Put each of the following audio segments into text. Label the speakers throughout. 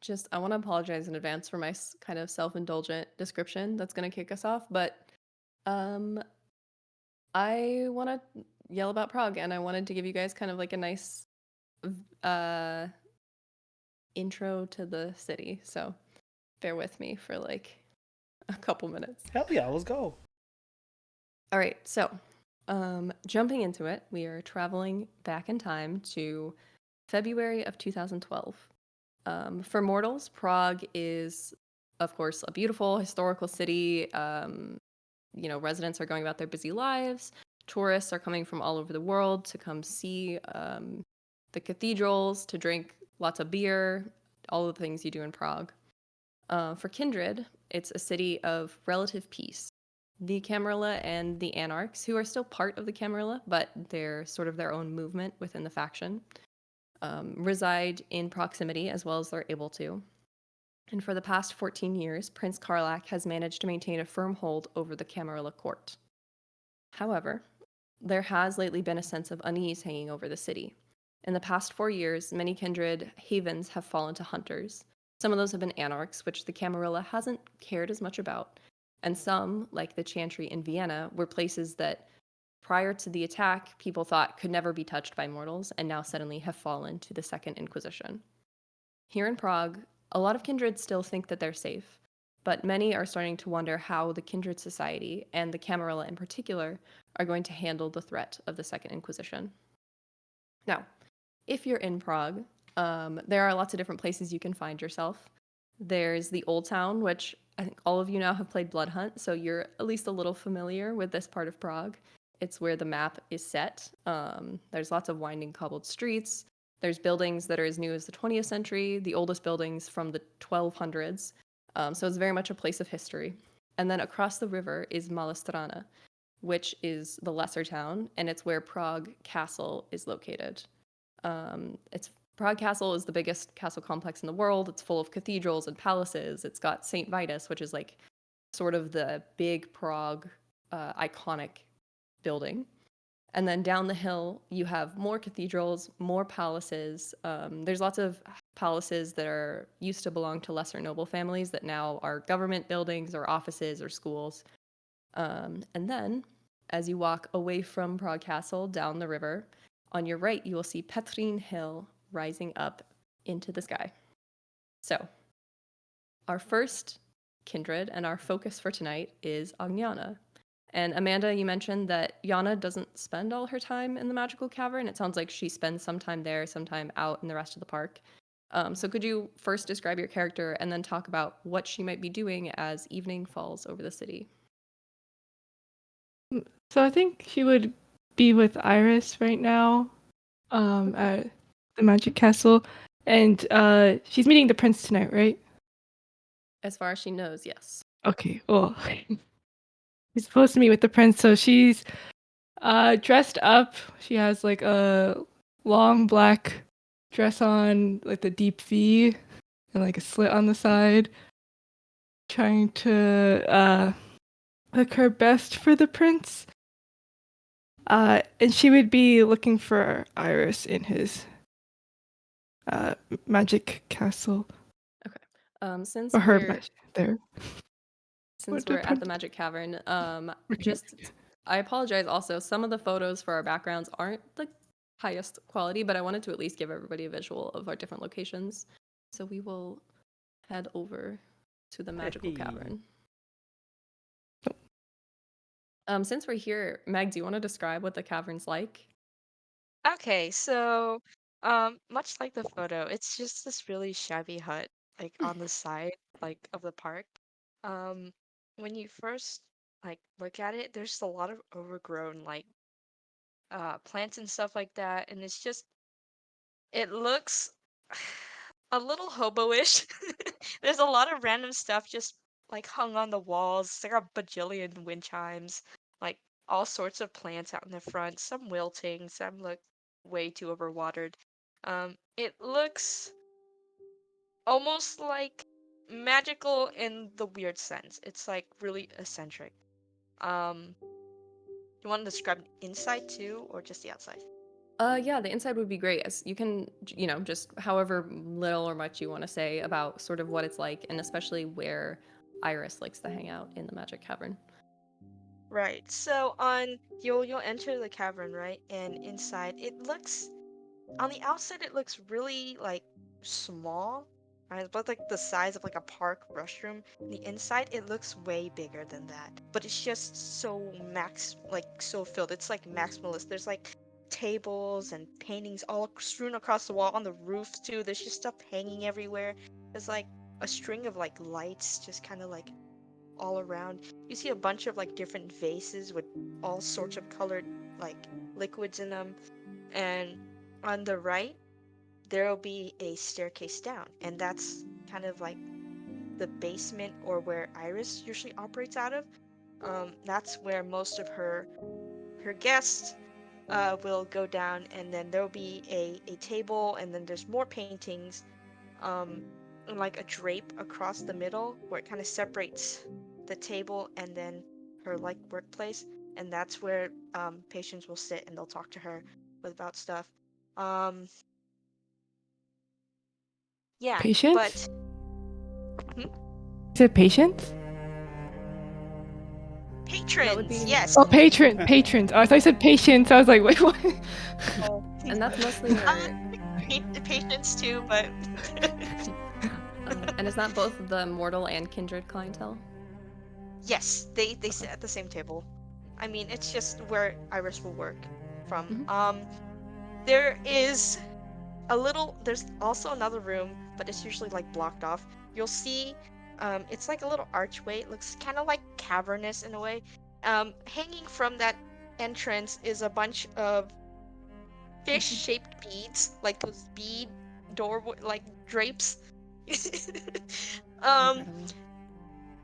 Speaker 1: Just I want to apologize in advance for my kind of self-indulgent description that's going to kick us off, but um I want to yell about Prague and I wanted to give you guys kind of like a nice uh intro to the city. So, bear with me for like a couple minutes.
Speaker 2: Hell yeah, let's go.
Speaker 1: All right. So, jumping into it, we are traveling back in time to February of 2012. For mortals, Prague is, of course, a beautiful historical city. Residents are going about their busy lives. Tourists are coming from all over the world to come see the cathedrals, to drink lots of beer, all the things you do in Prague. For Kindred, it's a city of relative peace. The Camarilla and the Anarchs, who are still part of the Camarilla, but they're sort of their own movement within the faction, reside in proximity as well as they're able to. And for the past 14 years, Prince Karlak has managed to maintain a firm hold over the Camarilla court. However, there has lately been a sense of unease hanging over the city. In the past 4 years, many kindred havens have fallen to hunters. Some of those have been anarchs, which the Camarilla hasn't cared as much about. And some, like the Chantry in Vienna, were places that prior to the attack, people thought could never be touched by mortals, and now suddenly have fallen to the Second Inquisition. Here in Prague, a lot of kindreds still think that they're safe, but many are starting to wonder how the kindred society, and the Camarilla in particular, are going to handle the threat of the Second Inquisition. Now, if you're in Prague, there are lots of different places you can find yourself. There's the Old Town, which I think all of you now have played Blood Hunt, so you're at least a little familiar with this part of Prague. It's where the map is set. There's lots of winding cobbled streets. There's buildings that are as new as the 20th century, the oldest buildings from the 1200s. So it's very much a place of history. And then across the river is Malastrana, which is the lesser town, and it's where Prague Castle is located. It's Prague Castle is the biggest castle complex in the world. It's full of cathedrals and palaces. It's got St. Vitus, which is like sort of the big Prague iconic building. And then down the hill, you have more cathedrals, more palaces. There's lots of palaces that are used to belong to lesser noble families that now are government buildings or offices or schools. And then, as you walk away from Prague Castle down the river, on your right, you will see Petrin Hill rising up into the sky. So, our first kindred and our focus for tonight is Agnana. And Amanda, you mentioned that Yana doesn't spend all her time in the magical cavern. It sounds like she spends some time there, some time out in the rest of the park. So could you first describe your character and then talk about what she might be doing as evening falls over the city?
Speaker 3: So I think she would be with Iris right now,
Speaker 1: Okay.
Speaker 3: at the Magic Castle, and she's meeting the prince tonight, right?
Speaker 1: As far as she knows, yes.
Speaker 3: Okay, well, she's supposed to meet with the prince, so she's dressed up. She has like a long black dress on, like the deep V, and like a slit on the side, trying to look her best for the prince. And she would be looking for Iris in his uh magic castle,
Speaker 1: Okay. Since
Speaker 3: or her
Speaker 1: we're
Speaker 3: there.
Speaker 1: since
Speaker 3: What the
Speaker 1: we're at the
Speaker 3: prince?
Speaker 1: Magic Cavern,
Speaker 3: Okay.
Speaker 1: just I apologize also. Some of the photos for our backgrounds aren't the highest quality, but I wanted to at least give everybody a visual of our different locations. So we will head over to the Magical
Speaker 2: Hey.
Speaker 1: Cavern. Since we're here, Meg, do you want to describe what the cavern's like?
Speaker 4: Okay, so much like the photo, it's just this really shabby hut like on the side like of the park. Um when you first like look at it, there's a lot of overgrown like plants and stuff like that, and it looks a little hobo-ish. There's a lot of random stuff just like hung on the walls. There are a bajillion wind chimes, like all sorts of plants out in the front, some wilting, some look way too overwatered. It looks almost like magical in the weird sense. It's like really eccentric. You want to describe inside too, or just the outside?
Speaker 1: Yeah, the inside would be great. As you can, just however little or much you want to say about sort of what it's like, and especially where Iris likes to hang out in the Magic Cavern.
Speaker 4: Right. So on you'll enter the cavern, right? And inside it looks on the outside it looks really like small, right? But like the size of like a park restroom. On the inside it looks way bigger than that. But it's just so so filled. It's like maximalist. There's like tables and paintings all strewn across the wall on the roof too. There's just stuff hanging everywhere. There's like a string of like lights just kind of like all around. You see a bunch of like different vases with all sorts of colored like liquids in them. And on the right, there'll be a staircase down, and that's kind of like the basement or where Iris usually operates out of. That's where most of her guests will go down, and then there'll be a table, and then there's more paintings, um, and like a drape across the middle where it kind of separates the table and then her like workplace, and that's where patients will sit and they'll talk to her about stuff. Um, yeah,
Speaker 3: Patience?
Speaker 4: but hmm?
Speaker 3: Is it patience?
Speaker 1: That would
Speaker 4: Patrons,
Speaker 1: be,
Speaker 4: yes.
Speaker 3: Oh, patrons. Oh, I thought you said patience. I was like, wait, what?
Speaker 4: Oh,
Speaker 1: and that's mostly
Speaker 4: I'm
Speaker 1: where,
Speaker 4: patients too, but
Speaker 1: and is that both the mortal and kindred clientele?
Speaker 4: yes, they
Speaker 1: Okay.
Speaker 4: sit at the same table. I mean, it's just where Iris will work from.
Speaker 1: Mhm.
Speaker 4: There is there's also another room, but it's usually like blocked off. You'll see, it's like a little archway. It looks kind of like cavernous in a way. Hanging from that entrance is a bunch of fish-shaped beads, like those bead door like drapes. um,
Speaker 1: Incredible.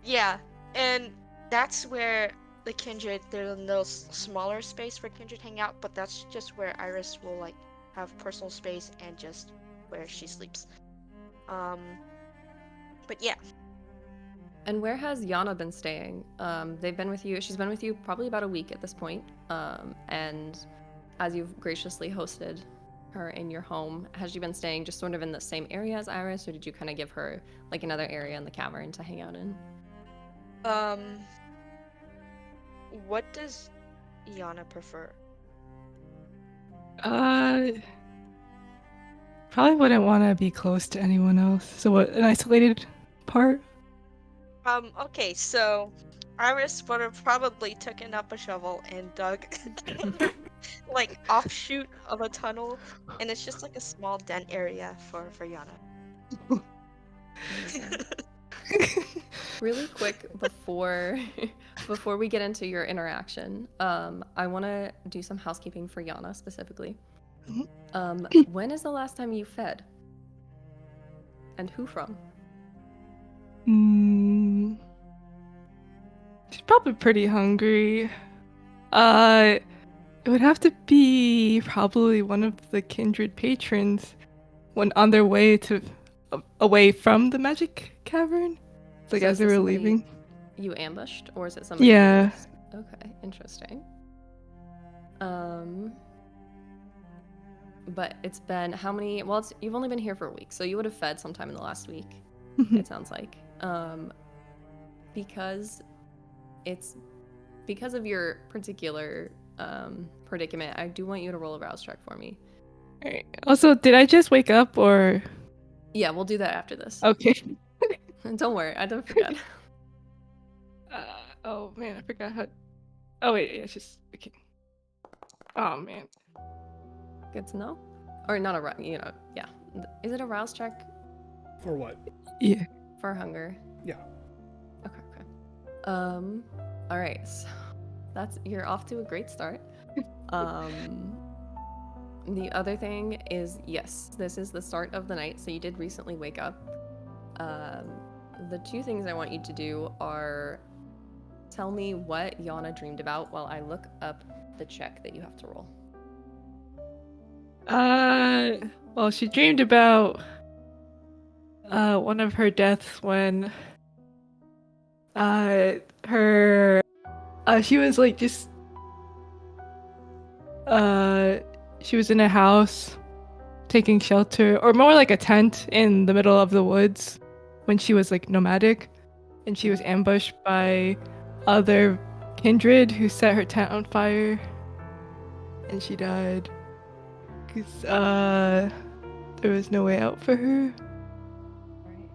Speaker 4: yeah, and that's where the kindred. There's a little smaller space for kindred hang out, but that's just where Iris will like have personal space and just where she sleeps. Um, but yeah,
Speaker 1: And where has Yana been staying? They've been with you. She's been with you probably about a week at this point. And as you've graciously hosted her in your home, has she been staying just sort of in the same area as Iris, or did you kind of give her like another area in the cavern to hang out in?
Speaker 4: um, what does Iana prefer?
Speaker 3: Uh, Probably wouldn't want to be close to anyone else. So what, an isolated part?
Speaker 4: Okay, so Iris would have probably taken up a shovel and dug like offshoot of a tunnel, and it's just like a small den area for Yana.
Speaker 1: Amazing. Really quick before before we get into your interaction, I want to do some housekeeping for Yana specifically. When is the last time you fed? And who from?
Speaker 3: Mm, she's probably pretty hungry. Uh, it would have to be probably one of the kindred patrons when on their way to away from the magic cavern. Like
Speaker 1: So
Speaker 3: as
Speaker 1: is
Speaker 3: they
Speaker 1: this
Speaker 3: were
Speaker 1: somebody
Speaker 3: leaving.
Speaker 1: you ambushed, or is it somebody you?
Speaker 3: Yeah.
Speaker 1: Okay, interesting. Um, but it's been how many? Well, you've only been here for a week, so you would have fed sometime in the last week. It sounds like. Because it's because of your particular predicament, I do want you to roll a rouse check for me.
Speaker 3: Alright. Also, did I just wake up or?
Speaker 1: Yeah, we'll do that after this.
Speaker 3: Okay.
Speaker 1: Don't worry, I don't forget.
Speaker 3: Oh man, I forgot how. Oh wait, yeah, it's just okay. Oh man.
Speaker 1: Good to know. Or not a yeah. Is it a rouse check
Speaker 2: For what?
Speaker 3: Yeah.
Speaker 1: for hunger?
Speaker 2: Yeah.
Speaker 1: Okay. All right. So you're off to a great start. The other thing is, yes, this is the start of the night, so you did recently wake up. The two things I want you to do are tell me what Yana dreamed about while I look up the check that you have to roll.
Speaker 3: Well, she dreamed about one of her deaths when her she was like just she was in a house taking shelter, or more like a tent in the middle of the woods when she was like nomadic, and she was ambushed by other kindred who set her tent on fire, and she died because there was no way out for her.
Speaker 1: Right.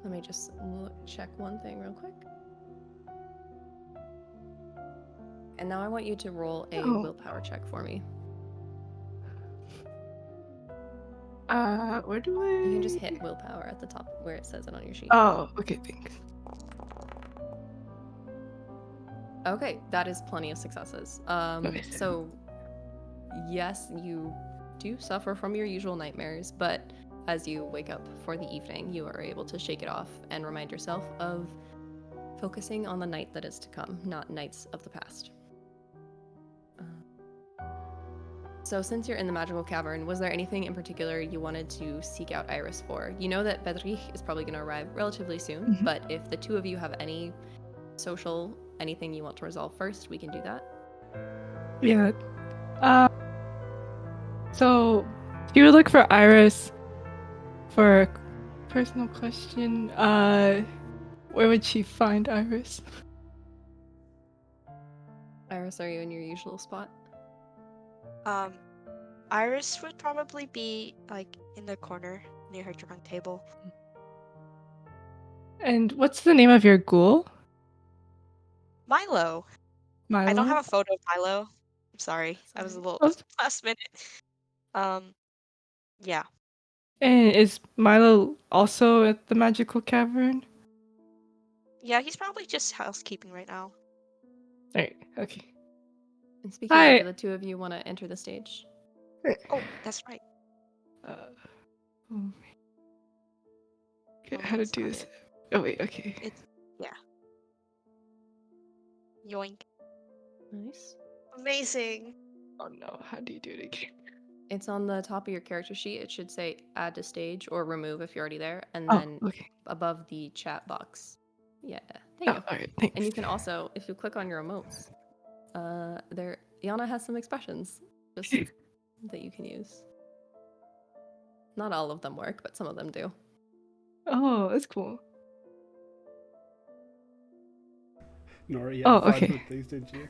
Speaker 1: Let me just check one thing real quick. And now I want you to roll a
Speaker 3: Oh.
Speaker 1: willpower check for me.
Speaker 3: Where do I?
Speaker 1: You can just hit willpower at the top where it says it on your sheet.
Speaker 3: Oh, okay, thanks.
Speaker 1: Okay, that is plenty of successes.
Speaker 3: Nice.
Speaker 1: So yes, you do suffer from your usual nightmares, but as you wake up for the evening, you are able to shake it off and remind yourself of focusing on the night that is to come, not nights of the past. So since you're in the magical cavern, was there anything in particular you wanted to seek out Iris for? You know that Bedrich is probably going to arrive relatively soon,
Speaker 3: Mhm.
Speaker 1: but if the two of you have any social, anything you want to resolve first, we can do that.
Speaker 3: Yeah. So you would look for Iris for a personal question. Where would she find Iris?
Speaker 1: Iris, are you in your usual spot?
Speaker 4: Iris would probably be like in the corner near her drawing table.
Speaker 3: And what's the name of your ghoul?
Speaker 4: Milo. I don't have
Speaker 3: Milo?
Speaker 4: a photo of Milo. I'm sorry.
Speaker 1: That's
Speaker 4: I was a
Speaker 1: alright.
Speaker 4: little
Speaker 3: Oh,
Speaker 4: last minute. Yeah.
Speaker 3: and is Milo also at the magical cavern?
Speaker 4: Yeah, he's probably just housekeeping right now.
Speaker 3: Alright, okay.
Speaker 1: And speaking of,
Speaker 3: Hi.
Speaker 1: do the two of you want to enter the stage?
Speaker 4: Oh, that's right.
Speaker 3: Uh, oh,
Speaker 4: Oh
Speaker 3: forget
Speaker 4: no,
Speaker 3: how to
Speaker 4: it's
Speaker 3: do
Speaker 4: not
Speaker 3: this.
Speaker 4: it.
Speaker 3: Oh wait, okay.
Speaker 4: It's yeah. Yoink.
Speaker 1: Nice.
Speaker 4: Amazing.
Speaker 3: Oh no, how do you do it again?
Speaker 1: It's on the top of your character sheet. It should say add to stage or remove if you're already there, and
Speaker 3: Oh,
Speaker 1: then
Speaker 3: okay.
Speaker 1: above the chat box. Yeah, there you
Speaker 3: Oh,
Speaker 1: go.
Speaker 3: alright,
Speaker 1: And
Speaker 3: thanks.
Speaker 1: you can also, if you click on your emotes, there Yana has some expressions just that you can use. Not all of them work, but some of them do.
Speaker 3: Oh, that's cool.
Speaker 2: Nora, you
Speaker 3: Oh,
Speaker 2: had fun
Speaker 3: okay.
Speaker 2: with these, didn't you?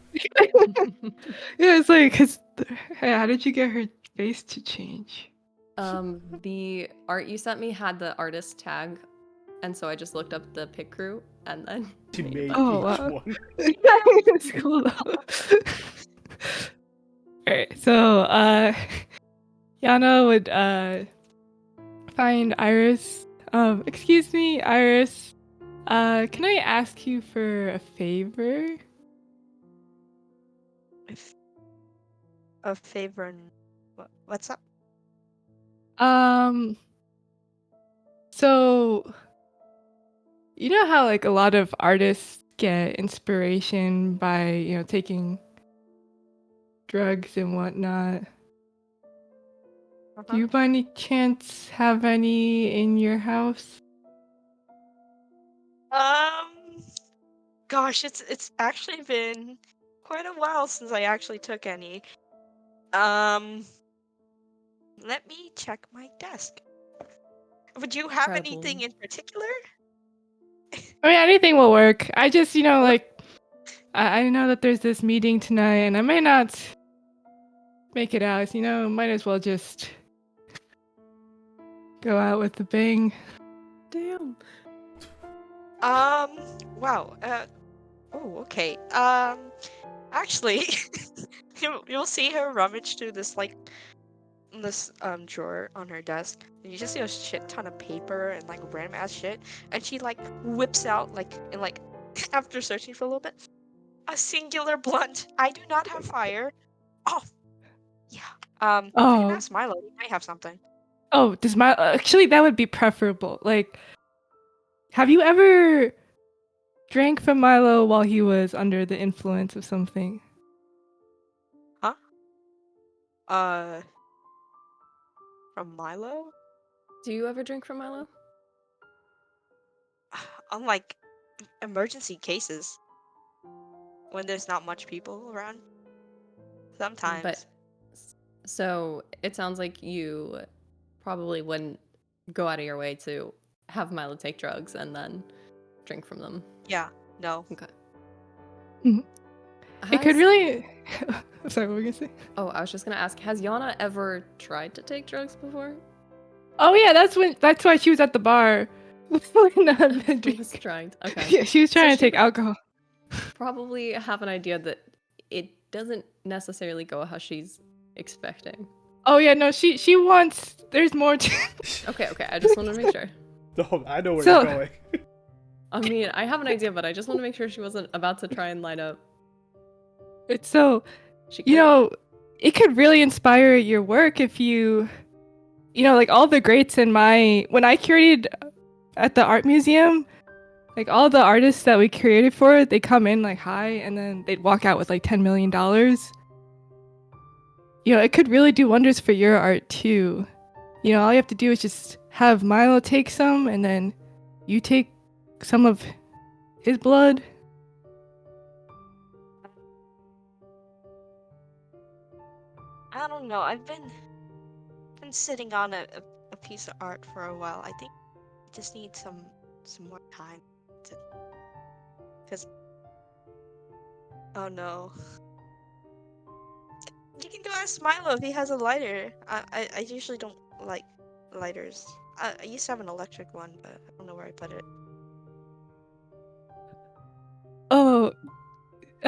Speaker 3: Yeah, it's like, hey, how did you get her face to change?
Speaker 1: The art you sent me had the artist tag, and so I just looked up the pic crew and then
Speaker 2: She
Speaker 1: made a
Speaker 2: made
Speaker 1: bunch.
Speaker 3: Oh,
Speaker 2: each
Speaker 3: wow.
Speaker 2: one.
Speaker 3: That's cool though. Alright, so Yana would find Iris. Excuse me, Iris. Can I ask you for a favor?
Speaker 4: If a favor. What's up?
Speaker 3: Um, so you know how like a lot of artists get inspiration by, taking drugs and whatnot. Do
Speaker 4: Uh-huh.
Speaker 3: you by any chance have any in your house?
Speaker 4: Gosh, it's actually been quite a while since I actually took any. Let me check my desk. Would you have
Speaker 1: Try to
Speaker 4: anything
Speaker 1: pull.
Speaker 4: in particular?
Speaker 3: I mean, anything will work. I just, like, I know that there's this meeting tonight, and I may not make it out. Might as well just go out with a bang.
Speaker 1: Damn.
Speaker 4: Wow. Oh, okay. Actually, you'll see her rummage through this drawer on her desk, and you just see a shit ton of paper and like random ass shit, and she like whips out after searching for a little bit, a singular blunt. I do not have fire. Oh, yeah. You can
Speaker 3: Oh,
Speaker 4: ask Milo. He might have something.
Speaker 3: oh, does my actually that would be preferable. Like, have you ever drank from Milo while he was under the influence of something?
Speaker 4: Huh? Uh, from Milo?
Speaker 1: Do you ever drink from Milo?
Speaker 4: Unlike emergency cases. when there's not much people around.
Speaker 1: But
Speaker 4: Sometimes.
Speaker 1: so it sounds like you probably wouldn't go out of your way to have Milo take drugs and then drink from them.
Speaker 4: Yeah. No.
Speaker 1: Okay.
Speaker 3: It could
Speaker 1: Has
Speaker 3: really. I'm sorry, what were you gonna say?
Speaker 1: Oh, I was just gonna ask, has Yana ever tried to take drugs before?
Speaker 3: Oh yeah, that's why she was at the bar. When, the
Speaker 1: She
Speaker 3: drink-
Speaker 1: was trying. Okay.
Speaker 3: Yeah, she was
Speaker 1: So
Speaker 3: trying to
Speaker 1: she
Speaker 3: take
Speaker 1: would
Speaker 3: alcohol.
Speaker 1: probably have an idea that it doesn't necessarily go how she's expecting.
Speaker 3: Oh yeah, no, she wants. There's more to.
Speaker 1: Okay, I just wanted to make sure.
Speaker 2: No, I know where
Speaker 3: So-
Speaker 2: you're going.
Speaker 1: I mean, I have an idea, but I just want to make sure she wasn't about to try and line up.
Speaker 3: It's so,
Speaker 1: She
Speaker 3: you
Speaker 1: could.
Speaker 3: know, it could really inspire your work if like all the greats when I curated at the art museum, like all the artists that we curated for, they come in like high and then they'd walk out with like $10 million. It could really do wonders for your art too. All you have to do is just have Milo take some and then you take some of his blood.
Speaker 4: I don't know. I've been sitting on a piece of art for a while. I think I just need some more time to, because oh no. You can go ask Milo if he has a lighter. I usually don't like lighters. I used to have an electric one, but I don't know where I put it.
Speaker 3: Oh, see,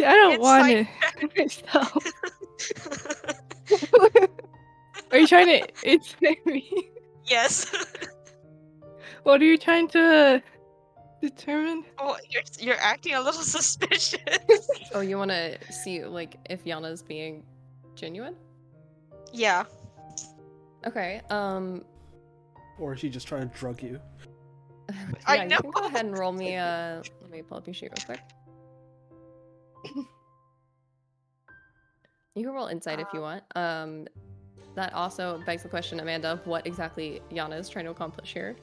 Speaker 3: I don't
Speaker 4: It's
Speaker 3: want
Speaker 4: like
Speaker 3: it myself. Are you trying to intimidate me?
Speaker 4: yes.
Speaker 3: What are you trying to determine?
Speaker 4: Oh, you're acting a little suspicious.
Speaker 1: Oh, you want to see like if Yana's being genuine?
Speaker 4: Yeah.
Speaker 1: Okay.
Speaker 2: Or is she just trying to drug you?
Speaker 4: I
Speaker 1: Yeah, you
Speaker 4: know.
Speaker 1: can go ahead and roll me. Let me pull up your sheet real quick. You can roll insight if you want. That also begs the question, Amanda, of what exactly Yana is trying to accomplish here.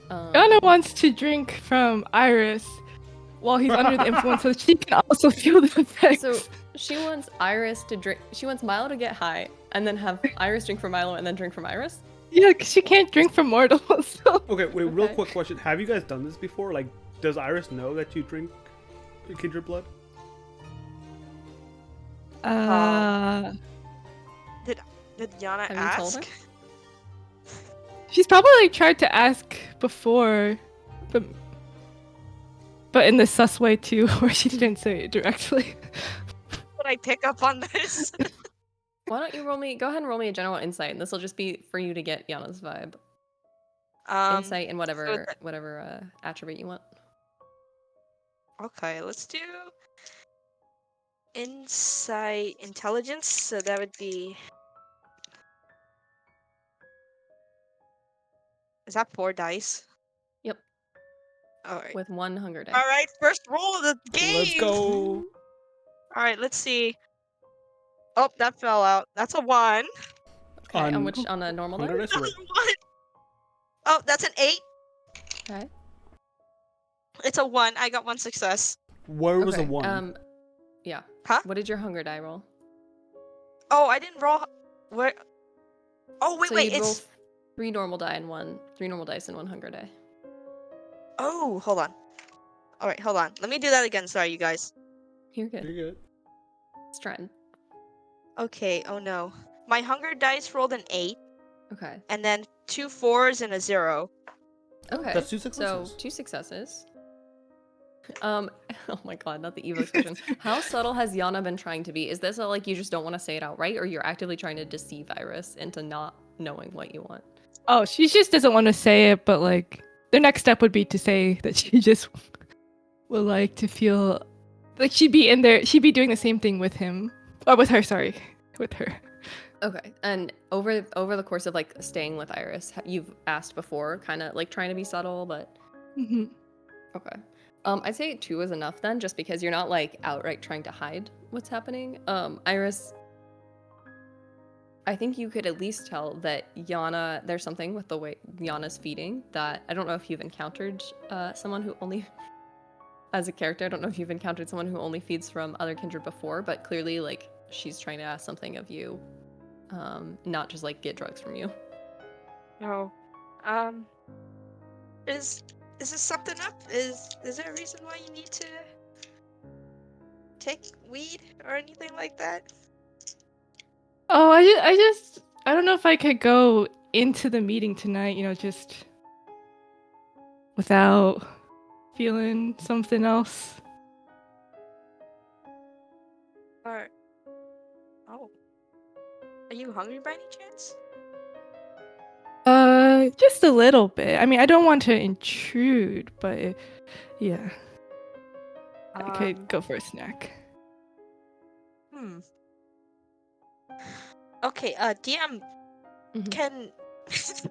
Speaker 3: Yana wants to drink from Iris while he's under the influence so that she can also feel the effects.
Speaker 1: So she wants Iris to drink. She wants Milo to get high, and then have Iris drink from Milo, and then drink from Iris.
Speaker 3: Yeah, because she can't drink from mortals. So.
Speaker 2: Okay, wait, real
Speaker 1: Okay.
Speaker 2: quick question. Have you guys done this before? Like, does Iris know that you drink kindred blood?
Speaker 4: Did Yana
Speaker 1: Have you told
Speaker 4: ask?
Speaker 1: her?
Speaker 3: She's probably tried to ask before, but in the sus way too, where she didn't say it directly.
Speaker 4: Would I pick up on this?
Speaker 1: Why don't you roll me? Go ahead and roll me a general insight, and this will just be for you to get Yana's vibe. Insight and whatever attribute you want.
Speaker 4: Okay, let's do insight intelligence. So that would be. Is that 4 dice?
Speaker 1: Yep,
Speaker 4: All right.
Speaker 1: with 1 hunger die.
Speaker 4: All right, first roll of the game.
Speaker 2: Let's go.
Speaker 4: All right, let's see. Oh, that fell out. That's a 1.
Speaker 1: Okay, on
Speaker 2: On
Speaker 1: which on a normal die?
Speaker 2: Hunger dice,
Speaker 4: Another
Speaker 2: right?
Speaker 4: 1. Oh, that's an 8.
Speaker 1: Okay.
Speaker 4: It's a 1. I got 1 success.
Speaker 2: Where was
Speaker 1: Okay,
Speaker 2: the one?
Speaker 1: Yeah.
Speaker 4: Huh?
Speaker 1: What did your hunger die roll?
Speaker 4: Oh, I didn't roll. Where? Oh, wait,
Speaker 1: So
Speaker 4: wait.
Speaker 1: you'd roll
Speaker 4: It's.
Speaker 1: 3 normal dice and 1 hunger die.
Speaker 4: Oh, hold on. All right, hold on. Let me do that again. Sorry, you guys.
Speaker 1: You're good.
Speaker 2: You're good.
Speaker 1: It's trying.
Speaker 4: Okay. Oh no. My hunger dice rolled an 8,
Speaker 1: Okay.
Speaker 4: and then 2 4s and a 0.
Speaker 1: Okay.
Speaker 2: That's 2
Speaker 1: So
Speaker 2: successes.
Speaker 1: 2 successes. Oh my god, not the Evo expression. How subtle has Yana been trying to be? Is this like you just don't want to say it outright, or you're actively trying to deceive Iris into not knowing what you want?
Speaker 3: Oh, she just doesn't want to say it, but like the next step would be to say that she just would like to feel like she'd be in there, she'd be doing the same thing with him. Or with her, sorry. With her.
Speaker 1: Okay. And over the course of like staying with Iris, you've asked before, kind of like trying to be subtle, but
Speaker 3: Mm-hmm.
Speaker 1: okay. I'd say 2 is enough then, just because you're not like outright trying to hide what's happening. Iris, I think you could at least tell that Yana, there's something with the way Yana's feeding that I don't know if you've encountered someone who only as a character. I don't know if you've encountered someone who only feeds from other kindred before, but clearly, like, she's trying to ask something of you, not just like get drugs from you.
Speaker 4: No. Um, is this something up? Is there a reason why you need to take weed or anything like that?
Speaker 3: Oh, I don't know if I could go into the meeting tonight, just without feeling something else.
Speaker 4: Or oh, are you hungry by any chance?
Speaker 3: Just a little bit. I mean, I don't want to intrude, but yeah, I could
Speaker 4: Um,
Speaker 3: go for a snack.
Speaker 4: hmm. Okay, DM,
Speaker 1: Mhm.
Speaker 4: can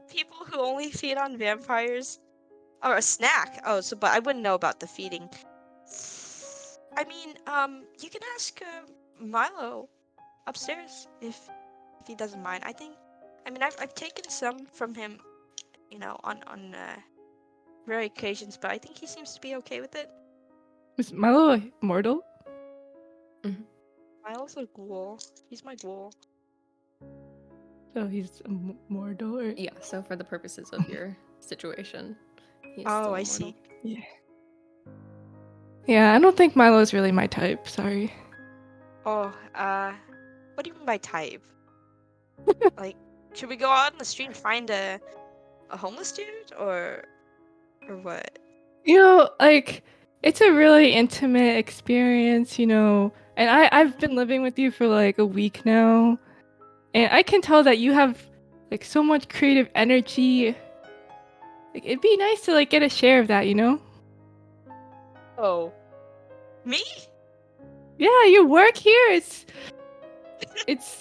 Speaker 4: people who only feed on vampires or a snack? Oh, so but I wouldn't know about the feeding. I mean, you can ask Milo upstairs if he doesn't mind. I mean, I've taken some from him, on rare occasions, but I think he seems to be okay with it.
Speaker 3: Was Milo mortal?
Speaker 4: Milo's a ghoul. He's my ghoul.
Speaker 3: So he's a mortal, or
Speaker 1: Yeah, so for the purposes of your situation, he is
Speaker 4: Oh,
Speaker 1: still
Speaker 4: I
Speaker 1: immortal.
Speaker 4: see.
Speaker 3: yeah. Yeah, I don't think Milo's really my type. Sorry.
Speaker 4: Oh, what do you mean by type? Like, should we go out on the street and find a homeless dude, or what?
Speaker 3: Like it's a really intimate experience, and I've been living with you for like a week now, and I can tell that you have like so much creative energy. Like it'd be nice to like get a share of that.
Speaker 4: Oh, me?
Speaker 3: Yeah, your work here it's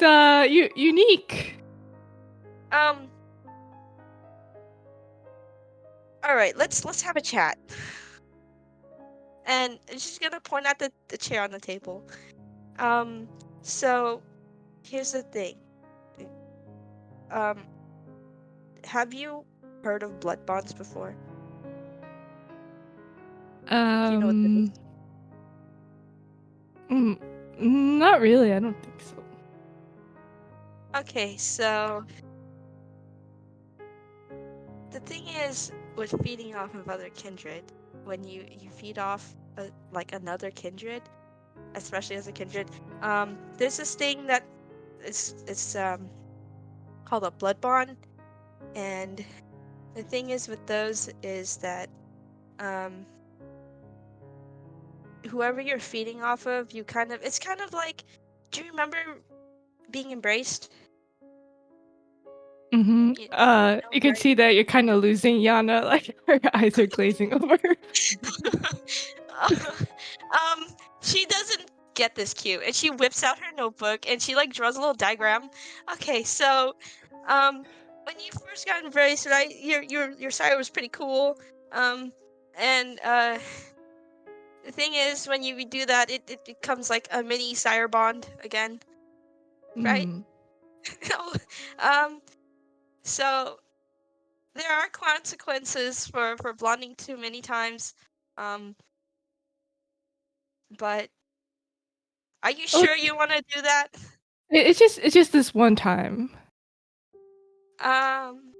Speaker 3: unique.
Speaker 4: Um, all right, let's have a chat. And she's gonna point at the chair on the table. Um, so here's the thing. Um, have you heard of blood bonds before? Do you know what that is?
Speaker 3: Um mm, Not really, I don't think so.
Speaker 4: Okay, so the thing is with feeding off of other kindred, when you feed off like another kindred, especially as a kindred, there's this thing that it's called a blood bond, and the thing is with those is that um whoever you're feeding off of, it's kind of like, do you remember being embraced?
Speaker 3: You can
Speaker 4: Right?
Speaker 3: see that you're kind of losing Yana, like her eyes are glazing over.
Speaker 4: um, she doesn't get this cue, and she whips out her notebook and she like draws a little diagram. Okay, so, when you first got embraced, right, your sire was pretty cool. Um, and the thing is, when you do that, it becomes like a mini sire bond again, right?
Speaker 3: Mm.
Speaker 4: um, so there are consequences for blonding too many times. Um, but are you
Speaker 3: Oh,
Speaker 4: sure you want to do that?
Speaker 3: it's just this one time.
Speaker 4: Um,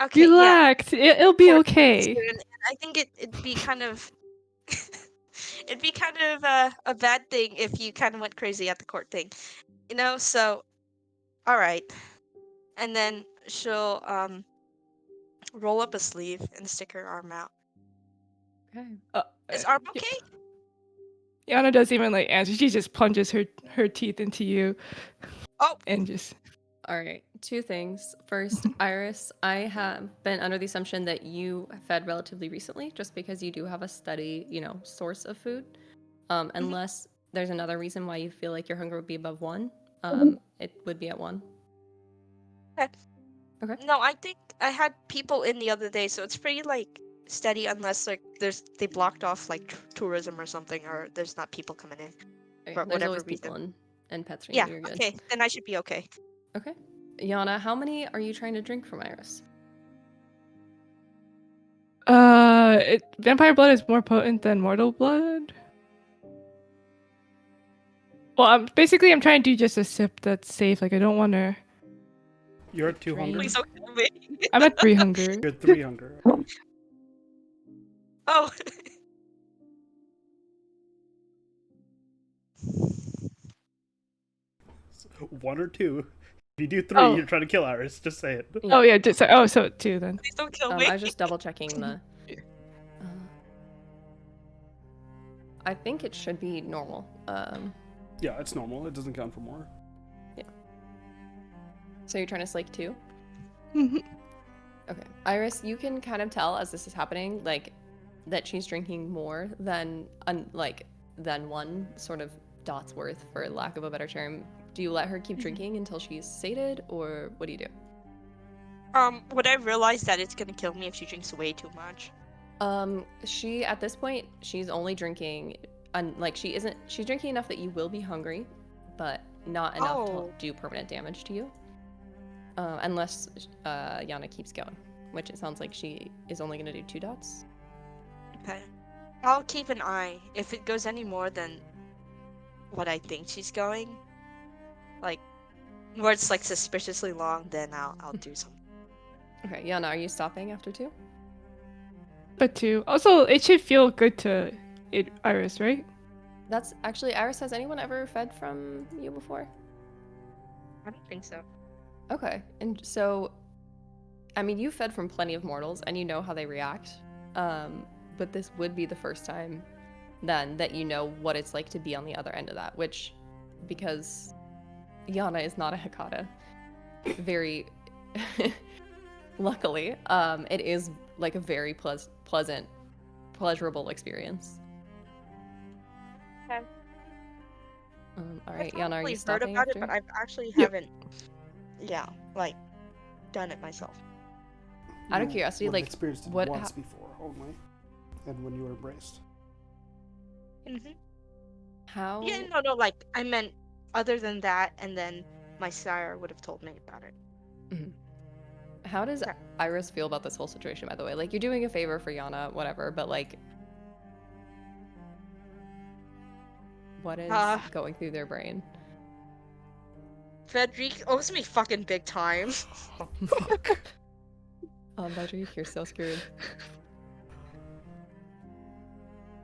Speaker 4: okay, yeah,
Speaker 3: Relax. It'll be
Speaker 4: court
Speaker 3: okay.
Speaker 4: soon, and I think it'd be kind of it'd be kind of a bad thing if you kind of went crazy at the court thing, So, all right, and then she'll roll up a sleeve and stick her arm out.
Speaker 1: Okay.
Speaker 3: Uh,
Speaker 4: Is arm
Speaker 3: Y-
Speaker 4: okay?
Speaker 3: Yana doesn't even like answer. She just punches her teeth into you
Speaker 4: Oh,
Speaker 3: and just.
Speaker 1: All right, two things. First, Iris, I have been under the assumption that you fed relatively recently, just because you do have a steady, source of food.
Speaker 4: mhm,
Speaker 1: Unless there's another reason why you feel like your hunger would be above one, it would be at one.
Speaker 4: okay.
Speaker 1: Okay.
Speaker 4: No, I think I had people in the other day, so it's pretty like steady unless like they blocked off like tourism or something, or there's not people coming in
Speaker 1: Okay.
Speaker 4: for
Speaker 1: There's
Speaker 4: whatever
Speaker 1: always
Speaker 4: reason.
Speaker 1: people and pets near
Speaker 4: Yeah,
Speaker 1: you. You're good.
Speaker 4: okay, then I should be okay.
Speaker 1: Okay. Yana, how many are you trying to drink from Iris?
Speaker 3: Vampire blood is more potent than mortal blood. Well, I'm trying to do just a sip that's safe. Like I don't want to.
Speaker 2: You're at 2 hunger.
Speaker 4: Please don't kill me.
Speaker 3: I'm at 3 hunger.
Speaker 2: You're at 3 hunger.
Speaker 4: Oh.
Speaker 2: One or two. If you do 3,
Speaker 3: Oh.
Speaker 2: you're trying to kill Iris. Just say it.
Speaker 1: Yeah.
Speaker 3: Oh yeah, so 2 then.
Speaker 4: Please don't kill me.
Speaker 1: I was just double checking the. I think it should be normal.
Speaker 2: Yeah, it's normal. It doesn't count for more.
Speaker 1: So you're trying to slake 2?
Speaker 3: Mhm.
Speaker 1: Okay. Iris, you can kind of tell as this is happening, like, that she's drinking more than, than one sort of dot's worth, for lack of a better term. Do you let her keep drinking until she's sated, or what do you do?
Speaker 4: Would I realize that it's gonna kill me if she drinks way too much?
Speaker 1: She, at this point, she's only drinking, she's drinking enough that you will be hungry, but not enough to
Speaker 4: Oh.
Speaker 1: do permanent damage to you. Unless Yana keeps going, which it sounds like she is only going to do 2 dots.
Speaker 4: Okay. I'll keep an eye. If it goes any more than what I think she's going, like, where it's like suspiciously long, then I'll do something.
Speaker 1: Okay, Yana, are you stopping after 2?
Speaker 3: But 2. Also, it should feel good to Iris, right?
Speaker 1: That's actually, Iris, has anyone ever fed from you before?
Speaker 4: I don't think so.
Speaker 1: Okay, and so, I mean, you fed from plenty of mortals, and you know how they react. But this would be the first time then that you know what it's like to be on the other end of that, which, because Yana is not a Hekata, very luckily, it is like a very pleasant, pleasurable experience.
Speaker 4: Okay.
Speaker 1: All right,
Speaker 4: I've
Speaker 1: Yana, are
Speaker 4: probably
Speaker 1: you
Speaker 4: heard
Speaker 1: stopping
Speaker 4: about
Speaker 1: after?
Speaker 4: it, but I've actually
Speaker 3: Yep.
Speaker 4: haven't, like, done it myself.
Speaker 1: Out of
Speaker 2: You
Speaker 1: curiosity,
Speaker 2: would have
Speaker 1: like,
Speaker 2: experienced it
Speaker 1: what
Speaker 2: once before only, and when you were embraced.
Speaker 4: Mm-hmm.
Speaker 1: how?
Speaker 4: Yeah, no, like, I meant other than that, and then my sire would have told me about it.
Speaker 1: How does
Speaker 4: Okay.
Speaker 1: Iris feel about this whole situation, by the way? Like, you're doing a favor for Yana, whatever, but, like, what is going through their brain?
Speaker 4: Frederic owes me fucking big time.
Speaker 1: Oh, Bedrick, you're so screwed.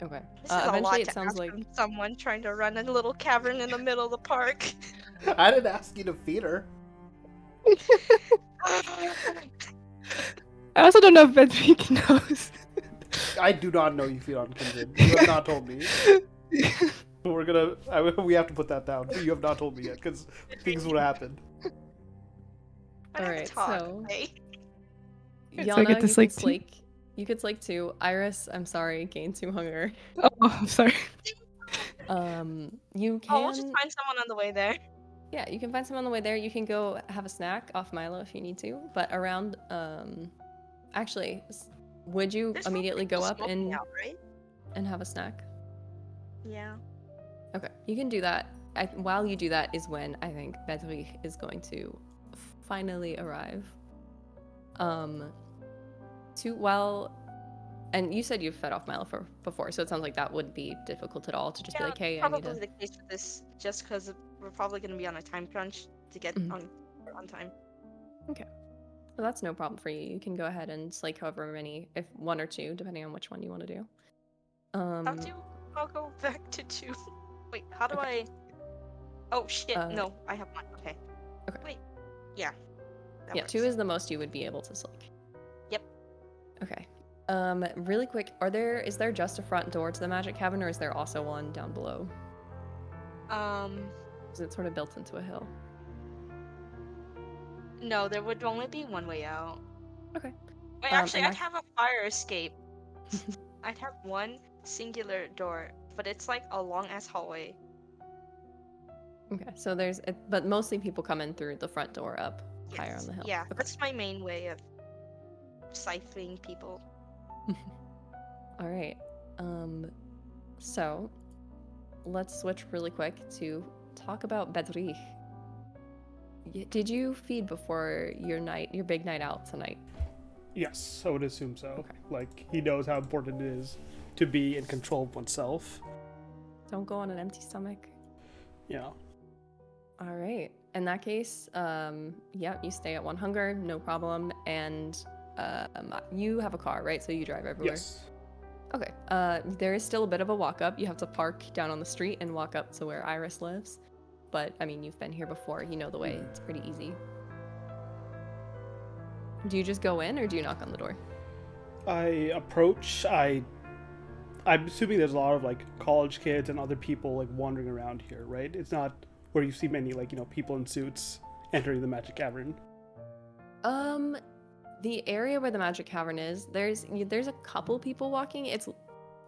Speaker 1: Okay.
Speaker 4: This is a
Speaker 1: Eventually,
Speaker 4: lot
Speaker 1: it
Speaker 4: to
Speaker 1: sounds
Speaker 4: ask
Speaker 1: like...
Speaker 4: from someone trying to run a little cavern in the middle of the park.
Speaker 2: I didn't ask you to feed her.
Speaker 3: I also don't know if Bedrick knows.
Speaker 2: I do not know you feed on Kindred. You have not told me. We have to put that down. You have not told me yet, because things would happen.
Speaker 1: Alright, so...
Speaker 4: okay?
Speaker 3: So I get
Speaker 1: Yana,
Speaker 3: to slake 2?
Speaker 1: you could slake 2. Iris, I'm sorry, gain 2 hunger.
Speaker 3: Oh, I'm sorry.
Speaker 1: You
Speaker 4: Oh, we'll just
Speaker 1: can...
Speaker 4: find someone on the way there.
Speaker 1: Yeah, you can find someone on the way there. You can go have a snack off Milo if you need to. But around, actually, would you
Speaker 4: There's
Speaker 1: immediately go
Speaker 4: people
Speaker 1: up
Speaker 4: smoking out, right?
Speaker 1: and have a snack?
Speaker 4: Yeah.
Speaker 1: Okay, you can do that. While you do that is when I think Bedrich is going to finally arrive. And you said you've fed off Milo before, so it sounds like that wouldn't be difficult at all to just be like, hey, I need
Speaker 4: probably
Speaker 1: to...
Speaker 4: the case for this, just because we're probably going to be on a time crunch to get on time.
Speaker 1: Okay. Well, that's no problem for you. You can go ahead and slake however many, if 1 or 2, depending on which one you want to do.
Speaker 4: I'll go back to 2. Wait, how do
Speaker 1: Okay.
Speaker 4: I... Oh, shit, no, I have 1, okay.
Speaker 1: Okay.
Speaker 4: Wait, yeah. That
Speaker 1: Yeah,
Speaker 4: works.
Speaker 1: 2 is the most you would be able to slake.
Speaker 4: Yep.
Speaker 1: Okay. Really quick, is there just a front door to the magic cabin, or is there also one down below? Is it sort of built into a hill?
Speaker 4: No, there would only be one way out.
Speaker 1: Okay.
Speaker 4: Wait, actually, I'd have a fire escape. I'd have one singular door, but it's like a long-ass hallway.
Speaker 1: Okay, so but mostly people come in through the front door up higher on the hill.
Speaker 4: Yeah,
Speaker 1: Okay.
Speaker 4: that's my main way of siphoning people.
Speaker 1: All right. So let's switch really quick to talk about Bedrich. Did you feed before your big night out tonight?
Speaker 2: Yes, I would assume so.
Speaker 1: Okay.
Speaker 2: Like, he knows how important it is to be in control of oneself.
Speaker 1: Don't go on an empty stomach.
Speaker 2: Yeah.
Speaker 1: All right. In that case, yeah, you stay at one hunger, no problem. And you have a car, right? So you drive everywhere.
Speaker 2: Yes.
Speaker 1: Okay. There is still a bit of a walk up. You have to park down on the street and walk up to where Iris lives. But I mean, you've been here before. You know the way. It's pretty easy. Do you just go in or do you knock on the door?
Speaker 2: I approach. I'm assuming there's a lot of like college kids and other people like wandering around here, right? It's not where you see many like people in suits entering the Magic Cavern.
Speaker 1: The area where the Magic Cavern is, there's a couple people walking. It's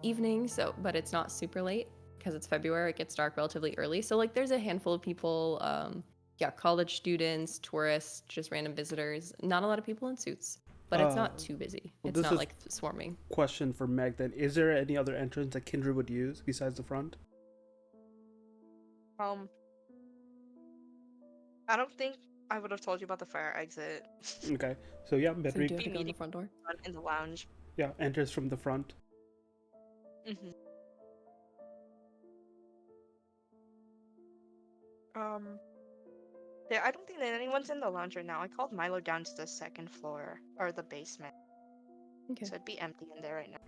Speaker 1: evening, so but it's not super late because it's February. It gets dark relatively early. So like there's a handful of people, yeah, college students, tourists, just random visitors. Not a lot of people in suits, but it's not too busy.
Speaker 2: Well,
Speaker 1: It's
Speaker 2: this
Speaker 1: not
Speaker 2: is
Speaker 1: like swarming.
Speaker 2: question for Meg then. Is there any other entrance that Kindred would use besides the front?
Speaker 4: I don't think I would have told you about the fire exit.
Speaker 2: Okay. So yeah,
Speaker 1: So you do
Speaker 2: Bedrick,
Speaker 1: have to go in the front door.
Speaker 4: In the lounge.
Speaker 2: yeah, enters from the front.
Speaker 4: Mm-hmm. Yeah, I don't think that anyone's in the lounge right now. I called Milo down to the second floor or the basement,
Speaker 1: Okay.
Speaker 4: so it'd be empty in there right now.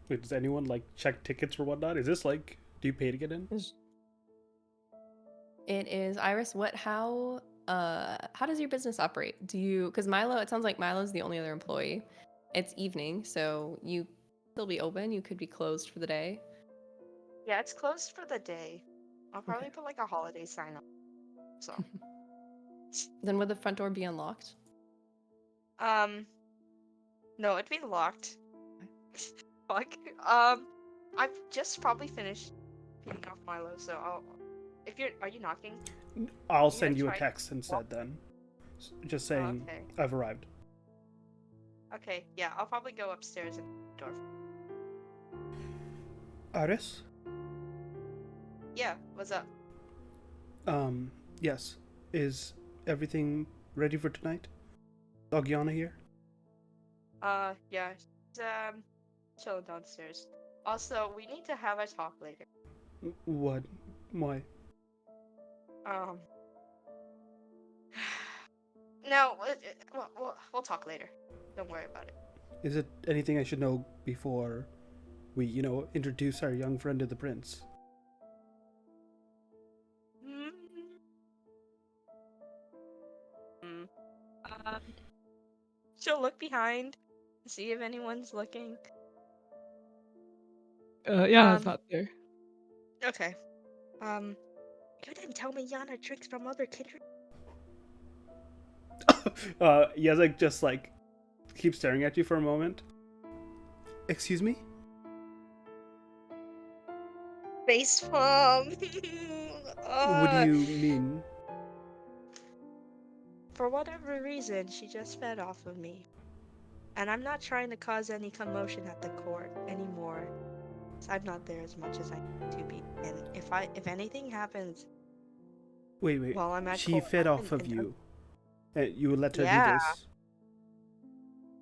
Speaker 2: Wait, does anyone like check tickets or whatnot? Is this like, do you pay to get in?
Speaker 1: It is Iris. How does your business operate? Do you, because Milo, it sounds like Milo's the only other employee. It's evening, so you still be open. You could be closed for the day.
Speaker 4: Yeah, it's closed for the day. I'll probably
Speaker 1: Okay.
Speaker 4: put like a holiday sign up. So,
Speaker 1: Then would the front door be unlocked?
Speaker 4: no, it'd be locked. Fuck. I've just probably finished feeding off Milo, so are you knocking?
Speaker 2: I'll
Speaker 4: You
Speaker 2: send
Speaker 4: gonna
Speaker 2: you a
Speaker 4: try-
Speaker 2: text instead then. Just saying
Speaker 4: Okay.
Speaker 2: I've arrived.
Speaker 4: Okay, yeah, I'll probably go upstairs and door.
Speaker 2: Iris?
Speaker 4: Yeah, what's up?
Speaker 2: Yes. Is everything ready for tonight? Ogiana here?
Speaker 4: Yeah, she's, chilling downstairs. Also, we need to have a talk later.
Speaker 2: What? Why?
Speaker 4: Um, no, we'll talk later. Don't worry about it.
Speaker 2: Is it anything I should know before we, introduce our young friend to the prince?
Speaker 4: Hmm. Um, she'll look behind, see if anyone's looking.
Speaker 3: Yeah, it's not there.
Speaker 4: Okay. You didn't tell me Yana drinks from other kindred.
Speaker 2: Yazek just keeps staring at you for a moment. Excuse me?
Speaker 4: Face palm.
Speaker 2: What do you mean?
Speaker 4: For whatever reason, she just fed off of me. And I'm not trying to cause any commotion at the court anymore. So I'm not there as much as I need to be. And if anything happens
Speaker 2: Wait.
Speaker 4: while I'm at
Speaker 2: She
Speaker 4: court,
Speaker 2: fed off of you. You would let her do
Speaker 4: Yeah.
Speaker 2: this?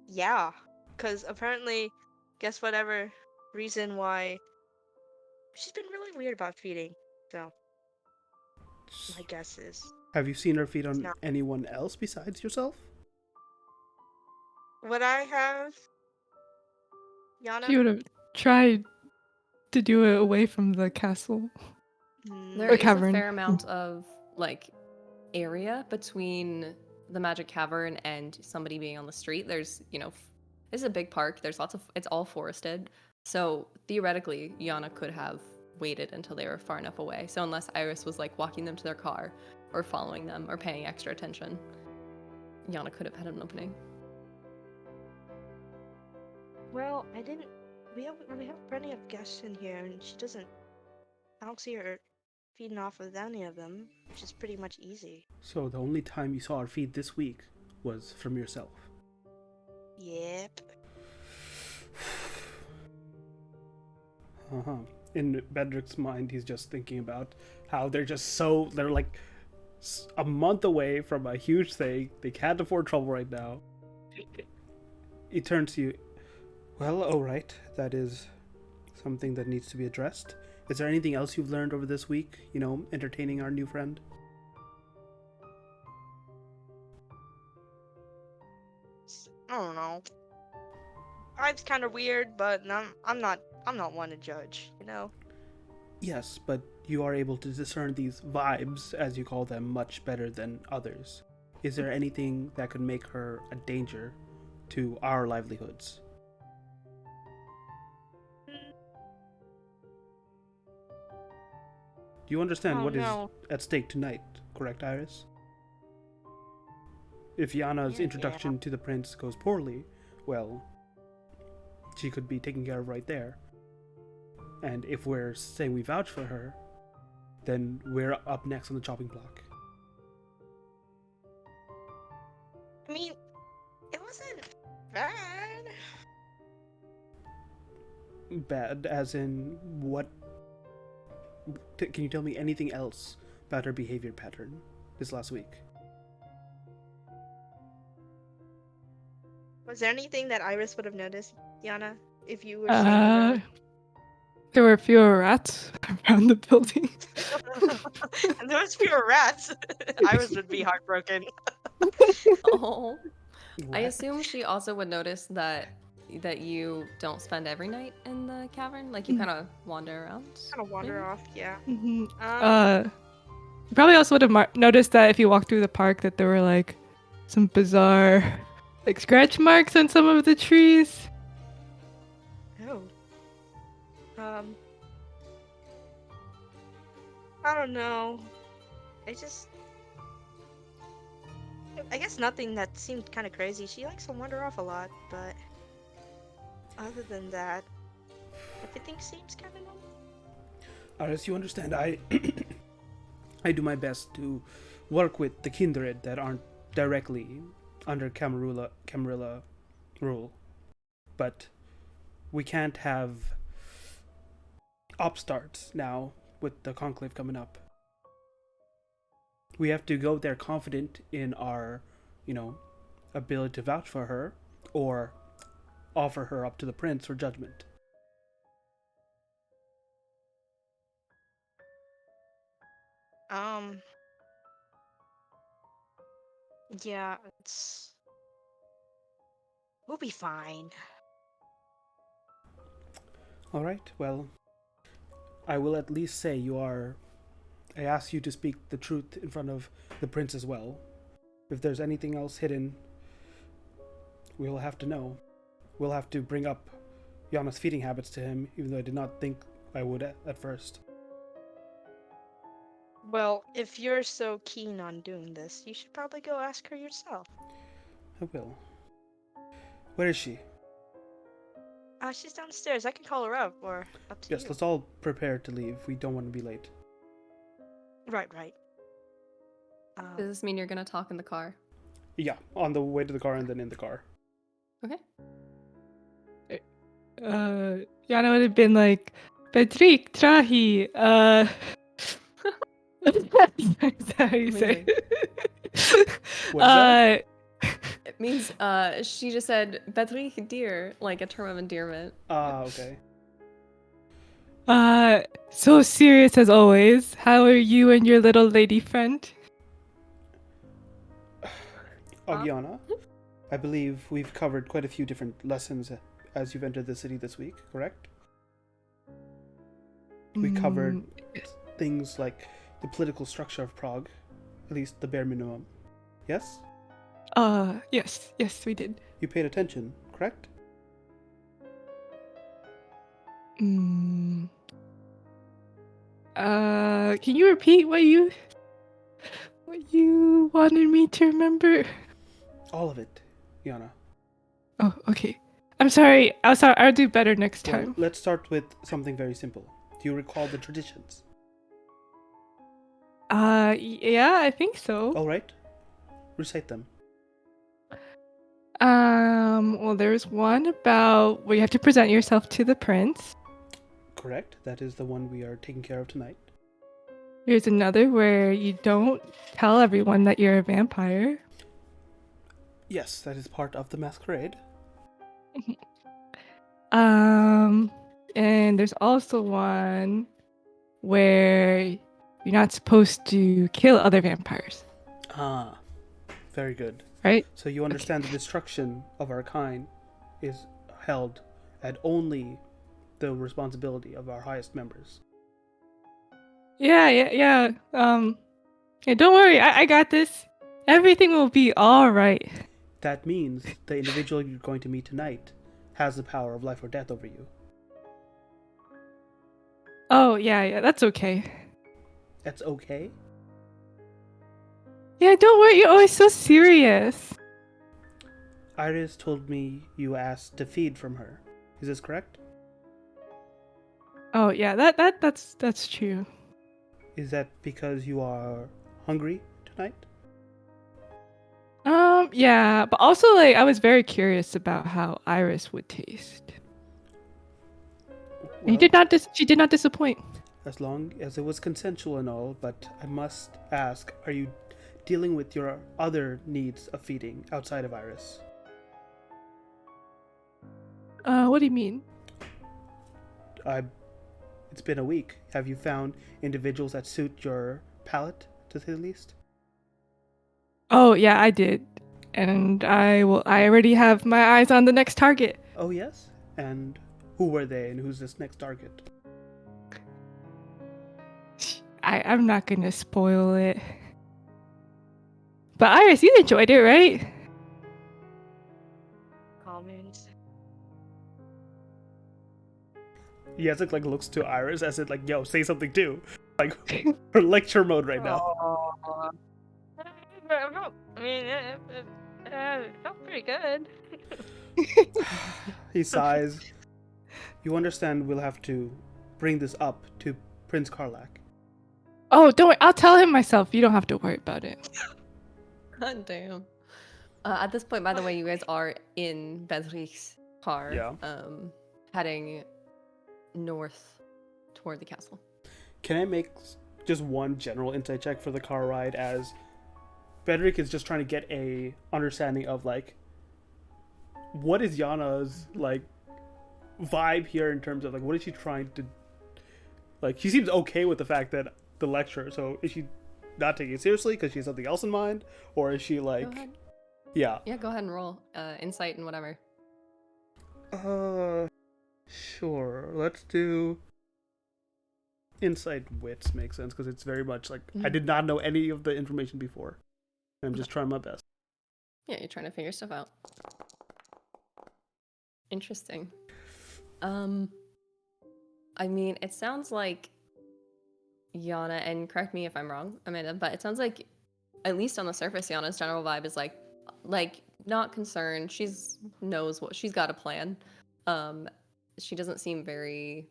Speaker 4: Yeah. Because apparently, guess whatever reason why she's been really weird about feeding. So my guess is
Speaker 2: Have you seen her feed on
Speaker 4: not.
Speaker 2: anyone else besides yourself?
Speaker 4: Would I have Yana?
Speaker 3: She would have tried to do it away from the castle.
Speaker 1: There
Speaker 3: Or
Speaker 1: is a
Speaker 3: cavern.
Speaker 1: fair amount of area between the Magic Cavern and somebody being on the street. There's, this is a big park. There's it's all forested. So theoretically, Yana could have waited until they were far enough away. So unless Iris was walking them to their car or following them or paying extra attention, Yana could have had an opening.
Speaker 4: Well, I didn't. We have plenty of guests in here, and she doesn't. I don't see her feeding off of any of them, which is pretty much easy.
Speaker 2: So the only time you saw her feed this week was from yourself?
Speaker 4: Yep.
Speaker 2: In Bedrick's mind, he's just thinking about how they're a month away from a huge thing. They can't afford trouble right now. He turns to you. Well, alright. That is something that needs to be addressed. Is there anything else you've learned over this week, entertaining our new friend?
Speaker 4: I don't know. Vibe's kind of weird, but I'm not one to judge, you know?
Speaker 2: Yes, but you are able to discern these vibes, as you call them, much better than others. Is there anything that could make her a danger to our livelihoods? Do you understand
Speaker 4: Oh
Speaker 2: what is
Speaker 4: no.
Speaker 2: at stake tonight, correct, Iris? If Yana's
Speaker 4: Yeah.
Speaker 2: introduction to the prince goes poorly, well, she could be taken care of right there. And if we're saying we vouch for her, then we're up next on the chopping block.
Speaker 4: I mean, it wasn't bad.
Speaker 2: Bad, as in what? Can you tell me anything else about her behavior pattern this last week?
Speaker 4: Was there anything that Iris would have noticed, Yana, if you were staying around?
Speaker 3: There were fewer rats around the building.
Speaker 4: And there was fewer rats. Iris would be heartbroken.
Speaker 1: Oh. I
Speaker 2: Rat-
Speaker 1: assume she also would notice that you don't spend every night in the cavern. Like you kind of wander around.
Speaker 4: Kind of wander
Speaker 1: maybe?
Speaker 4: off, yeah.
Speaker 3: Mm-hmm.
Speaker 4: Um,
Speaker 3: You probably also would have noticed that if you walked through the park that there were like some bizarre like scratch marks on some of the trees.
Speaker 4: oh. I don't know. I guess nothing that seemed kind of crazy. She likes to wander off a lot, but other than that, everything seems kind of normal.
Speaker 2: As you understand, I I do my best to work with the kindred that aren't directly under Camarilla rule, but we can't have upstarts now with the conclave coming up. We have to go there confident in our, ability to vouch for her or offer her up to the prince for judgment.
Speaker 4: Um, yeah, we'll be fine.
Speaker 2: All right. Well, I will at least say I ask you to speak the truth in front of the prince as well. If there's anything else hidden, we'll have to know. We'll have to bring up Yana's feeding habits to him, even though I did not think I would at first.
Speaker 4: Well, if you're so keen on doing this, you should probably go ask her yourself.
Speaker 2: I will. Where is she?
Speaker 4: She's downstairs. I can call her up, or up to
Speaker 2: Yes,
Speaker 4: you.
Speaker 2: let's all prepare to leave. We don't want to be late.
Speaker 4: Right.
Speaker 1: Does this mean you're gonna talk in the car?
Speaker 2: Yeah, on the way to the car and then in the car.
Speaker 1: Okay.
Speaker 3: Yana would have been like, Patrick, Trahi, That's how you say it.
Speaker 2: What is that?
Speaker 1: It means she just said Patrick dear, like a term of endearment.
Speaker 2: Okay.
Speaker 3: So serious as always. How are you and your little lady friend?
Speaker 2: Agiana, I believe we've covered quite a few different lessons as you've entered the city this week, correct? We covered things like the political structure of Prague, at least the bare minimum. Yes?
Speaker 3: Yes, we did.
Speaker 2: You paid attention, correct?
Speaker 3: Can you repeat what you wanted me to remember?
Speaker 2: All of it, Yana.
Speaker 3: Oh, okay. I'm sorry. I'll do better next time.
Speaker 2: Well, let's start with something very simple. Do you recall the traditions?
Speaker 3: Yeah, I think so.
Speaker 2: All right. Recite them.
Speaker 3: Well, there's one about where you have to present yourself to the prince.
Speaker 2: Correct. That is the one we are taking care of tonight.
Speaker 3: There's another where you don't tell everyone that you're a vampire.
Speaker 2: Yes, that is part of the masquerade.
Speaker 3: And there's also one where you're not supposed to kill other vampires,
Speaker 2: Ah, very good.
Speaker 3: right?
Speaker 2: So you
Speaker 3: Okay.
Speaker 2: understand the destruction of our kind is held at only the responsibility of our highest members.
Speaker 3: Yeah. Yeah, don't worry, I got this. Everything will be all right.
Speaker 2: That means the individual you're going to meet tonight has the power of life or death over you.
Speaker 3: Oh, yeah, that's okay.
Speaker 2: That's okay?
Speaker 3: Yeah, don't worry, you're always so serious.
Speaker 2: Iris told me you asked to feed from her. Is this correct?
Speaker 3: Oh, yeah, that's true.
Speaker 2: Is that because you are hungry tonight?
Speaker 3: Yeah, but also like I was very curious about how Iris would taste. And
Speaker 2: Well,
Speaker 3: she did not disappoint.
Speaker 2: as long as it was consensual and all, but I must ask, are you dealing with your other needs of feeding outside of Iris?
Speaker 3: What do you mean?
Speaker 2: I, it's been a week. Have you found individuals that suit your palate, to say the least?
Speaker 3: Oh, yeah, I did. And I already have my eyes on the next target.
Speaker 2: Oh, yes? And who were they, and who's this next target?
Speaker 3: I'm not gonna spoil it. But Iris, you enjoyed it, right?
Speaker 4: Comments.
Speaker 2: Yezek like looks to Iris as it like, yo, say something too. Like her lecture mode right now.
Speaker 4: Aw. I mean, it felt pretty good.
Speaker 2: He sighs. You understand we'll have to bring this up to Prince Karlak.
Speaker 3: Oh, don't worry, I'll tell him myself. You don't have to worry about it.
Speaker 1: God damn. At this point, by the way, you guys are in Bedrich's car,
Speaker 2: Yeah.
Speaker 1: heading north toward the castle.
Speaker 2: Can I make just one general insight check for the car ride, as Bedrick is just trying to get a understanding of like what is Yana's like vibe here in terms of like what is she trying to like. She seems okay with the fact that the lecture, so is she not taking it seriously because she has something else in mind, or is she
Speaker 1: Go
Speaker 2: like
Speaker 1: ahead.
Speaker 2: yeah
Speaker 1: Yeah, go ahead and roll insight and whatever.
Speaker 2: sure, let's do insight wits. Makes sense because it's very much like I did not know any of the information before. I'm just trying my best.
Speaker 1: Yeah, you're trying to figure stuff out. Interesting. I mean, it sounds like Yana, and correct me if I'm wrong, Amanda, but it sounds like, at least on the surface, Yana's general vibe is like not concerned. She's knows what she's got a plan. Um, she doesn't seem very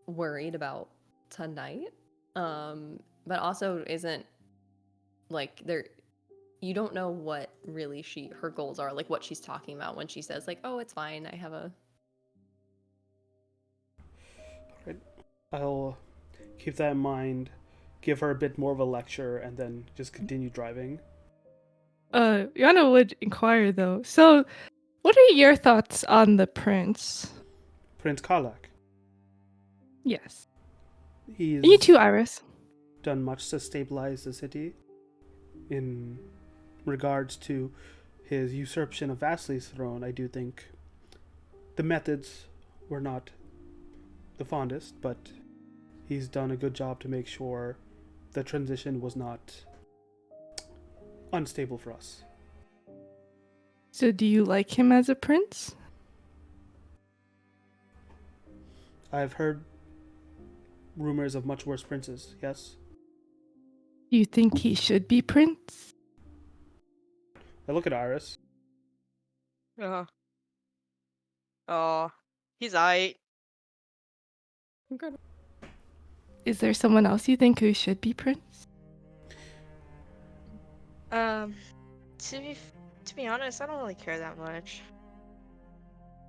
Speaker 1: worried about tonight. But also isn't like there. You don't know what really her goals are, like what she's talking about when she says like, "Oh, it's fine. I have a."
Speaker 2: Right. I'll keep that in mind. Give her a bit more of a lecture, and then just continue driving.
Speaker 3: Yana would inquire though. So, what are your thoughts on the prince?
Speaker 2: Prince Karlak.
Speaker 3: Yes. And you
Speaker 2: He's
Speaker 3: too, Iris.
Speaker 2: done much to stabilize the city. In regards to his usurpation of Vasili's throne, I do think the methods were not the fondest, but he's done a good job to make sure the transition was not unstable for us.
Speaker 3: So, do you like him as a prince?
Speaker 2: I've heard rumors of much worse princes, yes?
Speaker 3: Do you think he should be prince?
Speaker 2: I look at Iris.
Speaker 4: Oh, oh, he's aight.
Speaker 3: Is there someone else you think who should be prince?
Speaker 4: Um, to be honest, I don't really care that much.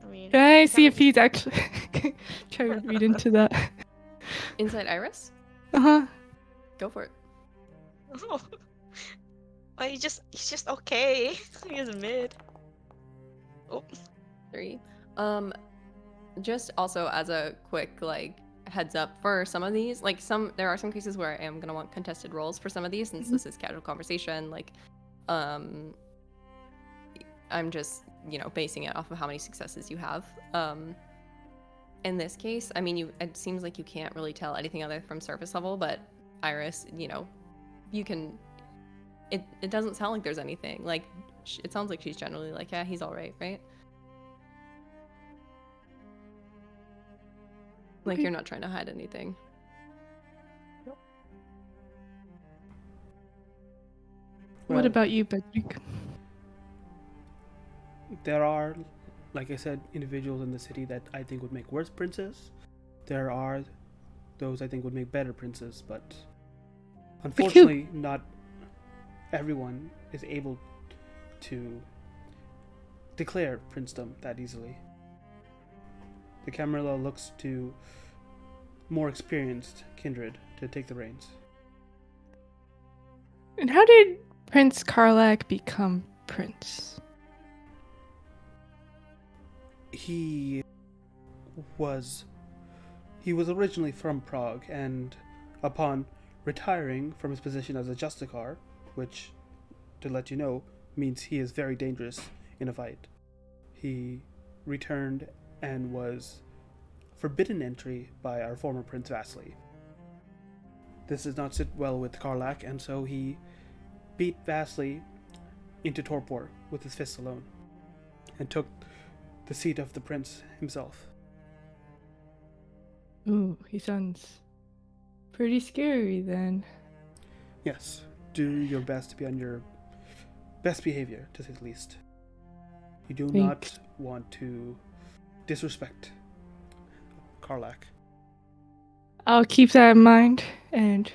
Speaker 4: I mean,
Speaker 3: Can I
Speaker 4: he
Speaker 3: see
Speaker 4: kinda
Speaker 3: if he's actually try to read into that?
Speaker 1: Inside Iris?
Speaker 3: Uh-huh.
Speaker 1: Go for it.
Speaker 4: Oh, well, he's just okay. He's mid. Oh,
Speaker 1: 3. Just also as a quick like heads up for some of these, like there are some cases where I am gonna want contested roles for some of these, since
Speaker 3: Mhm.
Speaker 1: this is casual conversation. Like, um, I'm just basing it off of how many successes you have. In this case, I mean, it seems like you can't really tell anything other from surface level, but Iris, you can. It doesn't sound like there's anything. Like, it sounds like she's generally like, yeah, he's all right, right? Like,
Speaker 3: Okay.
Speaker 1: you're not trying to hide anything.
Speaker 3: What
Speaker 2: Well,
Speaker 3: about you, Patrick?
Speaker 2: there are, like I said, individuals in the city that I think would make worse princes. There are those I think would make better princes, but
Speaker 3: Like who?
Speaker 2: unfortunately, not everyone is able to declare princedom that easily. The Camarilla looks to more experienced kindred to take the reins.
Speaker 3: And how did Prince Karlak become prince?
Speaker 2: He was he was originally from Prague, and upon retiring from his position as a Justicar, which, to let you know, means he is very dangerous in a fight, he returned and was forbidden entry by our former Prince Vasily. This does not sit well with Karlak, and so he beat Vasily into torpor with his fists alone, and took the seat of the prince himself.
Speaker 3: Ooh, he sounds pretty scary then.
Speaker 2: Yes, do your best to be on your best behavior, to say the least. You do
Speaker 3: Thanks.
Speaker 2: not want to disrespect Karlak.
Speaker 3: I'll keep that in mind. And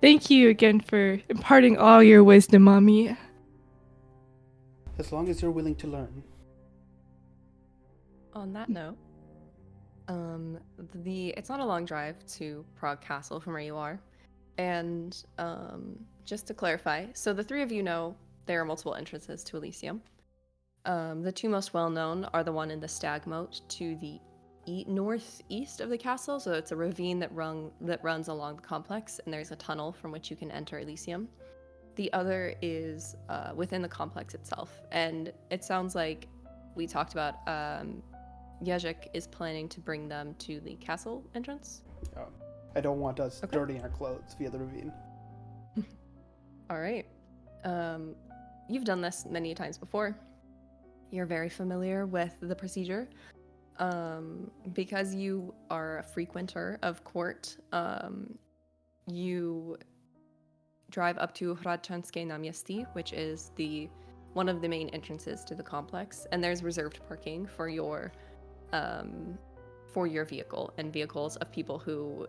Speaker 3: thank you again for imparting all your wisdom on me.
Speaker 2: As long as you're willing to learn.
Speaker 1: On that note, it's not a long drive to Prague Castle from where you are. And just to clarify, so the three of you know there are multiple entrances to Elysium. The two most well known are the one in the Stag Moat to the northeast of the castle. So it's a ravine that runs along the complex, and there's a tunnel from which you can enter Elysium. The other is within the complex itself, and it sounds like we talked about Yezhik is planning to bring them to the castle entrance.
Speaker 2: I don't want us
Speaker 1: Okay.
Speaker 2: dirtying our clothes via the ravine.
Speaker 1: All right. You've done this many times before. You're very familiar with the procedure. Because you are a frequenter of court, you drive up to Hradčanské náměstí, which is one of the main entrances to the complex, and there's reserved parking for your vehicle and vehicles of people who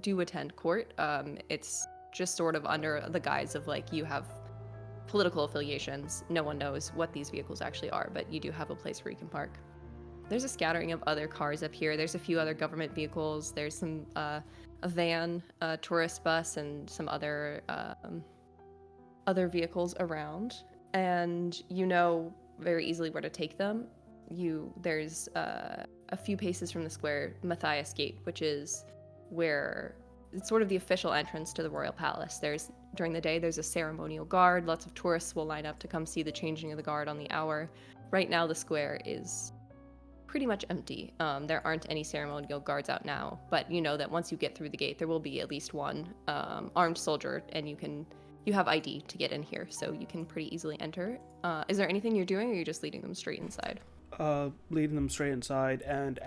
Speaker 1: do attend court. It's just sort of under the guise of like you have political affiliations. No one knows what these vehicles actually are, but you do have a place where you can park. There's a scattering of other cars up here. There's a few other government vehicles. There's some a van, a tourist bus, and some other vehicles around. And you know very easily where to take them. There's a few paces from the square, Matthias Gate, which is where it's sort of the official entrance to the royal palace. During the day there's a ceremonial guard. Lots of tourists will line up to come see the changing of the guard on the hour. Right now the square is pretty much empty. There aren't any ceremonial guards out now, but you know that once you get through the gate, there will be at least one armed soldier, and you have ID to get in here, so you can pretty easily enter. Is there anything you're doing, or are you just leading them straight inside?
Speaker 2: Leading them straight inside, and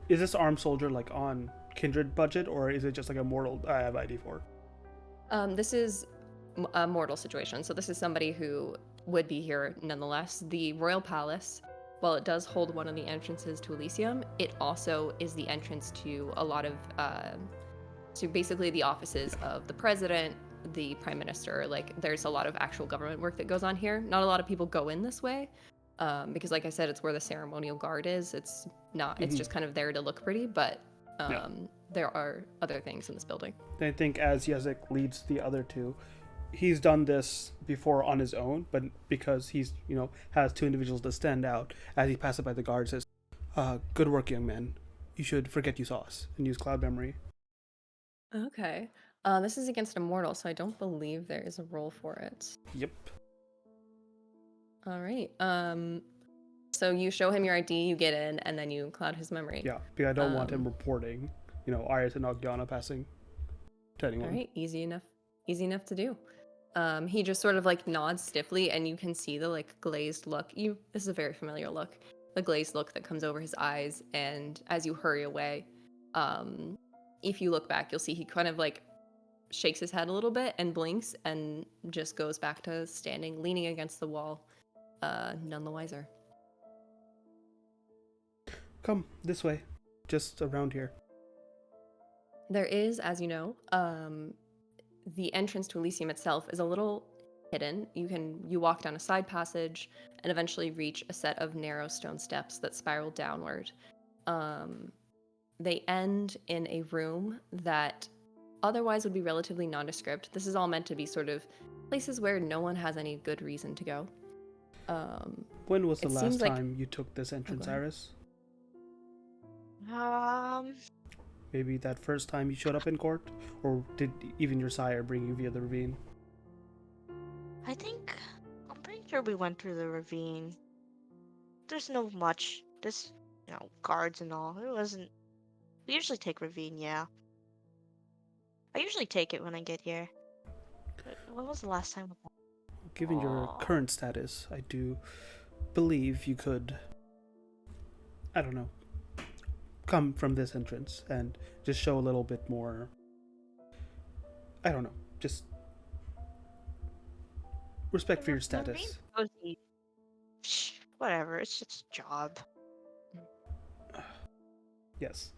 Speaker 2: is this armed soldier like on kindred budget, or is it just like a mortal I have ID for?
Speaker 1: This is a mortal situation, so this is somebody who would be here nonetheless. The royal palace, while it does hold one of the entrances to Elysium, it also is the entrance to a lot of to basically the offices of the president, the prime minister. Like, there's a lot of actual government work that goes on here. Not a lot of people go in this way, because like I said, it's where the ceremonial guard is. It's not, it's just kind of there to look pretty, but there are other things in this building.
Speaker 2: I think as Yezik leads the other two, he's done this before on his own, but because he's has two individuals that stand out as he passes by the guard, says, "Good work, young man. You should forget you saw us and use cloud memory."
Speaker 1: Okay. This is against a mortal, so I don't believe there is a roll for it.
Speaker 2: Yep.
Speaker 1: All right. So you show him your ID, you get in, and then you cloud his memory.
Speaker 2: Yeah, because I don't want him
Speaker 1: Um,
Speaker 2: reporting, Iris and Ogdiana passing to
Speaker 1: all
Speaker 2: anyone.
Speaker 1: right, easy enough. Easy enough to do. He just sort of like nods stiffly, and you can see the like glazed look. This is a very familiar look. The glazed look that comes over his eyes, and as you hurry away, um, if you look back, you'll see he kind of like shakes his head a little bit and blinks, and just goes back to standing, leaning against the wall, none the wiser.
Speaker 2: Come this way, just around here.
Speaker 1: There is, as you know, the entrance to Elysium itself is a little hidden. You walk down a side passage and eventually reach a set of narrow stone steps that spiral downward. They end in a room that otherwise would be relatively nondescript. This is all meant to be sort of places where no one has any good reason to go.
Speaker 2: When was the
Speaker 1: It
Speaker 2: last
Speaker 1: seems like
Speaker 2: time you took this entrance,
Speaker 1: ahead.
Speaker 2: Iris?
Speaker 4: Um,
Speaker 2: Maybe that first time you showed up in court? Or did even your sire bring you via the ravine?
Speaker 4: I think I'm pretty sure we went through the ravine. There's no much, just guards and all. It wasn't. We usually take ravine, yeah. I usually take it when I get here. But when was the last time?
Speaker 2: Given your
Speaker 4: Oh,
Speaker 2: current status, I do believe you could, I don't know, come from this entrance and just show a little bit more, I don't know, just respect for your
Speaker 4: the ravine's
Speaker 2: status.
Speaker 4: cozy. Psh, whatever. It's just a job.
Speaker 2: Yes,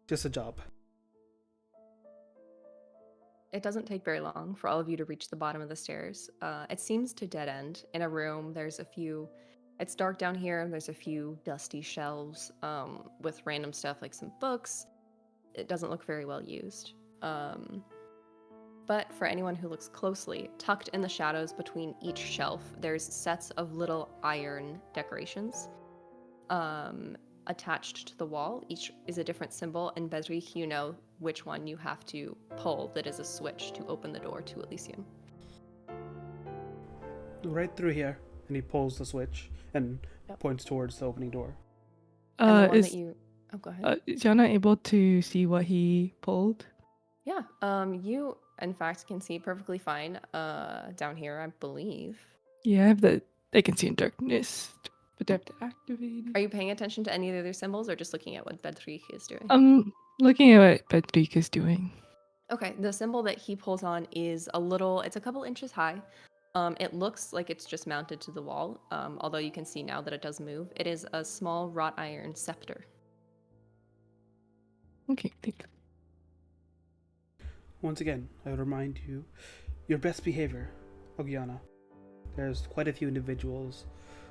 Speaker 2: just a job.
Speaker 1: It doesn't take very long for all of you to reach the bottom of the stairs. It seems to dead end. In a room, it's dark down here. There's a few dusty shelves with random stuff like some books. It doesn't look very well used. But for anyone who looks closely, tucked in the shadows between each shelf, there's sets of little iron decorations attached to the wall. Each is a different symbol, and Bezrich, you know which one you have to pull that is a switch to open the door to Elysium.
Speaker 2: Right through here. And he pulls the switch and
Speaker 1: Yep.
Speaker 2: points towards the opening door.
Speaker 1: And the one that
Speaker 3: Is
Speaker 1: you... Oh, go ahead.
Speaker 3: is Jana able to see what he pulled?
Speaker 1: Yeah, you, in fact, can see perfectly fine down here, I believe.
Speaker 3: Yeah, I have the I can see in darkness, but I have to activate
Speaker 1: Are
Speaker 3: it.
Speaker 1: you paying attention to any of the other symbols or just looking at what Bedrich is doing?
Speaker 3: I'm looking at what Patrick is doing.
Speaker 1: Okay, the symbol that he pulls on is it's a couple inches high. It looks like it's just mounted to the wall, although you can see now that it does move. It is a small wrought iron scepter.
Speaker 3: Okay, thank you.
Speaker 2: Once again, I would remind you, your best behavior, Ogiana. There's quite a few individuals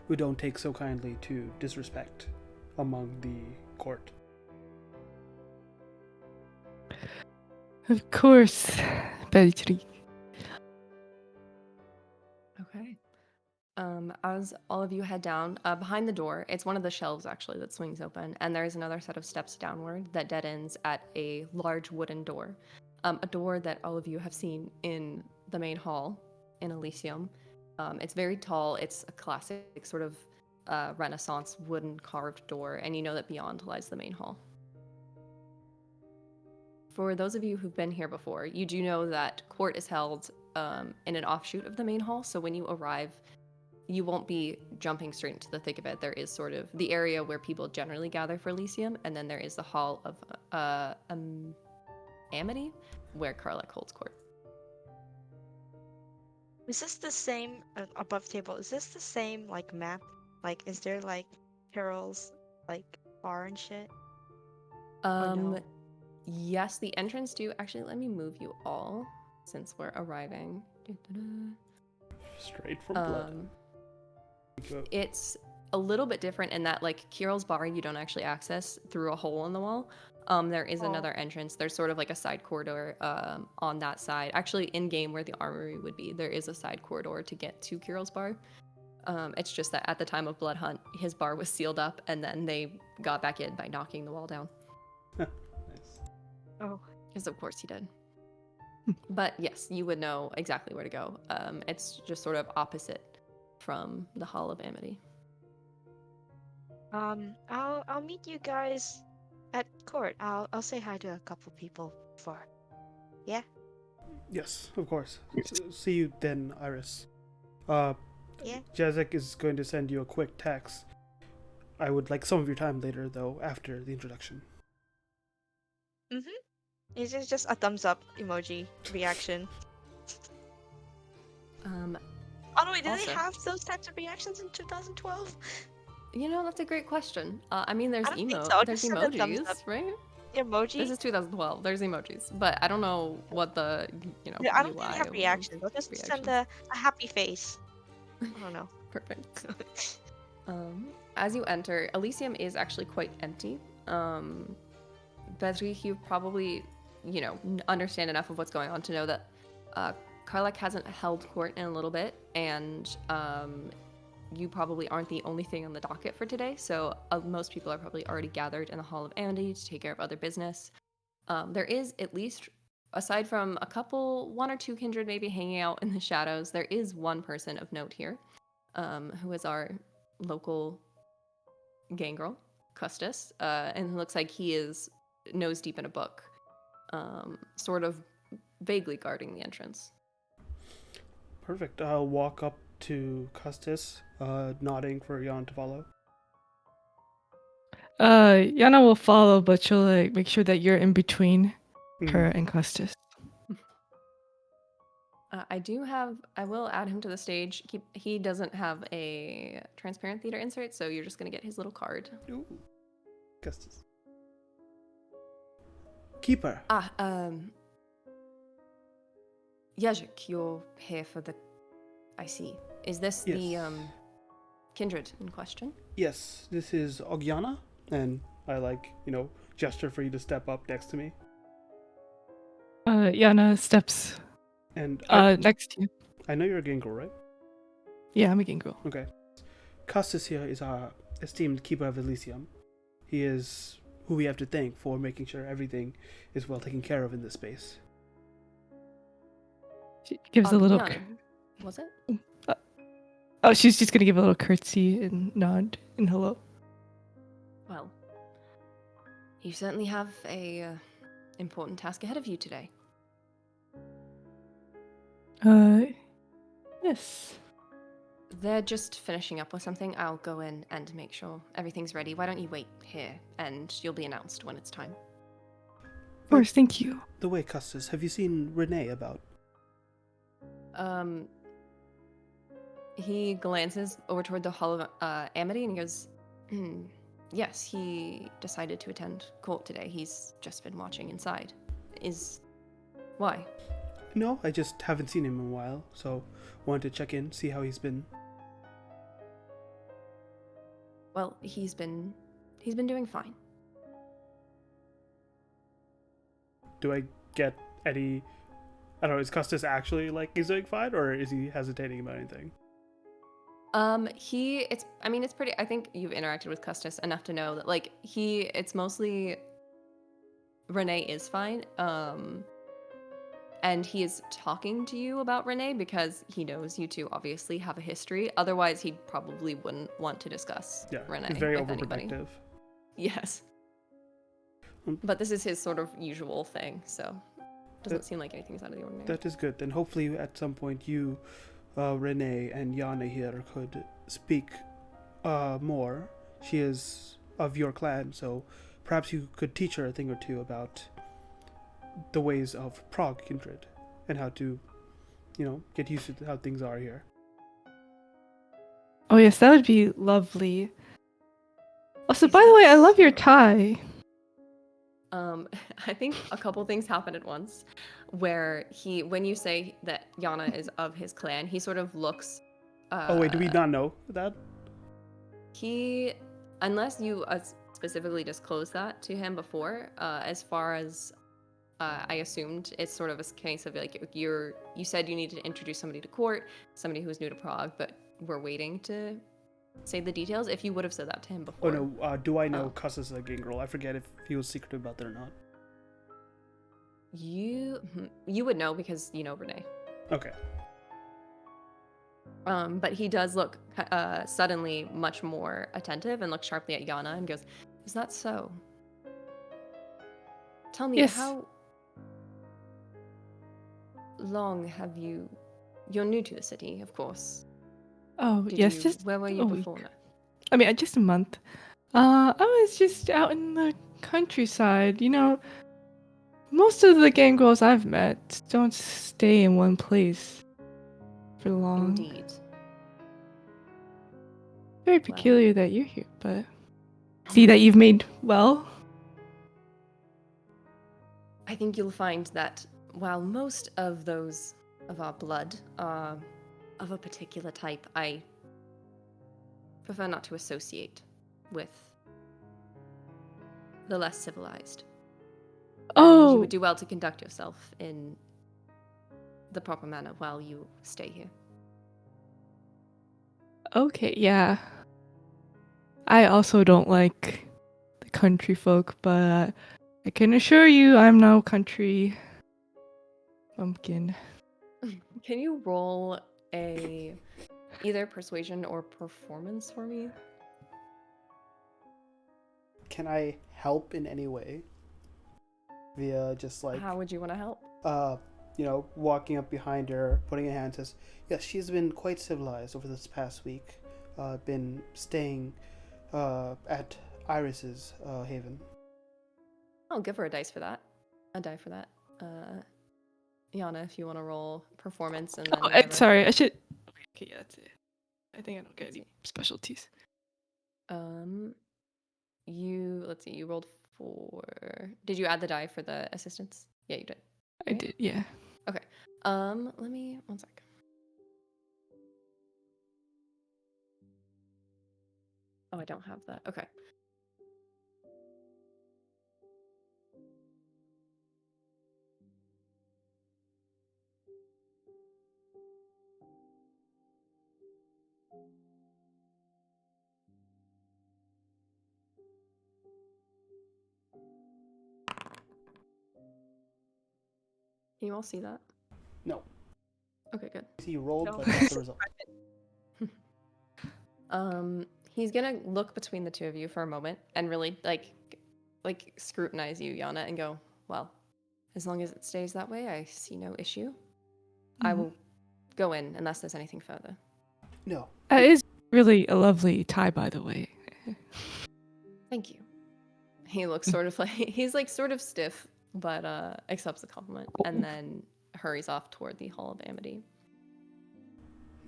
Speaker 2: who don't take so kindly to disrespect among the court.
Speaker 3: Of course, Patrick.
Speaker 1: Okay. As all of you head down, behind the door, it's one of the shelves actually that swings open, and there's another set of steps downward that dead ends at a large wooden door. A door that all of you have seen in the main hall in Elysium. It's very tall, it's a classic sort of Renaissance wooden carved door, and you know that beyond lies the main hall. For those of you who've been here before, you do know that court is held in an offshoot of the main hall, so when you arrive, you won't be jumping straight into the thick of it. There is sort of the area where people generally gather for Elysium, and then there is the Hall of Amity, where Karlek holds court.
Speaker 4: Is this the same above table? Is this the same like map? Like, is there like Carol's like bar and shit? Or no?
Speaker 1: Yes, the entrance do. Actually, let me move you all since we're arriving.
Speaker 2: Straight from blood.
Speaker 1: It's a little bit different in that like Kirill's bar you don't actually access through a hole in the wall. There is
Speaker 4: Oh.
Speaker 1: another entrance. There's sort of like a side corridor on that side. Actually, in game where the armory would be, there is a side corridor to get to Kirill's bar. It's just that at the time of Blood Hunt, his bar was sealed up, and then they got back in by knocking the wall down.
Speaker 2: Nice.
Speaker 4: Oh.
Speaker 1: Because of course he did. But yes, you would know exactly where to go. It's just sort of opposite from the Hall of Amity.
Speaker 4: I'll meet you guys at court. I'll say hi to a couple people before. Yeah.
Speaker 2: Yes, of course. See you then, Iris.
Speaker 4: Yeah.
Speaker 2: Jezek is going to send you a quick text. I would like some of your time later, though, after the introduction.
Speaker 4: Is it just a thumbs up emoji reaction? Oh no, wait, did
Speaker 1: Also-
Speaker 4: they have those types of reactions in 2012?
Speaker 1: You know, that's a great question. I mean, there's
Speaker 4: I don't think so.
Speaker 1: there's
Speaker 4: Just send a thumbs up.
Speaker 1: emojis, right?
Speaker 4: Emoji?
Speaker 1: This is 2012. There's emojis, but I don't know what the
Speaker 4: Yeah, I don't
Speaker 1: UI
Speaker 4: think they have
Speaker 1: of
Speaker 4: reactions. I'll just send a happy face. I don't know.
Speaker 1: Perfect. As you enter, Elysium is actually quite empty. Bedrich, you probably, understand enough of what's going on to know that Karlak hasn't held court in a little bit, and you probably aren't the only thing on the docket for today, so most people are probably already gathered in the Hall of Amity to take care of other business. There is, at least, aside from one or two kindred maybe hanging out in the shadows, there is one person of note here, who is our local gangrel, Custis, and it looks like he is nose deep in a book, sort of vaguely guarding the entrance.
Speaker 2: Perfect. I'll walk up to Custis, nodding for Jan to follow.
Speaker 3: Yana will follow, but she'll like make sure that you're in between her
Speaker 2: Mhm.
Speaker 3: and Custis.
Speaker 1: I will add him to the stage. He doesn't have a transparent theater insert, so you're just gonna get his little card.
Speaker 2: Ooh. Custis. Keeper.
Speaker 1: Yajik, you're here for the... I see. Is this
Speaker 2: Yes.
Speaker 1: the, kindred in question?
Speaker 2: Yes, this is Ogyana, and I gesture for you to step up next to me.
Speaker 3: Yana steps
Speaker 2: And
Speaker 3: next to you.
Speaker 2: I know you're a Gangrel, right?
Speaker 3: Yeah, I'm a gangrel.
Speaker 2: Okay. Custis here is our esteemed keeper of Elysium. He is who we have to thank for making sure everything is well taken care of in this space.
Speaker 3: She gives a little.
Speaker 1: Yana, was it?
Speaker 3: Oh, she's just gonna give a little curtsy and nod and hello.
Speaker 1: Well, you certainly have a important task ahead of you today.
Speaker 3: Yes.
Speaker 1: They're just finishing up with something. I'll go in and make sure everything's ready. Why don't you wait here, and you'll be announced when it's time.
Speaker 3: Of course, thank you.
Speaker 2: The way, Custis, have you seen Renee about?
Speaker 1: He glances over toward the Hall of Amity and he goes, yes, he decided to attend court today. He's just been watching inside. Why?
Speaker 2: No, I just haven't seen him in a while, so wanted to check in, see how he's been.
Speaker 1: Well, he's been doing fine.
Speaker 2: Do I get any... I don't know, is Custis actually, he's doing fine, or is he hesitating about anything?
Speaker 1: It's pretty, I think you've interacted with Custis enough to know that, it's mostly Renee is fine, and he is talking to you about Renee because he knows you two obviously have a history. Otherwise, he probably wouldn't want to discuss Renee.
Speaker 2: He's very
Speaker 1: with anybody.
Speaker 2: overprotective.
Speaker 1: Yes. But this is his sort of usual thing, so doesn't seem like anything's out of the ordinary.
Speaker 2: That is good. Then hopefully at some point you, Renee and Yana here could speak more. She is of your clan, so perhaps you could teach her a thing or two about the ways of Prague kindred and how to, get used to how things are here.
Speaker 3: Oh yes, that would be lovely. Also, by the way, I love your tie.
Speaker 1: I think a couple things happen at once, where when you say that Yana is of his clan, he sort of looks.
Speaker 2: Oh wait, do we not know that?
Speaker 1: He, unless you specifically disclosed that to him before, as far as I assumed, it's sort of a case of like you said you needed to introduce somebody to court, somebody who's new to Prague, but we're waiting to say the details. If you would have said that to him
Speaker 2: Oh
Speaker 1: before,
Speaker 2: no, do I know Cuss is a gangrel? I forget if he was secretive about that or not.
Speaker 1: you would know because you know Renee.
Speaker 2: Okay.
Speaker 1: But he does look suddenly much more attentive and looks sharply at Yana and goes, "Is that so? Tell me,
Speaker 3: Yes.
Speaker 1: how long have you... You're new to the city, of course.
Speaker 3: Oh,
Speaker 1: Did
Speaker 3: yes,
Speaker 1: you...
Speaker 3: just
Speaker 1: Where were you
Speaker 3: a
Speaker 1: before
Speaker 3: week.
Speaker 1: that?
Speaker 3: I mean, just a month. I was just out in the countryside. You know, most of the game girls I've met don't stay in one place for long.
Speaker 1: Indeed.
Speaker 3: Very
Speaker 1: Well.
Speaker 3: peculiar that you're here, but see that you've made well.
Speaker 1: I think you'll find that while most of those of our blood are of a particular type, I prefer not to associate with the less civilized. And you would
Speaker 3: Oh,
Speaker 1: do well to conduct yourself in the proper manner while you stay here.
Speaker 3: okay, yeah. I also don't like the country folk, but I can assure you I'm no country bumpkin.
Speaker 1: Can you roll a either persuasion or performance for me?
Speaker 2: Can I help in any way? Via just like
Speaker 1: How would you want to help?
Speaker 2: walking up behind her, putting a hand, says, "Yes, she's been quite civilized over this past week. Been staying at Iris's haven."
Speaker 1: I'll give her a dice for that. A die for that. Yana, if you want to roll performance and then
Speaker 3: Oh,
Speaker 1: whatever.
Speaker 3: sorry, I should. Okay, yeah, that's it. I think I don't get
Speaker 1: Let's
Speaker 3: any
Speaker 1: see.
Speaker 3: specialties.
Speaker 1: Let's see, you rolled 4. Did you add the die for the assistance? Yeah, you did.
Speaker 3: I
Speaker 1: Right?
Speaker 3: did, yeah.
Speaker 1: Okay. Let me, one sec. Oh, I don't have that. Okay. Can you all see that?
Speaker 2: No.
Speaker 1: Okay, good.
Speaker 2: I see you rolled,
Speaker 4: No.
Speaker 2: but not the result.
Speaker 1: He's gonna look between the two of you for a moment and really like scrutinize you, Yana, and go, "Well, as long as it stays that way, I see no issue. I will go in unless there's anything further."
Speaker 2: No.
Speaker 3: That is really a lovely tie, by the way.
Speaker 1: Thank you. He looks sort of like he's like sort of stiff, but accepts the compliment and then hurries off toward the Hall of Amity.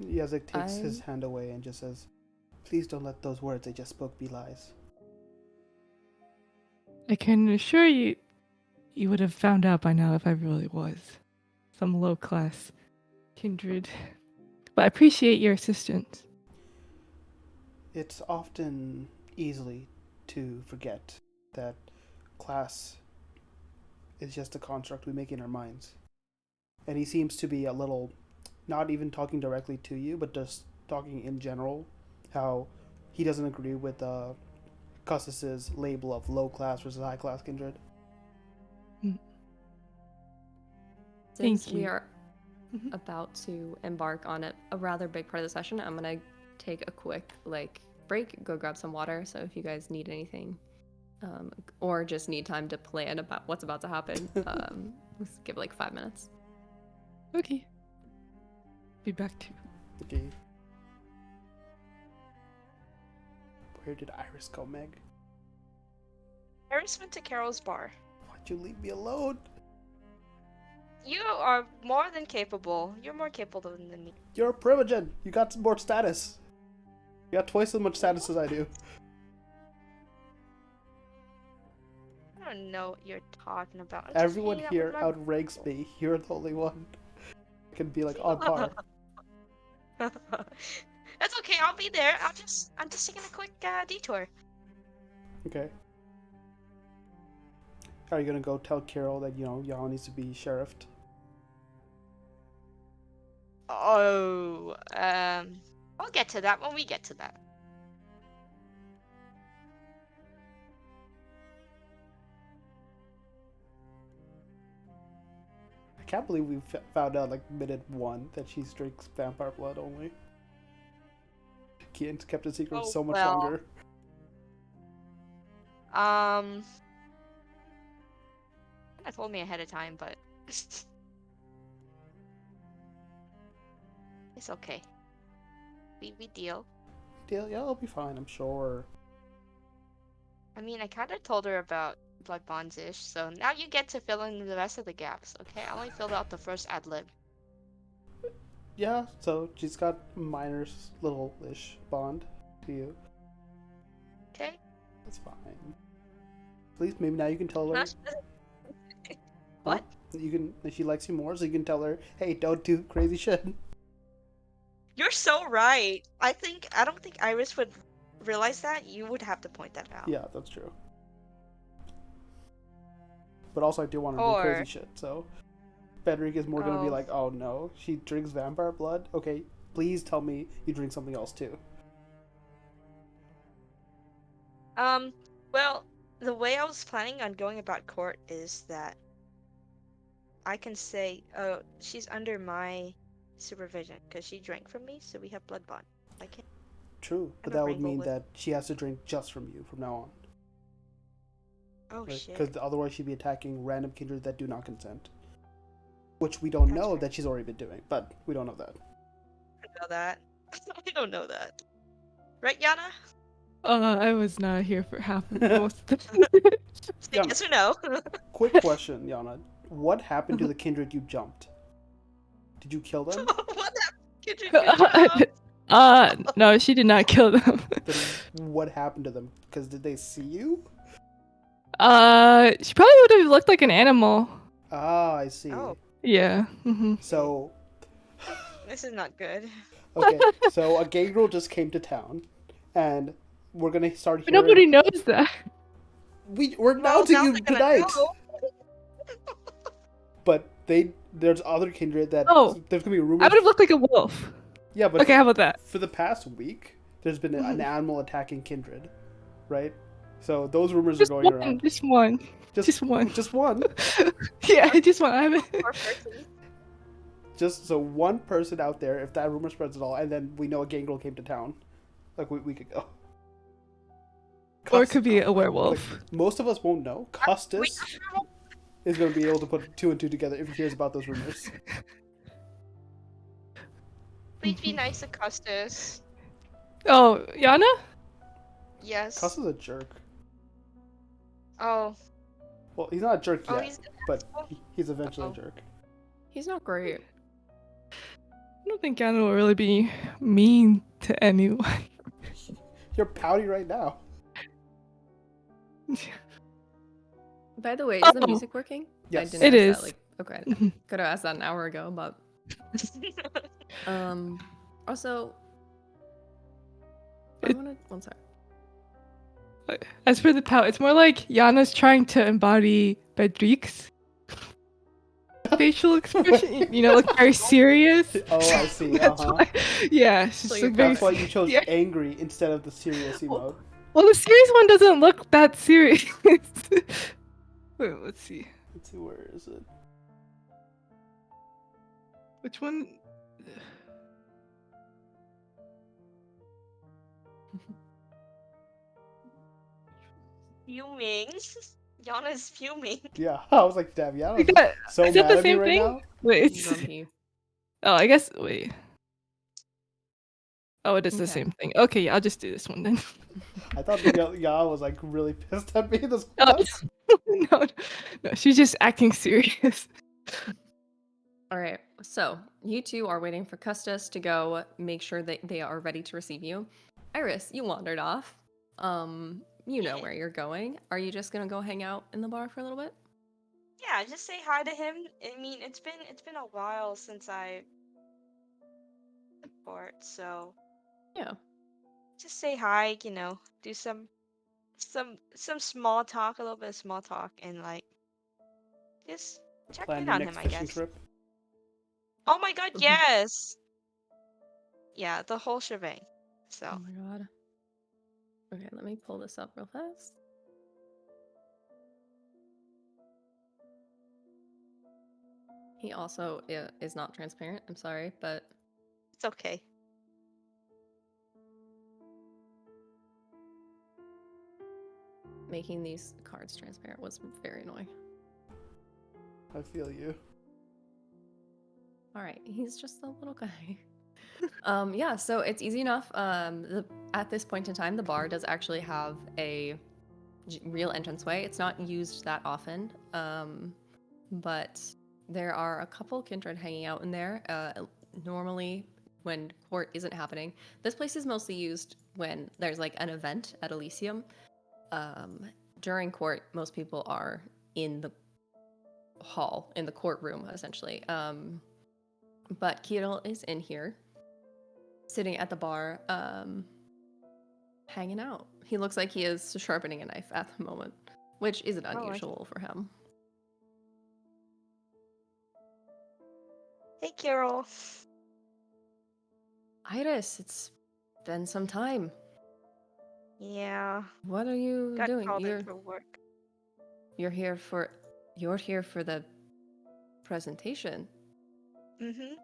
Speaker 2: Yazek takes his hand away and just says, "Please don't let those words I just spoke be lies."
Speaker 3: I can assure you, you would have found out by now if I really was some low-class kindred. But I appreciate your assistance.
Speaker 2: It's often easily to forget that class is just a construct we make in our minds. And he seems to be a little, not even talking directly to you, but just talking in general, how he doesn't agree with Custis's label of low class versus high class kindred.
Speaker 1: Since
Speaker 3: Thank
Speaker 1: we
Speaker 3: you.
Speaker 1: are about to embark on a rather big part of the session, I'm gonna take a quick break, go grab some water. So if you guys need anything, or just need time to plan about what's about to happen, let's give it 5 minutes.
Speaker 3: Okay. Be back to you.
Speaker 2: Okay. Where did Iris go, Meg?
Speaker 4: Iris went to Carol's bar.
Speaker 2: Why'd you leave me alone?
Speaker 4: You are more than capable. You're more capable than me.
Speaker 2: You're a primogen. You got some more status. You got twice as much status as I do.
Speaker 4: I don't know what you're talking about. I'm just
Speaker 2: Everyone
Speaker 4: hanging out
Speaker 2: here
Speaker 4: with my
Speaker 2: outranks me. You're the only one. I can be on par.
Speaker 4: That's okay. I'll be there. I'm just taking a quick detour.
Speaker 2: Okay. Are you gonna go tell Carol that Yana needs to be sheriffed?
Speaker 4: Oh, I'll get to that when we get to that.
Speaker 2: I can't believe we found out like minute 1 that she drinks vampire blood only. Kian's kept it secret
Speaker 4: Oh
Speaker 2: so much
Speaker 4: well.
Speaker 2: longer.
Speaker 4: That told me ahead of time, but it's okay. We deal.
Speaker 2: Deal? Yeah, I'll be fine. I'm sure.
Speaker 4: I mean, I kind of told her about blood bonds-ish, so now you get to fill in the rest of the gaps, okay? I only filled out the first ad lib.
Speaker 2: Yeah. So she's got minor's little-ish bond to you.
Speaker 4: Okay?
Speaker 2: That's fine. Please, maybe now you can tell her.
Speaker 4: Not-
Speaker 2: Huh?
Speaker 4: What?
Speaker 2: You can. She likes you more, so you can tell her, "Hey, don't do crazy shit."
Speaker 4: You're so right. I don't think Iris would realize that. You would have to point that out.
Speaker 2: Yeah, that's true. But also, I do want to do crazy
Speaker 4: Or,
Speaker 2: shit. So, Frederick is more gonna be
Speaker 4: oh,
Speaker 2: like, "Oh no, she drinks vampire blood." Okay, please tell me you drink something else too.
Speaker 4: well, the way I was planning on going about court is that I can say, oh, she's under my supervision because she drank from me, so we have blood bond. I can
Speaker 2: True, but
Speaker 4: kind of
Speaker 2: that would
Speaker 4: wrangle
Speaker 2: mean
Speaker 4: with.
Speaker 2: that she has to drink just from you from now on,
Speaker 4: Oh
Speaker 2: right?
Speaker 4: shit,
Speaker 2: Because otherwise she'd be attacking random kindred that do not consent, which we don't
Speaker 4: that's
Speaker 2: know
Speaker 4: fair.
Speaker 2: that she's already been doing, but we don't know that.
Speaker 4: I don't know that. I don't know that. Right, Yana?
Speaker 3: I was not here for half of most of the
Speaker 4: Say
Speaker 2: Yana,
Speaker 4: yes or no.
Speaker 2: quick question, Yana. What happened to the kindred you jumped? Did you kill them?
Speaker 4: What happened? Good job.
Speaker 3: No, she did not kill them.
Speaker 2: Then what happened to them? Because did they see you?
Speaker 3: She probably would have looked like an animal.
Speaker 2: Ah, I see.
Speaker 4: Oh,
Speaker 3: Yeah.
Speaker 2: So,
Speaker 4: this is not good.
Speaker 2: okay, so a gangrel just came to town, and we're gonna start
Speaker 3: But
Speaker 2: hearing.
Speaker 3: nobody knows that.
Speaker 2: We're
Speaker 4: Well,
Speaker 2: announcing
Speaker 4: now
Speaker 2: you
Speaker 4: they're gonna
Speaker 2: tonight,
Speaker 4: know.
Speaker 2: but there's other kindred that
Speaker 3: Oh,
Speaker 2: there's gonna be
Speaker 3: I
Speaker 2: rumors.
Speaker 3: would have looked like a wolf.
Speaker 2: Yeah, but
Speaker 3: Okay, how about that?
Speaker 2: for the past week, there's been an animal attacking kindred, right? So those rumors are
Speaker 3: Just
Speaker 2: going
Speaker 3: one.
Speaker 2: around.
Speaker 3: Just one.
Speaker 2: Just
Speaker 3: Just one.
Speaker 2: just one.
Speaker 3: Yeah, just one. I haven't.
Speaker 4: Poor person.
Speaker 2: Just so one person out there, if that rumor spreads at all, and then we know a gangrel came to town, like we week ago.
Speaker 3: Or it could be a
Speaker 2: Like
Speaker 3: werewolf.
Speaker 2: most of us won't know.
Speaker 4: Wait,
Speaker 2: Custis is going to be able to put 2 and 2 together if he hears about those rumors.
Speaker 4: please be nice to Custis.
Speaker 3: Oh, Yana?
Speaker 4: Yes.
Speaker 2: Custis is a jerk.
Speaker 4: Oh.
Speaker 2: Well, he's not a jerk
Speaker 4: Oh,
Speaker 2: yet,
Speaker 4: he's.
Speaker 2: but he's eventually
Speaker 4: Uh-oh.
Speaker 2: a jerk.
Speaker 1: He's not great.
Speaker 3: I don't think Yana will really be mean to anyone.
Speaker 2: You're pouty right now.
Speaker 1: By the way, is the
Speaker 3: Oh.
Speaker 1: music working?
Speaker 2: Yes.
Speaker 1: I didn't
Speaker 3: It
Speaker 1: ask
Speaker 3: is.
Speaker 1: that. Okay,
Speaker 3: Mhm.
Speaker 1: could have asked that an hour ago, but also, I
Speaker 3: It-
Speaker 1: want to. One sec.
Speaker 3: As for the pout, it's more like Yana's trying to embody Bedrick's facial expression. You know, like very serious.
Speaker 2: Oh, I see.
Speaker 3: That's
Speaker 2: Uh-huh.
Speaker 3: why. Yeah, she's
Speaker 1: So
Speaker 3: like
Speaker 1: you're
Speaker 3: very.
Speaker 2: That's why you chose
Speaker 3: Yeah.
Speaker 2: angry instead of the serious emote.
Speaker 3: Well, the serious one doesn't look that serious. Wait, let's see.
Speaker 2: Let's see, where is it?
Speaker 3: Which one?
Speaker 4: Fuming. Yana's fuming.
Speaker 2: Yeah, I was like, damn, yeah,
Speaker 3: Is that,
Speaker 2: so
Speaker 3: is that
Speaker 2: mad
Speaker 3: the
Speaker 2: at me
Speaker 3: same
Speaker 2: right
Speaker 3: thing?
Speaker 2: now.
Speaker 3: Wait.
Speaker 1: Grumpy.
Speaker 3: Oh, I guess. Wait. Oh, it is the
Speaker 1: Okay.
Speaker 3: same thing. Okay, yeah, I'll just do this one then.
Speaker 2: I thought the Yana was like really pissed at me this whole
Speaker 3: Oh,
Speaker 2: time.
Speaker 3: no, no, she's just acting serious.
Speaker 1: All right. So you two are waiting for Custis to go make sure that they are ready to receive you. Iris, you wandered off. You know
Speaker 4: Yeah.
Speaker 1: where you're going. Are you just gonna go hang out in the bar for a little bit?
Speaker 4: Yeah, just say hi to him. I mean, it's been a while since I court, so
Speaker 1: Yeah.
Speaker 4: Just say hi, do some small talk, a little bit of small talk, and like just check
Speaker 2: Plan
Speaker 4: in
Speaker 2: your
Speaker 4: on
Speaker 2: next
Speaker 4: him, I
Speaker 2: fishing
Speaker 4: guess.
Speaker 2: trip.
Speaker 4: Oh my God,
Speaker 1: Oh
Speaker 4: yes. Yeah, the whole shebang. So,
Speaker 1: my god. Okay, let me pull this up real fast. He also is not transparent. I'm sorry, but
Speaker 4: it's okay.
Speaker 1: making these cards transparent was very annoying.
Speaker 2: I feel you.
Speaker 1: All right, he's just a little guy. Yeah, so it's easy enough. At this point in time, the bar does actually have a real entranceway. It's not used that often, but there are a couple kindred hanging out in there. Normally, when court isn't happening, this place is mostly used when there's like an event at Elysium. Um, During court, most people are in the hall, in the courtroom, essentially. But Kirill is in here, sitting at the bar, hanging out. He looks like he is sharpening a knife at the moment, which isn't
Speaker 4: Oh,
Speaker 1: unusual for him.
Speaker 4: hey, Carol.
Speaker 1: Iris, it's been some time.
Speaker 4: Yeah,
Speaker 1: What are you
Speaker 4: got
Speaker 1: doing?
Speaker 4: called in for work.
Speaker 1: You're here for you're here for the presentation.
Speaker 4: Mm-hmm.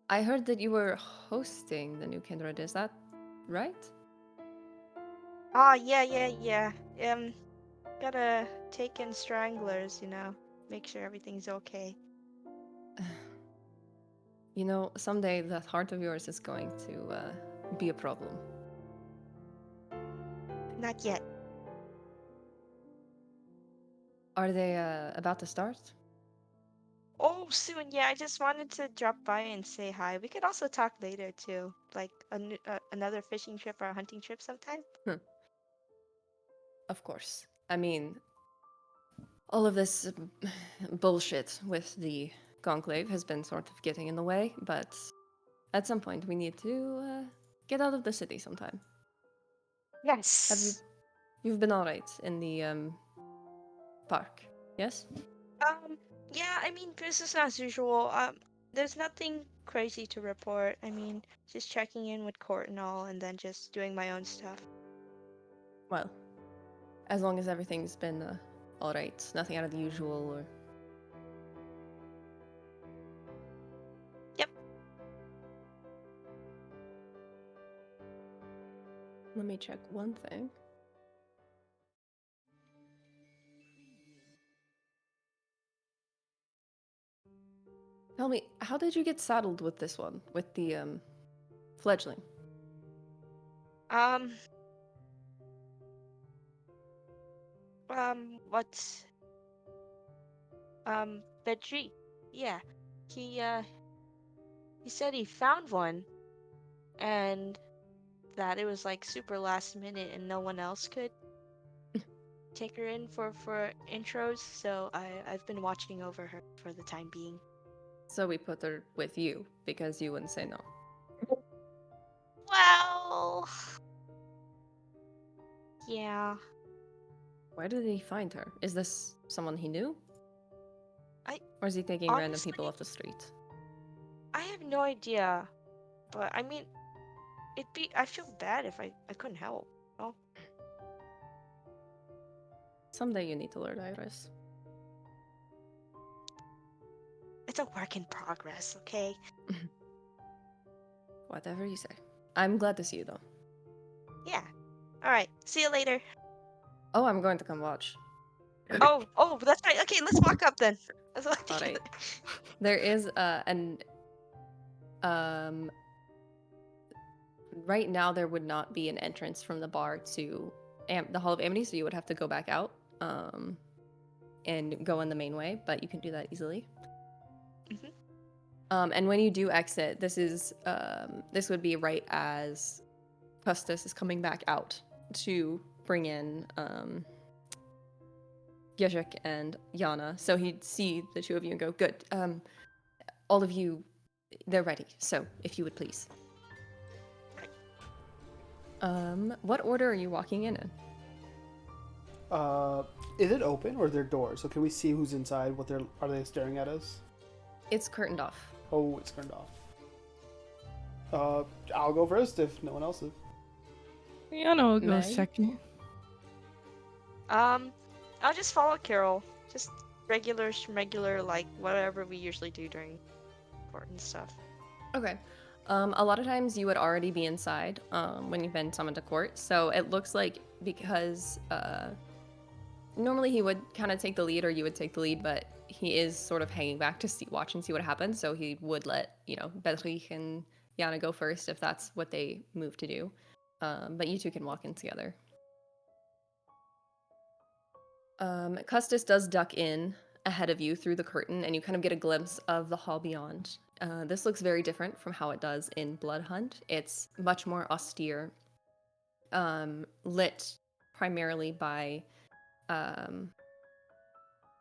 Speaker 1: I heard that you were hosting the new Kindred, is that right?
Speaker 4: Ah, yeah. Gotta take in stranglers, make sure everything's okay.
Speaker 1: You know, someday that heart of yours is going to be a problem.
Speaker 4: Not yet.
Speaker 1: Are they about to start?
Speaker 4: Oh, soon. Yeah, I just wanted to drop by and say hi. We could also talk later too, like another fishing trip or a hunting trip sometime.
Speaker 1: Of course. I mean, all of this bullshit with the conclave has been sort of getting in the way, but at some point we need to get out of the city sometime. Have you
Speaker 4: Yes.
Speaker 1: you've been all right in the park? Yes?
Speaker 4: Um, yeah, I mean, business as usual. There's nothing crazy to report. I mean, just checking in with court and all, and then just doing my own stuff.
Speaker 1: Well, as long as everything's been all right, nothing out of the usual or
Speaker 4: Yep.
Speaker 1: let me check one thing. Tell me, how did you get saddled with this one, with the fledgling?
Speaker 4: Um, what's, Bedri? Yeah. He, uh, he said he found one and that it was like super last minute and no one else could take her in for intros, so I've been watching over her for the time being.
Speaker 1: So we put her with you because you wouldn't say no.
Speaker 4: Well, yeah.
Speaker 1: Where did he find her? Is this someone he knew?
Speaker 4: I
Speaker 1: Or is he taking random people
Speaker 4: honestly
Speaker 1: off the street?
Speaker 4: I have no idea, but I mean, I feel bad if I couldn't help. Oh,
Speaker 1: Someday you need to learn, Iris.
Speaker 4: it's a work in progress, okay?
Speaker 1: Whatever you say. I'm glad to see you though.
Speaker 4: Yeah. All right. See you later.
Speaker 1: Oh, I'm going to come watch.
Speaker 4: Oh, that's right. Okay, let's walk up then. Let's walk
Speaker 1: All
Speaker 4: together.
Speaker 1: right. There is an um right now there would not be an entrance from the bar to the Hall of Amity, so you would have to go back out and go in the main way, but you can do that easily.
Speaker 4: Mhm.
Speaker 1: And when you do exit, this would be right as Custis is coming back out to bring in and Yana. So he'd see the two of you and go, "Good. All of you they're ready. So, if you would please. What order are you walking in?
Speaker 2: Is it open or are there doors? So can we see who's inside? Are they staring at us?
Speaker 1: It's curtained off.
Speaker 2: Oh, it's turned off. I'll go first if no one else is.
Speaker 3: Yana will go
Speaker 1: Meg?
Speaker 3: second.
Speaker 4: I'll just follow Carol. Just regular, like whatever we usually do during court and stuff.
Speaker 1: Okay. A lot of times you would already be inside when you've been summoned to court. So it looks like because normally he would kind of take the lead or you would take the lead, but he is sort of hanging back to watch and see what happens. So he would let, Bedrich and Yana go first if that's what they move to do. But you two can walk in together. Custis does duck in ahead of you through the curtain, and you kind of get a glimpse of the hall beyond. This looks very different from how it does in Blood Hunt. It's much more austere, lit primarily by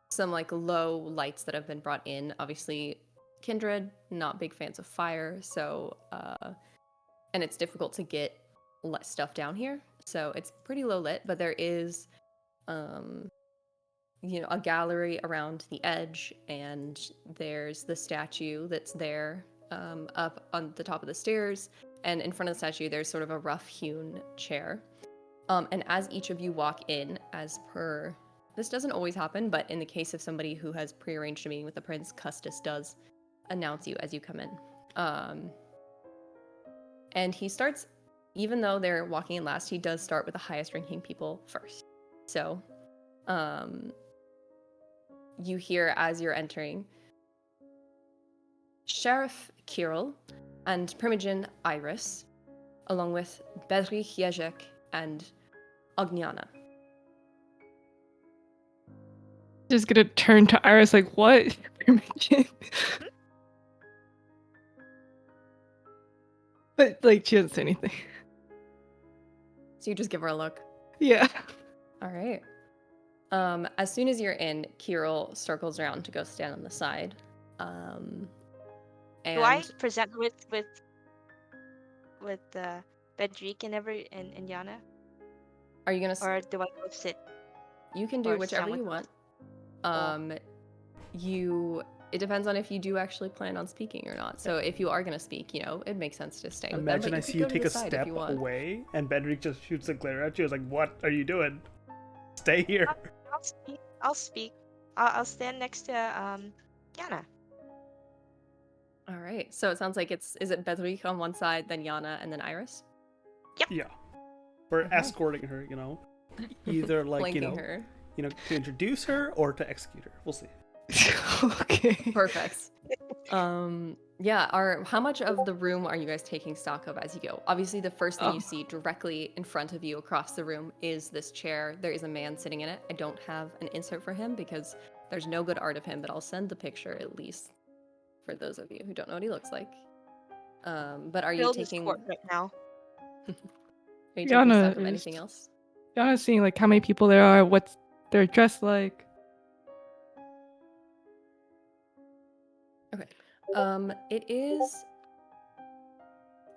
Speaker 1: some like low lights that have been brought in. Obviously, Kindred, not big fans of fire, so and it's difficult to get stuff down here. So it's pretty low lit, but there is a gallery around the edge, and there's the statue that's there up on the top of the stairs. And in front of the statue, there's sort of a rough hewn chair. And as each of you walk in, as per, this doesn't always happen, but in the case of somebody who has prearranged a meeting with the prince, Custis does announce you as you come in. And he starts, even though they're walking in last, he does start with the highest ranking people first. So, you hear as you're entering, Sheriff Kirill and Primogen Iris, along with Bedrich Jezek and Ogniana.
Speaker 3: Just gonna turn to Iris like, what? But like she doesn't say anything.
Speaker 1: So you just give her a look.
Speaker 3: Yeah.
Speaker 1: All right. As soon as you're in, Kirill circles around to go stand on the side. And
Speaker 4: Do I present with Bedrick and Yana,
Speaker 1: are you gonna?
Speaker 4: or do I go sit?
Speaker 1: You can do
Speaker 4: or
Speaker 1: whichever
Speaker 4: stand
Speaker 1: you
Speaker 4: with
Speaker 1: want. It depends on if you do actually plan on speaking or not. So if you are gonna speak, it makes sense to stay with them.
Speaker 2: Imagine
Speaker 1: But
Speaker 2: I
Speaker 1: could
Speaker 2: see
Speaker 1: go
Speaker 2: you
Speaker 1: to
Speaker 2: take
Speaker 1: the
Speaker 2: a
Speaker 1: side if
Speaker 2: step
Speaker 1: you want.
Speaker 2: away and Bedrick just shoots a glare at you. I was like, what are you doing? Stay here.
Speaker 4: I'll speak. I'll stand next to Yana.
Speaker 1: All right. So it sounds like is it Bedrich on one side, then Yana, and then Iris?
Speaker 2: Yeah. We're
Speaker 1: Okay.
Speaker 2: escorting her, either like,
Speaker 1: Flanking her.
Speaker 2: to introduce her or to execute her. We'll see.
Speaker 3: Okay.
Speaker 1: Perfect. Yeah, how much of the room are you guys taking stock of as you go? Obviously, the first thing you see directly in front of you across the room is this chair. There is a man sitting in it. I don't have an insert for him because there's no good art of him, but I'll send the picture at least for those of you who don't know what he looks like. But are you
Speaker 4: Build his
Speaker 1: taking
Speaker 4: court right now.
Speaker 1: stock of anything else?
Speaker 3: Yana's seeing like how many people there are, what they're dressed like.
Speaker 1: Okay. It is.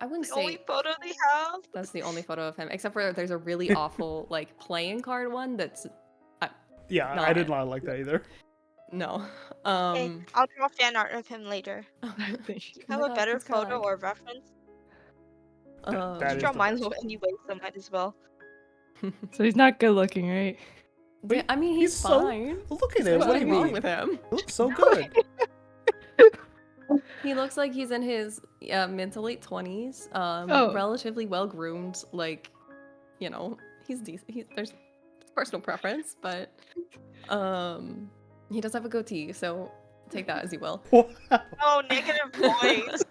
Speaker 1: I wouldn't
Speaker 4: The
Speaker 1: say
Speaker 4: only photo they have.
Speaker 1: that's the only photo of him, except for there's a really awful like playing card one that's.
Speaker 2: Yeah,
Speaker 1: Not
Speaker 2: I did
Speaker 1: it.
Speaker 2: not like that either.
Speaker 1: No.
Speaker 4: Okay, I'll draw fan art of him later.
Speaker 1: Oh
Speaker 4: Do you
Speaker 1: my
Speaker 4: have a
Speaker 1: God,
Speaker 4: better
Speaker 1: he's kinda
Speaker 4: photo
Speaker 1: like-
Speaker 4: or reference?
Speaker 2: That
Speaker 4: You
Speaker 2: is
Speaker 4: draw
Speaker 2: the
Speaker 4: mine
Speaker 2: best.
Speaker 4: low anyway, so might as well.
Speaker 3: So he's not good looking, right?
Speaker 1: Yeah, I mean, he's
Speaker 2: so
Speaker 1: fine.
Speaker 2: look at
Speaker 1: There's
Speaker 2: him. What do
Speaker 1: nothing
Speaker 2: you
Speaker 1: wrong
Speaker 2: mean?
Speaker 1: with him.
Speaker 2: He looks so good.
Speaker 1: He looks like he's in his mid to late 20s.
Speaker 3: Oh.
Speaker 1: Relatively well groomed. Like, he's decent. There's personal preference, but he does have a goatee, so take that as you will.
Speaker 2: Wow.
Speaker 4: Oh, negative points.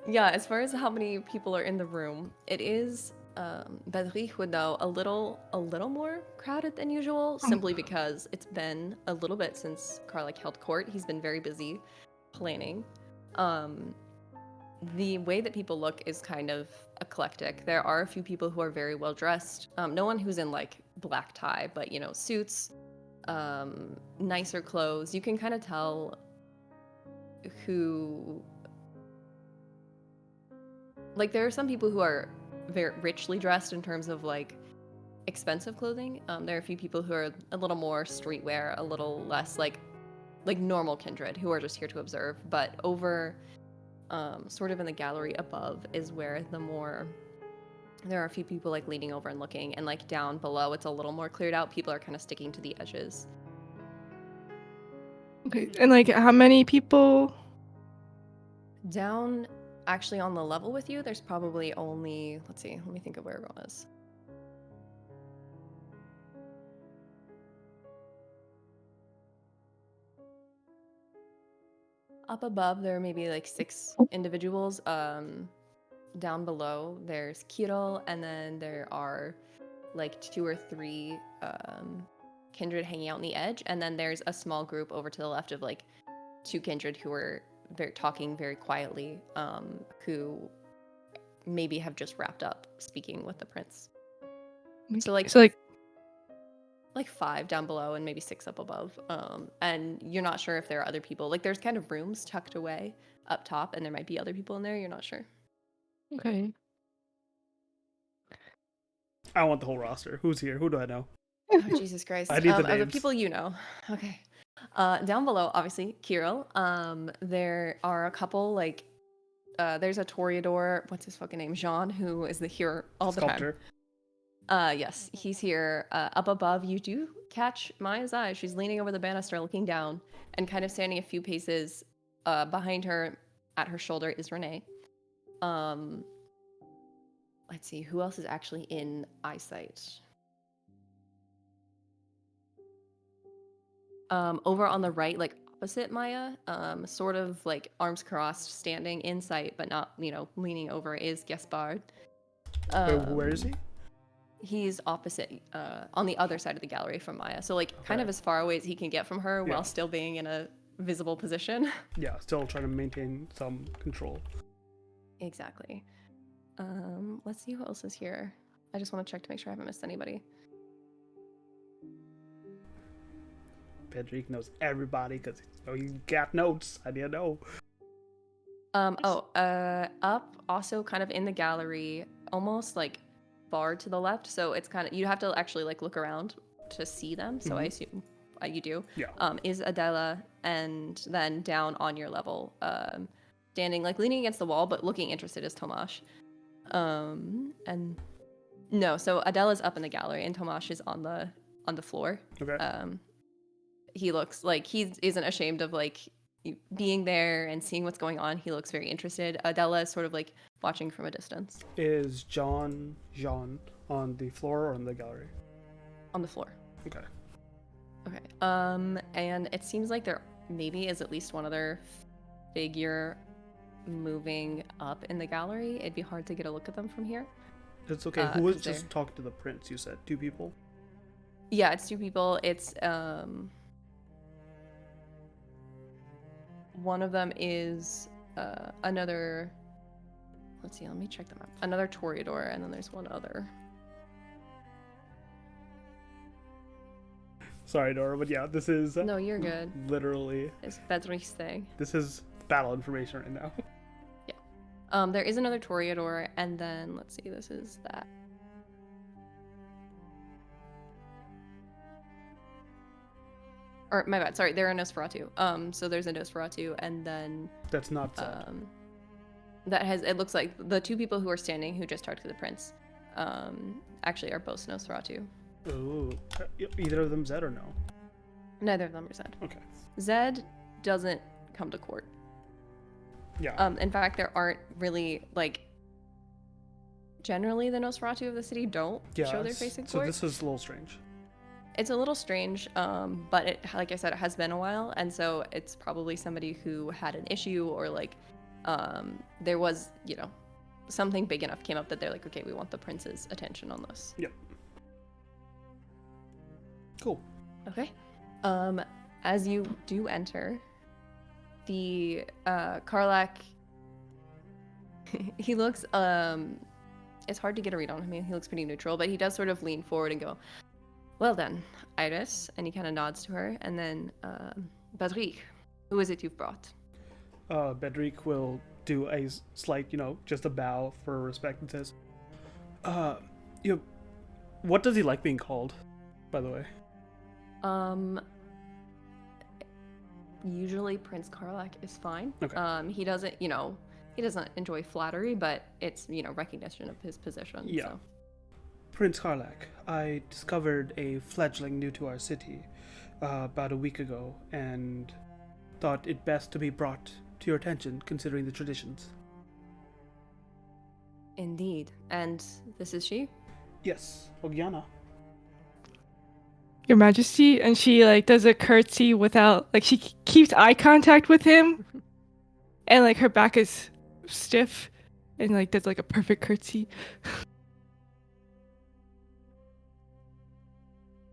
Speaker 1: Yeah, as far as how many people are in the room, it is Bedrich would know a little more crowded than usual, simply because it's been a little bit since Karlach held court. He's been very busy planning. The way that people look is kind of eclectic. There are a few people who are very well dressed. No one who's in like black tie, but suits, nicer clothes. You can kind of tell who, like, there are some people who are very richly dressed in terms of like expensive clothing. There are a few people who are a little more streetwear, a little less like normal kindred, who are just here to observe. But over, sort of in the gallery above is where there are a few people like leaning over and looking, and like down below it's a little more cleared out. People are kind of sticking to the edges.
Speaker 3: Okay. And like how many people?
Speaker 1: Down, actually, on the level with you, there's probably only, let's see, let me think of where everyone is. Up above, there are maybe like 6 individuals. Down below, there's Kirill, and then there are like 2 or 3 kindred hanging out on the edge, and then there's a small group over to the left of like 2 kindred who are talking very quietly, who maybe have just wrapped up speaking with the prince. So like 5 down below and maybe 6 up above. And you're not sure if there are other people. Like there's kind of rooms tucked away up top, and there might be other people in there. You're not sure.
Speaker 3: Okay.
Speaker 2: I want the whole roster. Who's here? Who do I know?
Speaker 1: Oh, Jesus Christ.
Speaker 2: I need the
Speaker 1: Of the
Speaker 2: names.
Speaker 1: people you know. Okay. Down below, obviously, Kirill. There are a couple, like, there's a Toreador, what's his fucking name? Jean, who is here all the
Speaker 2: Sculptor.
Speaker 1: time. Yes, he's here. Up above, you do catch Maya's eye. She's leaning over the banister, looking down, and kind of standing a few paces behind her, at her shoulder, is Renee. Let's see, who else is actually in eyesight? Over on the right, like opposite Maya, sort of like arms crossed, standing in sight, but not, leaning over, is Gaspard.
Speaker 2: Where is he?
Speaker 1: He's opposite, on the other side of the gallery from Maya. So like kind of
Speaker 2: Okay.
Speaker 1: as far away as he can get from her
Speaker 2: Yeah.
Speaker 1: while still being in a visible position.
Speaker 2: Yeah, still trying to maintain some control.
Speaker 1: Exactly. Let's see who else is here. I just want to check to make sure I haven't missed anybody.
Speaker 2: Pedrick knows everybody because you got notes. I didn't know.
Speaker 1: Up, also kind of in the gallery, almost like far to the left. So it's kind of, you have to actually like look around to see them. So I assume you do.
Speaker 2: Yeah.
Speaker 1: Is Adela, and then down on your level, standing like leaning against the wall but looking interested, is Tomasz. And no, so Adela's up in the gallery and Tomasz is on the floor.
Speaker 2: Okay.
Speaker 1: He looks like he isn't ashamed of like being there and seeing what's going on. He looks very interested. Adela is sort of like watching from a distance.
Speaker 2: Is Jean on the floor or in the gallery?
Speaker 1: On the floor.
Speaker 2: Okay.
Speaker 1: Okay. And it seems like there maybe is at least one other figure moving up in the gallery. It'd be hard to get a look at them from here.
Speaker 2: It's okay. Who was
Speaker 1: 'cause
Speaker 2: just
Speaker 1: they're-
Speaker 2: talking to the prince? You said 2 people?
Speaker 1: Yeah, it's 2 people. It's one of them is another, let's see, let me check them out. Another Toreador, and then there's one other.
Speaker 2: Sorry, Nora, but yeah, this is
Speaker 1: No, you're good.
Speaker 2: literally,
Speaker 1: It's Bedrick's thing.
Speaker 2: this is battle information right now.
Speaker 1: There is another Toreador, and then let's see, this is that. Or my bad, sorry, there are Nosferatu. So there's a Nosferatu, and then
Speaker 2: That's not sad.
Speaker 1: that has, it looks like the 2 people who are standing who just talked to the prince, actually are both Nosferatu.
Speaker 2: Ooh. Either of them Zed or no?
Speaker 1: Neither of them are Zed.
Speaker 2: Okay.
Speaker 1: Zed doesn't come to court.
Speaker 2: Yeah.
Speaker 1: In fact, there aren't really, like, generally the Nosferatu of the city don't show their face in
Speaker 2: so
Speaker 1: court.
Speaker 2: this is a little strange.
Speaker 1: It's a little strange, but it, like I said, it has been a while, and so it's probably somebody who had an issue, or like, there was, something big enough came up that they're like, okay, we want the prince's attention on this.
Speaker 2: Yep. Cool.
Speaker 1: Okay. As you do enter, the Karlak, he looks, it's hard to get a read on him. He looks pretty neutral, but he does sort of lean forward and go, well then, Iris, and he kind of nods to her, and then, Badrik, who is it you've brought?
Speaker 2: Bedrick will do a slight, just a bow for respect and says, uh, you know, what does he like being called, by the way?
Speaker 1: Um, Usually Prince Karlak is fine.
Speaker 2: Okay.
Speaker 1: He doesn't enjoy flattery, but it's, recognition of his position.
Speaker 2: Yeah.
Speaker 1: So
Speaker 2: Prince Karlak, I discovered a fledgling new to our city about a week ago and thought it best to be brought to your attention considering the traditions.
Speaker 1: indeed. And this is she?
Speaker 2: Yes, Ogiana.
Speaker 3: Your Majesty, and she like does a curtsy without like she keeps eye contact with him, and like her back is stiff, and like does like a perfect curtsy.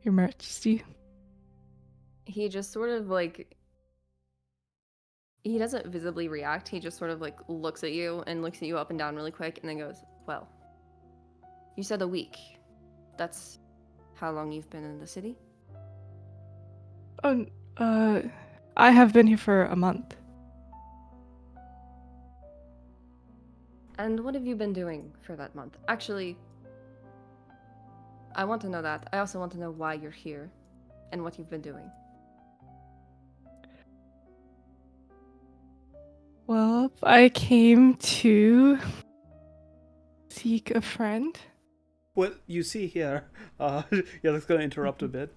Speaker 3: Your Majesty.
Speaker 1: He just sort of like he doesn't visibly react. He just sort of like looks at you and looks at you up and down really quick and then goes, "Well, you said a week. That's how long you've been in the city?"
Speaker 3: Oh, I have been here for a month.
Speaker 1: And what have you been doing for that month? Actually, I want to know that. I also want to know why you're here and what you've been doing.
Speaker 3: Well, I came to seek a friend.
Speaker 2: What you see here, yeah, that's going to interrupt a bit.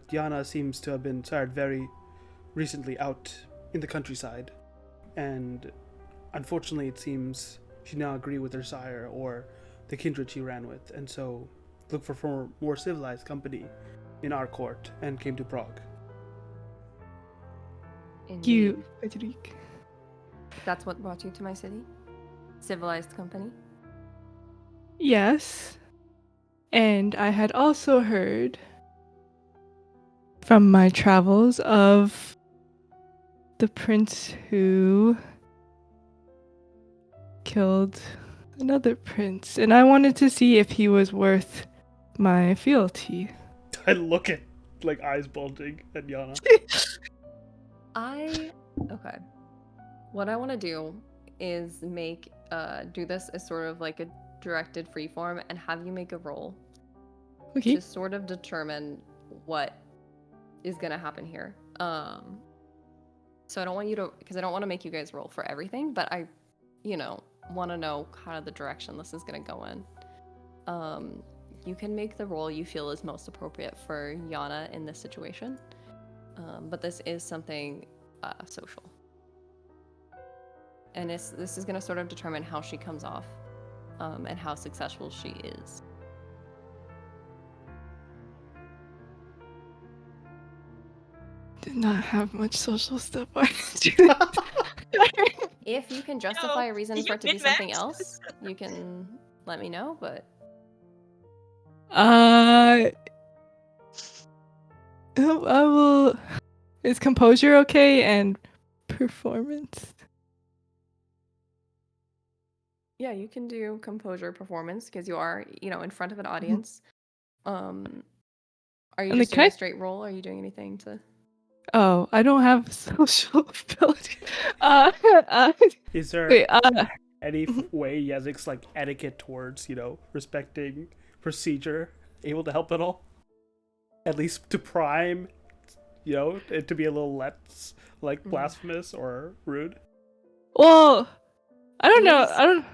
Speaker 2: Diana seems to have been sired very recently out in the countryside, and unfortunately, it seems she did not agree with her sire or the kindred she ran with, and so looked for more civilized company in our court and came to Prague.
Speaker 1: Indeed.
Speaker 3: You, Frederic.
Speaker 1: That's what brought you to my city? Civilized company?
Speaker 3: Yes. And I had also heard from my travels of the prince who killed another prince, and I wanted to see if he was worth my fealty.
Speaker 2: I look at, like, eyes bulging at Diana.
Speaker 1: Okay. What I want to do is do this as sort of like a directed freeform and have you make a roll
Speaker 3: Okay.
Speaker 1: to sort of determine what is going to happen here. So I don't want you to, because I don't want to make you guys roll for everything, but I, want to know kind of the direction this is going to go in. You can make the roll you feel is most appropriate for Yana in this situation, but this is something social. And this is going to sort of determine how she comes off and how successful she is.
Speaker 3: Did not have much social stuff.
Speaker 1: If you can justify a reason for it to be
Speaker 4: min-max?
Speaker 1: something else, you can let me know, but...
Speaker 3: I will... Is composure okay and performance?
Speaker 1: Yeah, you can do composure performance because you are, in front of an audience. Are you
Speaker 3: And
Speaker 1: just
Speaker 3: can
Speaker 1: doing
Speaker 3: I-
Speaker 1: a straight roll? Are you doing anything to...
Speaker 3: Oh, I don't have social ability.
Speaker 2: Is there
Speaker 3: Wait,
Speaker 2: any way Yazik's, like, etiquette towards, respecting procedure able to help at all? At least to prime, it to be a little less, like, blasphemous or rude?
Speaker 3: well, I don't know.
Speaker 1: These-
Speaker 3: I don't.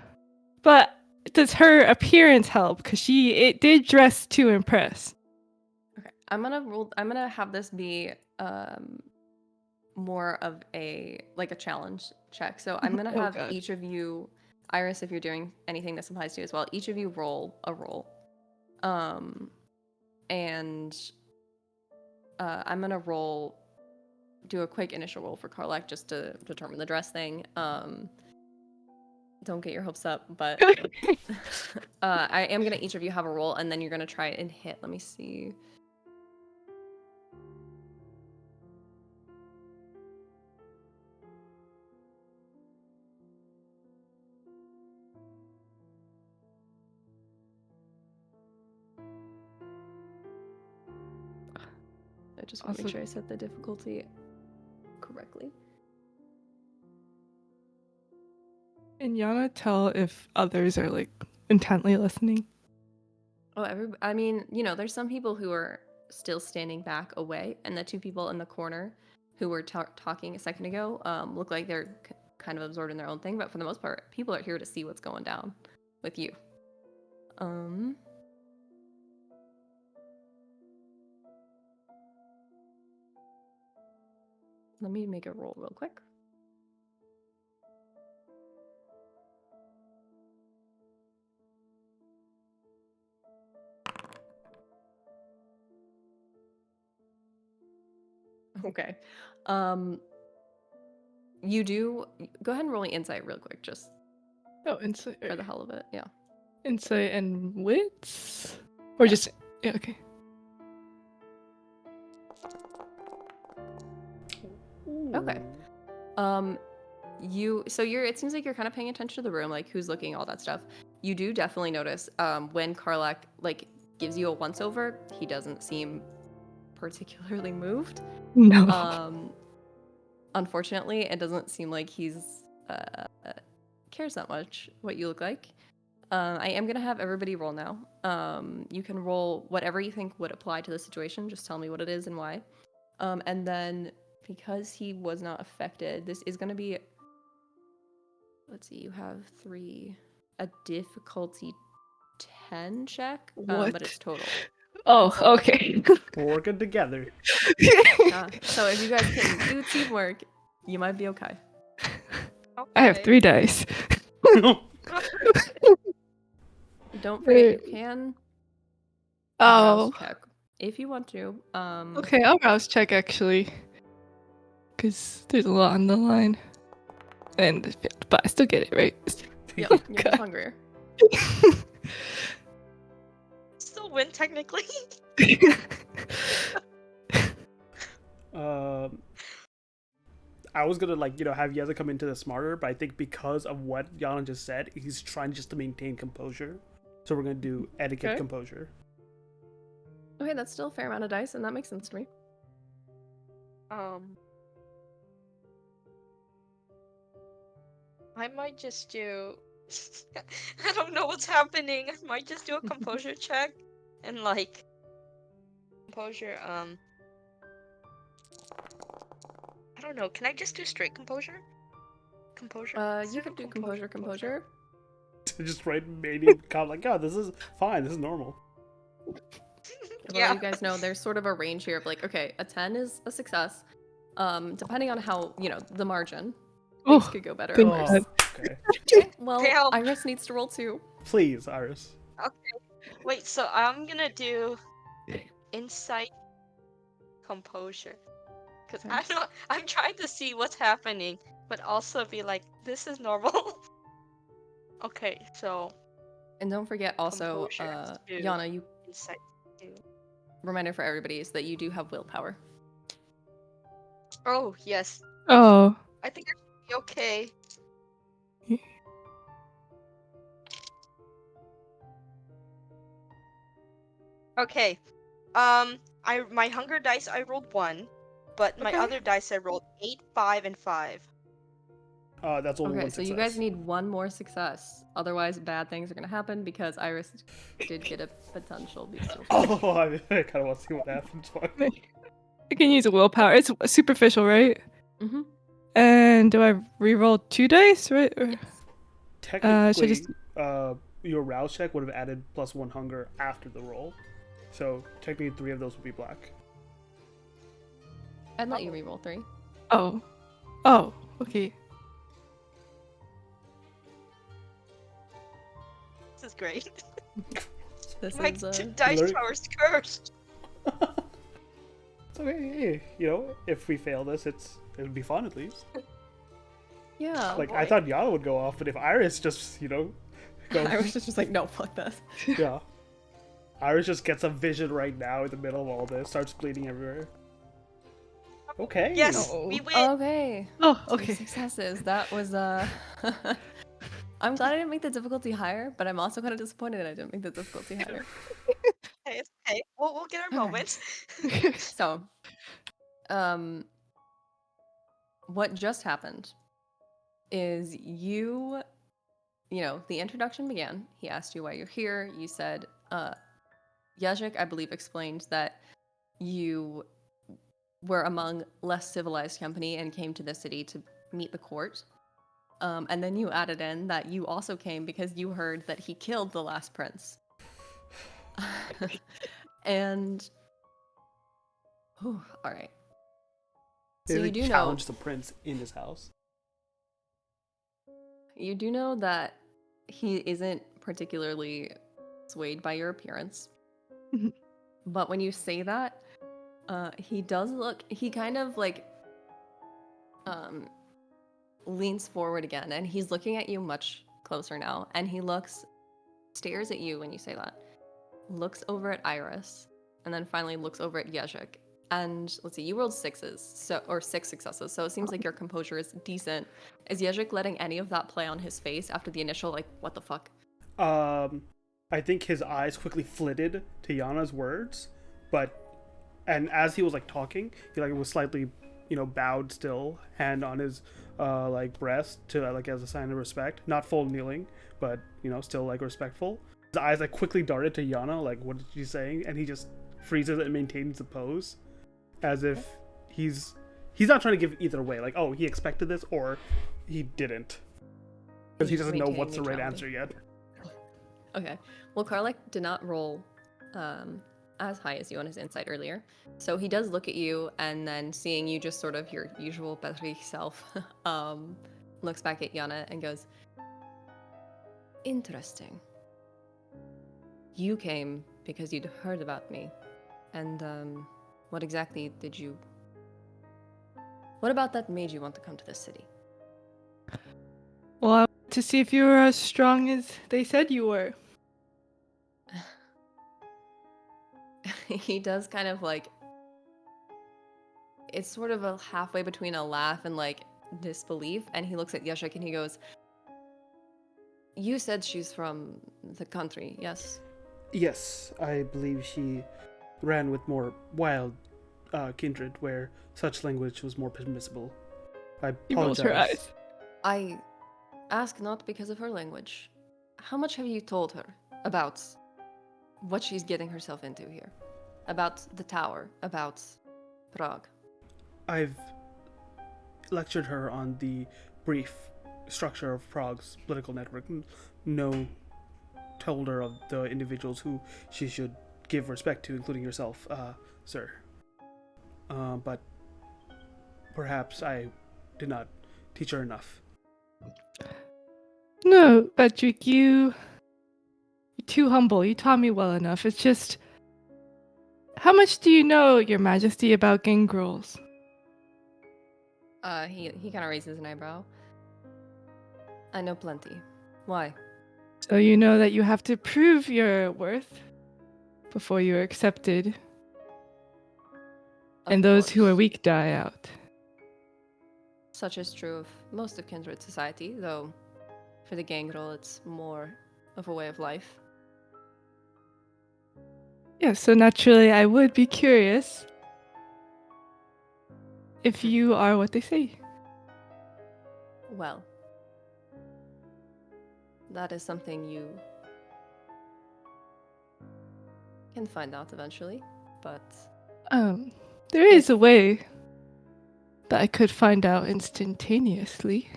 Speaker 3: But does her appearance help? Because it did dress to impress.
Speaker 1: Okay, I'm gonna have this be more of a challenge check. So I'm gonna
Speaker 3: Oh,
Speaker 1: have
Speaker 3: God.
Speaker 1: each of you, Iris, if you're doing anything this applies to you as well, each of you roll a roll. And I'm gonna do a quick initial roll for Karlak just to determine the dress thing. Don't get your hopes up, but I am gonna each of you have a roll, and then you're gonna try and hit. Let me see. I just want to make
Speaker 3: Also-
Speaker 1: sure I set the difficulty correctly.
Speaker 3: Can Yana tell if others are like intently listening?
Speaker 1: Oh, I mean, there's some people who are still standing back away, and the two people in the corner who were talking a second ago look like they're kind of absorbed in their own thing. But for the most part, people are here to see what's going down with you. Let me make a roll real quick. Okay. You do go ahead and roll an insight real quick, just
Speaker 3: Oh, insight.
Speaker 1: for the hell of it. Yeah.
Speaker 3: Insight and wits? Or
Speaker 1: Yeah.
Speaker 3: just yeah, okay.
Speaker 1: Okay. It seems like you're kind of paying attention to the room, like who's looking, all that stuff. You do definitely notice when Karlak like gives you a once over, he doesn't seem particularly moved.
Speaker 3: No.
Speaker 1: Unfortunately, it doesn't seem like he's cares that much what you look like. I am gonna have everybody roll now. You can roll whatever you think would apply to the situation. Just tell me what it is and why. And then because he was not affected, this is gonna be. Let's see. You have 3, a difficulty 10 check,
Speaker 3: What?
Speaker 1: but it's total.
Speaker 3: Oh, okay.
Speaker 2: We're working together.
Speaker 1: So if you guys can do teamwork, you might be okay.
Speaker 3: I have 3 dice.
Speaker 1: Don't forget you can
Speaker 3: Oh.
Speaker 1: rouse check if you want to.
Speaker 3: Okay, I'll rouse check actually. Because there's a lot on the line. But I still get it, right?
Speaker 1: Yep, you're just hungrier.
Speaker 4: Still win technically.
Speaker 2: I was gonna have Yeza come into this smarter, but I think because of what Yana just said, he's trying just to maintain composure. So we're gonna do etiquette composure.
Speaker 1: Okay, that's still a fair amount of dice, and that makes sense to me.
Speaker 4: I might just do. I don't know what's happening. I might just do a composure check, and like composure. I don't know. Can I just do straight composure? Composure.
Speaker 1: You could do composure.
Speaker 2: Just write medium count like, oh, this is fine. This is normal.
Speaker 1: Well, you guys know there's sort of a range here of like, okay, a 10 is a success. Depending on how the margin, things could go better or worse.
Speaker 2: Okay.
Speaker 1: Okay, well,
Speaker 4: Damn.
Speaker 1: Iris needs to roll 2.
Speaker 2: Please, Iris.
Speaker 4: Okay. Wait, so I'm gonna do insight composure. Because I'm trying to see what's happening, but also be like, this is normal. Okay, so.
Speaker 1: And don't forget also, Yana, you.
Speaker 4: Insight 2.
Speaker 1: Reminder for everybody is that you do have willpower.
Speaker 4: Oh, yes.
Speaker 3: Oh.
Speaker 4: I think I should be okay. Okay. My hunger dice I rolled 1, but my other dice I rolled 8, 5, and 5.
Speaker 2: That's only one
Speaker 1: so
Speaker 2: success.
Speaker 1: you guys need one more success. Otherwise, bad things are gonna happen because Iris did get a potential bestial.
Speaker 2: Oh, I kind of want to see what happens.
Speaker 3: I can use a willpower. It's superficial, right?
Speaker 1: Mm-hmm.
Speaker 3: And do I re-roll 2 dice, right? Or...
Speaker 1: Yes.
Speaker 2: Technically, your rouse check would have added +1 hunger after the roll. So technically 3 of those would be black.
Speaker 1: I'd let you re-roll 3.
Speaker 3: Oh, okay.
Speaker 4: This is great.
Speaker 1: My
Speaker 4: dice tower's cursed.
Speaker 2: It's okay. Hey, if we fail this, it'll be fun at least.
Speaker 1: Yeah.
Speaker 2: Like, I thought Yana would go off, but if Iris just, goes...
Speaker 1: Iris is just like, no, fuck this.
Speaker 2: Yeah. Iris just gets a vision right now in the middle of all this, starts bleeding everywhere. Okay.
Speaker 4: Yes, we win.
Speaker 1: Okay.
Speaker 3: Oh, okay.
Speaker 1: 2 successes. That was, I'm glad I didn't make the difficulty higher, but I'm also kind of disappointed that I didn't make the difficulty higher.
Speaker 4: Hey, it's okay. We'll get our moments.
Speaker 1: So, what just happened is you the introduction began. He asked you why you're here. You said, Yajik, I believe, explained that you were among less civilized company and came to the city to meet the court. And then you added in that you also came because you heard that he killed the last prince. And, all right. So
Speaker 2: They
Speaker 1: you
Speaker 2: like
Speaker 1: do know,
Speaker 2: challenge the prince in his house.
Speaker 1: that he isn't particularly swayed by your appearance.
Speaker 3: Mhm.
Speaker 1: But when you say that, he does look. He kind of like um, leans forward again, and he's looking at you much closer now. And he stares at you when you say that. Looks over at Iris, and then finally looks over at Yezhik. And let's see, you rolled sixes, or 6 successes, so it seems like your composure is decent. Is Yezhik letting any of that play on his face after the initial, like, what the fuck?
Speaker 2: I think his eyes quickly flitted to Yana's words, and as he was like talking, he like was slightly, bowed still, hand on his like breast to like as a sign of respect, not full kneeling, but still like respectful. His eyes like quickly darted to Yana, like what is she saying, and he just freezes and maintains the pose, as if he's not trying to give either way, like oh he expected this or he didn't, because he
Speaker 1: He's
Speaker 2: doesn't know
Speaker 1: maintaining
Speaker 2: what's the right
Speaker 1: neutrality.
Speaker 2: answer yet.
Speaker 1: Okay. Well, Karlak did not roll as high as you on his insight earlier. So he does look at you, and then seeing you just sort of your usual Patrick self, looks back at Yana and goes, interesting. You came because you'd heard about me. And what exactly did you... What about that made you want to come to this city?
Speaker 3: Well, I wanted to see if you were as strong as they said you were.
Speaker 1: He does kind of like... It's sort of a halfway between a laugh and like disbelief, and he looks at Yashik and he goes, you said she's from the country, yes?
Speaker 2: Yes, I believe she ran with more wild kindred where such language was more permissible. I
Speaker 3: She rolls her
Speaker 2: apologize.
Speaker 3: eyes.
Speaker 1: I ask not because of her language. How much have you told her about what she's getting herself into here? About the tower, about Prague?
Speaker 2: I've lectured her on the brief structure of Prague's political network. Told her of the individuals who she should give respect to, including yourself, sir. But perhaps I did not teach her enough.
Speaker 3: No, Patrick, you're too humble. You taught me well enough. It's just, how much do you know, Your Majesty, about gangrels?
Speaker 1: He kind of raises an eyebrow. I know plenty. Why?
Speaker 3: So you know that you have to prove your worth before you're accepted,
Speaker 1: Of
Speaker 3: and those who are
Speaker 1: course.
Speaker 3: weak die out.
Speaker 1: Such is true of most of kindred society, though for the gangrel it's more of a way of life.
Speaker 3: Yeah, so naturally I would be curious if you are what they say.
Speaker 1: Well, that is something you can find out eventually, but
Speaker 3: There is a way that I could find out instantaneously.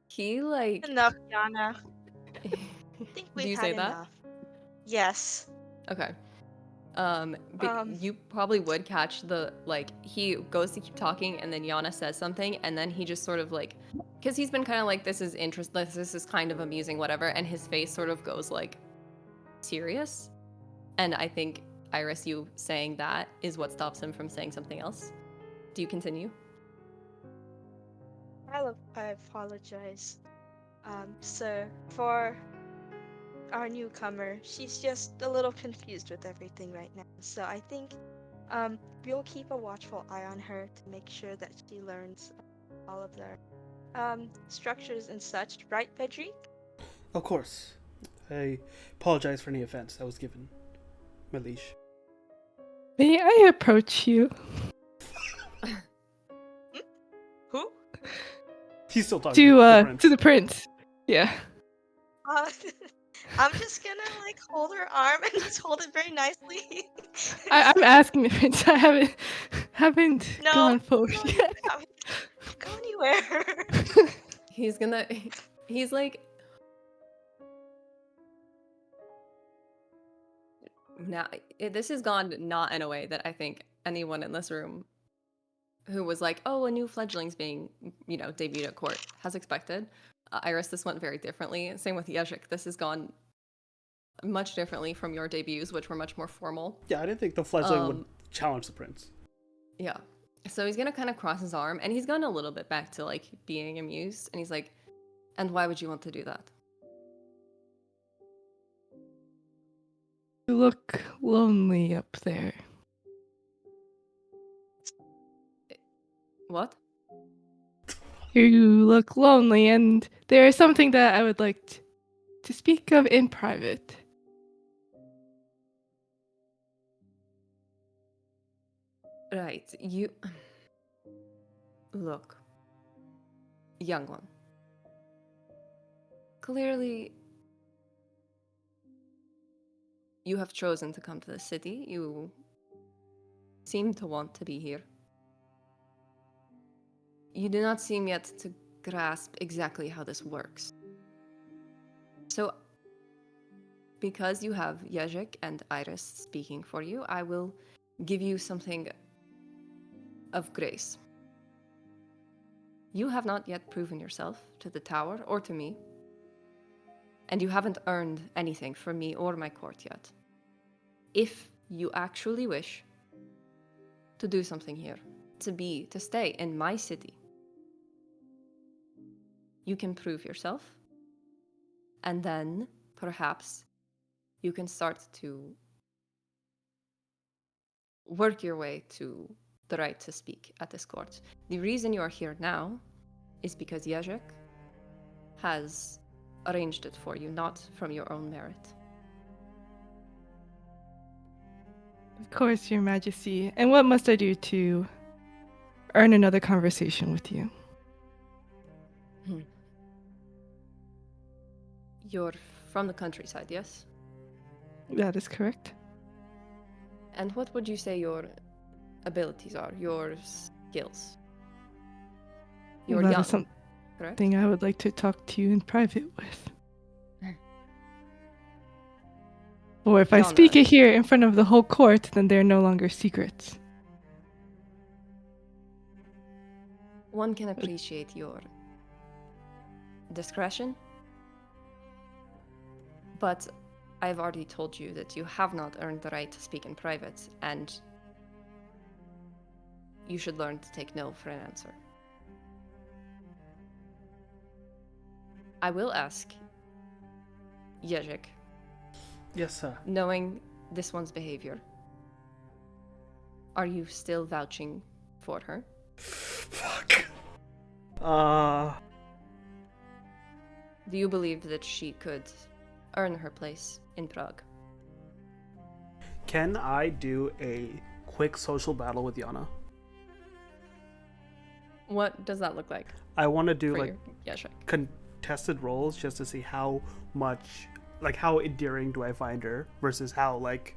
Speaker 1: he like...
Speaker 4: Enough, Yana. I think
Speaker 1: Do
Speaker 4: we've
Speaker 1: you
Speaker 4: had
Speaker 1: say that?
Speaker 4: enough. Yes.
Speaker 1: Okay. But you probably would catch the, like, he goes to keep talking and then Yana says something and then he just sort of like, because he's been kind of like, this is kind of amusing, whatever, and his face sort of goes like serious. And I think, Iris, you saying that is what stops him from saying something else. Do you continue?
Speaker 4: I apologize. So for our newcomer, she's just a little confused with everything right now. So I think we'll keep a watchful eye on her to make sure that she learns all of their structures and such, right, Pedri?
Speaker 2: Of course. I apologize for any offense that was given, my liege.
Speaker 3: May I approach you?
Speaker 4: Who?
Speaker 2: He's still talking to the prince.
Speaker 3: To the prince. Yeah.
Speaker 4: Uh, I'm just gonna like hold her arm and just hold it very nicely.
Speaker 3: I'm asking the prince. I haven't
Speaker 4: No,
Speaker 3: gone forward
Speaker 4: no,
Speaker 3: yet.
Speaker 4: don't go anywhere.
Speaker 1: He's gonna. He's like. Now, this has gone not in a way that I think anyone in this room who was like, oh, a new fledgling's being, debuted at court has expected. Iris, this went very differently. Same with Yezhik. This has gone much differently from your debuts, which were much more formal.
Speaker 2: Yeah, I didn't think the fledgling would challenge the prince.
Speaker 1: Yeah. So he's gonna kind of cross his arm, and he's gone a little bit back to like being amused, and he's like, and why would you want to do that?
Speaker 3: You look lonely up there.
Speaker 1: What?
Speaker 3: You look lonely, and there is something that I would like to speak of in private.
Speaker 1: Right. You. Look, young one. Clearly, you have chosen to come to the city. You seem to want to be here. You do not seem yet to grasp exactly how this works. So, because you have Yezhik and Iris speaking for you, I will give you something of grace. You have not yet proven yourself to the tower or to me, and you haven't earned anything from me or my court yet. If you actually wish to do something here, to stay in my city, you can prove yourself, and then perhaps you can start to work your way to the right to speak at this court. The reason you are here now is because Yezhik has arranged it for you, not from your own merit.
Speaker 3: Of course, Your Majesty. And what must I do to earn another conversation with you?
Speaker 1: You're from the countryside, yes?
Speaker 3: That is correct.
Speaker 1: And what would you say your abilities are, your skills? You're
Speaker 3: That
Speaker 1: young,
Speaker 3: is something
Speaker 1: correct?
Speaker 3: I would like to talk to you in private with. Or if I speak
Speaker 1: Yana.
Speaker 3: it here in front of the whole court, then they're no longer secrets.
Speaker 1: One can appreciate your discretion, but I've already told you that you have not earned the right to speak in private, and you should learn to take no for an answer. I will ask Yezhik,
Speaker 2: Yes, sir.
Speaker 1: knowing this one's behavior, are you still vouching for her?
Speaker 2: Fuck.
Speaker 1: Do you believe that she could earn her place in Prague?
Speaker 2: Can I do a quick social battle with Yana?
Speaker 1: What does that look like
Speaker 2: I want to do
Speaker 1: for
Speaker 2: like
Speaker 1: your Yezhik?
Speaker 2: contested roles just to see how much, like how endearing do I find her versus how like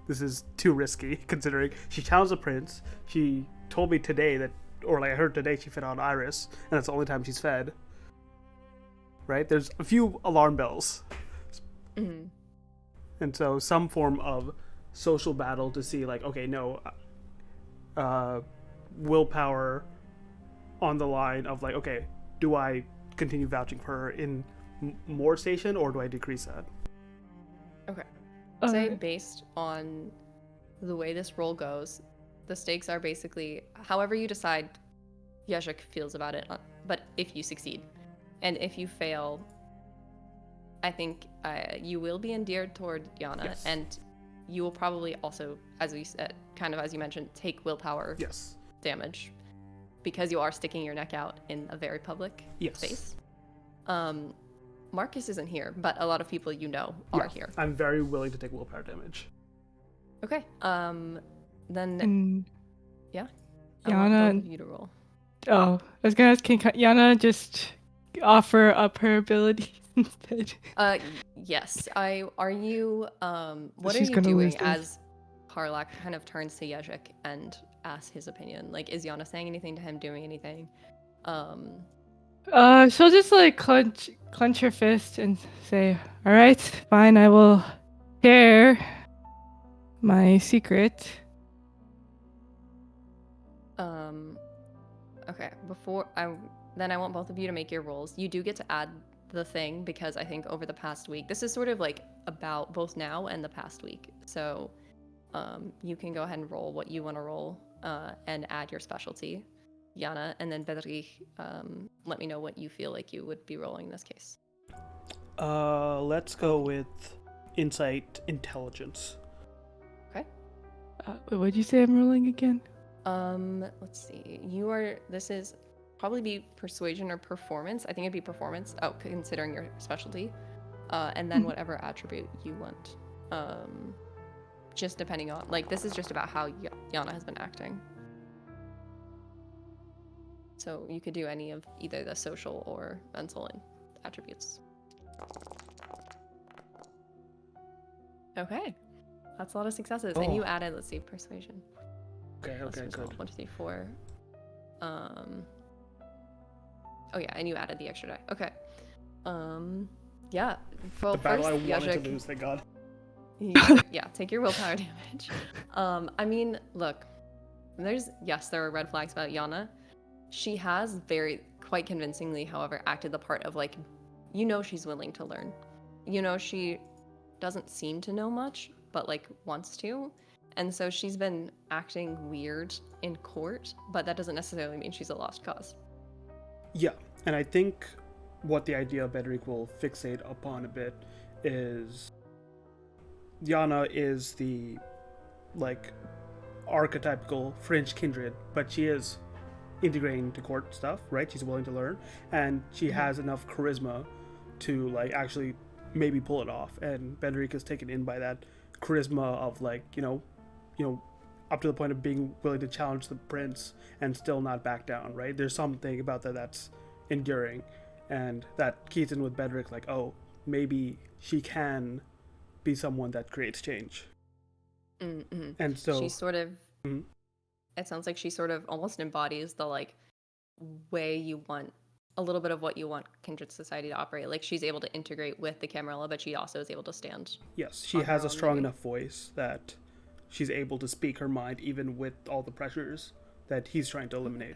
Speaker 2: this is too risky considering she challenged the prince. She told me today that, or like I heard today she fed on Iris, and that's the only time she's fed. Right? There's a few alarm bells.
Speaker 1: Mm-hmm.
Speaker 2: And so some form of social battle to see like, okay, no, willpower on the line of like, okay, do I continue vouching for her in more station or do I decrease that?
Speaker 1: Okay. Say based on the way this roll goes, the stakes are basically however you decide Yezhik feels about it, but if you succeed. And if you fail, I think you will be endeared toward Yana,
Speaker 2: Yes.
Speaker 1: and you will probably also, as we said, kind of as you mentioned, take willpower
Speaker 2: Yes.
Speaker 1: damage because you are sticking your neck out in a very public
Speaker 2: Yes.
Speaker 1: space. Marcus isn't here, but a lot of people you know are here.
Speaker 2: I'm very willing to take willpower damage.
Speaker 1: Okay. Then
Speaker 3: And
Speaker 1: yeah, I want both
Speaker 3: Yana.
Speaker 1: of you to roll.
Speaker 3: Oh, I was gonna ask, can Yana just offer up her abilities? instead.
Speaker 1: Yes. Are you
Speaker 3: So
Speaker 1: what are
Speaker 3: she's
Speaker 1: you
Speaker 3: gonna lose
Speaker 1: doing
Speaker 3: this.
Speaker 1: as Karlak kind of turns to Yezhik and asks his opinion? Like, is Yana saying anything to him, doing anything? Um,
Speaker 3: She'll just like clench her fist and say, "All right, fine, I will share my secret."
Speaker 1: um, okay. Then I want both of you to make your rolls. You do get to add the thing because I think over the past week, this is sort of like about both now and the past week. So, you can go ahead and roll what you want to roll, and add your specialty, Yana, and then Bedrich, let me know what you feel like you would be rolling in this case.
Speaker 2: Let's go with insight intelligence.
Speaker 1: Okay.
Speaker 3: What'd you say I'm rolling again?
Speaker 1: Let's see. This is probably be persuasion or performance. I think it'd be performance. Oh, considering your specialty. And then whatever attribute you want. Just depending on, like, this is just about how Yana has been acting. So you could do any of either the social or mental attributes. Okay. That's a lot of successes. And you
Speaker 2: Oh.
Speaker 1: added, let's see, persuasion.
Speaker 2: Okay,
Speaker 1: Let's
Speaker 2: okay,
Speaker 1: just roll
Speaker 2: good.
Speaker 1: 1, 2, 3, 4. Oh yeah, and you added the extra die. Okay. Yeah. Well,
Speaker 2: The battle
Speaker 1: first,
Speaker 2: I wanted to
Speaker 1: Yajik,
Speaker 2: lose, thank God.
Speaker 1: yeah, take your willpower damage. I mean, look, there are red flags about Yana. She has quite convincingly, however, acted the part of like, she's willing to learn. She doesn't seem to know much, but like wants to. And so she's been acting weird in court, but that doesn't necessarily mean she's a lost cause.
Speaker 2: Yeah, and I think what the idea of Bedrick will fixate upon a bit is Yana is the like archetypical French kindred, but she is integrating to court stuff, right? She's willing to learn, and she has enough charisma to like actually maybe pull it off. And Bedrick is taken in by that charisma of like up to the point of being willing to challenge the prince and still not back down, right? There's something about that that's enduring, and that keys in with Bedrick, like, oh, maybe she can be someone that creates change.
Speaker 1: Mm-hmm.
Speaker 2: And
Speaker 1: She
Speaker 2: so,
Speaker 1: sort of,
Speaker 2: mhm,
Speaker 1: it sounds like she sort of almost embodies the like way you want, a little bit of what you want kindred society to operate. Like she's able to integrate with the Camarilla, but she also is able to stand
Speaker 2: yes, she
Speaker 1: on her
Speaker 2: has a
Speaker 1: own,
Speaker 2: strong
Speaker 1: maybe.
Speaker 2: enough voice that she's able to speak her mind even with all the pressures that he's trying to eliminate.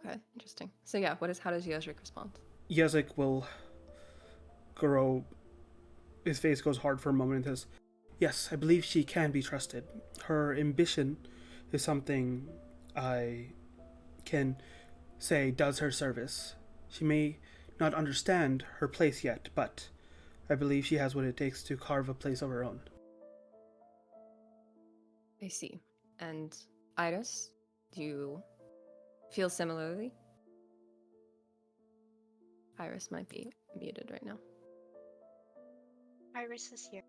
Speaker 1: Okay, interesting. So yeah, how does Yezrik respond?
Speaker 2: Yezik will grow. His face goes hard for a moment and says, "Yes, I believe she can be trusted. Her ambition is something I can say does her service. She may not understand her place yet, but I believe she has what it takes to carve a place of her own."
Speaker 1: I see. And Iris, do you feel similarly? Iris might be muted right now.
Speaker 4: Iris is here.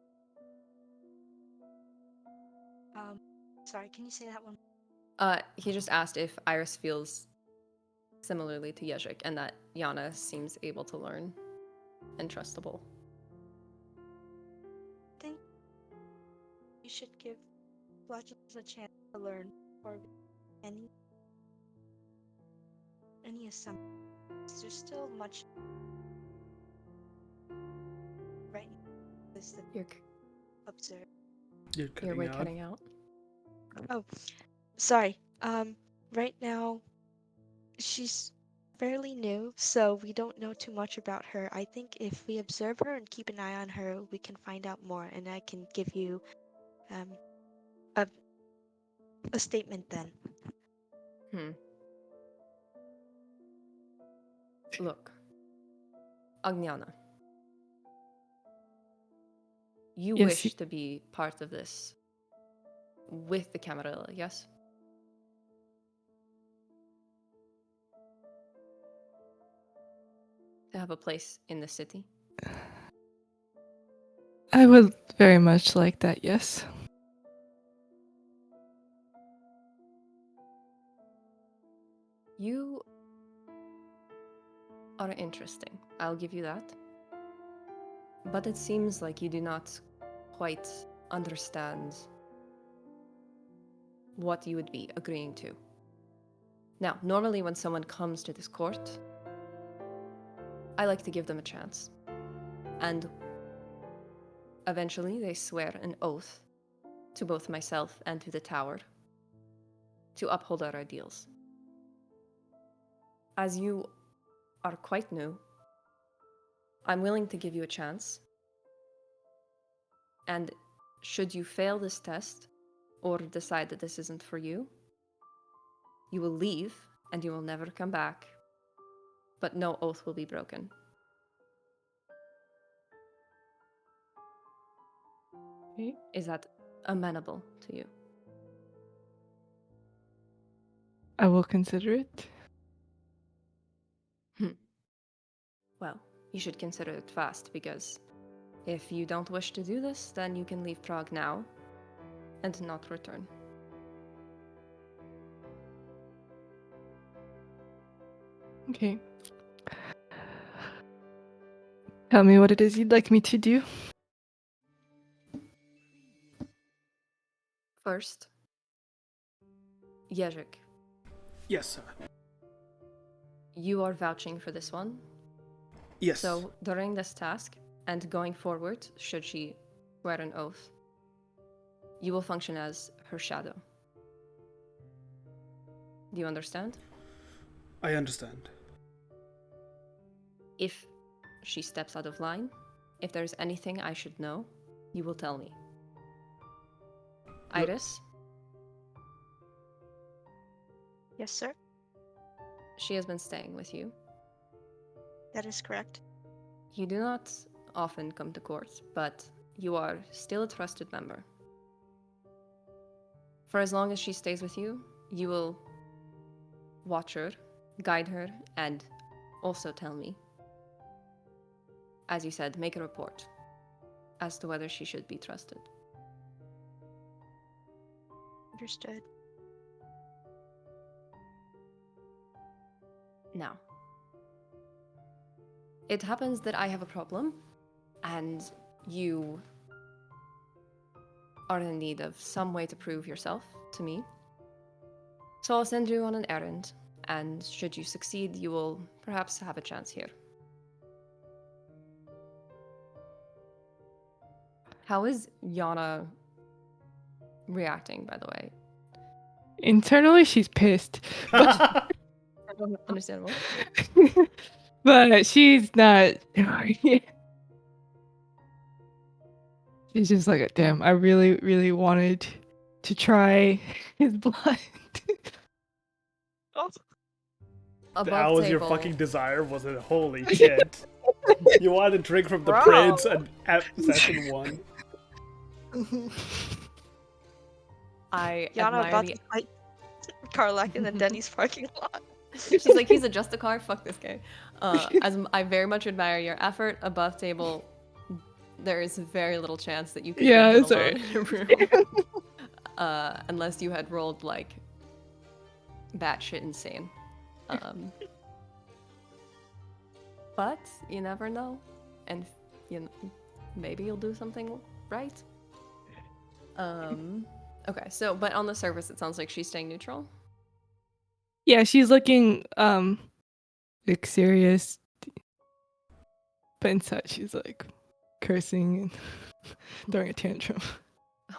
Speaker 4: Um, sorry, can you say that one?
Speaker 1: He just asked if Iris feels similarly to Yezhik and that Yana seems able to learn and trustable.
Speaker 4: I think you should give Fledglings a chance to learn or any assumptions. There's still much right now is to
Speaker 1: You're
Speaker 4: observe.
Speaker 2: You're
Speaker 1: you're
Speaker 2: cutting
Speaker 1: way
Speaker 2: out.
Speaker 1: cutting out.
Speaker 4: Oh, sorry. Right now she's fairly new, so we don't know too much about her. I think if we observe her and keep an eye on her, we can find out more, and I can give you um a statement then.
Speaker 1: Look, Agnana, you
Speaker 3: Yes,
Speaker 1: wish to be part of this with the Camarilla, yes? To have a place in the city?
Speaker 3: I would very much like that, yes.
Speaker 1: You are interesting. I'll give you that. But it seems like you do not quite understand what you would be agreeing to. Now, normally when someone comes to this court, I like to give them a chance. And eventually they swear an oath to both myself and to the tower to uphold our ideals. As you are quite new, I'm willing to give you a chance. And should you fail this test or decide that this isn't for you, you will leave and you will never come back, but no oath will be broken.
Speaker 3: Okay.
Speaker 1: Is that amenable to you?
Speaker 3: I will consider it.
Speaker 1: Well, you should consider it fast, because if you don't wish to do this, then you can leave Prague now and not return.
Speaker 3: Okay. Tell me what it is you'd like me to do.
Speaker 1: First, Jezik,
Speaker 2: Yes, sir.
Speaker 1: you are vouching for this one.
Speaker 2: Yes.
Speaker 1: So during this task and going forward, should she swear an oath, you will function as her shadow. Do you understand?
Speaker 2: I understand.
Speaker 1: If she steps out of line, if there's anything I should know, you will tell me.
Speaker 2: Yep.
Speaker 1: Iris,
Speaker 4: Yes, sir.
Speaker 1: she has been staying with you.
Speaker 4: That is correct.
Speaker 1: You do not often come to court, but you are still a trusted member. For as long as she stays with you, you will watch her, guide her, and also tell me. As you said, make a report as to whether she should be trusted.
Speaker 4: Understood.
Speaker 1: Now, it happens that I have a problem, and you are in need of some way to prove yourself to me. So I'll send you on an errand, and should you succeed, you will perhaps have a chance here. How is Yana reacting, by the way?
Speaker 3: Internally, she's pissed. But
Speaker 1: Understandable.
Speaker 3: but she's not. She's just like, damn, I really, really wanted to try his blood.
Speaker 4: Oh,
Speaker 2: That
Speaker 1: Above
Speaker 2: was your
Speaker 1: table,
Speaker 2: fucking desire, was it? Holy shit. You wanted to drink from the
Speaker 4: Bro.
Speaker 2: prince at session 1.
Speaker 1: I
Speaker 4: Yana
Speaker 1: admire
Speaker 4: about
Speaker 1: the.
Speaker 4: to fight Karlak in the Denny's parking lot.
Speaker 1: She's like, he's a just a car. Fuck this guy. As I very much admire your effort. Above table, there is very little chance that you could
Speaker 3: Yeah,
Speaker 1: get him
Speaker 3: it's
Speaker 1: alone
Speaker 3: alright.
Speaker 1: in a room, unless you had rolled like batshit insane. But you never know, and maybe you'll do something right. Okay, so but on the surface, it sounds like she's staying neutral.
Speaker 3: Yeah, she's looking like serious, but inside she's like cursing and throwing a tantrum.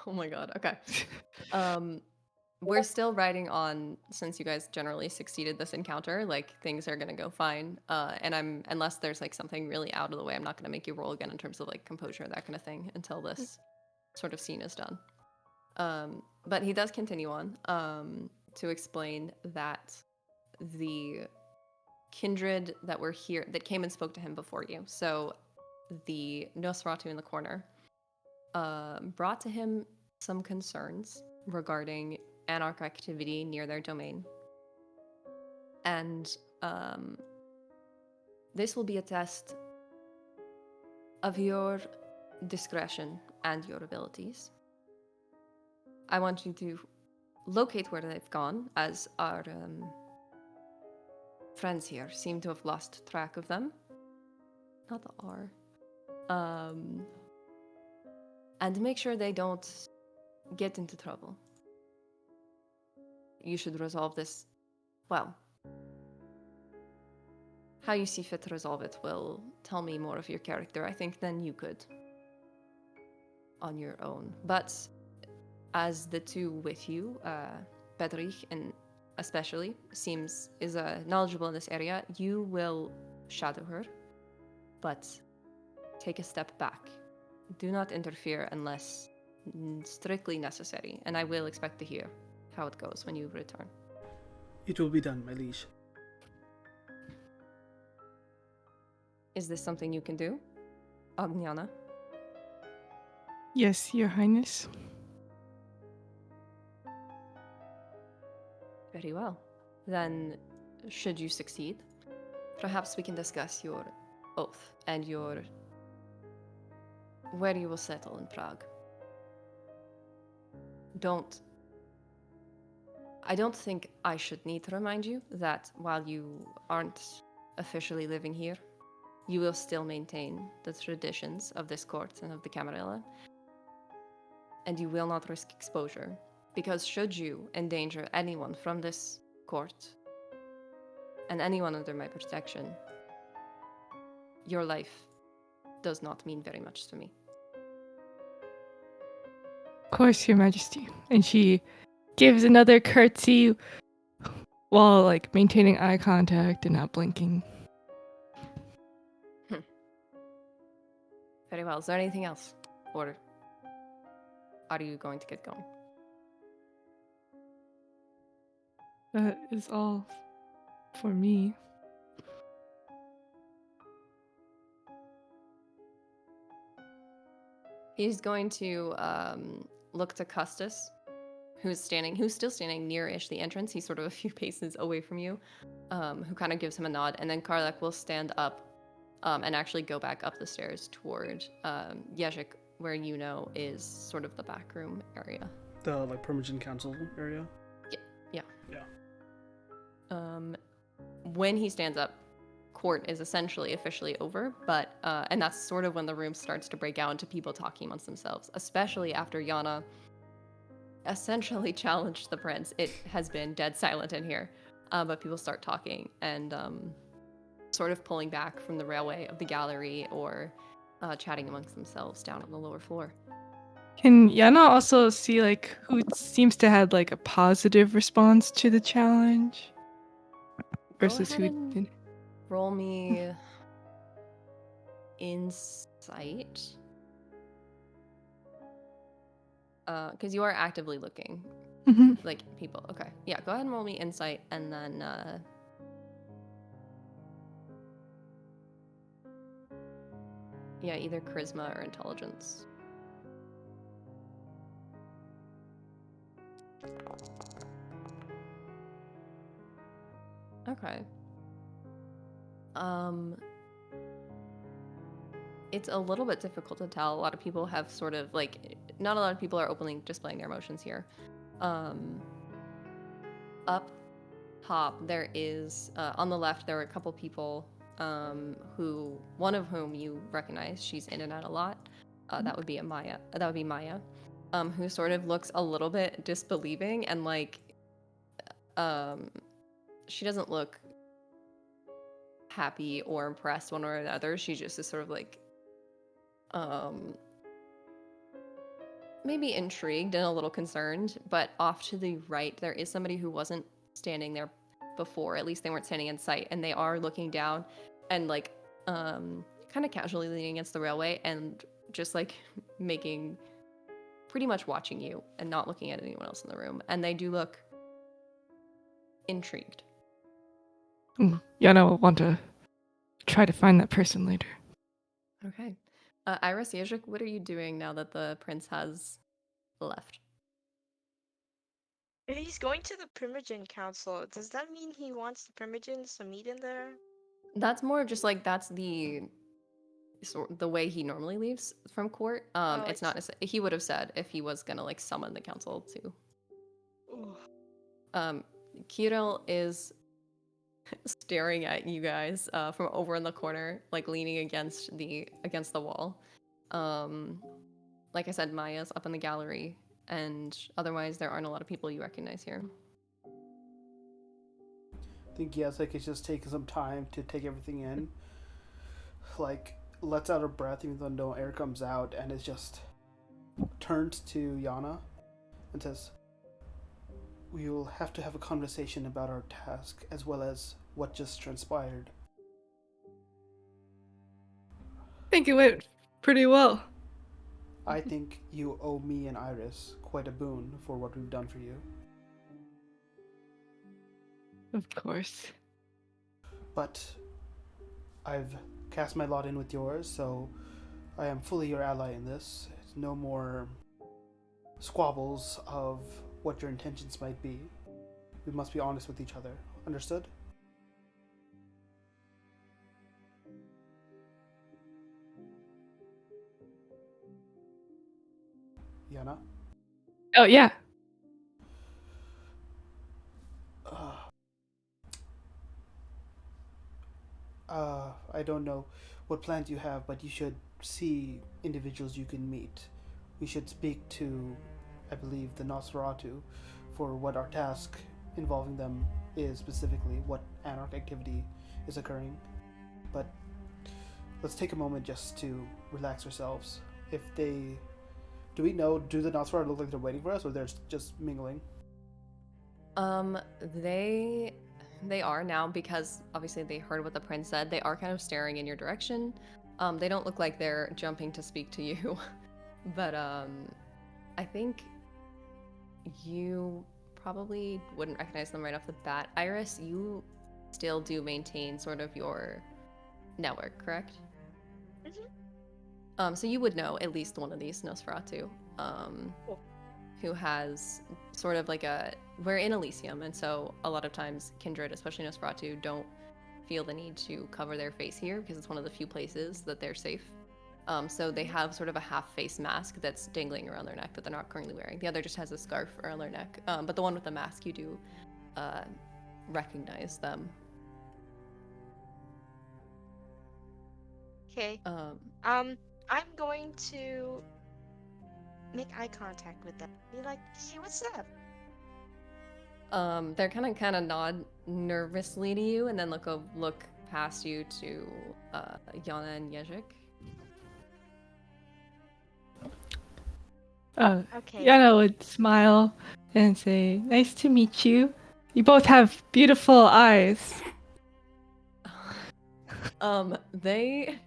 Speaker 1: Oh my god. Okay. We're still riding on, since you guys generally succeeded this encounter, like things are gonna go fine. And unless there's like something really out of the way, I'm not gonna make you roll again in terms of like composure, that kind of thing, until this sort of scene is done. But he does continue on to explain that the kindred that were here, that came and spoke to him before you, so the Nosferatu in the corner, brought to him some concerns regarding anarch activity near their domain. And this will be a test of your discretion and your abilities. I want you to locate where they've gone, as our friends here seem to have lost track of them. Not the R. Um, and make sure they don't get into trouble. You should resolve this, well, how you see fit to resolve it will tell me more of your character, I think, than you could on your own. But as the two with you, Bedrich and especially is knowledgeable in this area, you will shadow her, but take a step back. Do not interfere unless strictly necessary, and I will expect to hear how it goes when you return.
Speaker 2: It will be done, my liege.
Speaker 1: Is this something you can do, Agnana?
Speaker 3: Yes, Your Highness.
Speaker 1: Very well. Then, should you succeed, perhaps we can discuss your oath and where you will settle in Prague. I don't think I should need to remind you that while you aren't officially living here, you will still maintain the traditions of this court and of the Camarilla, and you will not risk exposure, because should you endanger anyone from this court and anyone under my protection, your life does not mean very much to me.
Speaker 3: Of course, Your Majesty. And she gives another curtsy while like maintaining eye contact and not blinking.
Speaker 1: Very well. Is there anything else? Or are you going to get going?
Speaker 3: That is all for me.
Speaker 1: He's going to look to Custis, who's still standing near-ish the entrance. He's sort of a few paces away from you, who kind of gives him a nod. And then Karlak will stand up and actually go back up the stairs toward Yezhik, where you know is sort of the back room area.
Speaker 2: The like Permagin Council area.
Speaker 1: Yeah.
Speaker 2: Yeah.
Speaker 1: When he stands up, court is essentially officially over, but and that's sort of when the room starts to break out into people talking amongst themselves, especially after Yana essentially challenged the prince. It has been dead silent in here, but people start talking and sort of pulling back from the railway of the gallery or chatting amongst themselves down on the lower floor.
Speaker 3: Can Yana also see like who seems to have like a positive response to the challenge versus
Speaker 1: Go
Speaker 3: who
Speaker 1: ahead and
Speaker 3: didn't?
Speaker 1: roll me insight. Because you are actively looking,
Speaker 3: Mhm.
Speaker 1: like people. Okay, yeah. Go ahead and roll me insight, and then yeah, either charisma or intelligence. Okay. It's a little bit difficult to tell. A lot of people have sort of like, not a lot of people are openly displaying their emotions here. Up top, there is, on the left, there are a couple people one of whom you recognize. She's in and out a lot. That would be Maya. That would be Maya, who sort of looks a little bit disbelieving and like, she doesn't look happy or impressed one way or another. She just is sort of like, maybe intrigued and a little concerned, but off to the right, there is somebody who wasn't standing there before. At least they weren't standing in sight, and they are looking down and like kind of casually leaning against the railway and just like making pretty much watching you and not looking at anyone else in the room. And they do look intrigued.
Speaker 3: Yana will want to try to find that person later.
Speaker 1: Okay. Iris Yezhik, what are you doing now that the prince has left?
Speaker 4: If he's going to the Primogen Council, does that mean he wants the Primogens to meet in there?
Speaker 1: That's more of just like that's the way he normally leaves from court.
Speaker 4: Oh, I
Speaker 1: It's not
Speaker 4: see.
Speaker 1: he would have said if he was gonna like summon the council to.
Speaker 4: Ooh.
Speaker 1: Kirill is staring at you guys from over in the corner, like leaning against the wall. Um, like I said, Maya's up in the gallery, and otherwise there aren't a lot of people you recognize here.
Speaker 2: I think Yasek is just taking some time to take everything in. Like, lets out a breath even though no air comes out, and is just turns to Yana and says, "We will have to have a conversation about our task as well as what just transpired."
Speaker 3: I think it went pretty well.
Speaker 2: I think you owe me and Iris quite a boon for what we've done for you.
Speaker 3: Of course.
Speaker 2: But I've cast my lot in with yours, so I am fully your ally in this. No more squabbles of what your intentions might be. We must be honest with each other. Understood? Yana?
Speaker 3: Oh yeah.
Speaker 2: Uh, I don't know what plans you have, but you should see individuals you can meet. We should speak to, I believe, the Nosferatu for what our task involving them is specifically, what anarch activity is occurring. But let's take a moment just to relax ourselves. If they. Do we know, do the Nosferatu look like they're waiting for us, or they're just mingling?
Speaker 1: Um, they they are now because obviously they heard what the prince said. They are kind of staring in your direction. They don't look like they're jumping to speak to you, but I think you probably wouldn't recognize them right off the bat. Iris, you still do maintain sort of your network, correct?
Speaker 4: Mhm.
Speaker 1: So you would know at least one of these Nosferatu,
Speaker 4: Cool.
Speaker 1: who has sort of like a. We're in Elysium, and so a lot of times Kindred, especially Nosferatu, don't feel the need to cover their face here because it's one of the few places that they're safe. So they have sort of a half-face mask that's dangling around their neck that they're not currently wearing. The other just has a scarf around their neck. But the one with the mask, you do uh, recognize them.
Speaker 4: Okay.
Speaker 1: Um,
Speaker 4: I'm going to make eye contact with them. Be like, hey, what's up?
Speaker 1: they're kind of nod nervously to you, and then look past you to Yana and Yezhik.
Speaker 4: Okay.
Speaker 3: Yana would smile and say, "Nice to meet you. You both have beautiful eyes."
Speaker 1: They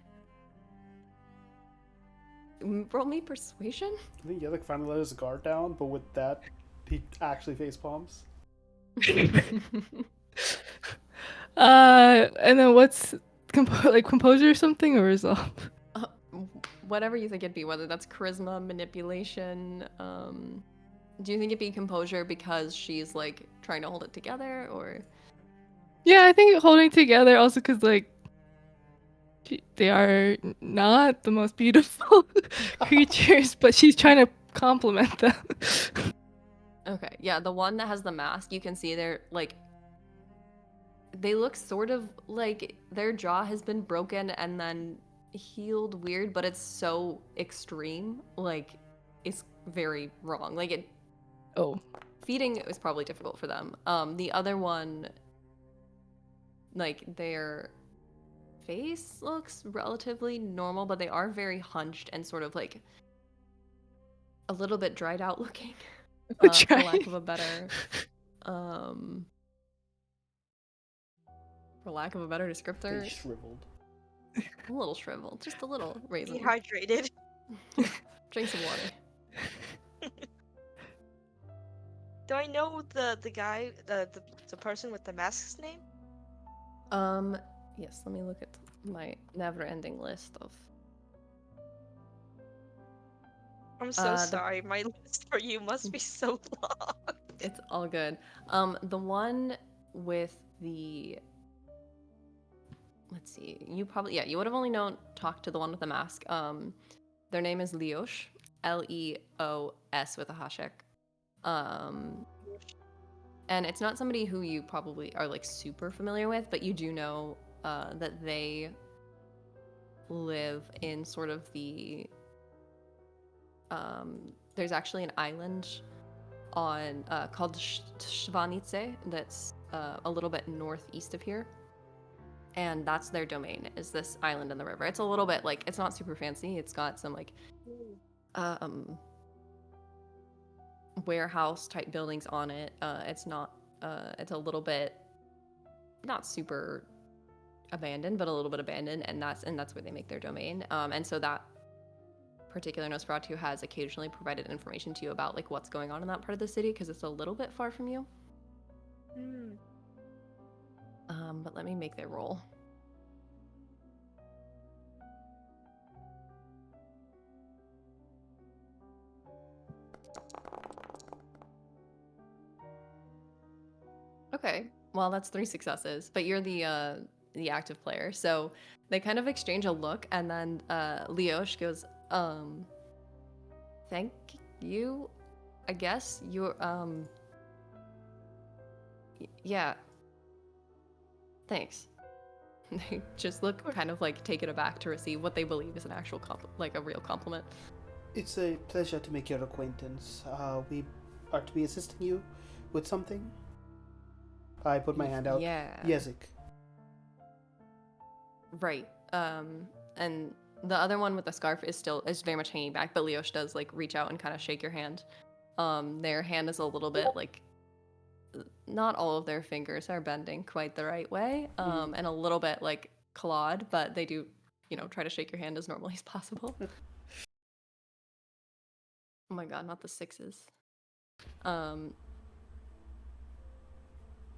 Speaker 1: roll me persuasion.
Speaker 2: I think Yasek finally let his guard down, but with that, he actually face palms.
Speaker 3: And then what's composure or something or resolve?
Speaker 1: Uh, whatever you think it'd be, whether that's charisma, manipulation. Do you think it'd be composure because she's like trying to hold it together, or?
Speaker 3: Yeah, I think holding together also because like they are not the most beautiful creatures, but she's trying to compliment them.
Speaker 1: Okay, yeah, the one that has the mask, you can see they're like they look sort of like their jaw has been broken and then healed weird, but it's so extreme, like it's very wrong. Like it
Speaker 3: Oh,
Speaker 1: feeding is probably difficult for them. The other one, like their face looks relatively normal, but they are very hunched and sort of like a little bit dried out looking,
Speaker 3: we're
Speaker 1: for
Speaker 3: trying.
Speaker 1: lack of a better, um, for lack of a better descriptor.
Speaker 2: Face shriveled.
Speaker 1: A little shriveled, just a little raisin.
Speaker 4: Dehydrated.
Speaker 1: Drink some water.
Speaker 4: Do I know the guy, the person with the mask's name?
Speaker 1: Yes, let me look at my never-ending list of.
Speaker 4: I'm so
Speaker 1: The
Speaker 4: sorry. My list for you must be so long.
Speaker 1: It's all good. The one with the. Let's see. You would have only talked to the one with the mask. Their name is Leosh, Leos with a hashek. Um, And it's not somebody who you probably are like super familiar with, but you do know that they live in sort of the there's actually an island on called Shvanice that's a little bit northeast of here, and that's their domain. Is this island in the river? It's a little bit like it's not super fancy. It's got some like
Speaker 4: Mm.
Speaker 1: um, warehouse type buildings on it. It's not. It's a little bit not super abandoned, but a little bit abandoned, and that's where they make their domain. And so that particular Nosferatu has occasionally provided information to you about like what's going on in that part of the city because it's a little bit far from you.
Speaker 4: Mm.
Speaker 1: But let me make their roll. Okay, well that's 3 successes, but you're the active player, so they kind of exchange a look, and then Leosh goes, thank you, I guess you're yeah, thanks. They just look kind of like taken aback to receive what they believe is an actual like a real compliment.
Speaker 2: It's a pleasure to make your acquaintance. We are to be assisting you with something. I put my hand out.
Speaker 1: Yeah.
Speaker 2: Yezik.
Speaker 1: Right. And the other one with the scarf is very much hanging back, but Leosh does like reach out and kind of shake your hand. Their hand is a little bit like not all of their fingers are bending quite the right way, and a little bit like clawed, but they do, try to shake your hand as normally as possible. Oh my god, not the sixes.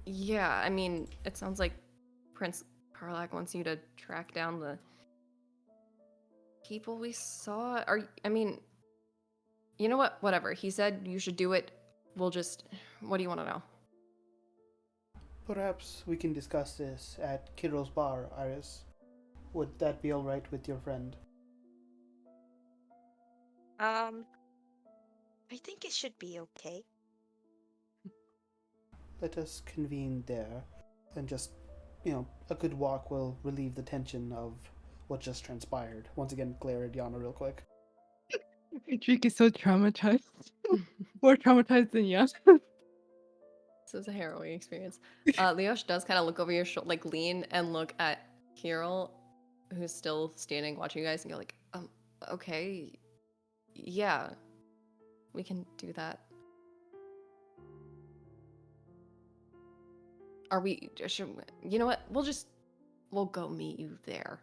Speaker 1: Yeah, I mean, it sounds like Prince Karlak wants you to track down the people we saw. I mean, you know what? Whatever. He said you should do it. We'll just. What do you want to know?
Speaker 2: Perhaps we can discuss this at Kiro's bar, Iris. Would that be alright with your friend?
Speaker 4: Um, I think it should be okay.
Speaker 2: Let us convene there and just, a good walk will relieve the tension of what just transpired. Once again, glare at Yana real quick.
Speaker 3: Drake is so traumatized. More traumatized than Yas.
Speaker 1: This is a harrowing experience. Leosh does kind of look over your shoulder, like lean and look at Kirill, who's still standing watching you guys, and go like, okay, yeah, we can do that. Are we? You know what? We'll go meet you there.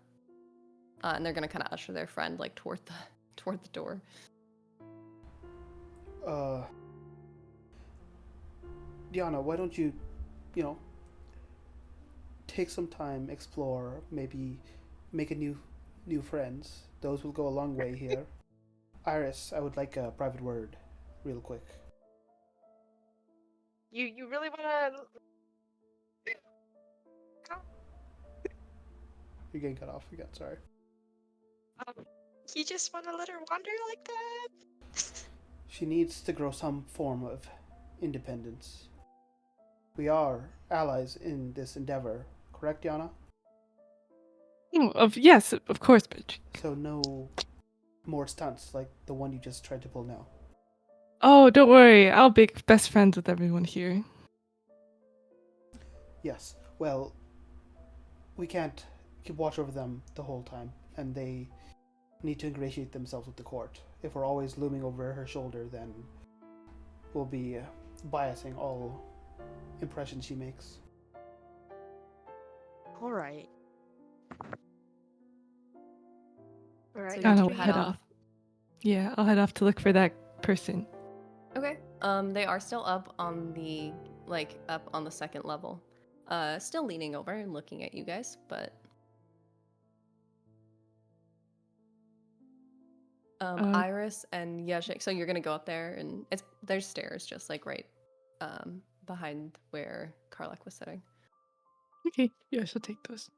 Speaker 1: And they're gonna kind of usher their friend like toward the door.
Speaker 2: Diana, why don't you, take some time, explore, maybe make a new friends. Those will go a long way here. Iris, I would like a private word, real quick.
Speaker 4: You really wanna?
Speaker 2: You're getting cut off again. Sorry.
Speaker 4: You just wanna let her wander like that?
Speaker 2: She needs to grow some form of independence. We are allies in this endeavor, correct, Yana?
Speaker 3: Yes, of course, bitch.
Speaker 2: So no more stunts like the one you just tried to pull now.
Speaker 3: Oh, don't worry. I'll be best friends with everyone here.
Speaker 2: Yes. Well, we can't keep watch over them the whole time, and they need to ingratiate themselves with the court. If we're always looming over her shoulder, then we'll be biasing all impressions she makes.
Speaker 4: All right. All right.
Speaker 1: So you
Speaker 3: I'll
Speaker 1: two head
Speaker 3: head
Speaker 1: off.
Speaker 3: off. Yeah, I'll head off to look for that person.
Speaker 1: Okay. They are still up on the second level. Still leaning over and looking at you guys, but Iris and Yashik. So you're gonna go up there, and there's stairs just like right behind where Karlak was sitting.
Speaker 3: Okay, yeah, she'll take those.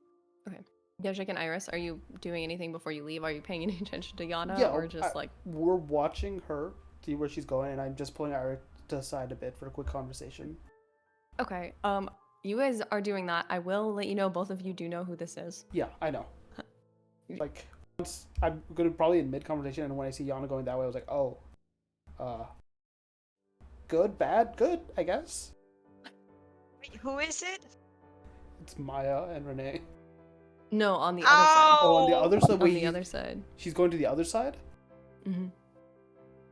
Speaker 1: Okay. Yashik and Iris, are you doing anything before you leave? Are you paying any attention to Yana,
Speaker 2: Yeah,
Speaker 1: or just like
Speaker 2: we're watching her see where she's going, and I'm just pulling Iris to the side a bit for a quick conversation.
Speaker 1: Okay. You guys are doing that. I will let you know both of you do know who this is.
Speaker 2: Yeah, I know. Like, once I'm gonna probably in mid conversation, and when I see Yana going that way, I was like, oh, uh, good, bad, good, I guess.
Speaker 4: Wait, who is it?
Speaker 2: It's Maya and Renee.
Speaker 1: No, on the other side.
Speaker 2: Oh, on the
Speaker 4: Oh!
Speaker 2: other side.
Speaker 1: On
Speaker 2: Wait,
Speaker 1: the other side.
Speaker 2: she's going to the other side.
Speaker 1: Mm-hmm.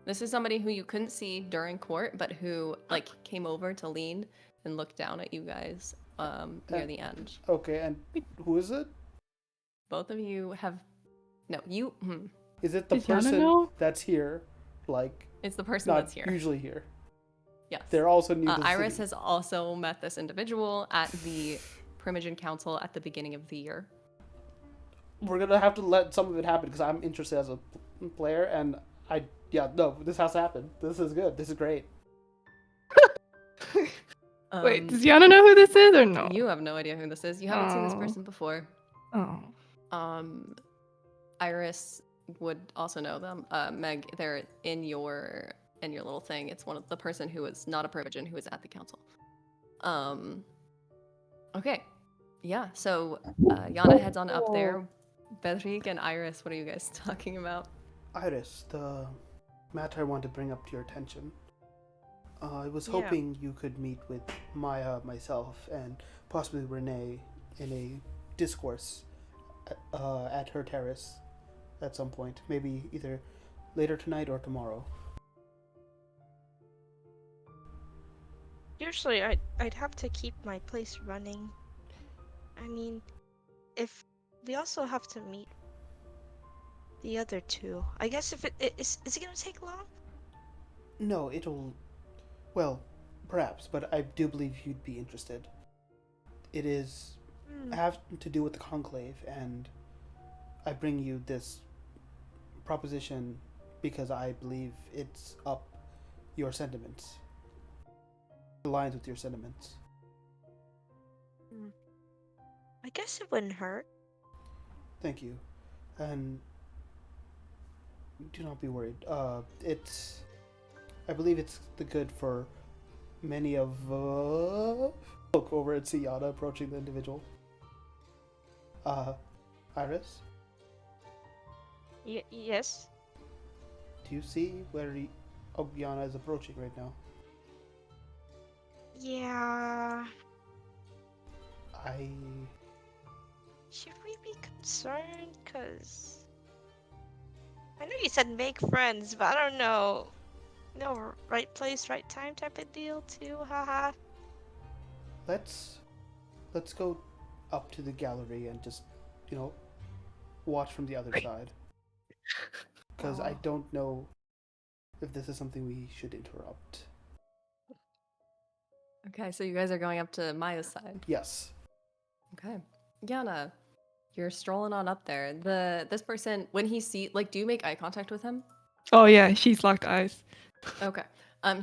Speaker 1: This is somebody who you couldn't see during court, but who like came over to lean and look down at you guys near the end.
Speaker 2: Okay, and who is it?
Speaker 1: Both of you have no. You.
Speaker 2: Is it the
Speaker 3: Does Yana
Speaker 2: person
Speaker 3: know?
Speaker 2: that's here, like
Speaker 1: It's the person
Speaker 2: not
Speaker 1: that's here.
Speaker 2: usually here?
Speaker 1: Yes.
Speaker 2: They're also new to the
Speaker 1: Iris
Speaker 2: city.
Speaker 1: has also met this individual at the Primogen Council at the beginning of the year.
Speaker 2: We're gonna have to let some of it happen because I'm interested as a player, and no, this has to happen. This is good. This is great.
Speaker 3: Wait, does Yana know who this is or no?
Speaker 1: You have no idea who this is. You haven't seen this
Speaker 3: Oh.
Speaker 1: person before.
Speaker 3: Oh.
Speaker 1: Iris would also know them. Meg, they're in your little thing. It's one of the person who is not a Primogen who is at the council. Okay. Yeah, so Yana heads on up there. Bedrick and Iris, what are you guys talking about?
Speaker 2: Iris, the matter I want to bring up to your attention. I was
Speaker 4: Yeah.
Speaker 2: hoping you could meet with Maya, myself, and possibly Renee in a discourse at her terrace at some point. Maybe either later tonight or tomorrow.
Speaker 4: Usually I'd have to keep my place running. I mean, if we also have to meet the other two. I guess if is it gonna take long?
Speaker 2: No, it'll. Well, perhaps, but I do believe you'd be interested. It is have to do with the conclave, and I bring you this proposition because I believe it's up your sentiments. Aligns with your sentiments.
Speaker 4: I guess it wouldn't hurt.
Speaker 2: Thank you, and do not be worried. It's. I believe it's the good for many of. Look over at Siyada approaching the individual. Iris,
Speaker 4: Yes.
Speaker 2: do you see where Ogyana is approaching right now?
Speaker 4: Yeah.
Speaker 2: I.
Speaker 4: Should we be concerned? Cause I know you said make friends, but I don't know. No, right place, right time type of deal too. Haha.
Speaker 2: Let's go up to the gallery and just, you know, watch from the other side. Because I don't know if this is something we should interrupt.
Speaker 1: Okay, so you guys are going up to Maya's side.
Speaker 2: Yes.
Speaker 1: Okay. Yana, you're strolling on up there. This person, when he do you make eye contact with him?
Speaker 3: Oh yeah, she's locked eyes.
Speaker 1: Okay.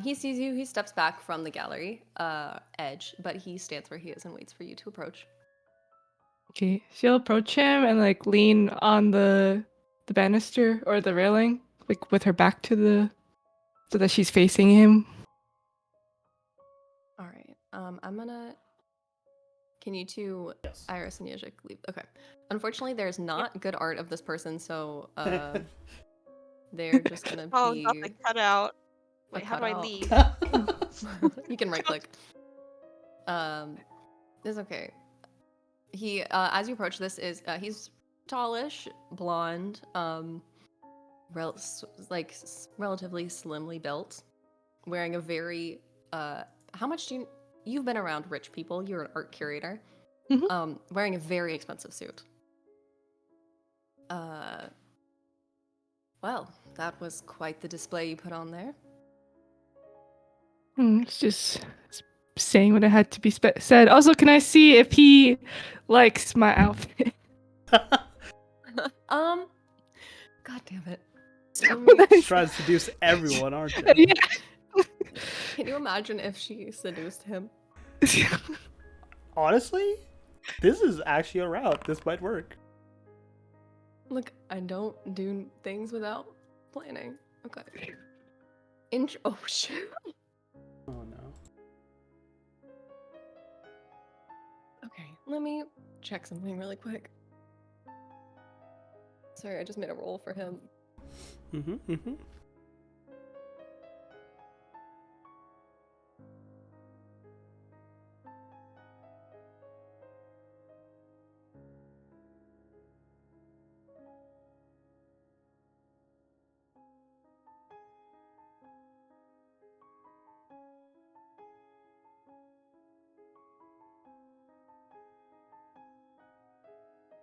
Speaker 1: He sees you, he steps back from the gallery edge, but he stands where he is and waits for you to approach.
Speaker 3: Okay, she'll approach him and like lean on the banister or the railing, like with her back to so that she's facing him.
Speaker 1: All right. I'm gonna. Can you two,
Speaker 2: Yes.
Speaker 1: Iris and Yajik, leave? Okay. Unfortunately, there's not good art of this person, so they're just gonna
Speaker 4: Oh,
Speaker 1: be
Speaker 4: got the cutout.
Speaker 1: a
Speaker 4: Wait, how do I
Speaker 1: cutout.
Speaker 4: leave?
Speaker 1: You can right click. It's okay. He, as you approach, this is he's tallish, blonde, relatively slimly built, wearing a very how much do you've been around rich people? You're an art curator.
Speaker 3: Mhm.
Speaker 1: Wearing a very expensive suit. Well, that was quite the display you put on there.
Speaker 3: It's just saying what it had to be said. Also, can I see if he likes my outfit?
Speaker 1: God damn it.
Speaker 2: She's trying to seduce everyone, aren't you?
Speaker 3: Yeah.
Speaker 1: Can you imagine if she seduced him?
Speaker 2: Honestly, this is actually a route. This might work.
Speaker 1: Look, I don't do things without planning. Okay. Oh shit.
Speaker 2: Oh no.
Speaker 1: Okay, let me check something really quick. Sorry, I just made a roll for him.
Speaker 2: Mm-hmm. Mm-hmm.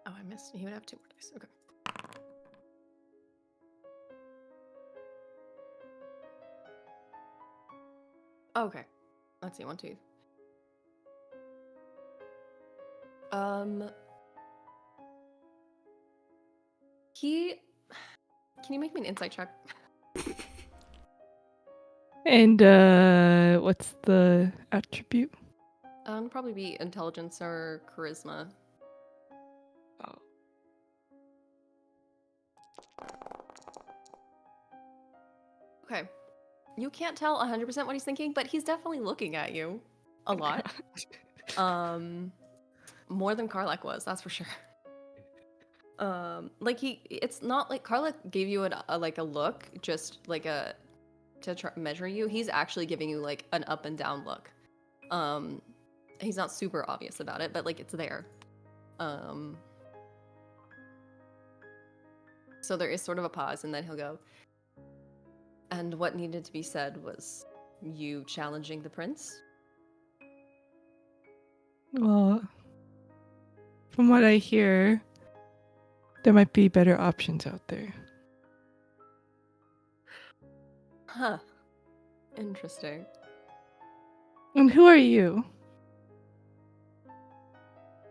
Speaker 1: Oh, I missed. He would have 2 more dice. Okay. Okay. Let's see. 1, 2. He. Can you make me an insight check?
Speaker 3: And what's the attribute?
Speaker 1: Probably be intelligence or charisma.
Speaker 3: Oh.
Speaker 1: Okay. You can't tell 100% what he's thinking, but he's definitely looking at you a lot. More than Karlak was, that's for sure. Like it's not like Karlak gave you like a look, just like to measure you. He's actually giving you like an up and down look. He's not super obvious about it, but like it's there. So there is sort of a pause, and then he'll go, and what needed to be said was you challenging the prince?
Speaker 3: Well, from what I hear, there might be better options out there.
Speaker 1: Huh. Interesting.
Speaker 3: And who are you?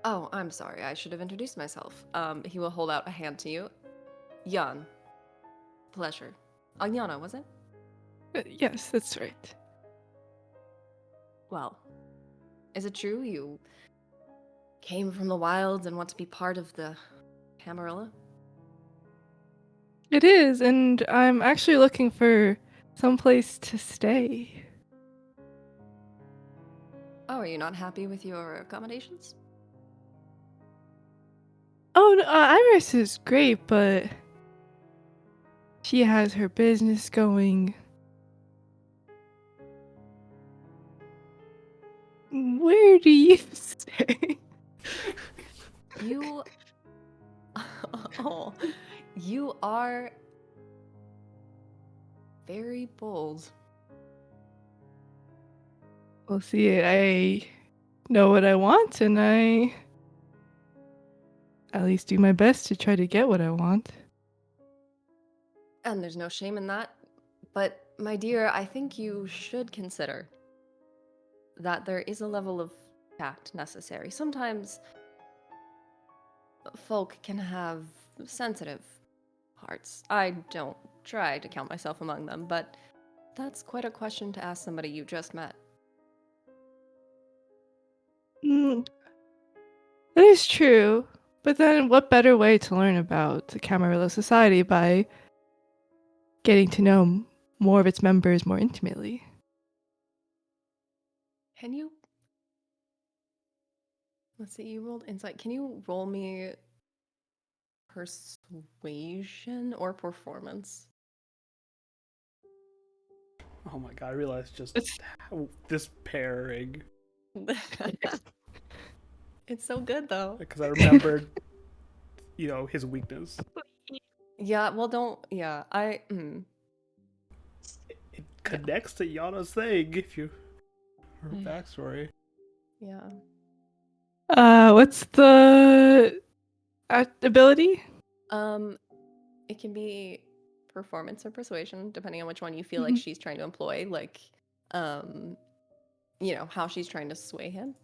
Speaker 1: Oh, I'm sorry. I should have introduced myself. He will hold out a hand to you. Jan. Pleasure. Agnana, was it?
Speaker 3: Yes, that's right.
Speaker 1: Well, is it true you came from the wilds and want to be part of the Camarilla?
Speaker 3: It is, and I'm actually looking for someplace to stay.
Speaker 1: Oh, are you not happy with your accommodations?
Speaker 3: Oh, no, Iris is great, but she has her business going. Where do you stay?
Speaker 1: You. Oh, you are very bold.
Speaker 3: Well, see, I know what I want, and I at least do my best to try to get what I want.
Speaker 1: And there's no shame in that. But, my dear, I think you should consider that there is a level of tact necessary. Sometimes folk can have sensitive hearts. I don't try to count myself among them, but that's quite a question to ask somebody you just met.
Speaker 3: Mm, that is true, but then what better way to learn about the Camarilla Society by getting to know more of its members more intimately?
Speaker 1: Can you? Let's see, you rolled insight. Can you roll me persuasion or performance?
Speaker 2: Oh my god! I realized just
Speaker 3: It's
Speaker 2: this pairing
Speaker 1: It's so good though.
Speaker 2: because I remembered, his weakness.
Speaker 1: Yeah, well, don't. Yeah,
Speaker 2: It
Speaker 1: Yeah.
Speaker 2: connects to Yana's thing. If you her
Speaker 1: Mm.
Speaker 2: backstory.
Speaker 1: Yeah.
Speaker 3: what's the ability?
Speaker 1: Um, it can be performance or persuasion, depending on which one you feel like
Speaker 3: Mhm.
Speaker 1: she's trying to employ. Like, um, how she's trying to sway him.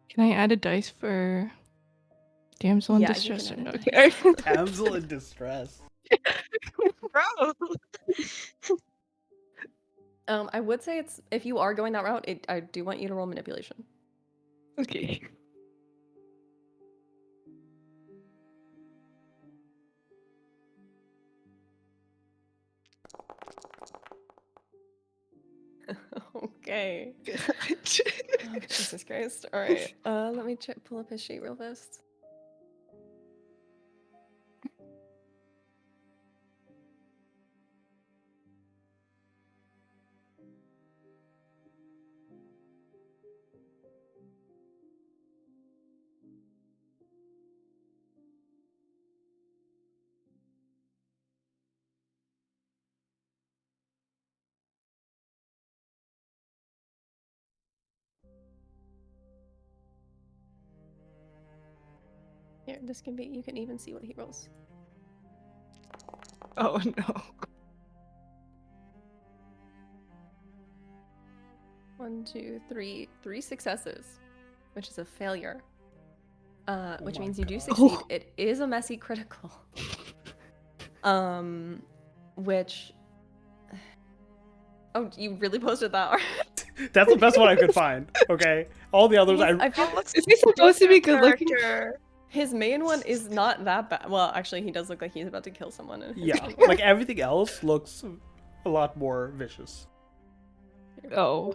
Speaker 3: Can I add a dice for damsel in
Speaker 1: Yeah, you
Speaker 3: distress
Speaker 1: can
Speaker 3: or
Speaker 1: add a
Speaker 3: no?
Speaker 1: dice.
Speaker 2: Damsel in distress.
Speaker 4: Bro.
Speaker 1: I would say it's if you are going that route, I do want you to roll manipulation.
Speaker 3: Okay.
Speaker 1: Okay. Oh, Jesus Christ. All right. Let me pull up his sheet real fast. Here, this can be. You can even see what he rolls.
Speaker 3: Oh no.
Speaker 1: 1, 2, 3. 3 successes, which is a failure. Which
Speaker 2: my
Speaker 1: means you do
Speaker 2: God.
Speaker 1: succeed.
Speaker 3: Oh.
Speaker 1: It is a messy critical. Which. Oh, you really posted that art?
Speaker 2: That's the best one I could find. Okay, all the others
Speaker 1: I feel
Speaker 4: That looks
Speaker 3: Is he supposed to be good looking?
Speaker 4: character.
Speaker 1: his main one is not that bad. Well, actually, he does look like he's about to kill someone. In his
Speaker 2: yeah,
Speaker 1: main one.
Speaker 2: like everything else looks a lot more vicious.
Speaker 3: Oh.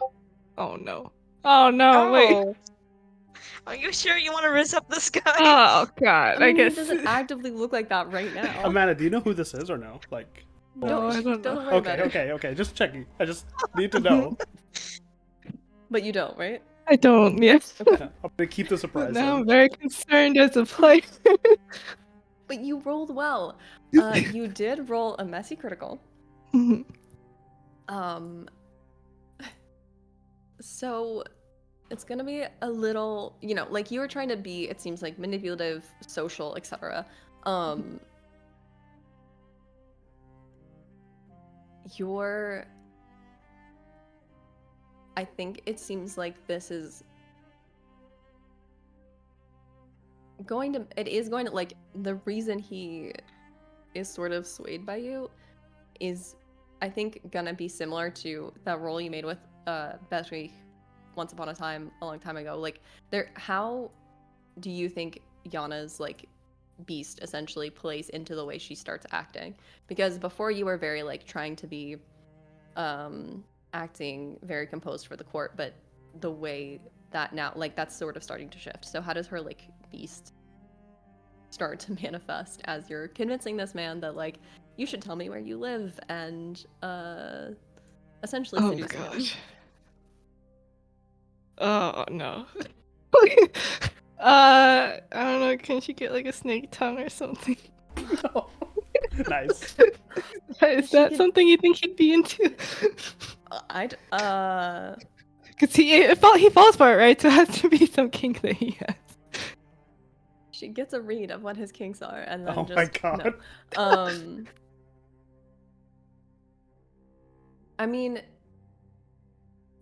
Speaker 3: Oh no. Oh no, wait.
Speaker 4: Oh. Are you sure you want to raise up this guy?
Speaker 3: Oh god,
Speaker 1: I mean, he
Speaker 3: guess.
Speaker 1: doesn't actively look like that right now.
Speaker 2: Amanda, do you know who this is or no? Like,
Speaker 3: No, I don't know.
Speaker 1: worry about
Speaker 2: okay,
Speaker 1: it.
Speaker 2: okay, just checking. I just need to know.
Speaker 1: But you don't, right?
Speaker 3: I don't, yes.
Speaker 1: Okay.
Speaker 2: I'm gonna keep the surprise.
Speaker 3: But now
Speaker 2: then.
Speaker 3: I'm very concerned as a player.
Speaker 1: But you rolled well. You did roll a messy critical. So it's gonna be a little, like you were trying to be, it seems like manipulative, social, etc. You're I think it seems like this is it is going to, like, the reason he is sort of swayed by you is, I think, gonna be similar to that role you made with Beatrice once upon a time, a long time ago. Like, how do you think Yana's, like, beast essentially plays into the way she starts acting? Because before you were very, like, trying to be acting very composed for the court, but the way that now, like, that's sort of starting to shift. So how does her, like, beast start to manifest as you're convincing this man that, like, you should tell me where you live and essentially
Speaker 3: Oh
Speaker 1: seducing him?
Speaker 3: gosh. Oh no. I don't know, can she get like a snake tongue or something?
Speaker 2: No. Nice.
Speaker 3: Is that something you think he'd be into?
Speaker 1: I'd
Speaker 3: Cause he falls for it, right? So it has to be some kink that he has.
Speaker 1: she gets a read of what his kinks are and then
Speaker 2: Oh
Speaker 1: just
Speaker 2: my God.
Speaker 1: no. I mean,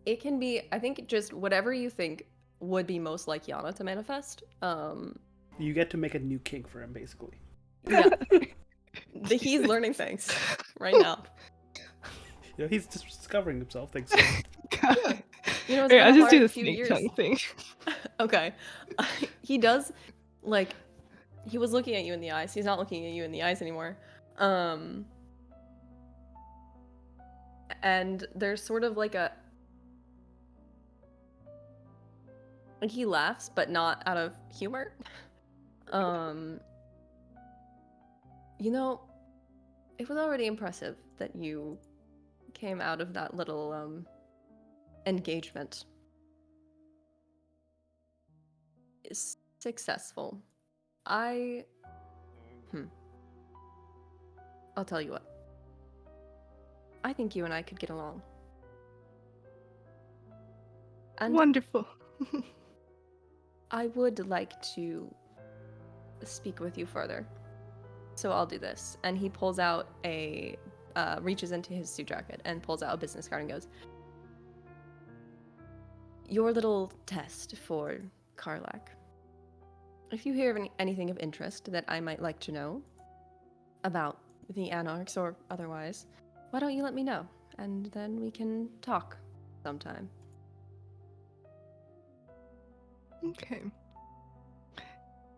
Speaker 1: it can be, I think, just whatever you think would be most like Yana to manifest.
Speaker 2: You get to make a new kink for him, basically.
Speaker 1: Yeah. He's learning things right now.
Speaker 2: You know, he's just discovering himself. Thanks. So
Speaker 3: God.
Speaker 1: It's
Speaker 3: Wait,
Speaker 1: been
Speaker 3: I'll
Speaker 1: a
Speaker 3: just do
Speaker 1: hard
Speaker 3: the
Speaker 1: few
Speaker 3: snake
Speaker 1: years.
Speaker 3: tongue thing.
Speaker 1: Okay. He does, like, he was looking at you in the eyes. He's not looking at you in the eyes anymore. And there's sort of like he laughs, but not out of humor. It was already impressive that you came out of that little engagement successful. I'll tell you what. I think you and I could get along. And
Speaker 3: Wonderful.
Speaker 1: I would like to speak with you further. So I'll do this. And he pulls out reaches into his suit jacket and pulls out a business card and goes, your little test for Karlak. If you hear of anything of interest that I might like to know about the Anarchs or otherwise, why don't you let me know? And then we can talk sometime.
Speaker 3: Okay.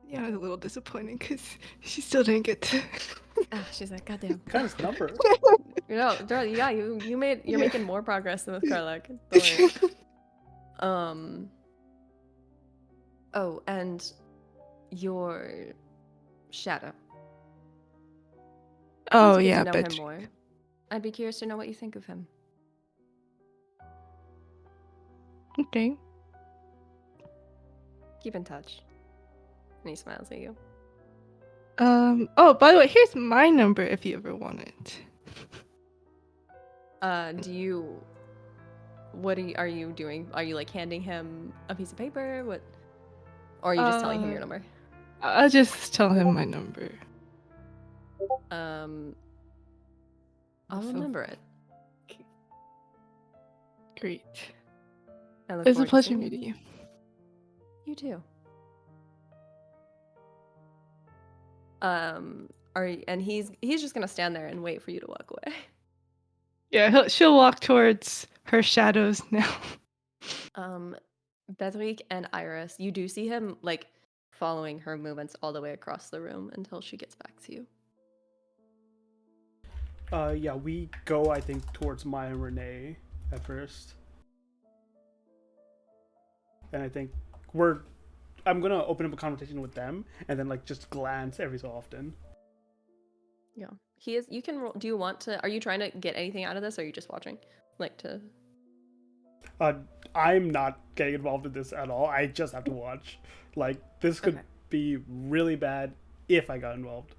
Speaker 3: Yeah, it was a little disappointing because she still didn't get to.
Speaker 1: She's like, goddamn.
Speaker 2: kind of number.
Speaker 1: You're making more progress than with Karlak. Don't worry. Oh, and your shadow. Once
Speaker 3: Oh
Speaker 1: you get to
Speaker 3: yeah,
Speaker 1: know him
Speaker 3: but
Speaker 1: more, I'd be curious to know what you think of him.
Speaker 3: okay.
Speaker 1: Keep in touch. And he smiles at you.
Speaker 3: Oh, by the way, here's my number if you ever want it.
Speaker 1: Do you? Are you doing? Are you like handing him a piece of paper? What? Or are you just telling him your
Speaker 3: Uh,
Speaker 1: number?
Speaker 3: I'll just tell him my number.
Speaker 1: Um, I'll
Speaker 3: So
Speaker 1: remember it.
Speaker 3: great.
Speaker 1: I look
Speaker 3: It was a
Speaker 1: forward to
Speaker 3: pleasure
Speaker 1: seeing you.
Speaker 3: meeting you.
Speaker 1: You too. And he's just gonna stand there and wait for you to walk away.
Speaker 3: Yeah, she'll walk towards her shadows now.
Speaker 1: Um, Bedrick and Iris, you do see him like following her movements all the way across the room until she gets back to you.
Speaker 2: Yeah, we go, I think, towards Maya and Renee at first. And I think I'm gonna open up a conversation with them and then like just glance every so often.
Speaker 1: Yeah, he is. You can roll. Do you want to? Are you trying to get anything out of this, or are you just watching? Like to.
Speaker 2: Uh, I'm not getting involved in this at all. I just have to watch. Like this could
Speaker 1: Okay.
Speaker 2: be really bad if I got involved.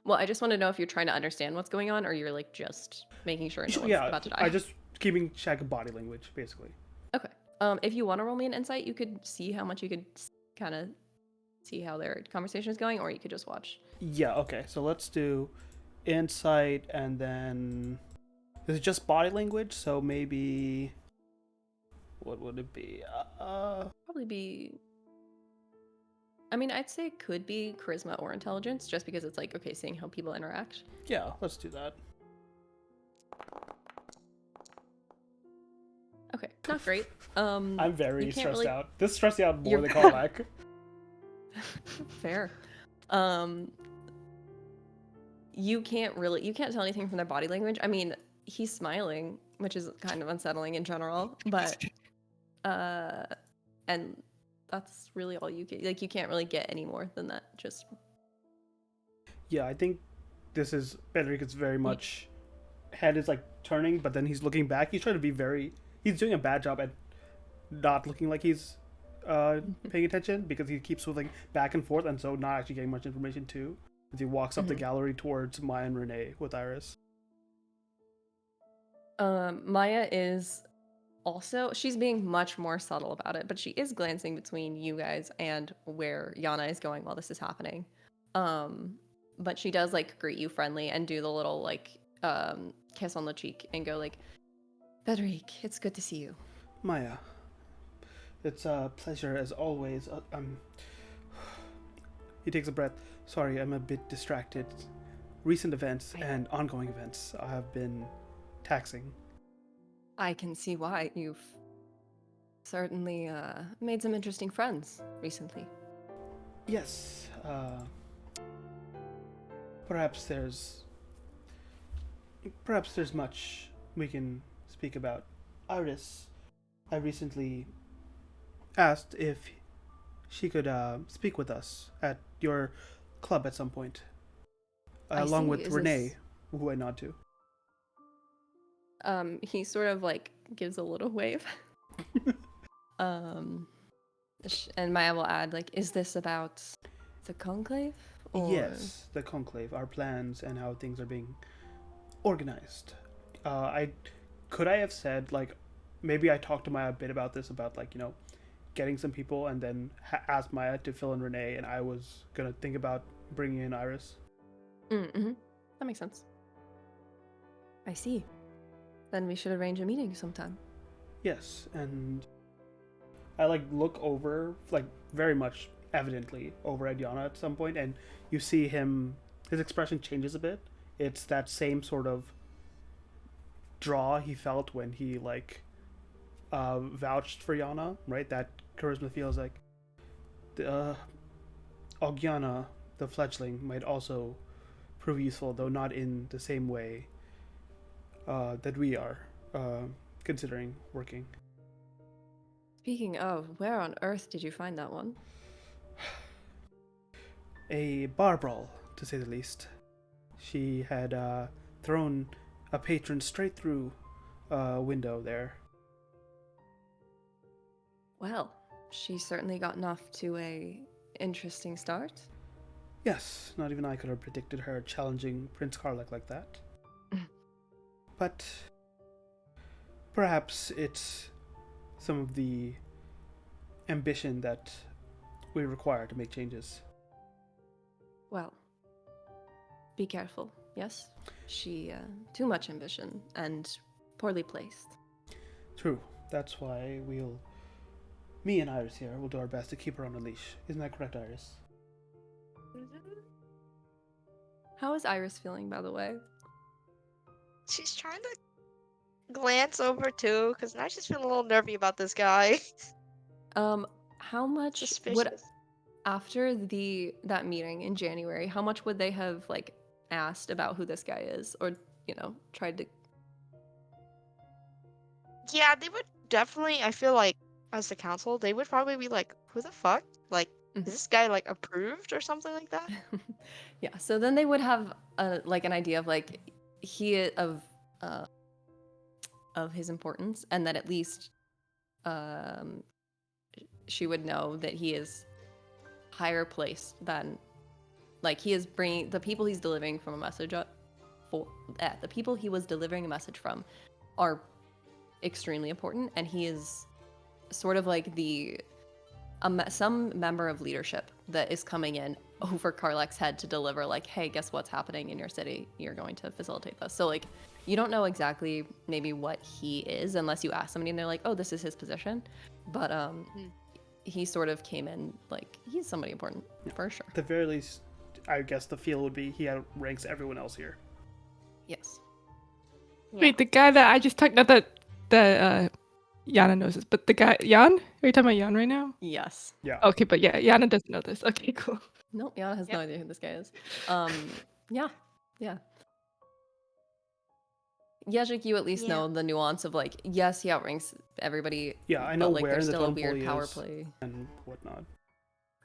Speaker 1: Well, I just want to know if you're trying to understand what's going on, or you're like just making sure no one's
Speaker 2: Yeah,
Speaker 1: about to
Speaker 2: I
Speaker 1: die.
Speaker 2: just keeping track of body language basically.
Speaker 1: Okay. If you want to roll me an insight, you could see how much you could kind of see how their conversation is going, or you could just watch.
Speaker 2: Yeah, okay. So let's do insight and then is it just body language? So maybe what would it be?
Speaker 1: Probably be. I mean, I'd say it could be charisma or intelligence, just because it's like okay, seeing how people interact.
Speaker 2: Yeah, let's do that.
Speaker 1: Okay, not great.
Speaker 2: I'm very
Speaker 1: you can't
Speaker 2: stressed
Speaker 1: really.
Speaker 2: out. This stressed me out more
Speaker 1: You're
Speaker 2: than callback.
Speaker 1: fair. Um, you can't tell anything from their body language. I mean, he's smiling, which is kind of unsettling in general, but uh, and that's really all you get. Like, you can't really get any more than that. Just
Speaker 2: Yeah, I think this is Benric is very much head is like turning, but then he's looking back. He's trying to be very. He's doing a bad job at not looking like he's paying attention because he keeps moving back and forth, and so not actually getting much information too. As he walks up the gallery towards Maya and Renee with Iris.
Speaker 1: Maya is also she's being much more subtle about it, but she is glancing between you guys and where Yana is going while this is happening. Um, but she does like greet you friendly and do the little like kiss on the cheek and go like, Bedrick, it's good to see you.
Speaker 2: Maya, it's a pleasure as always. He takes a breath. Sorry, I'm a bit distracted. Recent events and ongoing events have been taxing.
Speaker 1: I can see why you've certainly made some interesting friends recently.
Speaker 2: Yes, perhaps there's much we can speak about. Iris, I recently asked if she could speak with us at your club at some point,
Speaker 1: I
Speaker 2: along
Speaker 1: see.
Speaker 2: with
Speaker 1: Is
Speaker 2: Renee,
Speaker 1: this
Speaker 2: who I nod to.
Speaker 1: he sort of like gives a little wave. um and Maya will add like, is this about the conclave or
Speaker 2: Yes, the conclave, our plans, and how things are being organized. I could I have said like maybe I talked to Maya a bit about this about like getting some people and then ask Maya to fill in Renee, and I was gonna think about bringing in Iris.
Speaker 1: mm-hmm. That makes sense. I see. Then we should arrange a meeting sometime.
Speaker 2: Yes, and I like look over like very much evidently over at Yana at some point, and you see him. His expression changes a bit. It's that same sort of draw he felt when he like vouched for Yana, right? That charisma feels like uh, Ogyana, the fledgling, might also prove useful, though not in the same way that we are considering working.
Speaker 1: Speaking of, where on earth did you find that one?
Speaker 2: A bar brawl, to say the least. She had thrown a patron straight through a window there.
Speaker 1: Well, she certainly gotten off to a interesting start.
Speaker 2: Yes, not even I could have predicted her challenging Prince Karlak like that. But perhaps it's some of the ambition that we require to make changes.
Speaker 1: Well, be careful, yes? She, too much ambition and poorly placed.
Speaker 2: True. That's why me and Iris here, will do our best to keep her on a leash. Isn't that correct, Iris?
Speaker 1: How is Iris feeling, by the way?
Speaker 4: She's trying to glance over too, because now she's feeling a little nervy about this guy.
Speaker 1: How much would
Speaker 4: Suspicious.
Speaker 1: after that meeting in January, how much would they have like asked about who this guy is, or tried to?
Speaker 4: Yeah, they would definitely, I feel like, as the council, they would probably be like, who the fuck? Like,
Speaker 1: Mhm.
Speaker 4: is this guy like approved or something like that?
Speaker 1: Yeah, so then they would have like an idea of like uh, of his importance, and that at least um, she would know that he is higher placed than, like, he is bringing the people he's delivering from a message the people he was delivering a message from are extremely important, and he is sort of like some member of leadership that is coming in over Karlak's head to deliver, like, hey, guess what's happening in your city? You're going to facilitate this. So, like, you don't know exactly maybe what he is unless you ask somebody and they're like, oh, this is his position. But he sort of came in like he's somebody important for sure.
Speaker 2: At the very least, I guess the feel would be he outranks everyone else here.
Speaker 1: Yes.
Speaker 4: Yeah.
Speaker 3: Wait, the guy that I just talked about that Yana knows this, but the guy Jan? Are you talking about Jan right now?
Speaker 1: Yes.
Speaker 2: Yeah.
Speaker 3: Okay, but yeah, Yana doesn't know this. Okay, cool.
Speaker 1: Nope, Yana has no
Speaker 4: Yep.
Speaker 1: idea who this guy is. Yeah. Yajik, you at least
Speaker 4: Yeah.
Speaker 1: know the nuance of, like, yes, he outranks everybody.
Speaker 2: Yeah, I
Speaker 1: but,
Speaker 2: know
Speaker 1: like,
Speaker 2: where
Speaker 1: there's
Speaker 2: in the
Speaker 1: still a
Speaker 2: totem pole
Speaker 1: weird
Speaker 2: he
Speaker 1: power
Speaker 2: is.
Speaker 1: play.
Speaker 2: And whatnot.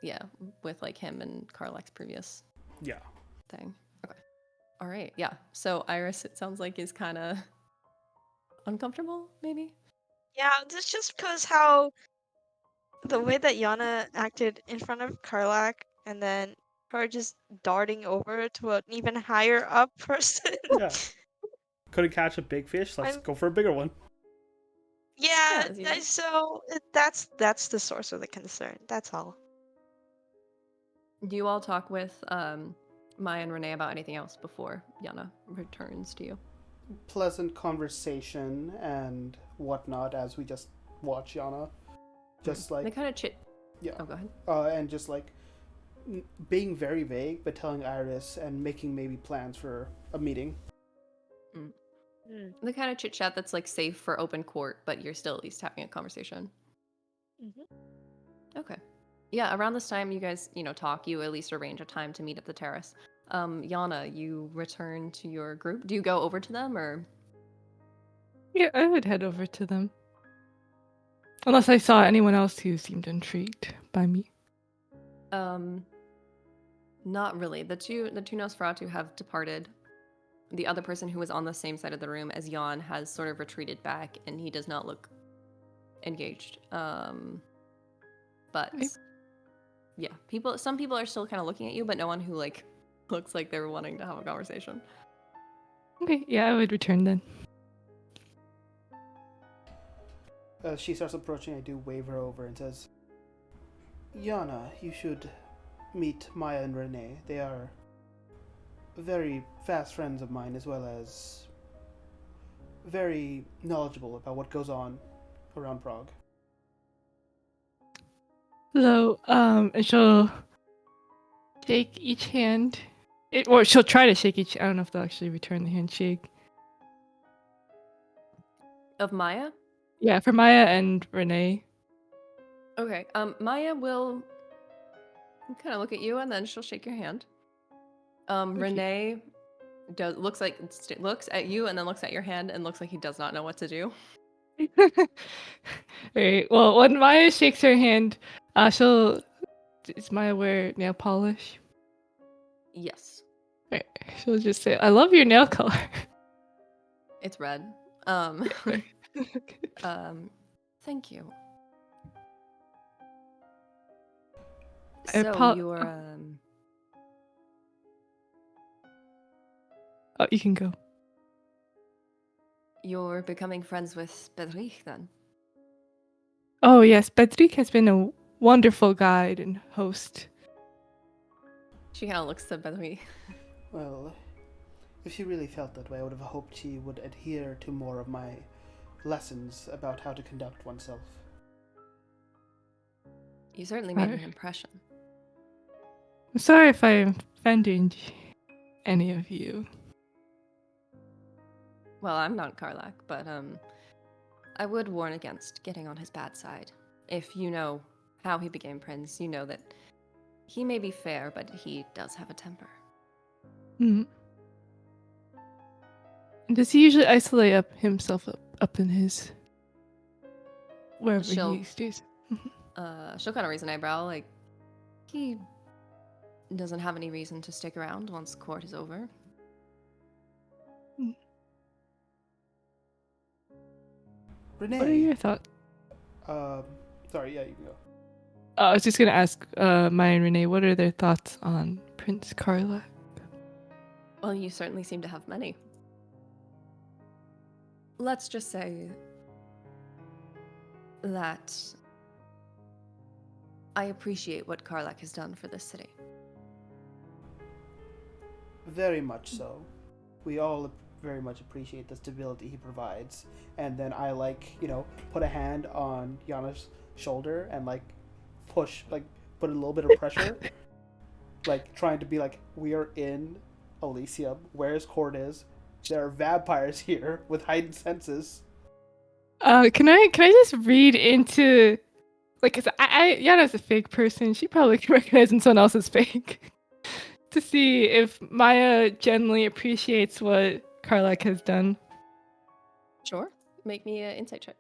Speaker 1: Yeah, with like him and Karlak's previous
Speaker 2: Yeah.
Speaker 1: thing. Okay. All right. Yeah. So Iris, it sounds like, is kind of uncomfortable, maybe.
Speaker 4: Yeah, that's just because how the way that Yana acted in front of Karlak and then her just darting over to an even higher up person.
Speaker 2: Yeah. Couldn't catch a big fish, let's
Speaker 4: I'm
Speaker 2: go for a bigger one.
Speaker 4: yeah,
Speaker 1: as you do.
Speaker 4: so that's the source of the concern. That's all.
Speaker 1: Do you all talk with Maya and Renee about anything else before Yana returns to you?
Speaker 2: Pleasant conversation and whatnot as we just watch Yana. Just
Speaker 1: They
Speaker 2: like,
Speaker 1: kind of chit.
Speaker 2: yeah.
Speaker 1: Oh, go ahead.
Speaker 2: And just like being very vague, but telling Iris and making maybe plans for a meeting.
Speaker 1: The kind of chit chat that's like safe for open court, but you're still at least having a conversation. Okay. Yeah, around this time you guys, talk, you at least arrange a time to meet at the terrace. Yana, you return to your group. Do you go over to them, or?
Speaker 3: Yeah, I would head over to them. Unless I saw anyone else who seemed intrigued by me.
Speaker 1: Not really. The two Nosferatu have departed. The other person who was on the same side of the room as Jan has sort of retreated back, and he does not look engaged. But
Speaker 3: Okay.
Speaker 1: yeah, some people are still kind of looking at you, but no one who like looks like they're wanting to have a conversation.
Speaker 3: Okay, yeah, I would return then.
Speaker 2: As she starts approaching, I do wave her over and says, Yana, you should meet Maya and Renee. They are very fast friends of mine, as well as very knowledgeable about what goes on around Prague.
Speaker 3: So, and she'll shake each hand. Or she'll try to shake each. I don't know if they'll actually return the handshake.
Speaker 1: Of Maya?
Speaker 3: Yeah, for Maya and Renee.
Speaker 1: Okay. Maya will kind of look at you, and then she'll shake your hand.
Speaker 3: Okay.
Speaker 1: Renee looks at you, and then looks at your hand, and looks like he does not know what to do.
Speaker 3: Right. Well, when Maya shakes her hand, she'll. Is Maya wear nail polish?
Speaker 1: Yes,
Speaker 3: Right. She'll just say, "I love your nail color."
Speaker 1: it's red. Um,
Speaker 3: Right.
Speaker 1: thank you.
Speaker 3: I
Speaker 1: So
Speaker 3: Oh, you can go.
Speaker 1: you're becoming friends with Bedrich then?
Speaker 3: Oh yes, Patrick has been a wonderful guide and host.
Speaker 1: She kind of looks to Bedrich.
Speaker 2: Well, if she really felt that way, I would have hoped she would adhere to more of my lessons about how to conduct oneself.
Speaker 1: You certainly made
Speaker 3: Sorry.
Speaker 1: an impression.
Speaker 3: I'm sorry if I offended any of you.
Speaker 1: Well, I'm not Karlak, but I would warn against getting on his bad side. If you know how he became prince, you know that he may be fair, but he does have a temper.
Speaker 3: Hmm. Does he usually isolate himself up in his wherever
Speaker 1: She'll
Speaker 3: he stays?
Speaker 1: she'll kind of raise an eyebrow, like he doesn't have any reason to stick around once court is over.
Speaker 3: What are
Speaker 2: Renee,
Speaker 3: your thoughts?
Speaker 2: um, sorry, yeah, you can go.
Speaker 3: I was just gonna ask Maya and Renee, what are their thoughts on Prince Karla?
Speaker 1: Well, you certainly seem to have many. Let's just say that I appreciate what Karlak has done for this city.
Speaker 2: Very much so. We all very much appreciate the stability he provides. And then I put a hand on Yana's shoulder and push, put a little bit of pressure, trying to be like, we are in Elysium. Where's Cortez? There are vampires here with heightened senses.
Speaker 3: Can I just read into like, 'cause Yana's a fake person. She probably can recognize when someone else is fake. To see if Maya genuinely appreciates what Karlak has done.
Speaker 1: Sure. Make me an insight check.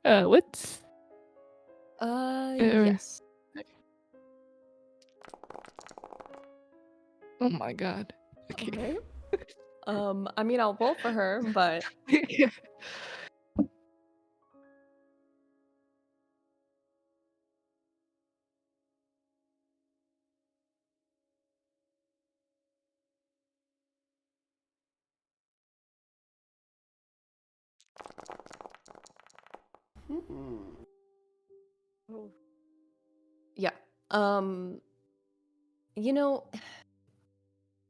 Speaker 3: What's or
Speaker 1: Yes.
Speaker 3: oh my god. Okay.
Speaker 1: Okay. I mean, I'll roll for her, but
Speaker 3: Yeah.
Speaker 2: Hmm.
Speaker 4: Oh.
Speaker 1: yeah. Um, you know,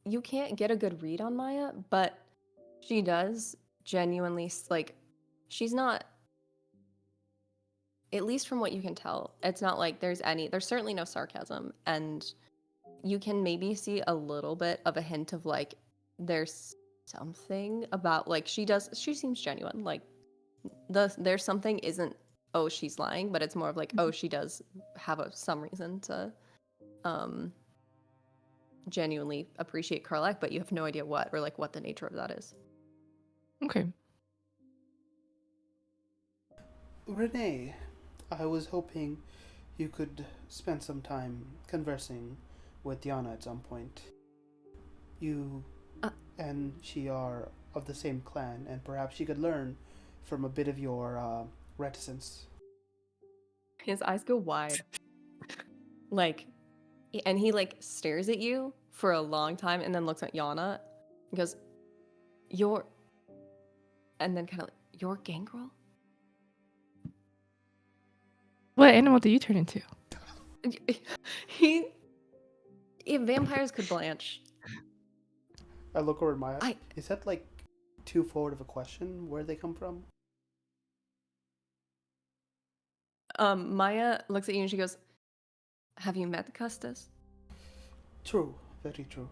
Speaker 1: you can't get a good read on Maya, but she does genuinely like she's not, at least from what you can tell, it's not like there's certainly no sarcasm, and you can maybe see a little bit of a hint of like there's something about like she seems genuine. Like there's something isn't, oh, she's lying, but it's more of like, oh, she does have some reason to um genuinely appreciate Karlak, but you have no idea what, or like what the nature of that is.
Speaker 3: Okay.
Speaker 2: Renee, I was hoping you could spend some time conversing with Yana at some point. You
Speaker 1: Uh,
Speaker 2: and she are of the same clan, and perhaps she could learn from a bit of your reticence.
Speaker 1: his eyes go wide, like, and he like stares at you for a long time, and then looks at Yana and goes, "You're," and then kind of like, "You're Gangrel?"
Speaker 3: What animal do you turn into?
Speaker 1: he, if vampires could blanch,
Speaker 2: I look over at Maya.
Speaker 1: I
Speaker 2: Is that too forward of a question? Where they come from?
Speaker 1: Maya looks at you and she goes, "Have you met Custis?"
Speaker 2: True, very true.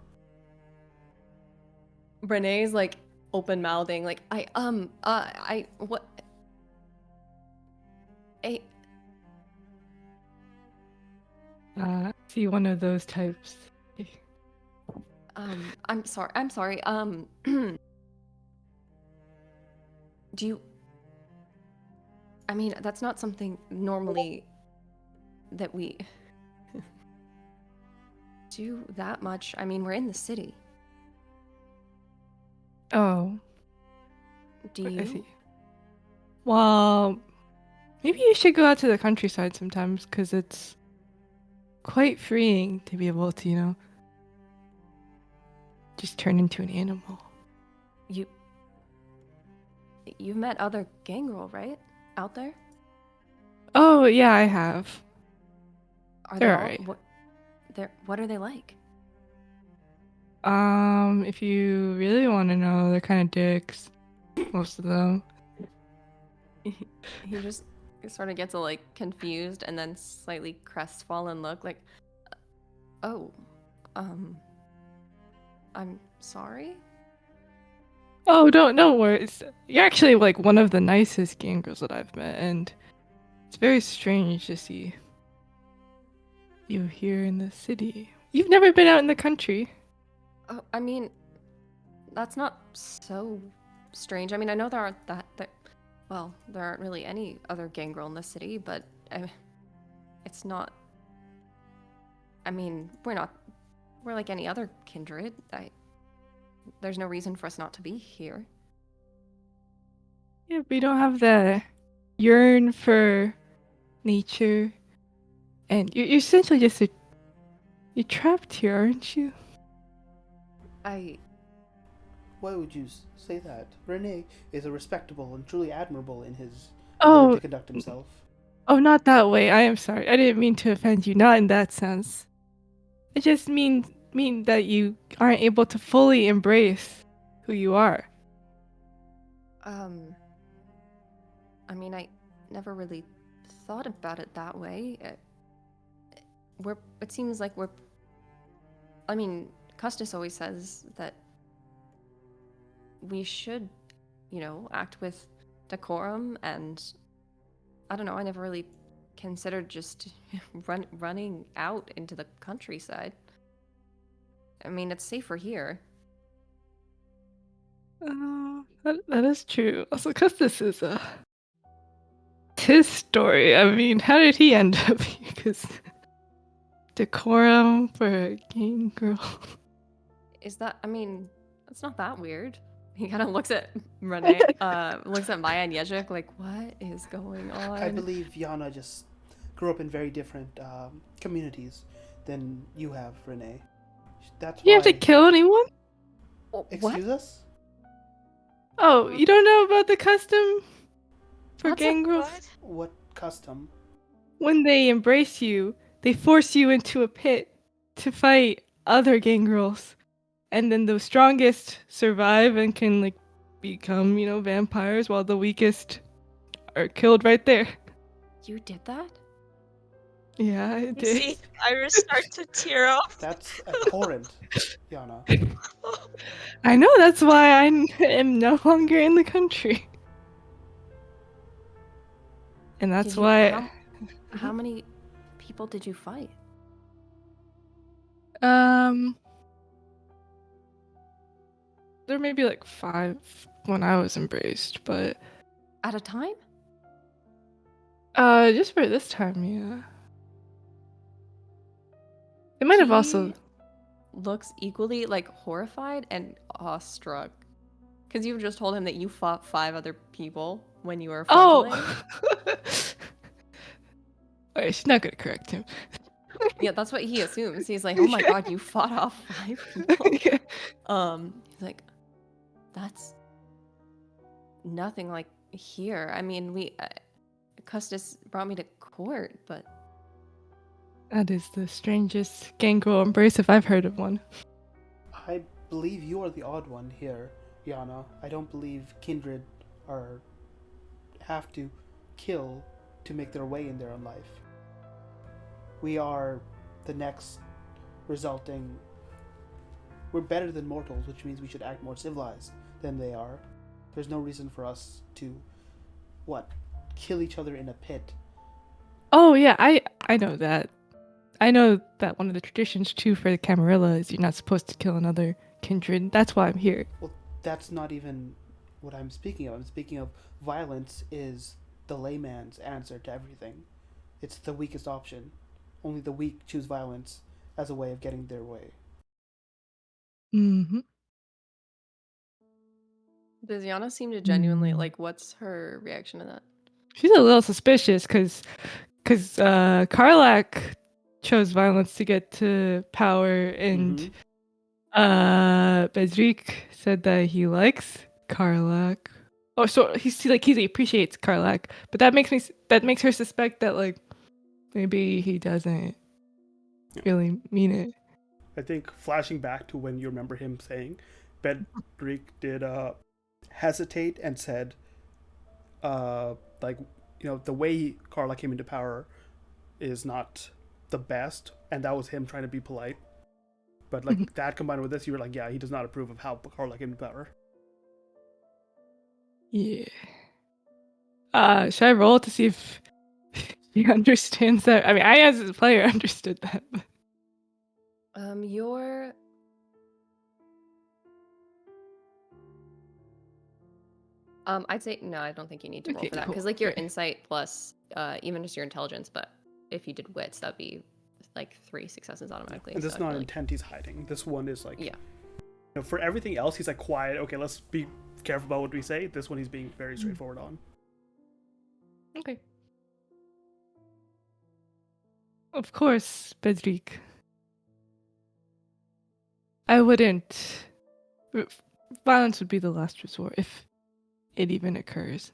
Speaker 1: Renee's like open mouthing, like, I what I
Speaker 3: See one of those types.
Speaker 1: I'm sorry. Do you... I mean, that's not something normally that we do that much. I mean, we're in the city.
Speaker 3: Oh,
Speaker 1: Do
Speaker 3: I see.
Speaker 1: you?
Speaker 3: Well, maybe you should go out to the countryside sometimes, because it's quite freeing to be able to, just turn into an animal.
Speaker 1: You... You've met other gangrel, right? Out there?
Speaker 3: Oh, yeah, I have.
Speaker 1: Are they
Speaker 3: They're
Speaker 1: all...
Speaker 3: alright.
Speaker 1: What are they like?
Speaker 3: If you really want to know, they're kind of dicks. Most of them.
Speaker 1: He just sort of gets a like confused and then slightly crestfallen look, like, oh, I'm sorry.
Speaker 3: Oh, don't worry. You're actually like one of the nicest gangrels that I've met, and it's very strange to see you here in the city. You've never been out in the country.
Speaker 1: Oh, I mean, that's not so strange. I mean, I know there aren't well, there aren't really any other gangrel in the city, but it's not. I mean, we're like any other kindred. There's no reason for us not to be here.
Speaker 3: Yeah, but you don't have the yearn for nature, and you're essentially just you're trapped here, aren't you?
Speaker 2: Why would you say that? Rene is a respectable and truly admirable in his ability to
Speaker 3: Oh,
Speaker 2: conduct himself.
Speaker 3: oh, not that way. I am sorry. I didn't mean to offend you. Not in that sense. It just mean that you aren't able to fully embrace who you are.
Speaker 1: Um, I mean, I never really thought about it that way. It seems like we're, I mean, Custis always says that we should, act with decorum, and I don't know, I never really considered just running out into the countryside. I mean, it's safer here.
Speaker 3: That is true. Also, because this is his story. I mean, how did he end up here? Because decorum for a game girl.
Speaker 1: Is that, I mean, it's not that weird. He kind of looks at Renee, looks at Maya and Yezhik like, what is going on?
Speaker 2: I believe Yana just grew up in very different communities than you have, Rene. That's
Speaker 3: You have to
Speaker 2: why.
Speaker 3: kill anyone?
Speaker 1: What?
Speaker 2: Excuse us?
Speaker 3: Oh, you don't know about the custom for
Speaker 4: What's a
Speaker 3: gangrels?
Speaker 4: what?
Speaker 2: What custom?
Speaker 3: When they embrace you, they force you into a pit to fight other gangrels. And then the strongest survive and can like become, vampires, while the weakest are killed right there.
Speaker 1: You did that?
Speaker 3: Yeah, I
Speaker 4: You
Speaker 3: did.
Speaker 4: see, Iris start to tear up.
Speaker 2: That's abhorrent, Yana.
Speaker 3: I know, that's why I am no longer in the country. And
Speaker 1: Did
Speaker 3: that's
Speaker 1: you,
Speaker 3: why
Speaker 1: how many people did you fight?
Speaker 3: um there may be like 5 when I was embraced, but
Speaker 1: At a time?
Speaker 3: just for this time, yeah. It might have also
Speaker 1: He looks equally like horrified and awestruck. Because you just told him that you fought 5 other people when you were fledgling.
Speaker 3: Oh. Alright, she's not gonna correct him.
Speaker 1: Yeah, that's what he assumes. He's like, oh my god, you fought off 5 people.
Speaker 3: Yeah.
Speaker 1: He's like, that's nothing like here. I mean, Custis brought me to court, but
Speaker 3: That is the strangest gangrel embrace if I've heard of one.
Speaker 2: I believe you are the odd one here, Yana. I don't believe kindred are have to kill to make their way in their own life. We are the next resulting. We're better than mortals, which means we should act more civilized than they are. There's no reason for us to, kill each other in a pit.
Speaker 3: Oh yeah, I know that. I know that one of the traditions too for the Camarilla is you're not supposed to kill another kindred. That's why I'm here.
Speaker 2: Well, that's not even what I'm speaking of. I'm speaking of violence is the layman's answer to everything. It's the weakest option. Only the weak choose violence as a way of getting their way.
Speaker 3: Hmm.
Speaker 1: Does Yana seem to genuinely
Speaker 3: Mm.
Speaker 1: like? What's her reaction to that?
Speaker 3: She's a little suspicious because Karlak chose violence to get to power, and
Speaker 2: Mm-hmm.
Speaker 3: Bedrik said that he likes Karlak. Oh, so he appreciates Karlak, but that makes her suspect that like maybe he doesn't
Speaker 2: Yeah.
Speaker 3: really mean it.
Speaker 2: I think flashing back to when you remember him saying, Bedrick did hesitate and said, uh, like, the way Carla came into power is not the best, and that was him trying to be polite. But like that combined with this, you were like, yeah, he does not approve of how Carla came to power.
Speaker 3: Yeah. Should I roll to see if he understands that? I mean, I as a player understood that.
Speaker 1: Your I'd say no. I don't think you need to roll
Speaker 3: Okay,
Speaker 1: for that
Speaker 3: cool.
Speaker 1: because like your
Speaker 3: Okay.
Speaker 1: insight plus even just your intelligence. But if you did wits, that'd be like 3 successes automatically.
Speaker 2: And
Speaker 1: So
Speaker 2: this is
Speaker 1: I
Speaker 2: not
Speaker 1: feel
Speaker 2: an
Speaker 1: like
Speaker 2: intent he's hiding. This one is like,
Speaker 1: yeah.
Speaker 2: for everything else, he's like quiet. Okay, let's be careful about what we say. This one he's being very straightforward on.
Speaker 3: Okay. Of course, Bedrik. I wouldn't. Violence would be the last resort if it even occurs.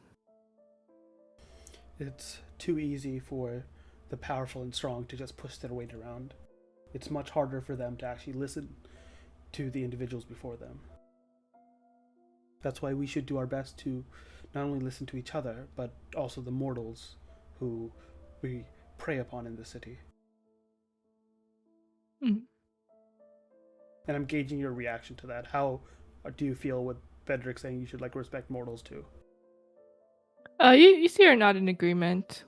Speaker 2: It's too easy for the powerful and strong to just push their weight around. It's much harder for them to actually listen to the individuals before them. That's why we should do our best to not only listen to each other, but also the mortals who we prey upon in the city.
Speaker 3: Mm.
Speaker 2: And I'm gauging your reaction to that. How do you feel with Bedrick saying you should like respect mortals too?
Speaker 3: You see her not in agreement.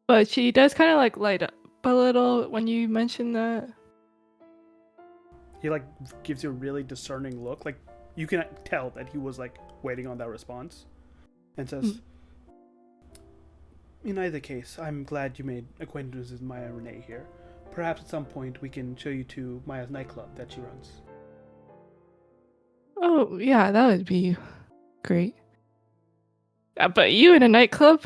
Speaker 3: But she does kind of like light up a little when you mention that.
Speaker 2: He like gives you a really discerning look. Like you can tell that he was like waiting on that response, and says,
Speaker 3: Mm.
Speaker 2: "In either case, I'm glad you made acquaintance with Maya Renee here. Perhaps at some point we can show you to Maya's nightclub that she runs."
Speaker 3: Oh, yeah, that would be great. But you in a nightclub?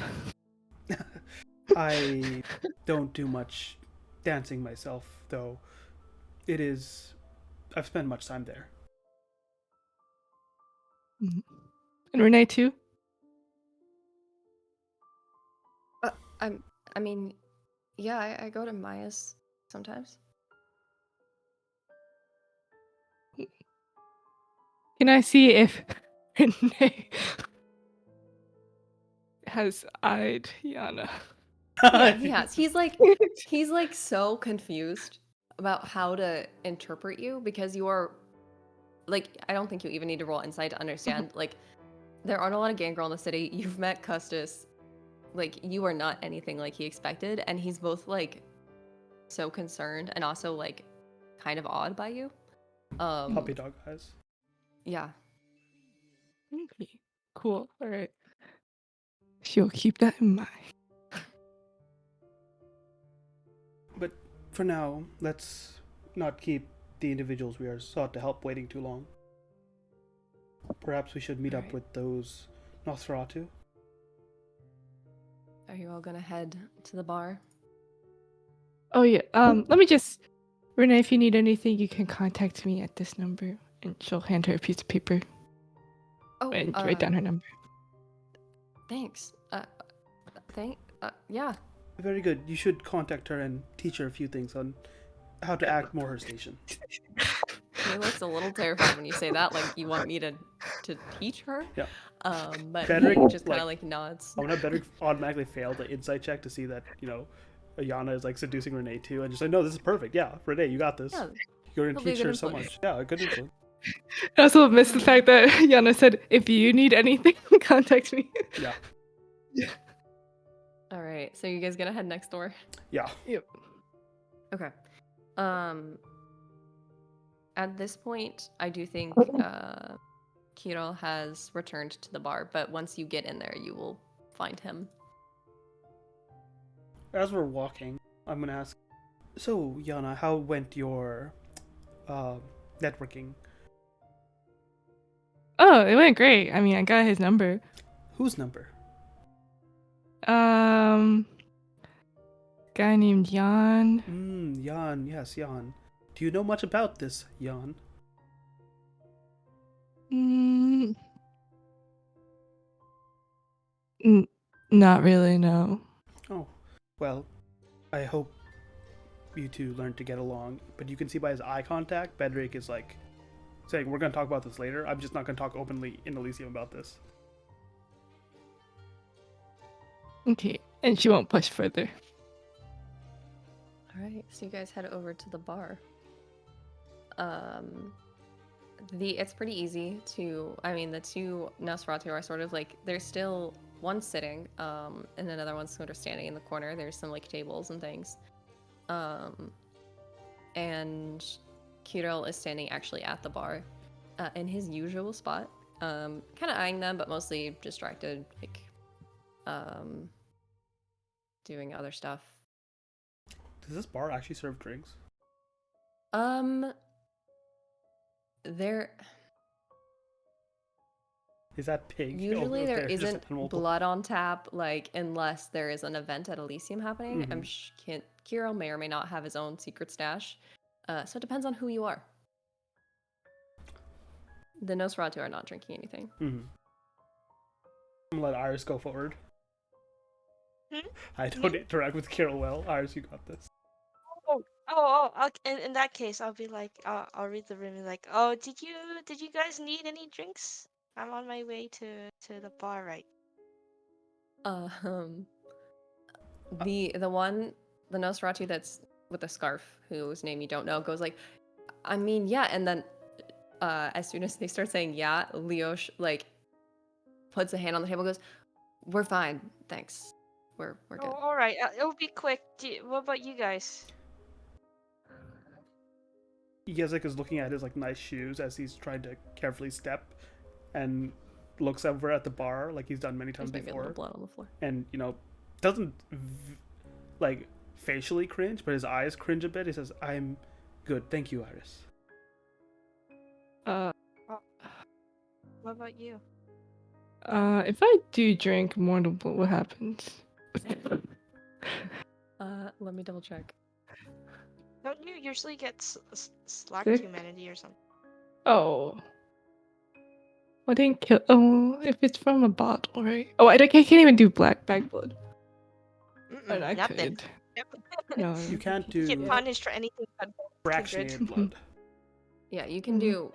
Speaker 2: I don't do much dancing myself, though. It is. I've spent much time there.
Speaker 3: Mm. And Renee too?
Speaker 1: Uh, I'm. I mean, yeah. I go to Maya's sometimes.
Speaker 3: Can I see if Renee has eyed Yana?
Speaker 1: Yeah, he has. He's like so confused about how to interpret you because you are like I don't think you even need to roll insight to understand. Like there aren't a lot of gangrel in the city. You've met Custis. Like you are not anything like he expected, and he's both like so concerned and also like kind of awed by you.
Speaker 2: Puppy dog eyes.
Speaker 1: Yeah.
Speaker 3: Okay. Cool. All right. She'll keep that in mind.
Speaker 2: But for now, let's not keep the individuals we are sought to help waiting too long. Perhaps we should meet up
Speaker 3: Alright.
Speaker 2: with those Nosferatu.
Speaker 1: Are you all gonna head to the bar?
Speaker 3: Oh yeah. Let me just Renee, if you need anything, you can contact me at this number, and she'll hand her a piece of paper
Speaker 1: Oh,
Speaker 3: and write down her number.
Speaker 1: thanks. Yeah.
Speaker 2: Very good. You should contact her and teach her a few things on how to act more her station.
Speaker 1: He looks a little terrified when you say that, like you want me to teach her.
Speaker 2: Yeah.
Speaker 1: But
Speaker 2: Bedrick,
Speaker 1: he just kind
Speaker 2: like,
Speaker 1: of like nods.
Speaker 2: I want to better automatically fail the insight check to see that, Ayana is like seducing Renee too, and just like, no, this is perfect. Yeah, Renee, you got this.
Speaker 1: Yeah,
Speaker 2: You're gonna
Speaker 1: he'll be a
Speaker 2: teach
Speaker 1: good
Speaker 2: her so
Speaker 1: influence.
Speaker 2: much. Yeah, a good influence.
Speaker 3: I also missed the fact that Yana said, "If you need anything, contact me."
Speaker 2: Yeah.
Speaker 1: All right, so you guys gonna head next door?
Speaker 2: Yeah.
Speaker 3: Yep.
Speaker 1: Okay. Um, At this point, I do think Kiro has returned to the bar, but once you get in there, you will find him.
Speaker 2: As we're walking, I'm gonna ask. So, Yana, how went your uh, networking?
Speaker 3: Oh, it went great. I mean, I got his number.
Speaker 2: Whose number?
Speaker 3: Um, guy named Jan.
Speaker 2: Jan. Yes, Jan. Do you know much about this, Jan?
Speaker 3: Mm, not really, no.
Speaker 2: Oh, well, I hope you two learn to get along. But you can see by his eye contact, Bedrick is like saying, "We're gonna talk about this later. I'm just not gonna talk openly in Elysium about this."
Speaker 3: Okay, and she won't push further.
Speaker 1: All right, so you guys head over to the bar. It's pretty easy to. I mean, the two Nosferatu are sort of like they're still one sitting, and another one's sort of standing in the corner. There's some like tables and things, and Kirill is standing actually at the bar, in his usual spot, kind of eyeing them, but mostly distracted, like, doing other stuff.
Speaker 2: Does this bar actually serve drinks?
Speaker 1: There
Speaker 2: Is that pig
Speaker 1: usually
Speaker 2: over
Speaker 1: there
Speaker 2: there just
Speaker 1: isn't
Speaker 2: animal?
Speaker 1: blood on tap, like unless there is an event at Elysium happening. Kirill may or may not have his own secret stash, so it depends on who you are. The Nosferatu are not drinking anything.
Speaker 2: I'm gonna let Iris go forward.
Speaker 4: Hmm?
Speaker 2: I don't interact with Kirill well. Iris, you got this.
Speaker 4: In that case, I'll be like, I'll read the room and like, oh, did you guys need any drinks? I'm on my way to the bar, right?
Speaker 1: The Nosferatu that's with the scarf, whose name you don't know, goes like, I mean, yeah, and then as soon as they start saying yeah, Leosh like puts a hand on the table, and goes, "We're fine, thanks. We're good."
Speaker 4: Oh, all right. It'll be quick. What about you guys?
Speaker 2: Yezik is looking at his like nice shoes as he's trying to carefully step, and looks over at the bar like he's done many times
Speaker 1: There's maybe a little
Speaker 2: before,
Speaker 1: blood on the floor.
Speaker 2: and doesn't like facially cringe, but his eyes cringe a bit. He says, "I'm good, thank you, Iris."
Speaker 3: Uh,
Speaker 4: Oh, what about you?
Speaker 3: if I do drink more than what happens?
Speaker 1: Let me double check.
Speaker 4: Don't you usually get slack
Speaker 3: Sick?
Speaker 4: humanity or something?
Speaker 3: Oh. I didn't kill. Oh, if it's from a bottle, right? Oh, I can't even do black bag blood. And I
Speaker 4: Nothing.
Speaker 3: could. No.
Speaker 2: You can't
Speaker 4: You get
Speaker 2: do
Speaker 4: punished for anything but kindred.
Speaker 2: fractionated blood.
Speaker 1: Yeah, you can do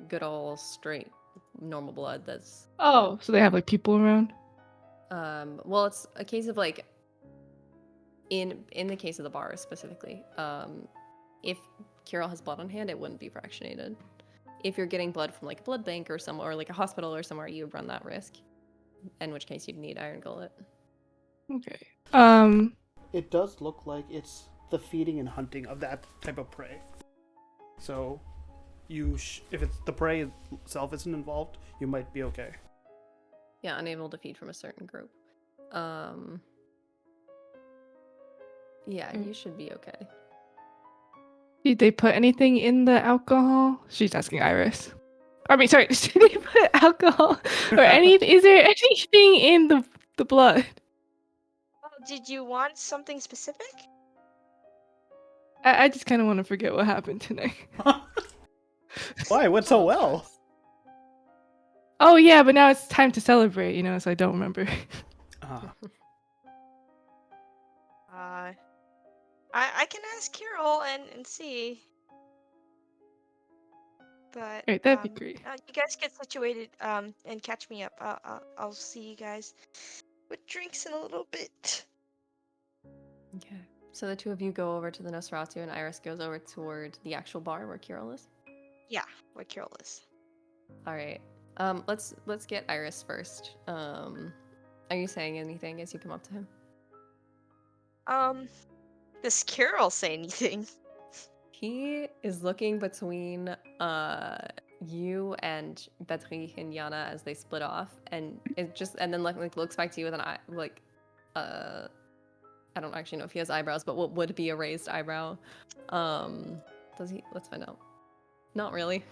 Speaker 1: good old straight normal blood. That's
Speaker 3: Oh, so they have like people around?
Speaker 1: well, it's a case of like in the case of the bar specifically. If Kirill has blood on hand, it wouldn't be fractionated. If you're getting blood from like a blood bank or somewhere, or like a hospital or somewhere, you would run that risk. In which case, you'd need iron gullet.
Speaker 3: Okay.
Speaker 2: It does look like it's the feeding and hunting of that type of prey. So, if it's the prey itself isn't involved, you might be okay.
Speaker 1: Yeah, unable to feed from a certain group. Yeah, you should be okay.
Speaker 3: Did they put anything in the alcohol? She's asking Iris. I mean, sorry, did they put alcohol or anything? Is there anything in the blood?
Speaker 4: Oh, did you want something specific?
Speaker 3: I just kind of want to forget what happened tonight.
Speaker 2: Why? It went so well.
Speaker 3: Oh yeah, but now it's time to celebrate, so I don't remember.
Speaker 4: I can ask Carol and see. But
Speaker 3: Right, that'd be great.
Speaker 4: you guys get situated and catch me up. I'll see you guys with drinks in a little bit.
Speaker 1: Okay. So the two of you go over to the Nosferatu, and Iris goes over toward the actual bar where Kirill is.
Speaker 4: Yeah, where Carol is.
Speaker 1: All right. Let's get Iris first. Are you saying anything as you come up to him?
Speaker 4: Does Carol say anything?
Speaker 1: He is looking between you and Beatrice and Yana as they split off, and then like looks back to you with an eye like I don't actually know if he has eyebrows, but what would be a raised eyebrow? Does he? Let's find out. Not really.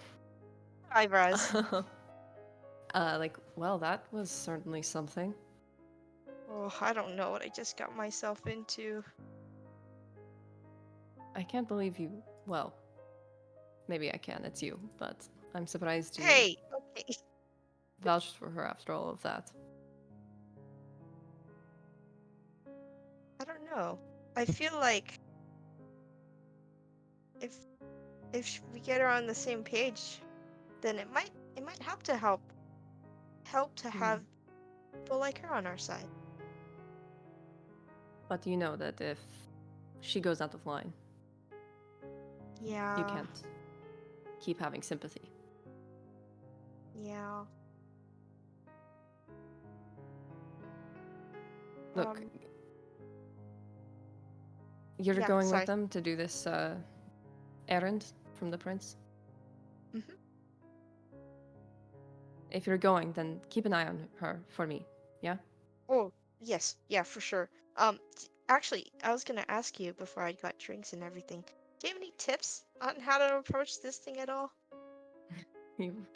Speaker 4: Eyebrows.
Speaker 1: Like, well, that was certainly something.
Speaker 4: Oh, I don't know what I just got myself into.
Speaker 1: I can't believe you. Well, maybe I can. It's you, but I'm surprised you
Speaker 4: Hey, okay.
Speaker 1: vouched for her after all of that.
Speaker 4: I don't know. I feel like if we get her on the same page, then it might help to have people like her on our side.
Speaker 1: But you know that if she goes out of line, you
Speaker 4: Yeah,
Speaker 1: can't keep having sympathy.
Speaker 4: yeah.
Speaker 1: Look,
Speaker 4: Um,
Speaker 1: you're
Speaker 4: yeah,
Speaker 1: going with
Speaker 4: sorry.
Speaker 1: them to do this errand from the prince.
Speaker 4: hmm
Speaker 1: If you're going, then keep an eye on her for me. Yeah?
Speaker 4: Oh, yes, yeah, for sure. Actually, I was gonna ask you before I got drinks and everything. Do you have any tips on how to approach this thing at all?
Speaker 1: You,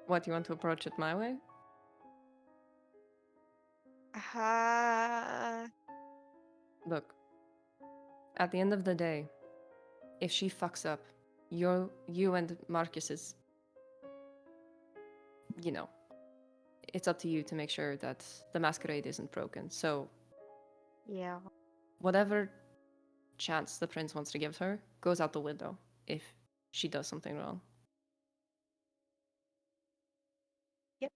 Speaker 1: what, you want to approach it my way?
Speaker 4: Uh,
Speaker 1: Look, at the end of the day, if she fucks up, you and Marcus's, you know, it's up to you to make sure that the masquerade isn't broken. So
Speaker 4: yeah.
Speaker 1: whatever chance the prince wants to give her goes out the window if she does something wrong.
Speaker 4: Yep.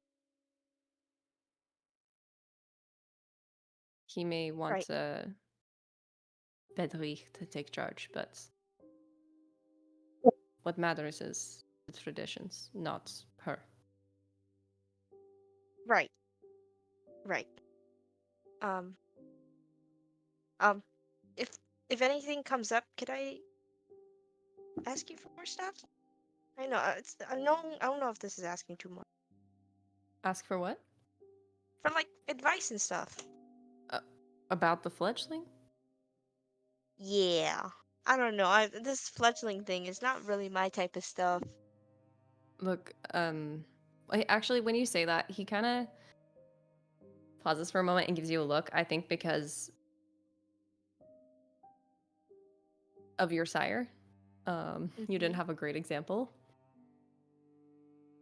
Speaker 1: He may
Speaker 4: Right.
Speaker 1: want Bedrich to take charge, but what matters is the traditions, not her.
Speaker 4: Right. Right. Um. Um. If anything comes up, could I ask you for more stuff? I know it's I don't know if this is asking too much.
Speaker 1: Ask for what?
Speaker 4: For like advice and stuff.
Speaker 1: Uh, about the fledgling?
Speaker 4: Yeah. I don't know. This fledgling thing is not really my type of stuff.
Speaker 1: Look, actually, when you say that, he kind of pauses for a moment and gives you a look. I think because of your sire, you didn't
Speaker 4: hmm
Speaker 1: have a great example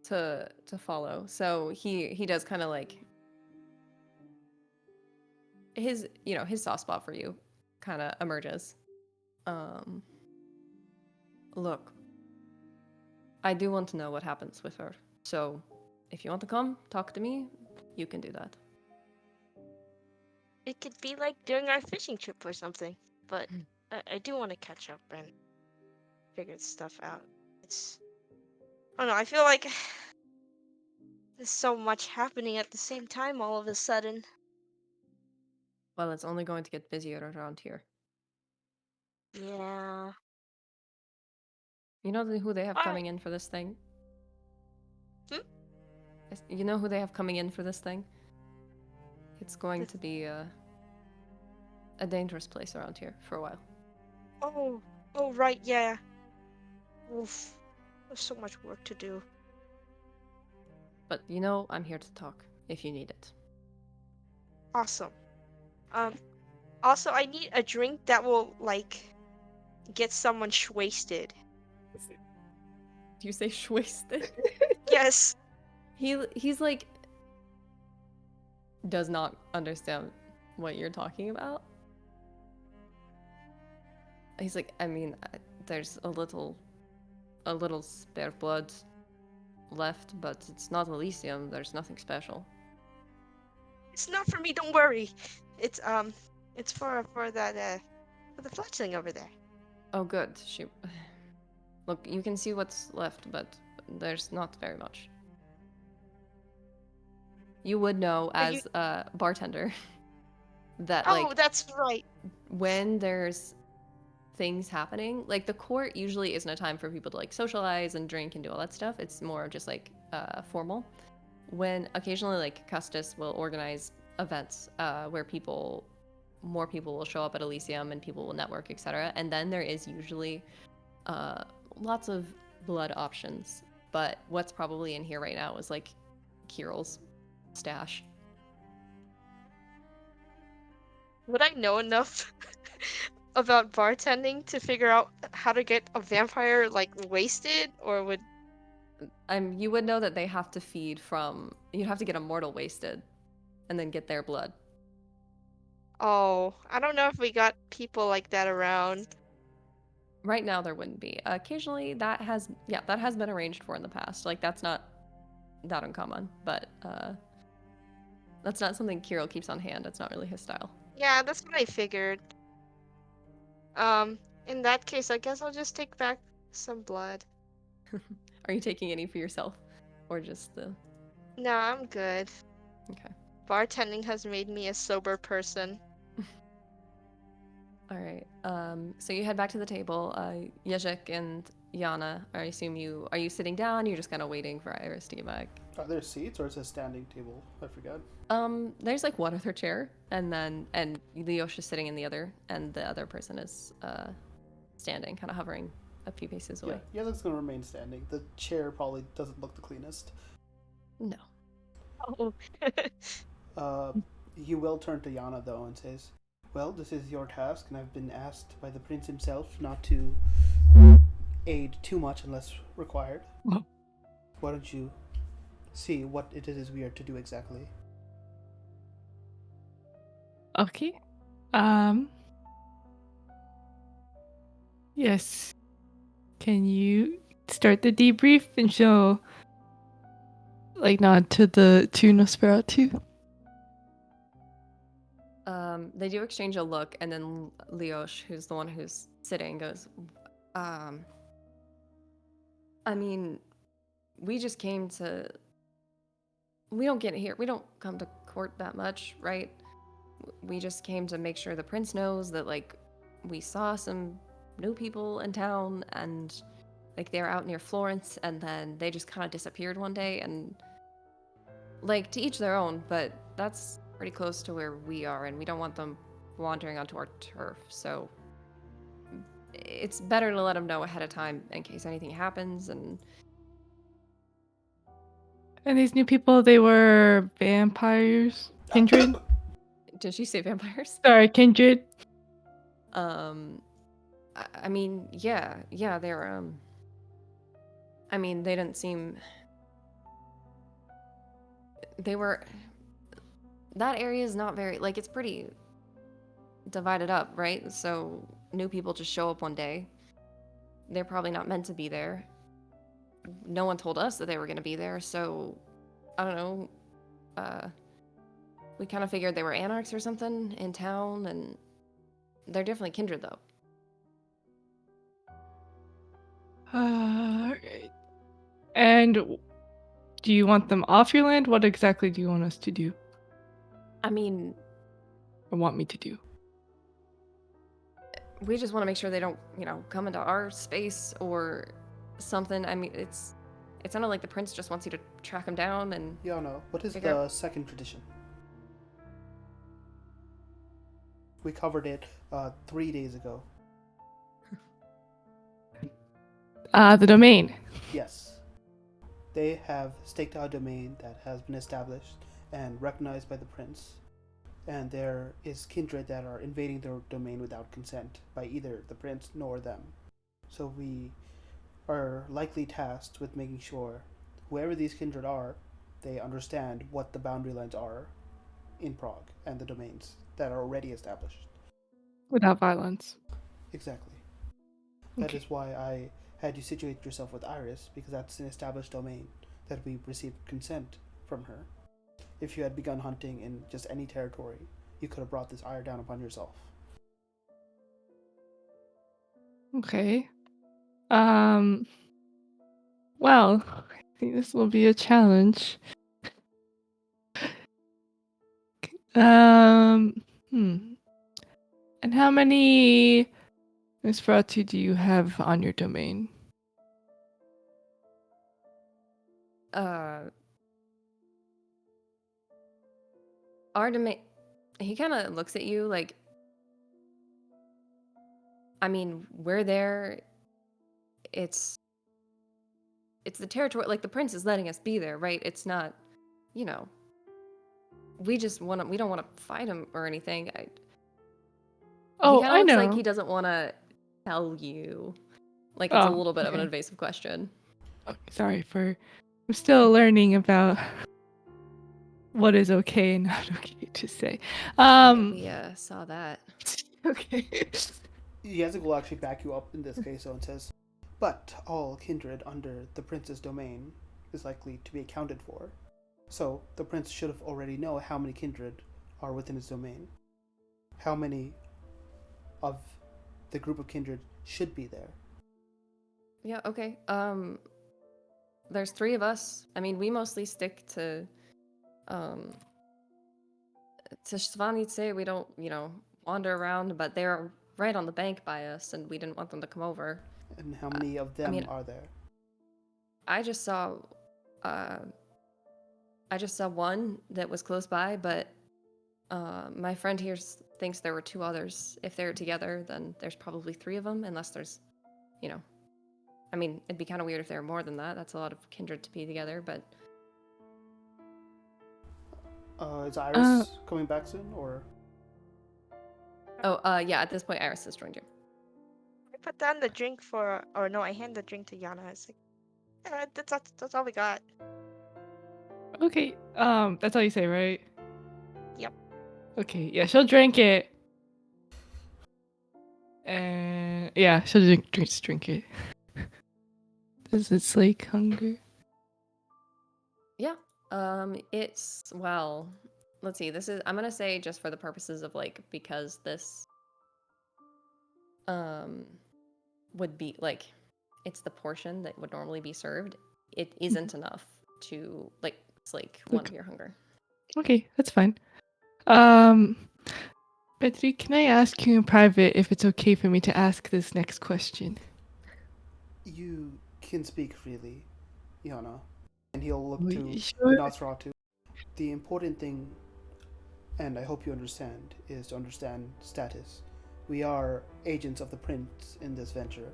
Speaker 1: to follow. So he does kind of like his soft spot for you kind of emerges. Um, look, I do want to know what happens with her. So if you want to come talk to me, you can do that.
Speaker 4: It could be like during our fishing trip or something. But I do want to catch up and figure stuff out. It's I don't know. I feel like there's so much happening at the same time all of a sudden.
Speaker 1: Well, it's only going to get busier around here.
Speaker 4: Yeah.
Speaker 1: You know who they have
Speaker 4: All right.
Speaker 1: coming in for this thing?
Speaker 4: Hmm?
Speaker 1: You know who they have coming in for this thing? It's going
Speaker 4: The,
Speaker 1: to be a dangerous place around here for a while.
Speaker 4: oh. Oh right. Yeah. Oof. There's so much work to do.
Speaker 1: But you know, I'm here to talk if you need it.
Speaker 4: Awesome. Um. Also, I need a drink that will like get someone wasted.
Speaker 1: Do you say wasted?
Speaker 4: Yes.
Speaker 1: He's like does not understand what you're talking about. He's like, I mean, there's a little spare blood left, but it's not Elysium. There's nothing special.
Speaker 4: It's not for me. Don't worry. It's it's for that for the fledgling over there.
Speaker 1: Oh, good. Look, you can see what's left, but there's not very much. You would know
Speaker 4: Are you?
Speaker 1: as a bartender that
Speaker 4: Oh,
Speaker 1: like
Speaker 4: that's right.
Speaker 1: when there's things happening. Like the court usually isn't a time for people to like socialize and drink and do all that stuff. It's more just like formal. When occasionally like Custis will organize events where more people will show up at Elysium and people will network, etc. And then there is usually uh, lots of blood options. But what's probably in here right now is like Kirill's stash.
Speaker 4: Would I know enough about bartending to figure out how to get a vampire like wasted, or would
Speaker 1: You would know that they have to feed from. You'd have to get a mortal wasted, and then get their blood.
Speaker 4: oh, I don't know if we got people like that around.
Speaker 1: Right now, there wouldn't be. Occasionally, that has been arranged for in the past. Like that's not that uncommon, but that's not something Kirill keeps on hand. It's not really his style.
Speaker 4: Yeah, that's what I figured. Um, in that case, I guess I'll just take back some blood.
Speaker 1: Are you taking any for yourself, or just the?
Speaker 4: No, I'm good.
Speaker 1: Okay.
Speaker 4: Bartending has made me a sober person.
Speaker 1: All right. So you head back to the table. Yezhik and Yana, I assume are you sitting down? You're just kind of waiting for Iris to get back.
Speaker 2: Are there seats or is it a standing table? I forgot.
Speaker 1: There's like one other chair, and Leosh is sitting in the other, and the other person is standing, kind of hovering a few paces away.
Speaker 2: Yeah, Yazik's gonna remain standing. The chair probably doesn't look the cleanest.
Speaker 1: No.
Speaker 4: Oh.
Speaker 2: He will turn to Yana though and says, "Well, this is your task, and I've been asked by the prince himself not to aid too much unless required.
Speaker 3: Oh.
Speaker 2: Why don't you see what it is we are to do exactly?"
Speaker 3: Okay. Yes. Can you start the debrief and she'll like nod to the to Nosferatu?
Speaker 1: They do exchange a look, and then Leosh, who's the one who's sitting, goes, I mean, we just came to. We don't get here. We don't come to court that much, right? We just came to make sure the prince knows that, like, we saw some new people in town, and, like, they're out near Florence, and then they just kind of disappeared one day, and, like, to each their own, but that's pretty close to where we are, and we don't want them wandering onto our turf, so it's better to let them know ahead of time in case anything happens. And
Speaker 3: these new people, they were vampires? Kindred?
Speaker 1: did she say vampires?
Speaker 3: Sorry, kindred.
Speaker 1: I mean, yeah, they're I mean, they didn't seem. They were. That area is not very like it's pretty divided up, right? So new people just show up one day. They're probably not meant to be there. No one told us that they were going to be there, so I don't know. We kind of figured they were anarchs or something in town, and they're definitely kindred, though.
Speaker 3: Alright. And do you want them off your land? What exactly do you want us to do?
Speaker 1: I mean,
Speaker 3: Or want me to do?
Speaker 1: we just want to make sure they don't, come into our space or something. I mean, it's not like the prince just wants you to track them down and.
Speaker 2: Yana, what is
Speaker 1: figure
Speaker 2: the
Speaker 1: out-
Speaker 2: second tradition? We covered it 3 days ago.
Speaker 3: The domain.
Speaker 2: Yes. They have staked out a domain that has been established and recognized by the prince. And there is kindred that are invading their domain without consent by either the prince nor them. So we are likely tasked with making sure whoever these kindred are, they understand what the boundary lines are in Prague and the domains that are already established.
Speaker 3: Without violence.
Speaker 2: Exactly. That
Speaker 3: Okay.
Speaker 2: is why I had you situate yourself with Iris, because that's an established domain that we received consent from her. If you had begun hunting in just any territory, you could have brought this ire down upon yourself.
Speaker 3: Okay. Well, I think this will be a challenge. Um, hmm. And how many Nosferatu do you have on your domain?
Speaker 1: Uh, our domain. He kind of looks at you like, I mean, we're there. It's it's the territory. Like the prince is letting us be there, right? It's not, you know. We just want to. We don't want to fight him or anything. He
Speaker 3: Oh,
Speaker 1: kind of
Speaker 3: I
Speaker 1: looks like
Speaker 3: know.
Speaker 1: he doesn't want to tell you. Like it's a
Speaker 3: Oh,
Speaker 1: little bit of an
Speaker 3: okay.
Speaker 1: invasive question.
Speaker 3: Okay, sorry for. I'm still learning about what is okay and not okay to say.
Speaker 1: Yeah,
Speaker 3: Um.
Speaker 1: we saw that.
Speaker 3: Okay.
Speaker 2: Yezik will actually back you up in this case, so, and says, but all kindred under the prince's domain is likely to be accounted for. So the prince should have already know how many kindred are within his domain. How many of the group of kindred should be there.
Speaker 1: Yeah. Okay. There's 3 of us. I mean, we mostly stick um, to Shvanitse. We don't, wander around, but they're right on the bank by us, and we didn't want them to come over.
Speaker 2: And how many of
Speaker 1: I
Speaker 2: them
Speaker 1: mean,
Speaker 2: are there?
Speaker 1: I just saw, uh, I just saw one that was close by, but my friend here thinks there were 2 others. If they're together, then there's probably 3 of them, unless there's, you know, I mean, it'd be kind of weird if there were more than that. That's a lot of kindred to be together, but
Speaker 2: Is
Speaker 3: Uh.
Speaker 2: Iris coming back soon, or?
Speaker 1: oh, yeah. At this point, Iris has joined you.
Speaker 4: I put down the drink for, or no, I hand the drink to Yana. It's like, yeah, that's all we got.
Speaker 3: Okay. That's all you say, right?
Speaker 4: Yep.
Speaker 3: Okay. Yeah, she'll drink it. And yeah, she'll drink it. Does it slake hunger?
Speaker 1: Yeah. It's well, let's see. I'm gonna say just for the purposes of like because this um would be like it's the portion that would normally be served. It isn't enough to like slake one
Speaker 3: Look.
Speaker 1: of your hunger.
Speaker 3: Okay, that's fine. Um, Petri, can I ask you in private if it's okay for me to ask this next question?
Speaker 2: You can speak freely, Yana. And he'll look
Speaker 3: Are
Speaker 2: to
Speaker 3: you
Speaker 2: the
Speaker 3: sure?
Speaker 2: Nosferatu. The important thing, and I hope you understand, is to understand status. We are agents of the prince in this venture,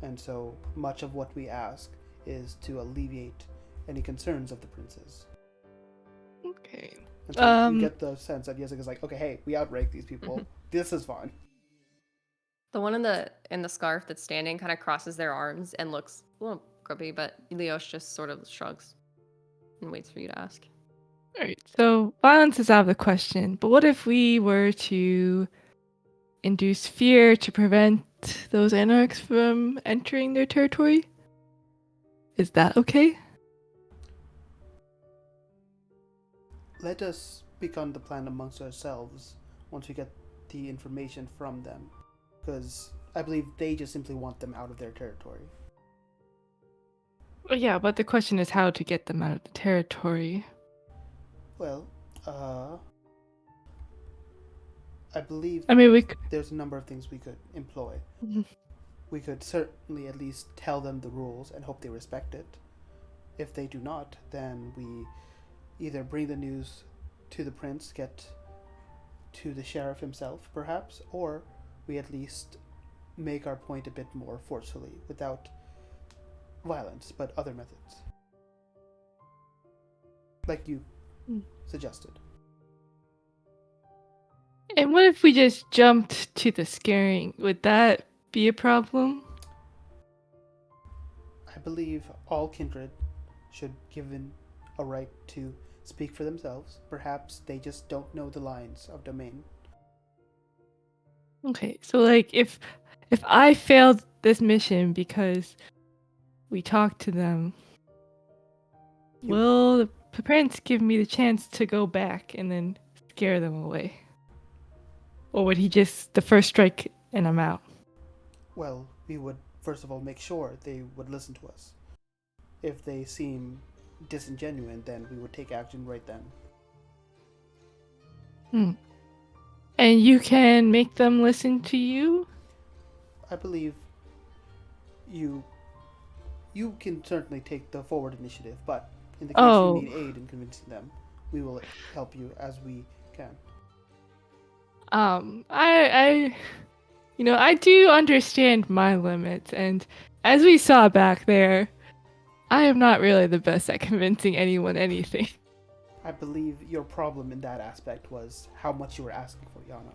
Speaker 2: and so much of what we ask is to alleviate any concerns of the princes.
Speaker 3: Okay.
Speaker 2: And so you get the sense that Yezik is like, okay, hey, we outrank these people. This is fine.
Speaker 1: The one in the scarf that's standing kind of crosses their arms and looks a little grumpy, but Leosh just sort of shrugs and waits for you to ask.
Speaker 3: Alright, so violence is out of the question, but what if we were to induce fear to prevent those anarchs from entering their territory? Is that okay?
Speaker 2: Let us begun the plan amongst ourselves once we get the information from them, because I believe they just simply want them out of their territory.
Speaker 3: Well, yeah, but the question is how to get them out of the territory.
Speaker 2: Well, I believe
Speaker 3: I mean, we could.
Speaker 2: there's a number of things we could employ.
Speaker 3: Mhm.
Speaker 2: We could certainly at least tell them the rules and hope they respect it. If they do not, then we either bring the news to the prince, get to the sheriff himself, perhaps, or we at least make our point a bit more forcefully without violence, but other methods. Like you
Speaker 3: Mm.
Speaker 2: suggested.
Speaker 3: And what if we just jumped to the scaring? Would that be a problem?
Speaker 2: I believe all kindred should given a right to speak for themselves. Perhaps they just don't know the lines of domain.
Speaker 3: Okay, so like if I failed this mission because we talked to them,
Speaker 2: You
Speaker 3: will the prince give me the chance to go back and then scare them away? Or would he just the first strike and I'm out?
Speaker 2: well, we would first of all make sure they would listen to us. If they seem disingenuous, then we would take action right then.
Speaker 3: Hmm. And you can make them listen to you?
Speaker 2: I believe you you can certainly take the forward initiative, but in the case you need
Speaker 3: Oh,
Speaker 2: aid in convincing them, we will help you as we can.
Speaker 3: I, I do understand my limits, and as we saw back there, I am not really the best at convincing anyone anything.
Speaker 2: I believe your problem in that aspect was how much you were asking for, Yana.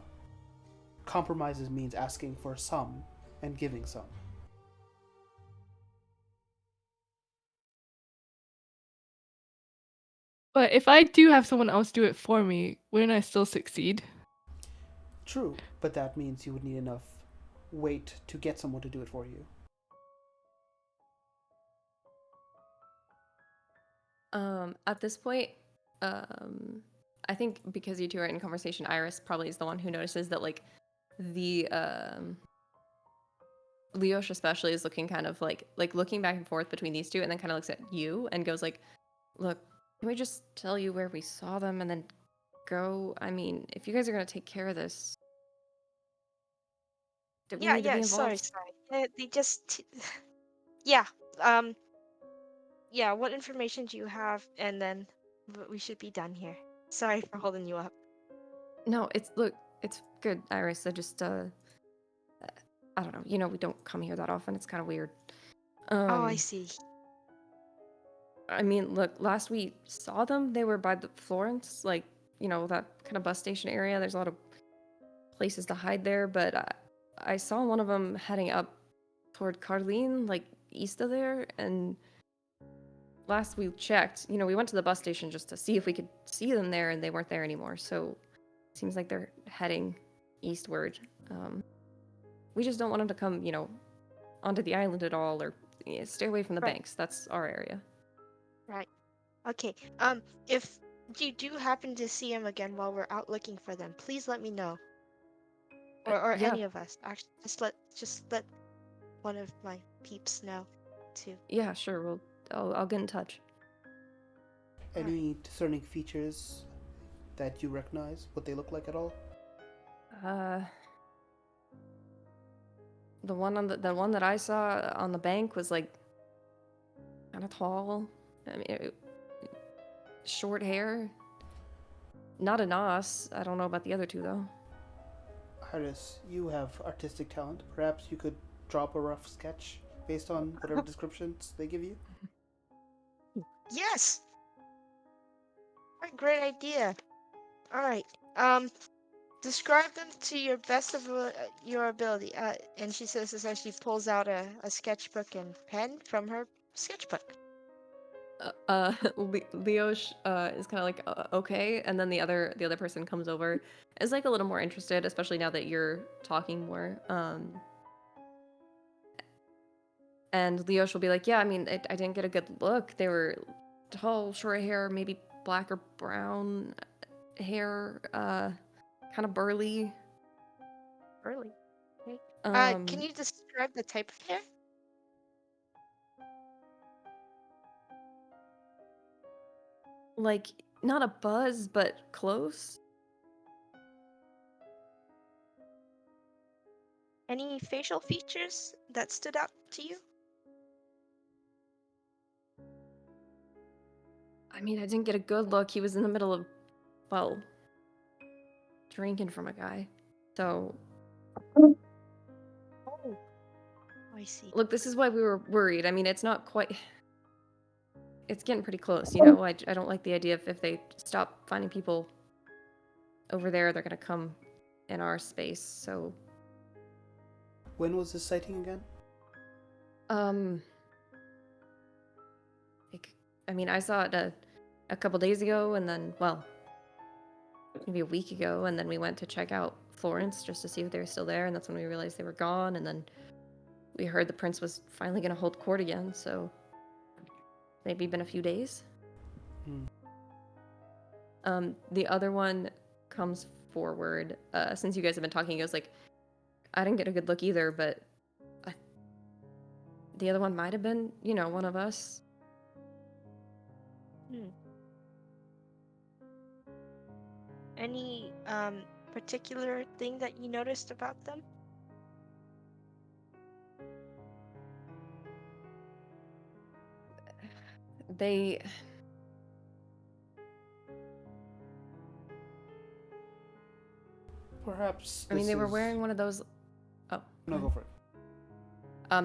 Speaker 2: Compromises means asking for some and giving some.
Speaker 3: But if I do have someone else do it for me, wouldn't I still succeed?
Speaker 2: True, but that means you would need enough weight to get someone to do it for you.
Speaker 1: At this point, I think because you two are in conversation, Iris probably is the one who notices that like the Leosh especially is looking kind of like looking back and forth between these two, and then kind of looks at you and goes like, "Look, can we just tell you where we saw them and then go? I mean, if you guys are gonna take care of this, do we
Speaker 4: Yeah,
Speaker 1: need to be
Speaker 4: yeah. Sorry,
Speaker 1: involved?"
Speaker 4: sorry. They just. Yeah. Um. Yeah. What information do you have? And then we should be done here. Sorry for holding you up.
Speaker 1: No, it's good, Iris. I don't know. You know, we don't come here that often. It's kind of weird.
Speaker 4: Oh, I
Speaker 1: Um,
Speaker 4: see.
Speaker 1: I mean, look, last we saw them, they were by the Florence, like, you know, that kind of bus station area. There's a lot of places to hide there, but I saw one of them heading up toward Carlene, like east of there, and last we checked, you know, we went to the bus station just to see if we could see them there, and they weren't there anymore. So it seems like they're heading eastward. Um, we just don't want them to come, you know, onto the island at all, or stay away from the
Speaker 4: Right.
Speaker 1: banks. That's our area.
Speaker 4: Right. Okay. If you do happen to see him again while we're out looking for them, please let me know. Or
Speaker 1: Yeah,
Speaker 4: any of us. Actually, just let one of my peeps know, too.
Speaker 1: yeah, sure. I'll get in touch.
Speaker 4: All right.
Speaker 2: Any discerning features that you recognize, what they look like at all?
Speaker 1: Uh, the one that I saw on the bank was like kind of tall. I mean, short hair. Not a Nos. I don't know about the other two though.
Speaker 2: Iris, you have artistic talent. Perhaps you could drop a rough sketch based on whatever descriptions they give you?
Speaker 4: Yes. Great idea. All right. Um, describe them to your best of your ability. And she says this as she pulls out a sketchbook and pen from her sketchbook.
Speaker 1: Leosh is kind of like okay, and then the other person comes over, is like a little more interested, especially now that you're talking more. And Leosh will be like, yeah, I mean, I didn't get a good look. They were tall, short hair, maybe black or brown hair, kind of burly.
Speaker 4: Early. Okay. Can
Speaker 1: Um,
Speaker 4: you describe the type of hair?
Speaker 1: like not a buzz, but close.
Speaker 4: Any facial features that stood out to you?
Speaker 1: I mean, I didn't get a good look. He was in the middle of, well, drinking from a guy. So,
Speaker 4: Oh, I see.
Speaker 1: look, this is why we were worried. I mean, it's not quite. It's getting pretty close, you know? I don't like the idea of if they stop finding people over there, they're gonna come in our space. So,
Speaker 2: When was this sighting again?
Speaker 1: um, like, I mean, I saw it a couple days ago, and then, well, maybe a week ago, and then we went to check out Florence just to see if they were still there, and that's when we realized they were gone, and then we heard the prince was finally gonna hold court again, so maybe been a few days.
Speaker 2: Hmm.
Speaker 1: The other one comes forward, since you guys have been talking, he goes like, I didn't get a good look either, but I, the other one might have been, you know, one of us.
Speaker 4: Hmm. Any particular thing that you noticed about them?
Speaker 1: They
Speaker 2: Perhaps
Speaker 1: I mean,
Speaker 2: this
Speaker 1: they were
Speaker 2: is.
Speaker 1: wearing one of those. Oh, go
Speaker 2: No,
Speaker 1: ahead.
Speaker 2: go for it.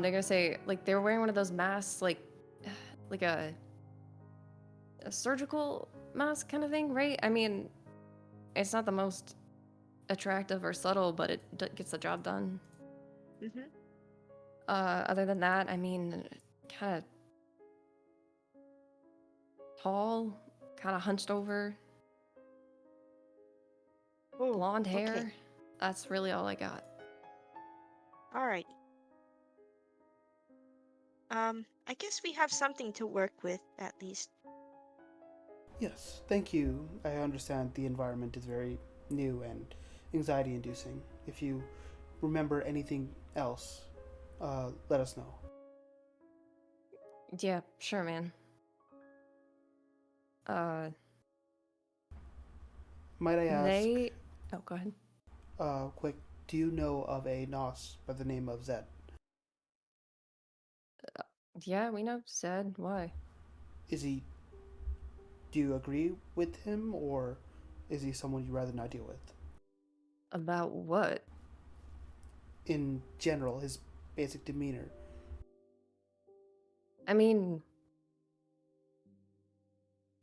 Speaker 1: They're gonna say like they were wearing one of those masks, like a surgical mask kind of thing, right? I mean, it's not the most attractive or subtle, but it gets the job done.
Speaker 4: Mm-hmm.
Speaker 1: Other than that, I mean, kind of tall, kind of hunched over,
Speaker 4: Oh,
Speaker 1: blonde
Speaker 4: okay.
Speaker 1: hair. That's really all I got.
Speaker 4: All right. I guess we have something to work with at least.
Speaker 2: Yes, thank you. I understand the environment is very new and anxiety inducing. If you remember anything else, let us know.
Speaker 1: Yeah, sure, man. Uh,
Speaker 2: Might I ask,
Speaker 1: they. Oh, go ahead.
Speaker 2: quick, do you know of a Nos by the name of Zed?
Speaker 1: Yeah, we know Zed. Why?
Speaker 2: Is he, do you agree with him, or is he someone you'd rather not deal with?
Speaker 1: About what?
Speaker 2: In general, his basic demeanor.
Speaker 1: I mean,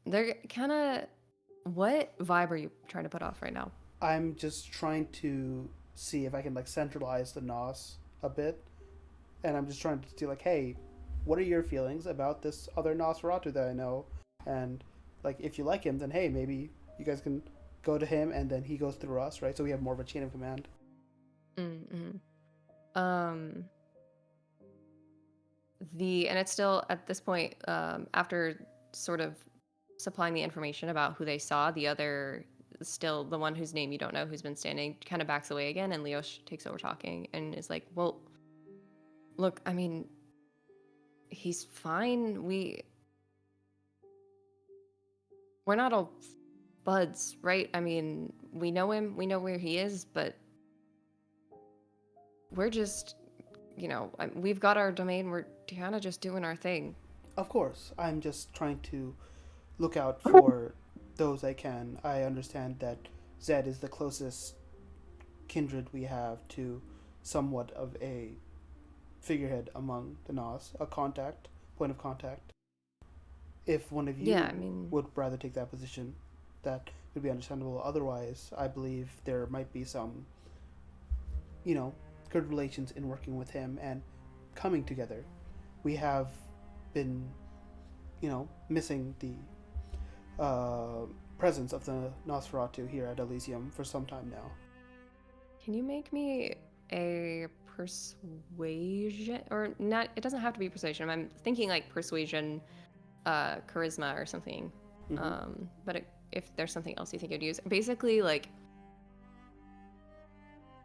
Speaker 1: they're kind of. What vibe are you trying to put off right now?
Speaker 2: I'm just trying to see if I can like centralize the Nos a bit, and I'm just trying to see like, hey, what are your feelings about this other Nosferatu that I know? And like, if you like him, then hey, maybe you guys can go to him, and then he goes through us, right? So we have more of a chain of command.
Speaker 1: Mm-hmm. Um, and it's still at this point, after sort of supplying the information about who they saw, the other, still the one whose name you don't know, who's been standing, kind of backs away again, and Leosh takes over talking and is like, "Well, look, I mean, he's fine. We're not all buds, right? I mean, we know him, we know where he is, but we're just, we've got our domain. We're kind of just doing our thing."
Speaker 2: Of course, I'm just trying to look out for those I can. I understand that Zed is the closest kindred we have to somewhat of a figurehead among the Nas, a contact, point of contact. If one of
Speaker 1: Yeah, I
Speaker 2: you
Speaker 1: mean,
Speaker 2: would rather take that position, that would be understandable. Otherwise, I believe there might be some, you know, good relations in working with him and coming together. We have been, missing the presence of the Nosferatu here at Elysium for some time now.
Speaker 1: can you make me a persuasion, or not? It doesn't have to be persuasion. I'm thinking like persuasion, charisma or something.
Speaker 2: Mm-hmm.
Speaker 1: If there's something else you think you'd use, basically like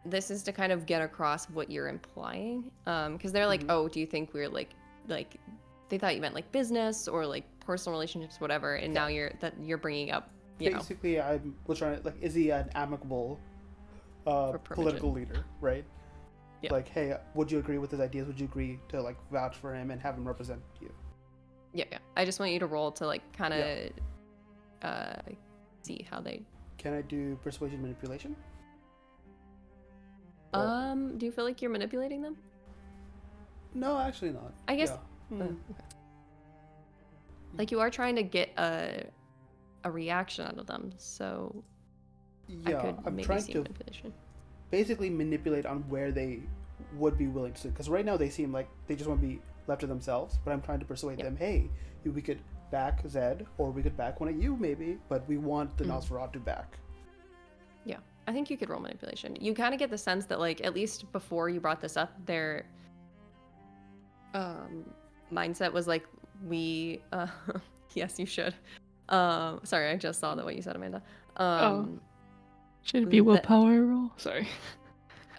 Speaker 1: this is to kind of get across what you're implying. Because they're like,
Speaker 2: Mm-hmm.
Speaker 1: oh, do you think we're like they thought you meant like business or like personal relationships, whatever, and
Speaker 2: Yeah.
Speaker 1: now you're bringing up,
Speaker 2: Basically, I was trying to like, is he an amicable
Speaker 1: for
Speaker 2: political
Speaker 1: permission.
Speaker 2: leader, right?
Speaker 1: Yeah,
Speaker 2: Like, hey, would you agree with his ideas? Would you agree to like vouch for him and have him represent you?
Speaker 1: yeah, yeah. I just want you to roll to like kind
Speaker 2: Yeah.
Speaker 1: of uh see how they.
Speaker 2: Can I do persuasion manipulation? Or
Speaker 1: Do you feel like you're manipulating them?
Speaker 2: no, actually not.
Speaker 1: I guess.
Speaker 2: Yeah. Hmm.
Speaker 1: Okay. Like you are trying to get a reaction out of them, so I
Speaker 2: Yeah,
Speaker 1: could
Speaker 2: I'm
Speaker 1: maybe
Speaker 2: trying
Speaker 1: see
Speaker 2: to
Speaker 1: manipulation.
Speaker 2: basically manipulate on where they would be willing to. Because right now they seem like they just want to be left to themselves. But I'm trying to persuade
Speaker 1: Yep.
Speaker 2: them, hey, we could back Zed, or we could back one of you, maybe. But we want the
Speaker 1: Mhm.
Speaker 2: Nosferatu back.
Speaker 1: Yeah, I think you could roll manipulation. You kind of get the sense that, like, at least before you brought this up, their um, mindset was like, we, yes, you should. Sorry, I just saw that what you said, Amanda.
Speaker 3: Oh,
Speaker 1: Um,
Speaker 3: should it be
Speaker 1: that,
Speaker 3: willpower roll? Sorry.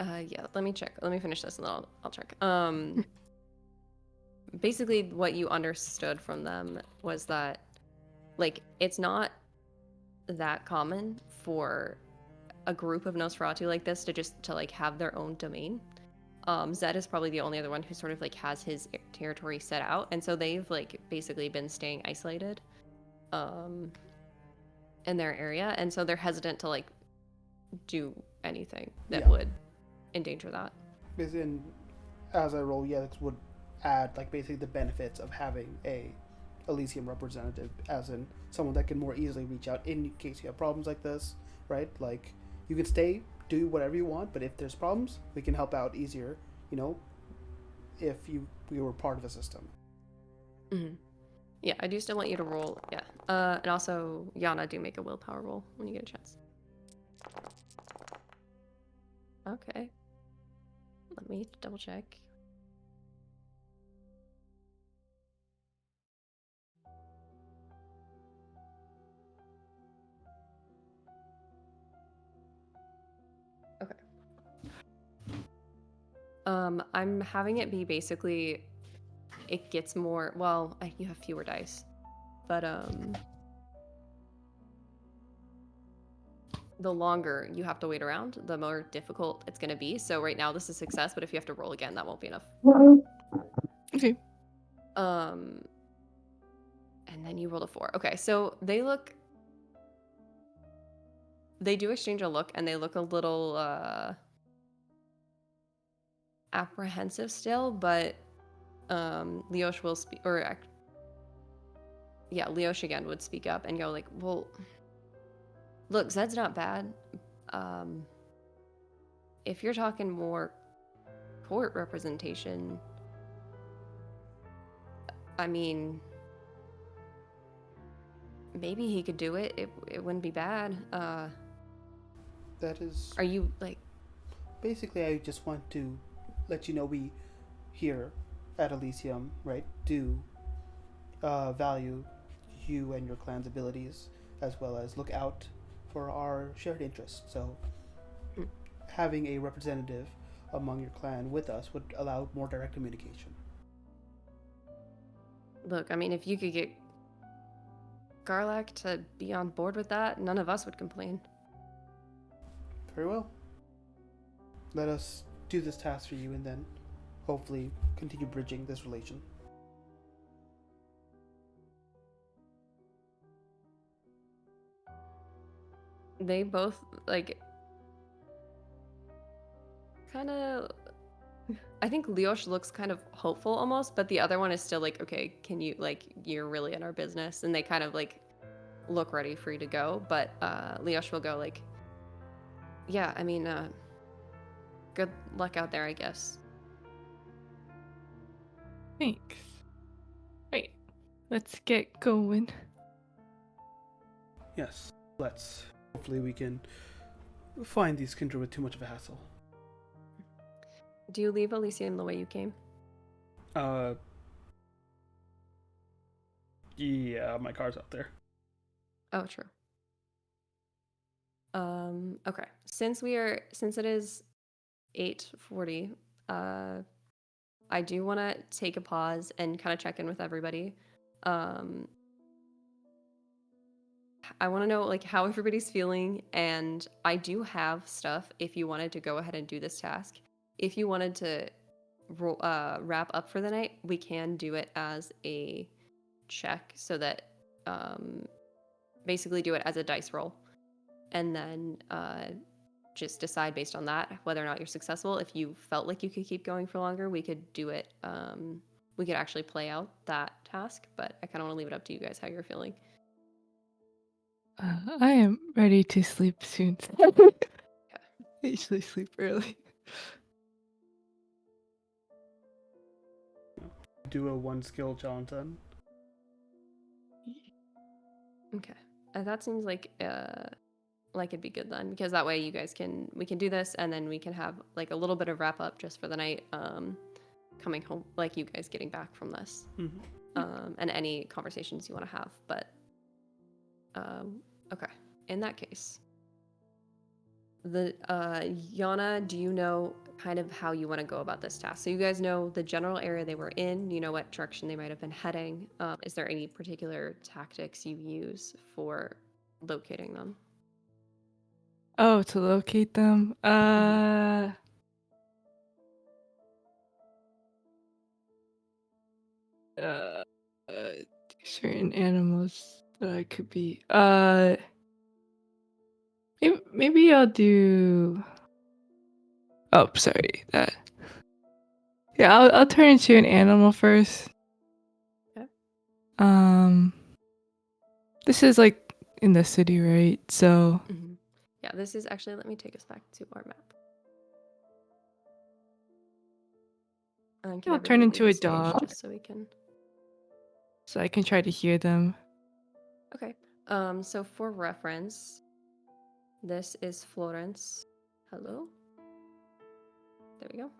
Speaker 1: yeah, let me check. Let me finish this and then I'll check. Basically, what you understood from them was that, like, it's not that common for a group of Nosferatu like this to like have their own domain. Zed is probably the only other one who sort of like has his territory set out, and so they've like basically been staying isolated in their area, and so they're hesitant to like do anything that
Speaker 2: Yeah.
Speaker 1: would endanger that.
Speaker 2: Because as I roll, yeah, this would add like basically the benefits of having a Elysium representative, as in someone that can more easily reach out in case you have problems like this, right? Like you can stay, do whatever you want, but if there's problems, we can help out easier. You know, if we were part of the system.
Speaker 1: Mm-hmm. Yeah, I do still want you to roll. Yeah, and also Yana, do make a willpower roll when you get a chance. Okay, let me double check. Okay. I'm having it be basically it gets more, well, you have fewer dice, but the longer you have to wait around, the more difficult it's going to be. So right now this is success, but if you have to roll again, that won't be enough.
Speaker 3: Okay.
Speaker 1: And then you rolled a 4. Okay, so they do exchange a look, and they look a little apprehensive still, but Leosh will speak, or yeah, Leosh again would speak up and go like, well, look, Zed's not bad. If you're talking more court representation, I mean, maybe he could do it. It wouldn't be bad.
Speaker 2: That is
Speaker 1: Are you like?
Speaker 2: basically. I just want to let you know we here at Elysium, right, do value you and your clan's abilities, as well as look out for our shared interests. So having a representative among your clan with us would allow more direct communication.
Speaker 1: Look, I mean, if you could get Garlac to be on board with that, none of us would complain.
Speaker 2: Very well. Let us do this task for you and then hopefully continue bridging this relation.
Speaker 1: They both like kind of. I think Leosh looks kind of hopeful almost, but the other one is still like, okay, can you like you're really in our business, and they kind of like look ready for you to go. But Leosh will go like, yeah, I mean, good luck out there, I guess.
Speaker 3: Thanks. Right. Let's get going.
Speaker 2: Yes, let's. Hopefully we can find these kindred with too much of a hassle.
Speaker 1: Do you leave Elysium the way you came?
Speaker 2: Yeah, my car's out there.
Speaker 1: Oh, true. Okay. Since it is 8:40, I do want to take a pause and kind of check in with everybody. I want to know like how everybody's feeling, and I do have stuff if you wanted to go ahead and do this task. If you wanted to wrap up for the night, we can do it as a check so that basically do it as a dice roll, and then just decide based on that whether or not you're successful. If you felt like you could keep going for longer, we could do it. We could actually play out that task, but I kind of want to leave it up to you guys how you're feeling.
Speaker 3: I am ready to sleep soon. I usually sleep early.
Speaker 2: Do a one skill challenge then.
Speaker 1: Okay, that seems like it'd be good then, because that way we can do this, and then we can have like a little bit of wrap up just for the night. Coming home, like you guys getting back from this, and any conversations you want to have. But okay, in that case, the Yana, do you know kind of how you want to go about this task? So you guys know the general area they were in, you know what direction they might have been heading. Is there any particular tactics you use for locating them?
Speaker 3: Oh, to locate them? Certain animals that I could be. Maybe I'll do. Oh, sorry. That. Yeah, I'll turn into an animal first.
Speaker 1: Okay.
Speaker 3: Um, this is like in the city, right? So
Speaker 1: Mhm. Yeah, this is actually, let me take us back to our map. Can
Speaker 3: I'll turn
Speaker 1: everybody leave
Speaker 3: into
Speaker 1: the
Speaker 3: a
Speaker 1: stage
Speaker 3: dog,
Speaker 1: just so we can.
Speaker 3: so I can try to hear them.
Speaker 1: Okay. So for reference, this is Florence. Hello. There we go.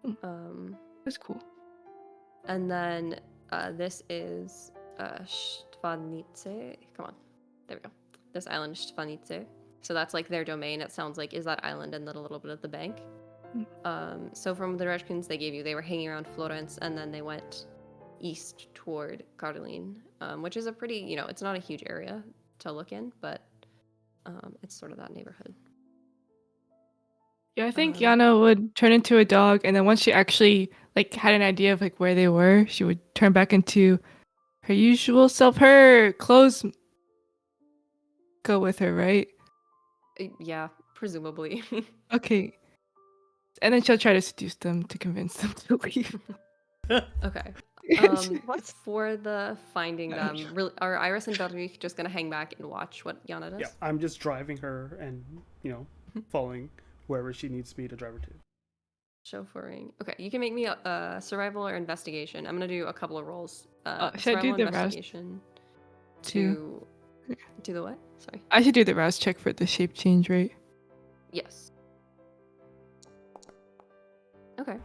Speaker 3: Hmm,
Speaker 1: Um,
Speaker 3: that's cool.
Speaker 1: and then this is Štvanice. Come on. There we go. This island is Štvanice. So that's like their domain. It sounds like is that island and then a little bit of the bank. So from the directions they gave you, they were hanging around Florence and then they went east toward Karlin, which is a pretty, it's not a huge area to look in, but it's sort of that neighborhood.
Speaker 3: Yeah, I think
Speaker 1: Um,
Speaker 3: Yana would turn into a dog, and then once she actually like had an idea of like where they were, she would turn back into her usual self. Her clothes go with her, right?
Speaker 1: yeah, presumably.
Speaker 3: Okay. And then she'll try to seduce them to convince them to leave.
Speaker 1: Okay.
Speaker 4: What?
Speaker 1: For the finding
Speaker 3: Uh,
Speaker 1: them, really, are Iris and Belric just gonna hang back and watch what Yana
Speaker 2: Yeah,
Speaker 1: does?
Speaker 2: I'm just driving her and following wherever she needs me to drive her to.
Speaker 1: Chauffeuring. Okay, you can make me a survival or investigation. I'm gonna do a couple of rolls.
Speaker 3: should I do
Speaker 1: Survival
Speaker 3: the rouse
Speaker 1: investigation
Speaker 3: too?
Speaker 1: to do the what? Sorry.
Speaker 3: I should do the rouse check for the shape change, right?
Speaker 1: Yes. Okay.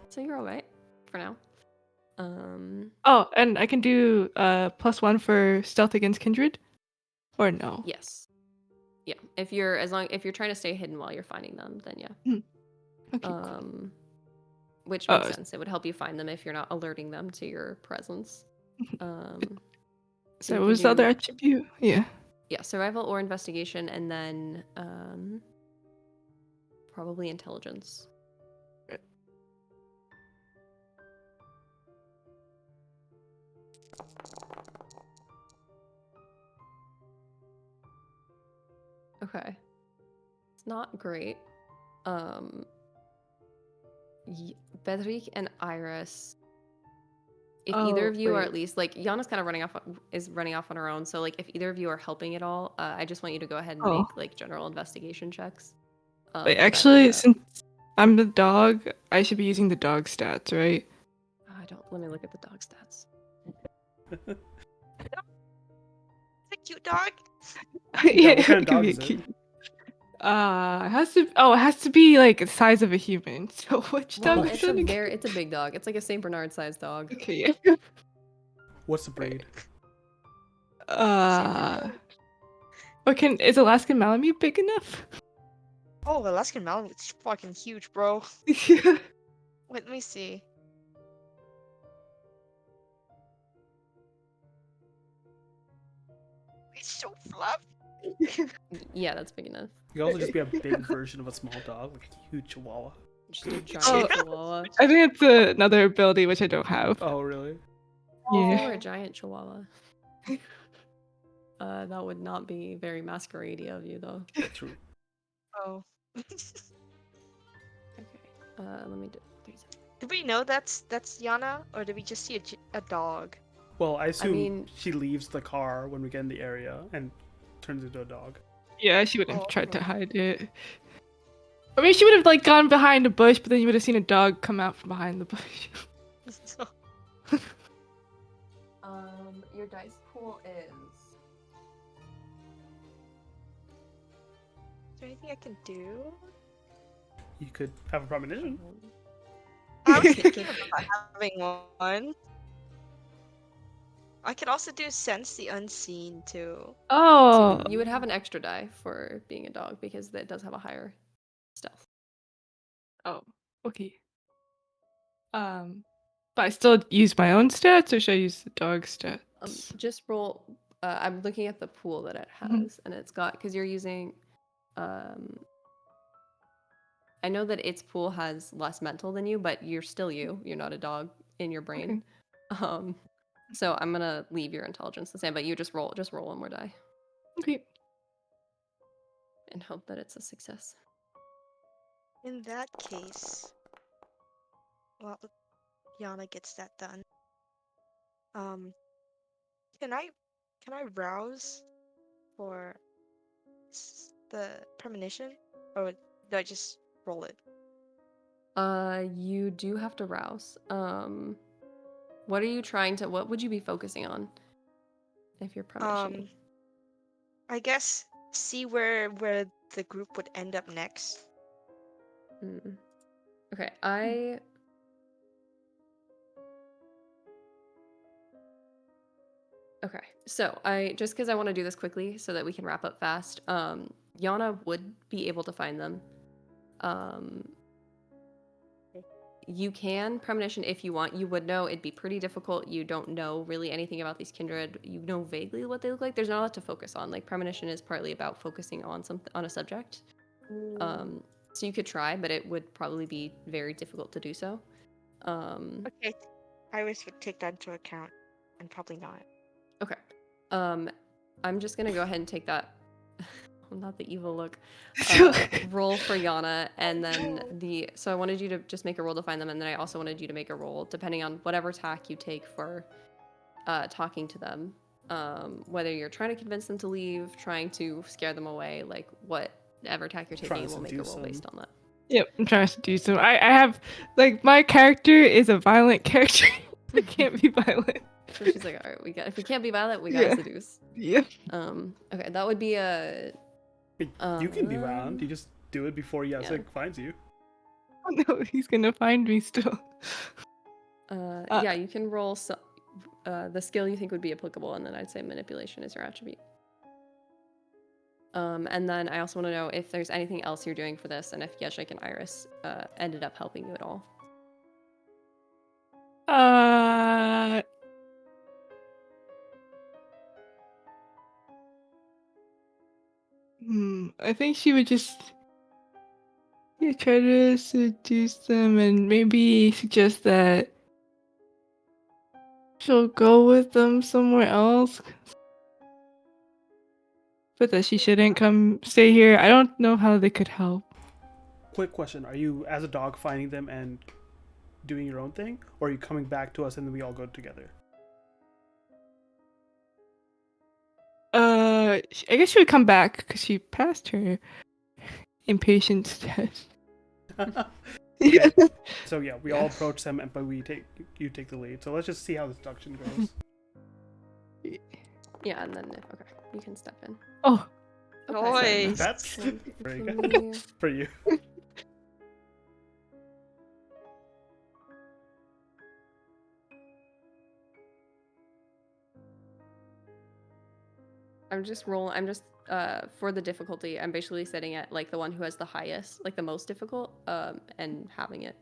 Speaker 1: So you're all right for now.
Speaker 3: Oh, and I can do +1 for stealth against kindred, or no?
Speaker 1: Yes. Yeah. If you're trying to stay hidden while you're finding them, then yeah.
Speaker 3: Hmm. Okay, cool.
Speaker 1: Which makes
Speaker 3: Oh,
Speaker 1: sense. It would help you find them if you're not alerting them to your presence. So
Speaker 3: so
Speaker 1: you
Speaker 3: what
Speaker 1: can
Speaker 3: was the other
Speaker 1: do
Speaker 3: attribute? Yeah.
Speaker 1: survival or investigation, and then probably intelligence. Okay. It's not great. Um, Bedrick and Iris. If either
Speaker 3: Oh,
Speaker 1: of you are
Speaker 3: wait.
Speaker 1: at least like Yana's kind of running off on her own. So like if either of you are helping at all, I just want you to go ahead and
Speaker 3: Oh,
Speaker 1: make like general investigation checks.
Speaker 3: wait.
Speaker 1: So that
Speaker 3: Actually, since I'm the dog, I should be using the dog stats, right?
Speaker 1: I don't. Let me look at the dog stats.
Speaker 4: It's a cute dog.
Speaker 2: Yeah,
Speaker 3: Yeah,
Speaker 2: what kind of
Speaker 3: it could
Speaker 2: dog
Speaker 3: be a
Speaker 2: is it?
Speaker 3: cute. It has to. Oh, it has to be like the size of a human. So which
Speaker 1: Well,
Speaker 3: dog was
Speaker 1: it's a
Speaker 3: that again?
Speaker 1: it's a big dog. It's like a Saint Bernard sized dog.
Speaker 3: Okay. Yeah.
Speaker 2: What's the breed?
Speaker 3: Uh, is Alaskan Malamute big enough?
Speaker 4: Oh, Alaskan Malamute is fucking huge, bro.
Speaker 3: Yeah.
Speaker 4: Wait, let me see. It's so fluffy.
Speaker 1: Yeah, that's big enough.
Speaker 2: You could also just be a big version of a small dog, like a huge chihuahua.
Speaker 1: Just a
Speaker 3: Oh,
Speaker 1: giant chihuahua.
Speaker 3: I think it's another ability which I don't have.
Speaker 2: Oh, really?
Speaker 1: If you
Speaker 3: Yeah.
Speaker 1: were a giant chihuahua, that would not be very masquerade of you, though.
Speaker 2: True.
Speaker 4: Oh.
Speaker 1: Okay. Let me do 3 seconds.
Speaker 4: Did we know that's Yana, or did we just see a dog?
Speaker 2: Well, I assume
Speaker 1: mean-
Speaker 2: she leaves the car when we get in the area and turns into a dog.
Speaker 3: Yeah, she would have
Speaker 4: Oh,
Speaker 3: tried to
Speaker 4: okay.
Speaker 3: hide it. Or maybe she would have like gone behind a bush, but then you would have seen a dog come out from behind the bush.
Speaker 1: Your dice pool is.
Speaker 4: Is there anything I can do?
Speaker 2: You could have a premonition.
Speaker 4: I was thinking about having one. I could also do sense the unseen too.
Speaker 3: Oh.
Speaker 1: So you would have an extra die for being a dog because that does have a higher stealth.
Speaker 3: Oh. Okay. But I still use my own stats, or should I use the dog stats?
Speaker 1: Just roll. I'm looking at the pool that it has,
Speaker 3: Mhm.
Speaker 1: and it's got because you're using. I know that its pool has less mental than you, but you're still you. You're not a dog in your brain.
Speaker 3: Okay.
Speaker 1: So I'm gonna leave your intelligence the same, but you just roll one more die
Speaker 3: Okay.
Speaker 1: and hope that it's a success.
Speaker 4: In that case, well, Yana gets that done. Um, can I can I rouse for the premonition, or do I just roll it?
Speaker 1: You do have to rouse. What are you trying to? What would you be focusing on if you're premonitioning?
Speaker 4: Um, I guess see where the group would end up next.
Speaker 1: Hmm. Okay, Okay, so I just because I want to do this quickly so that we can wrap up fast. Yana would be able to find them. Um,
Speaker 4: Okay.
Speaker 1: you can premonition if you want. You would know it'd be pretty difficult. You don't know really anything about these kindred. You know vaguely what they look like. There's not a lot to focus on. Like premonition is partly about focusing on a subject.
Speaker 4: Ooh.
Speaker 1: Um, so you could try, but it would probably be very difficult to do so. Um,
Speaker 4: Okay, Iris would take that into account, and probably not.
Speaker 1: okay. Um, I'm just gonna go ahead and take that. Not the evil look. Roll for Yana, and then so I wanted you to just make a roll to find them, and then I also wanted you to make a roll depending on whatever tack you take for talking to them. Whether you're trying to convince them to leave, trying to scare them away, like whatever tack you're taking,
Speaker 2: Trying to
Speaker 1: we'll make a
Speaker 2: seduce
Speaker 1: roll
Speaker 2: them.
Speaker 1: based on that.
Speaker 3: Yep, I'm trying to do so. I have like my character is a violent character. I can't be violent.
Speaker 1: So she's like, all right, if we can't be violent, we gotta
Speaker 3: Yeah.
Speaker 1: seduce.
Speaker 3: Yeah.
Speaker 1: Okay, that would be a.
Speaker 2: You can be violent. You just do it before
Speaker 1: yeah.
Speaker 2: Yasek finds you.
Speaker 3: Oh no, he's gonna find me still.
Speaker 1: Yeah, you can roll the skill you think would be applicable, and then I'd say manipulation is your attribute. And then I also want to know if there's anything else you're doing for this, and if Yeshik and Iris ended up helping you at all.
Speaker 3: Uh, I think she would just try to seduce them and maybe suggest that she'll go with them somewhere else, but that she shouldn't come stay here. I don't know how they could help.
Speaker 2: Quick question: are you, as a dog, finding them and doing your own thing, or are you coming back to us and then we all go together?
Speaker 3: I guess she would come back because she passed her impatience test.
Speaker 2: Okay. So yeah, we all approach them, but you take the lead. So let's just see how the seduction goes.
Speaker 1: Yeah, and then okay, you can step in.
Speaker 3: Oh,
Speaker 1: Okay.
Speaker 4: Nice.
Speaker 2: That's
Speaker 1: One,
Speaker 2: pretty
Speaker 1: two,
Speaker 2: good for you.
Speaker 1: I'm just for the difficulty, I'm basically setting it like the one who has the highest, like the most difficult, and having it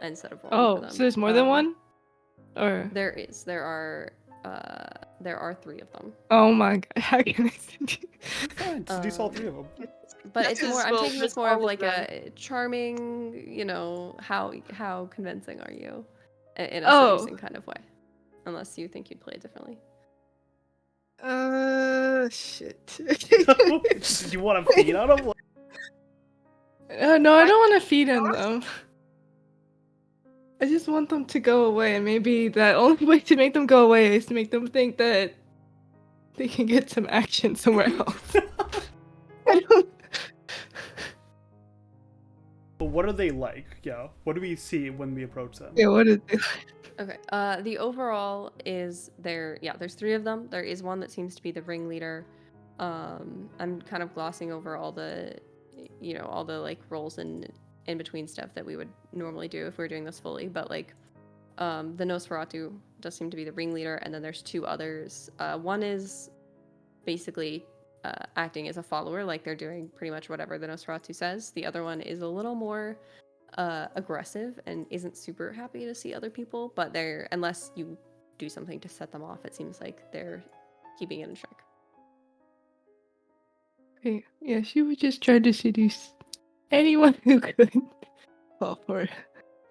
Speaker 1: instead of rolling for them.
Speaker 3: so there's more than one? Or
Speaker 1: There are 3 of them.
Speaker 3: oh my god, how can I seduce?
Speaker 2: Fine, seduce all 3 of them.
Speaker 1: But it's more. I'm taking this more of like
Speaker 4: them.
Speaker 1: a charming, how convincing are you, in a
Speaker 3: Oh.
Speaker 1: seducing kind of way, unless you think you'd play it differently.
Speaker 3: Shit.
Speaker 2: Do you want to feed on them?
Speaker 3: No, I don't want to feed on them. I just want them to go away, and maybe the only way to make them go away is to make them think that they can get some action somewhere else. I don't...
Speaker 2: But what are they like? Yeah. What do we see when we approach them?
Speaker 3: Yeah, what is it?
Speaker 1: Okay. The overall is there's 3 of them. There is one that seems to be the ringleader. I'm kind of glossing over all the like roles and in between stuff that we would normally do if we were doing this fully, but like the Nosferatu does seem to be the ringleader, and then there's 2 others. One is basically acting as a follower, like they're doing pretty much whatever the Nosferatu says. The other one is a little more aggressive and isn't super happy to see other people, but unless you do something to set them off, it seems like they're keeping it in check.
Speaker 3: Okay, yeah, she would just try to seduce anyone who could fall for it.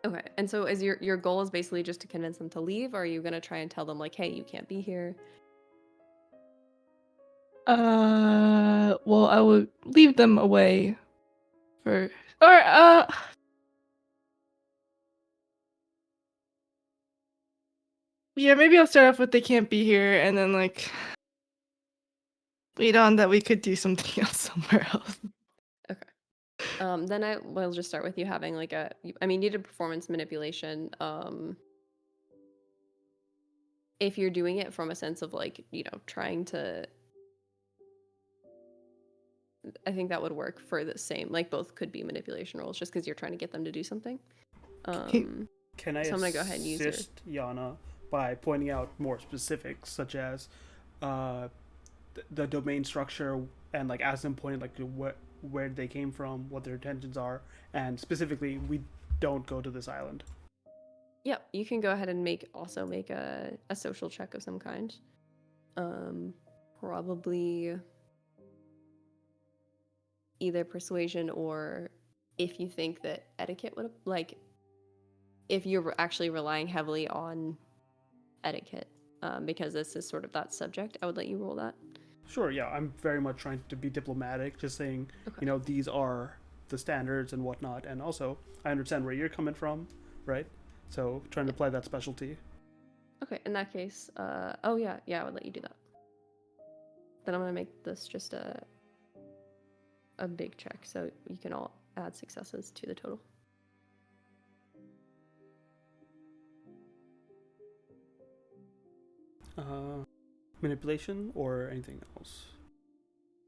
Speaker 1: Okay. And so is your goal is basically just to convince them to leave, or are you gonna try and tell them like, hey, you can't be here?
Speaker 3: Well, I would leave them away for, or yeah, maybe I'll start off with they can't be here, and then like lead on that we could do something else somewhere else.
Speaker 1: Okay. Then I will just start with you having like I mean, you did performance manipulation. If you're doing it from a sense of like, trying to, I think that would work for the same, like both could be manipulation roles just because you're trying to get them to do something.
Speaker 3: Okay.
Speaker 2: Can I
Speaker 1: So I'm gonna go ahead and use your,
Speaker 2: assist Yana by pointing out more specifics, such as uh, the domain structure and like as them pointed like where they came from, what their intentions are, and specifically, we don't go to this island.
Speaker 1: yeah, you can go ahead and also make a social check of some kind. Um, Probably either persuasion or if you think that etiquette would like if you're actually relying heavily on etiquette, because this is sort of that subject, I would let you roll that.
Speaker 2: Sure, yeah, I'm very much trying to be diplomatic, just saying,
Speaker 1: Okay.
Speaker 2: these are the standards and whatnot, and also I understand where you're coming from, right? So trying to
Speaker 1: Yeah.
Speaker 2: apply that specialty.
Speaker 1: Okay, in that case, oh yeah, I would let you do that. Then I'm gonna make this just a big check, so you can all add successes to the total.
Speaker 2: Uh, Manipulation or anything else?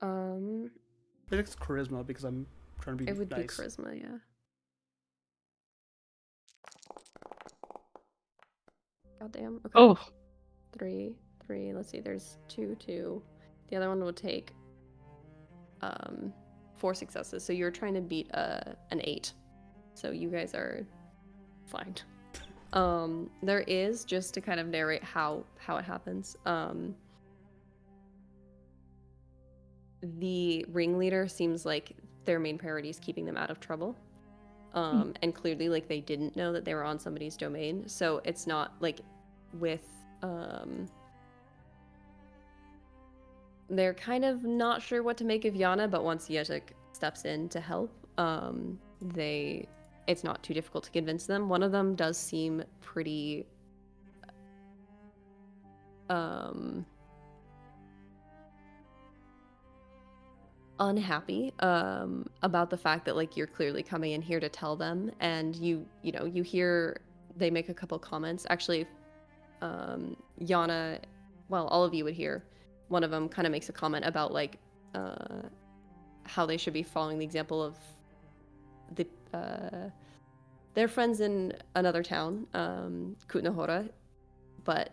Speaker 1: Um,
Speaker 2: I think it's charisma because I'm trying to be
Speaker 1: it would be
Speaker 2: nice.
Speaker 1: charisma, yeah. Goddamn. Okay.
Speaker 3: Oh,
Speaker 1: Three. Let's see. There's two. The other one will take 4 successes. So you're trying to beat an 8. So you guys are fine. There is, just to kind of narrate how it happens. The ringleader seems like their main priority is keeping them out of trouble. And clearly like they didn't know that they were on somebody's domain. So it's not like with they're kind of not sure what to make of Yana, but once Yezik steps in to help, it's not too difficult to convince them. One of them does seem pretty unhappy about the fact that like you're clearly coming in here to tell them, and you hear they make a couple comments. Actually, Yana, well, all of you would hear one of them kind of makes a comment about like how they should be following the example of the their friends in another town, Kutnahora, but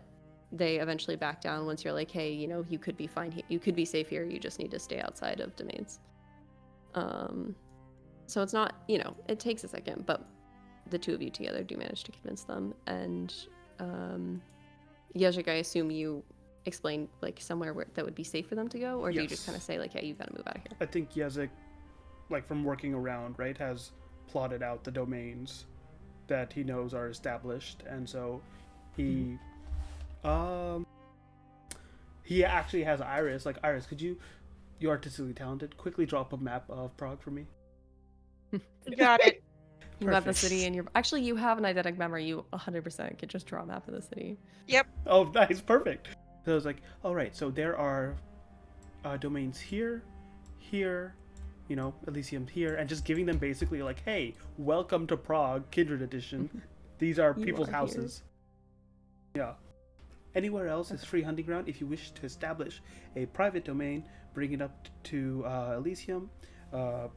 Speaker 1: they eventually back down once you're like, hey, you could be fine, you could be safe here, you just need to stay outside of domains. So it's not, it takes a second, but the two of you together do manage to convince them. And Yajik, I assume you explain like somewhere where that would be safe for them to go, or do you just kind of
Speaker 2: Yes.
Speaker 1: say like, hey, you gotta move out of here?
Speaker 2: I think Yezik, like from working around, right, has plotted out the domains that he knows are established, and so he, um, he actually has Iris. Like Iris, could you're artistically talented, quickly drop a map of Prague for me?
Speaker 4: Got it.
Speaker 1: You have the
Speaker 2: Perfect.
Speaker 1: city, and actually you have an eidetic memory. You 100% could just draw a map of the city.
Speaker 4: Yep.
Speaker 2: Oh, nice, perfect. So I was like, all right, so there are domains here, here, Elysium here, and just giving them basically like, hey, welcome to Prague, Kindred Edition. These are
Speaker 1: You
Speaker 2: people's
Speaker 1: are
Speaker 2: houses. Yeah. Anywhere else is
Speaker 1: Okay.
Speaker 2: free hunting ground. If you wish to establish a private domain, bring it up to Elysium.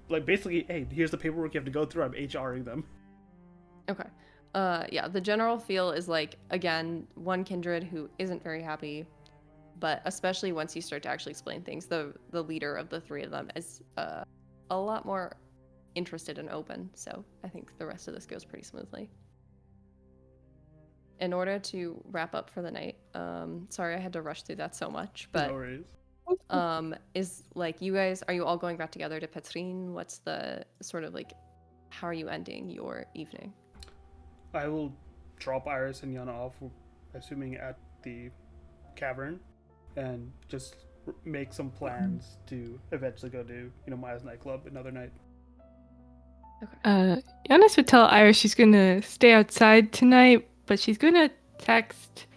Speaker 2: Like basically, hey, here's the paperwork you have to go through. I'm HRing them.
Speaker 1: Okay. Yeah, the general feel is like, again, one kindred who isn't very happy, but especially once you start to actually explain things, the leader of the three of them is a lot more interested and open. So I think the rest of this goes pretty smoothly. In order to wrap up for the night, sorry I had to rush through that so much,
Speaker 2: No
Speaker 1: but
Speaker 2: worries.
Speaker 1: is like you guys, are you all going back together to Petrin? What's the sort of like, how are you ending your evening?
Speaker 2: I will drop Iris and Yana off, assuming at the cavern, and just make some plans to eventually go to Maya's nightclub another night.
Speaker 3: Giannis would tell Iris she's gonna stay outside tonight, but she's gonna text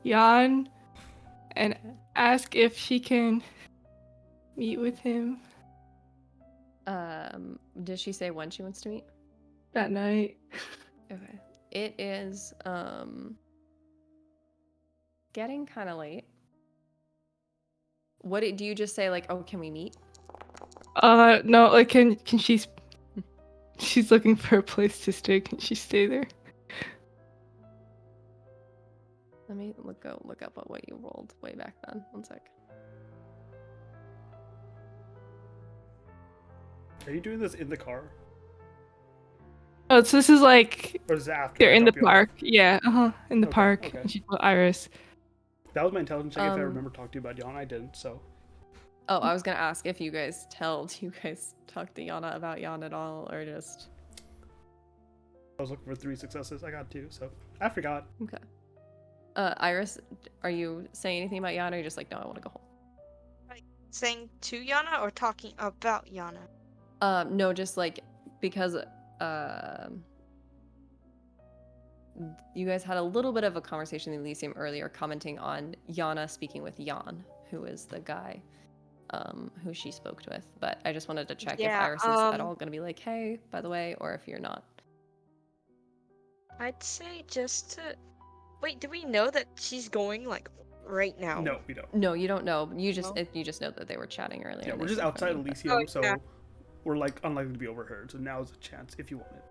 Speaker 3: Jan and ask if she can meet with him
Speaker 1: Did she say when she wants to meet?
Speaker 3: that night.
Speaker 1: Okay. It is getting kind of late. Do you just say like, "Oh, can we meet?"
Speaker 3: No, like can she's looking for a place to stay. Can she stay there?
Speaker 1: Let me look up what you rolled way back then. One sec.
Speaker 2: Are you doing this in the car,
Speaker 3: Oh, so this is like
Speaker 2: or is it after
Speaker 3: they're
Speaker 2: I
Speaker 3: in the
Speaker 2: drop you off?
Speaker 3: park. Yeah, in the
Speaker 2: Okay,
Speaker 3: park.
Speaker 2: okay.
Speaker 3: And she told Iris.
Speaker 2: That was my intelligence check. If I
Speaker 1: Um,
Speaker 2: remember talking to you about Yana, I didn't. So
Speaker 1: Oh, I was gonna ask if you guys do you guys talk to Yana about Jan at all, or just
Speaker 2: I was looking for 3 successes. I got 2, so I forgot.
Speaker 1: okay. Iris, are you saying anything about Jan, or are you just like, no, I want to go
Speaker 4: Like saying to Yana or talking about Yana?
Speaker 1: home? No, just like because you guys had a little bit of a conversation in the Elysium earlier, commenting on Yana speaking with Jan, who is the guy who she spoke with. But I just wanted to check if
Speaker 4: Yeah,
Speaker 1: Iris is at all gonna be like, hey, by the way, or if you're not.
Speaker 4: I'd say just to wait, do we know that she's going like right now?
Speaker 2: No, we don't.
Speaker 1: No, you don't know. You just
Speaker 4: No?
Speaker 1: you just know that they were chatting earlier.
Speaker 2: Yeah,
Speaker 1: and
Speaker 2: we're
Speaker 1: they
Speaker 2: just
Speaker 1: said
Speaker 2: outside
Speaker 1: phone, but-
Speaker 2: Elysium,
Speaker 4: Oh, yeah.
Speaker 2: so we're like unlikely to be overheard. So now's a chance if you want it.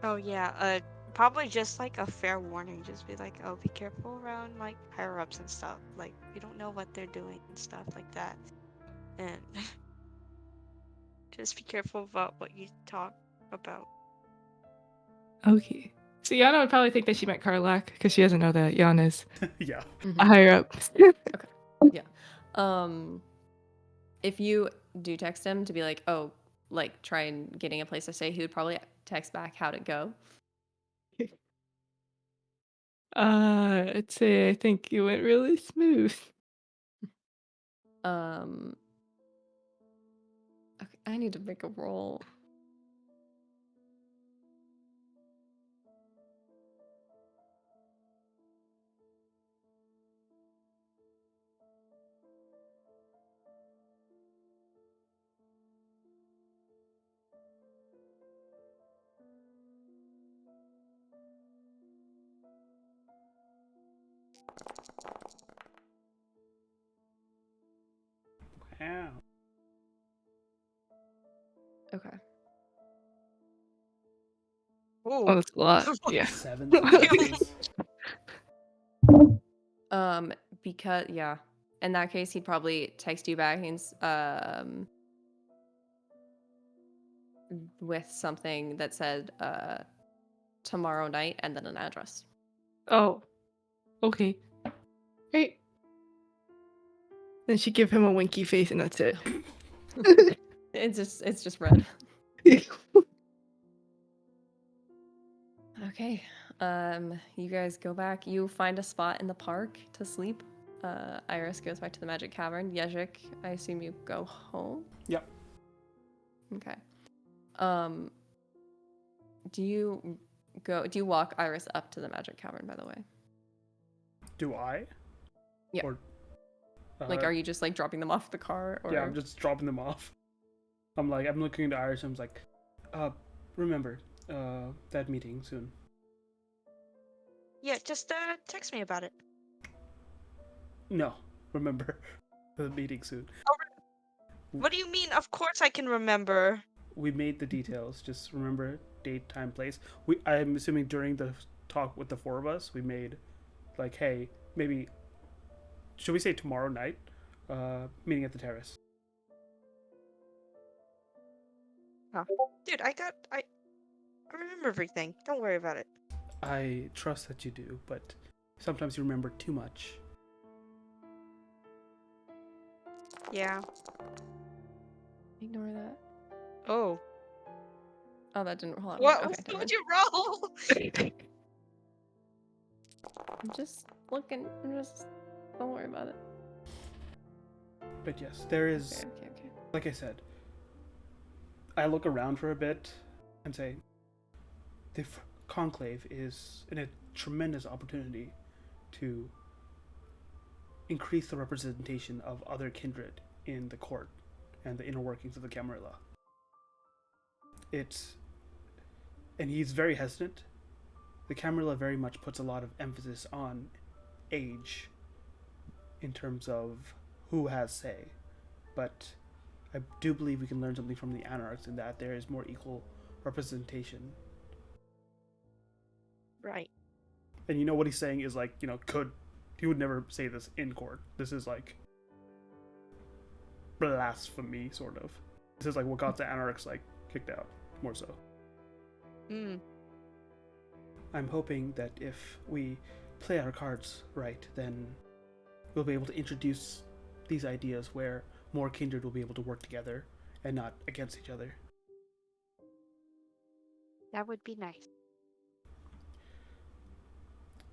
Speaker 4: Oh yeah, probably just like a fair warning. Just be like, oh, be careful around like higher ups and stuff. Like you don't know what they're doing and stuff like that. And just be careful about what you talk about.
Speaker 3: Okay. So Yana would probably think that she meant Karlak because she doesn't know that Jan is
Speaker 2: Yeah.
Speaker 1: Mhm.
Speaker 3: a higher up.
Speaker 1: Yeah. If you do text him to be like, oh, like try and getting a place to stay, he would probably text back how'd it go.
Speaker 3: I'd say I think it went really smooth.
Speaker 1: Okay, I need to make a roll.
Speaker 2: Wow.
Speaker 1: Okay.
Speaker 3: Oh,
Speaker 4: Ooh.
Speaker 3: that's a lot. Yeah.
Speaker 2: 7 successes.
Speaker 1: Because yeah, in that case, he'd probably text you back and with something that said tomorrow night and then an address.
Speaker 3: Oh. Okay. Great. Then she give him a winky face and that's it.
Speaker 1: It's just red. Okay. You guys go back. You find a spot in the park to sleep. Iris goes back to the Magic Cavern. Yezhik, I assume you go home.
Speaker 2: Yep.
Speaker 1: Okay. Do you walk Iris up to the Magic Cavern, by the way?
Speaker 2: Do I?
Speaker 1: Yeah.
Speaker 2: Or,
Speaker 1: Like, are you just like dropping them off the car, or
Speaker 2: Yeah, I'm just dropping them off. I'm looking into Iris. I'm like, remember, that meeting soon.
Speaker 4: Yeah, just text me about it.
Speaker 2: No, remember the meeting soon.
Speaker 4: What do you mean? Of course I can remember.
Speaker 2: We made the details. Just remember date, time, place. I'm assuming during the talk with the 4 of us, we made like, hey, maybe should we say tomorrow night? Meeting at the terrace.
Speaker 4: Dude, I remember everything. Don't worry about it.
Speaker 2: I trust that you do, but sometimes you remember too much.
Speaker 4: Yeah.
Speaker 1: ignore that?
Speaker 4: Oh.
Speaker 1: Oh, that didn't hold on.
Speaker 4: What
Speaker 1: Okay, never
Speaker 4: would
Speaker 1: mind.
Speaker 4: you roll?
Speaker 1: I'm just looking. Don't worry about it.
Speaker 2: But yes, there is,
Speaker 1: Okay.
Speaker 2: like I said, I look around for a bit and say, the conclave is a tremendous opportunity to increase the representation of other kindred in the court and the inner workings of the Camarilla. And he's very hesitant. The Camarilla very much puts a lot of emphasis on age in terms of who has say, but I do believe we can learn something from the Anarchs in that there is more equal representation.
Speaker 4: Right.
Speaker 2: And you know what he's saying is like, he would never say this in court. This is like blasphemy, sort of. This is like what got the Anarchs like kicked out, more so.
Speaker 4: Hmm.
Speaker 2: I'm hoping that if we play our cards right, then we'll be able to introduce these ideas where more kindred will be able to work together and not against each other.
Speaker 4: That would be nice.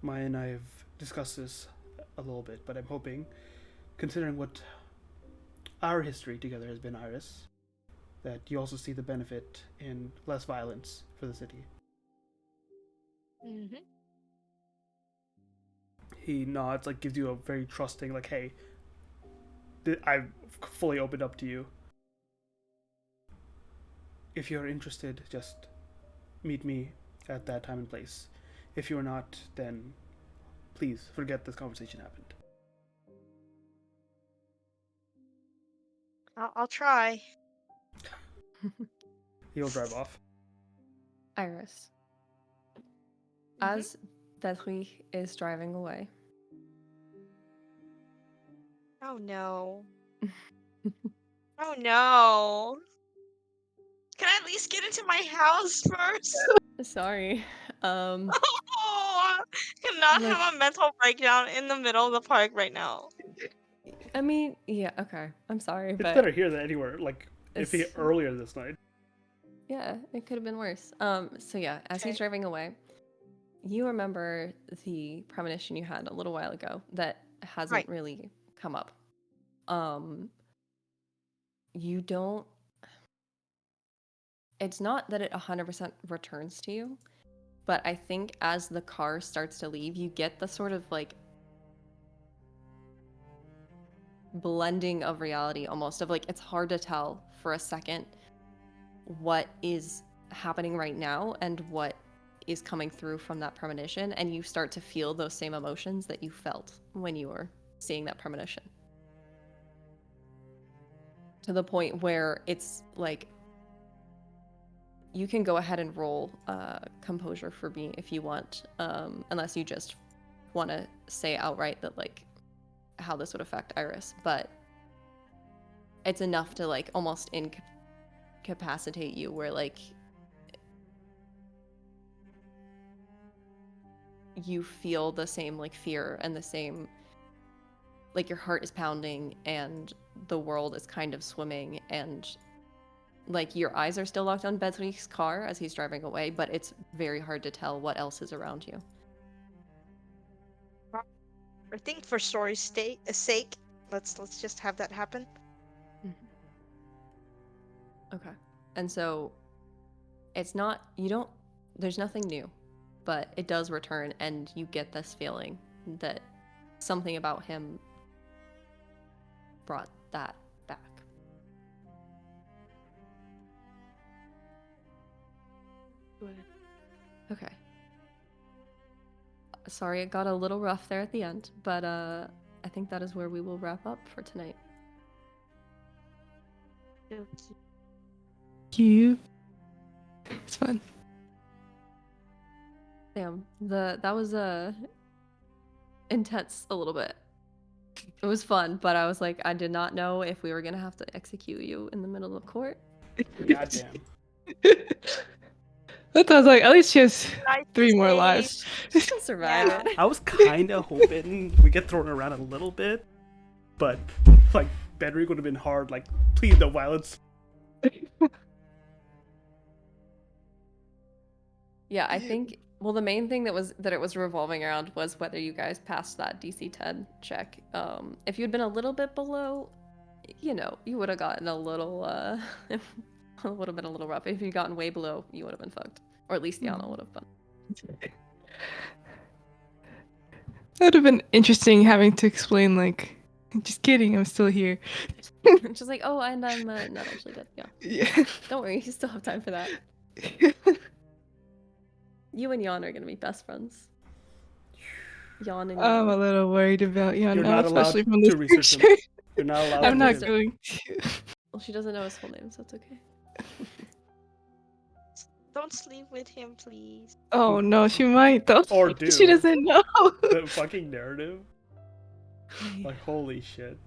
Speaker 2: Maya and I have discussed this a little bit, but I'm hoping, considering what our history together has been, Iris, that you also see the benefit in less violence for the city.
Speaker 4: Mm-hmm.
Speaker 2: He nods, like gives you a very trusting, like, hey, I've fully opened up to you. If you're interested, just meet me at that time and place. If you're not, then please forget this conversation happened.
Speaker 4: I'll try.
Speaker 2: He'll drive off.
Speaker 1: Iris,
Speaker 4: Mm-hmm.
Speaker 1: as Vedri is driving away.
Speaker 4: Oh no. Oh no. Can I at least get into my house first?
Speaker 1: Sorry.
Speaker 4: Oh, I cannot
Speaker 1: Like,
Speaker 4: have a mental breakdown in the middle of the park right now.
Speaker 1: I mean, yeah, okay. I'm sorry,
Speaker 2: It's
Speaker 1: but
Speaker 2: better here than anywhere, like, if he
Speaker 1: it's-
Speaker 2: earlier this night.
Speaker 1: yeah, it could have been worse. So yeah, as he's
Speaker 4: Okay.
Speaker 1: driving away, you remember the premonition you had a little while ago that hasn't
Speaker 4: Right.
Speaker 1: really come up. Um, you don't. It's not that it 100% returns to you, but I think as the car starts to leave, you get the sort of like blending of reality almost of like it's hard to tell for a second what is happening right now and what is coming through from that premonition, and you start to feel those same emotions that you felt when you were seeing that premonition, to the point where it's like you can go ahead and roll composure for me if you want, unless you just want to say outright that like how this would affect Iris, but it's enough to like almost incapacitate you where like you feel the same like fear and the same like your heart is pounding and the world is kind of swimming, and like your eyes are still locked on Bedrick's car as he's driving away, but it's very hard to tell what else is around you.
Speaker 4: I think for story's sake, let's just have that happen.
Speaker 1: Okay. And so it's not, you don't, there's nothing new, but it does return, and you get this feeling that something about him brought that back. Okay. Sorry, it got a little rough there at the end, but I think that is where we will wrap up for tonight.
Speaker 3: You. It's fun.
Speaker 1: Damn, that was intense a little bit. It was fun, but I was like, I did not know if we were gonna have to execute you in the middle of court.
Speaker 2: Goddamn.
Speaker 3: That was like, at least she has
Speaker 4: Nice
Speaker 3: 3 more
Speaker 4: save.
Speaker 3: lives.
Speaker 1: She'll survive
Speaker 4: Yeah.
Speaker 1: it.
Speaker 2: I was kind of hoping we get thrown around a little bit, but like Bedrick would have been hard. Like, please no violence.
Speaker 1: Yeah, I think well the main thing that it was revolving around was whether you guys passed that DC 10 check. If you'd been a little bit below, you know, you would have gotten a little it would have been a little rough. If you'd gotten way below, you would have been fucked. Or at least Yana would have been.
Speaker 3: That would have been interesting having to explain, like, just kidding, I'm still here.
Speaker 1: Just like, oh, and I'm not actually dead. Yeah.
Speaker 3: Yeah.
Speaker 1: Don't worry, you still have time for that. You and Yana are gonna be best friends. Yan and
Speaker 3: I'm a
Speaker 1: Yana.
Speaker 3: little worried about Yan
Speaker 2: You're
Speaker 3: now,
Speaker 2: not allowed
Speaker 3: especially from
Speaker 2: to
Speaker 3: this
Speaker 2: research him.
Speaker 3: picture.
Speaker 2: You're not allowed
Speaker 1: Yeah,
Speaker 3: I'm
Speaker 2: to
Speaker 3: not
Speaker 2: hit him.
Speaker 3: going to.
Speaker 1: Well, she doesn't know his full name, so it's okay.
Speaker 4: Don't sleep with him, please.
Speaker 3: Oh no, she might though.
Speaker 2: Or
Speaker 3: She
Speaker 2: do.
Speaker 3: doesn't know.
Speaker 2: The fucking narrative. Like, holy shit.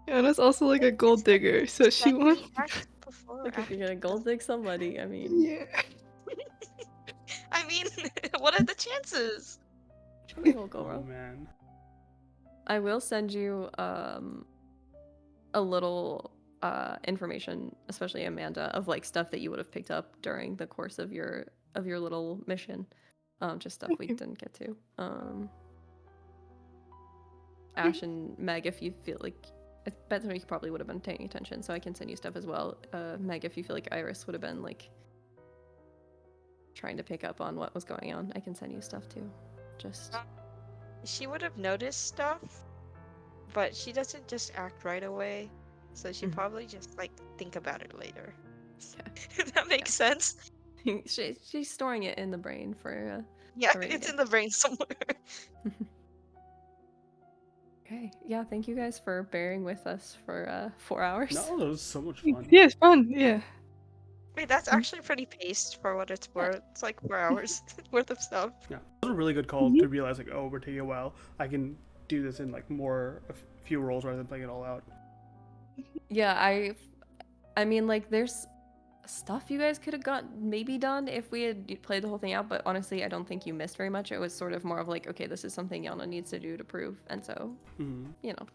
Speaker 3: Yana's also like a gold digger, so she
Speaker 4: Can
Speaker 3: wants.
Speaker 4: we act before or
Speaker 1: Like if
Speaker 4: after
Speaker 1: you're gonna
Speaker 4: the-
Speaker 1: gold dig somebody, I mean,
Speaker 3: Yeah.
Speaker 4: I mean, what are the chances?
Speaker 1: something will go
Speaker 2: Oh
Speaker 1: wrong.
Speaker 2: man.
Speaker 1: I will send you a little information, especially Amanda, of like stuff that you would have picked up during the course of your little mission. Just stuff we
Speaker 3: Okay.
Speaker 1: didn't get to. Ash and Meg, if you feel like I bet you probably would have been paying attention, so I can send you stuff as well. Meg, if you feel like Iris would have been like trying to pick up on what was going on, I can send you stuff too. Just
Speaker 4: She would have noticed stuff, but she doesn't just act right away. So she
Speaker 1: Mhm.
Speaker 4: probably just like think about it later.
Speaker 1: Yeah.
Speaker 4: If that makes sense.
Speaker 1: she's storing it in the brain for
Speaker 4: Yeah,
Speaker 1: a rainy
Speaker 4: it's
Speaker 1: day.
Speaker 4: in the brain somewhere.
Speaker 1: Okay, yeah, thank you guys for bearing with us for 4 hours.
Speaker 2: No, that was so much fun.
Speaker 3: Yeah, it's fun. Yeah.
Speaker 4: Wait, that's actually pretty paced for what it's worth. It's like 4 hours worth of stuff.
Speaker 2: Yeah. It was a really good call to realize like, oh, we're taking a while. I can do this in like a few rolls rather than playing it all out.
Speaker 1: Yeah, I mean like there's stuff you guys could have got maybe done if we had played the whole thing out, but honestly I don't think you missed very much. It was sort of more of like, okay, this is something Yana needs to do to prove, and so
Speaker 2: Mhm.
Speaker 1: you know,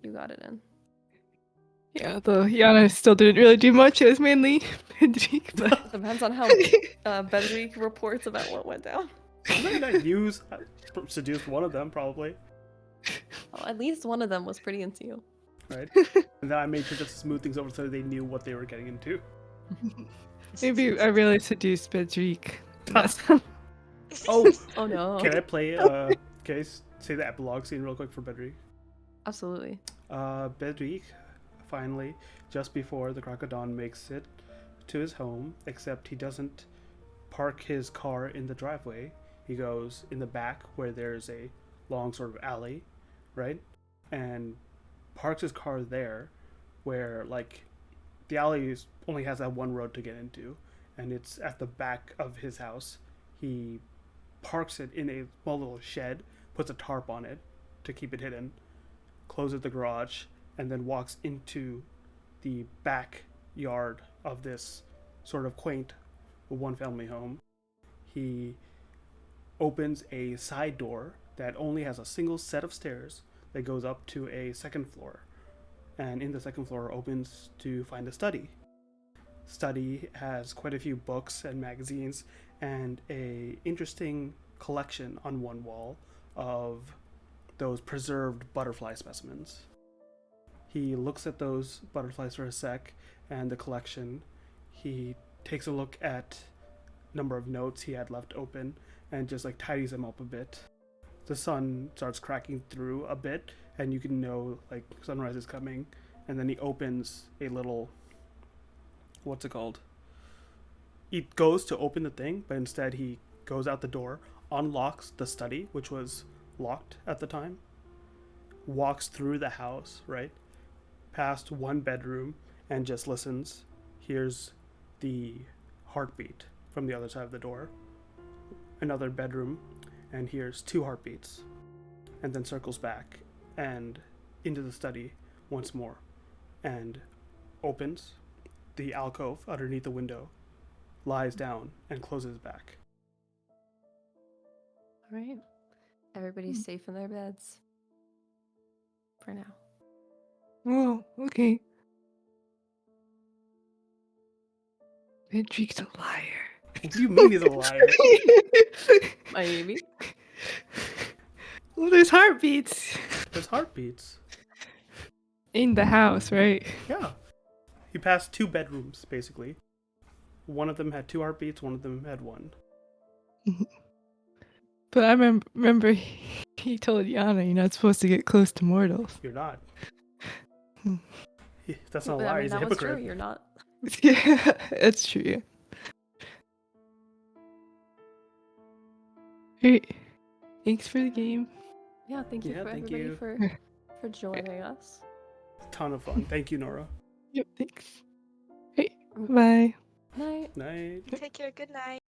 Speaker 1: you got it in.
Speaker 3: Yeah, though Yana still didn't really do much. It was mainly Hendrik, but
Speaker 1: Depends on how Bedrick reports about what went down.
Speaker 2: I mean, I seduced one of them probably,
Speaker 1: Well, at least one of them was pretty into you.
Speaker 2: right? And then I made sure just to smooth things over so they knew what they were getting into.
Speaker 3: maybe I really seduced Bedrick.
Speaker 2: Oh,
Speaker 1: Oh no.
Speaker 2: can I play? Can I say the epilogue scene real quick for Bedrick?
Speaker 1: Absolutely.
Speaker 2: Bedrick, finally, just before the Crocodon makes it to his home, except he doesn't park his car in the driveway. He goes in the back where there's a long sort of alley, right? And parks his car there where like the alley only has that one road to get into, and it's at the back of his house. He parks it in a small little shed, puts a tarp on it to keep it hidden, closes the garage, and then walks into the backyard of this sort of quaint one family home. He opens a side door that only has a single set of stairs that goes up to a second floor. And in the second floor opens to find a study. Study has quite a few books and magazines and a interesting collection on one wall of those preserved butterfly specimens. He looks at those butterflies for a sec and the collection. He takes a look at number of notes he had left open and just like tidies them up a bit. The sun starts cracking through a bit and you can know like sunrise is coming, and then he opens a little, what's it called? He goes to open the thing, but instead he goes out the door, unlocks the study, which was locked at the time, walks through the house, right? Past one bedroom and just listens, hears the heartbeat from the other side of the door. Another bedroom and hears two heartbeats, and then circles back and into the study once more and opens the alcove underneath the window, lies down and closes back.
Speaker 1: All right. Everybody's safe in their beds. For now.
Speaker 3: Oh, okay. Edric's a liar.
Speaker 2: What do you mean he's a liar?
Speaker 1: Maybe.
Speaker 3: Well, there's heartbeats
Speaker 2: There's heartbeats.
Speaker 3: in the house, right?
Speaker 2: Yeah. He passed 2 bedrooms, basically. One of them had 2 heartbeats, one of them had 1.
Speaker 3: But I remember he told Yana you're not supposed to get close to mortals.
Speaker 2: You're not.
Speaker 3: Hmm.
Speaker 2: That's not a
Speaker 1: I
Speaker 2: lie,
Speaker 1: mean,
Speaker 2: he's a
Speaker 1: that was true.
Speaker 2: hypocrite.
Speaker 1: You're not.
Speaker 3: Yeah, that's true. Yeah. Great. Thanks for the game.
Speaker 1: Yeah, thank you
Speaker 2: Yeah,
Speaker 1: for
Speaker 2: thank
Speaker 1: everybody
Speaker 2: you.
Speaker 1: for joining us.
Speaker 2: Ton of fun. Thank you, Nora.
Speaker 3: Yep, thanks. Hey, bye.
Speaker 1: Night.
Speaker 2: Night.
Speaker 4: Take care. Good night.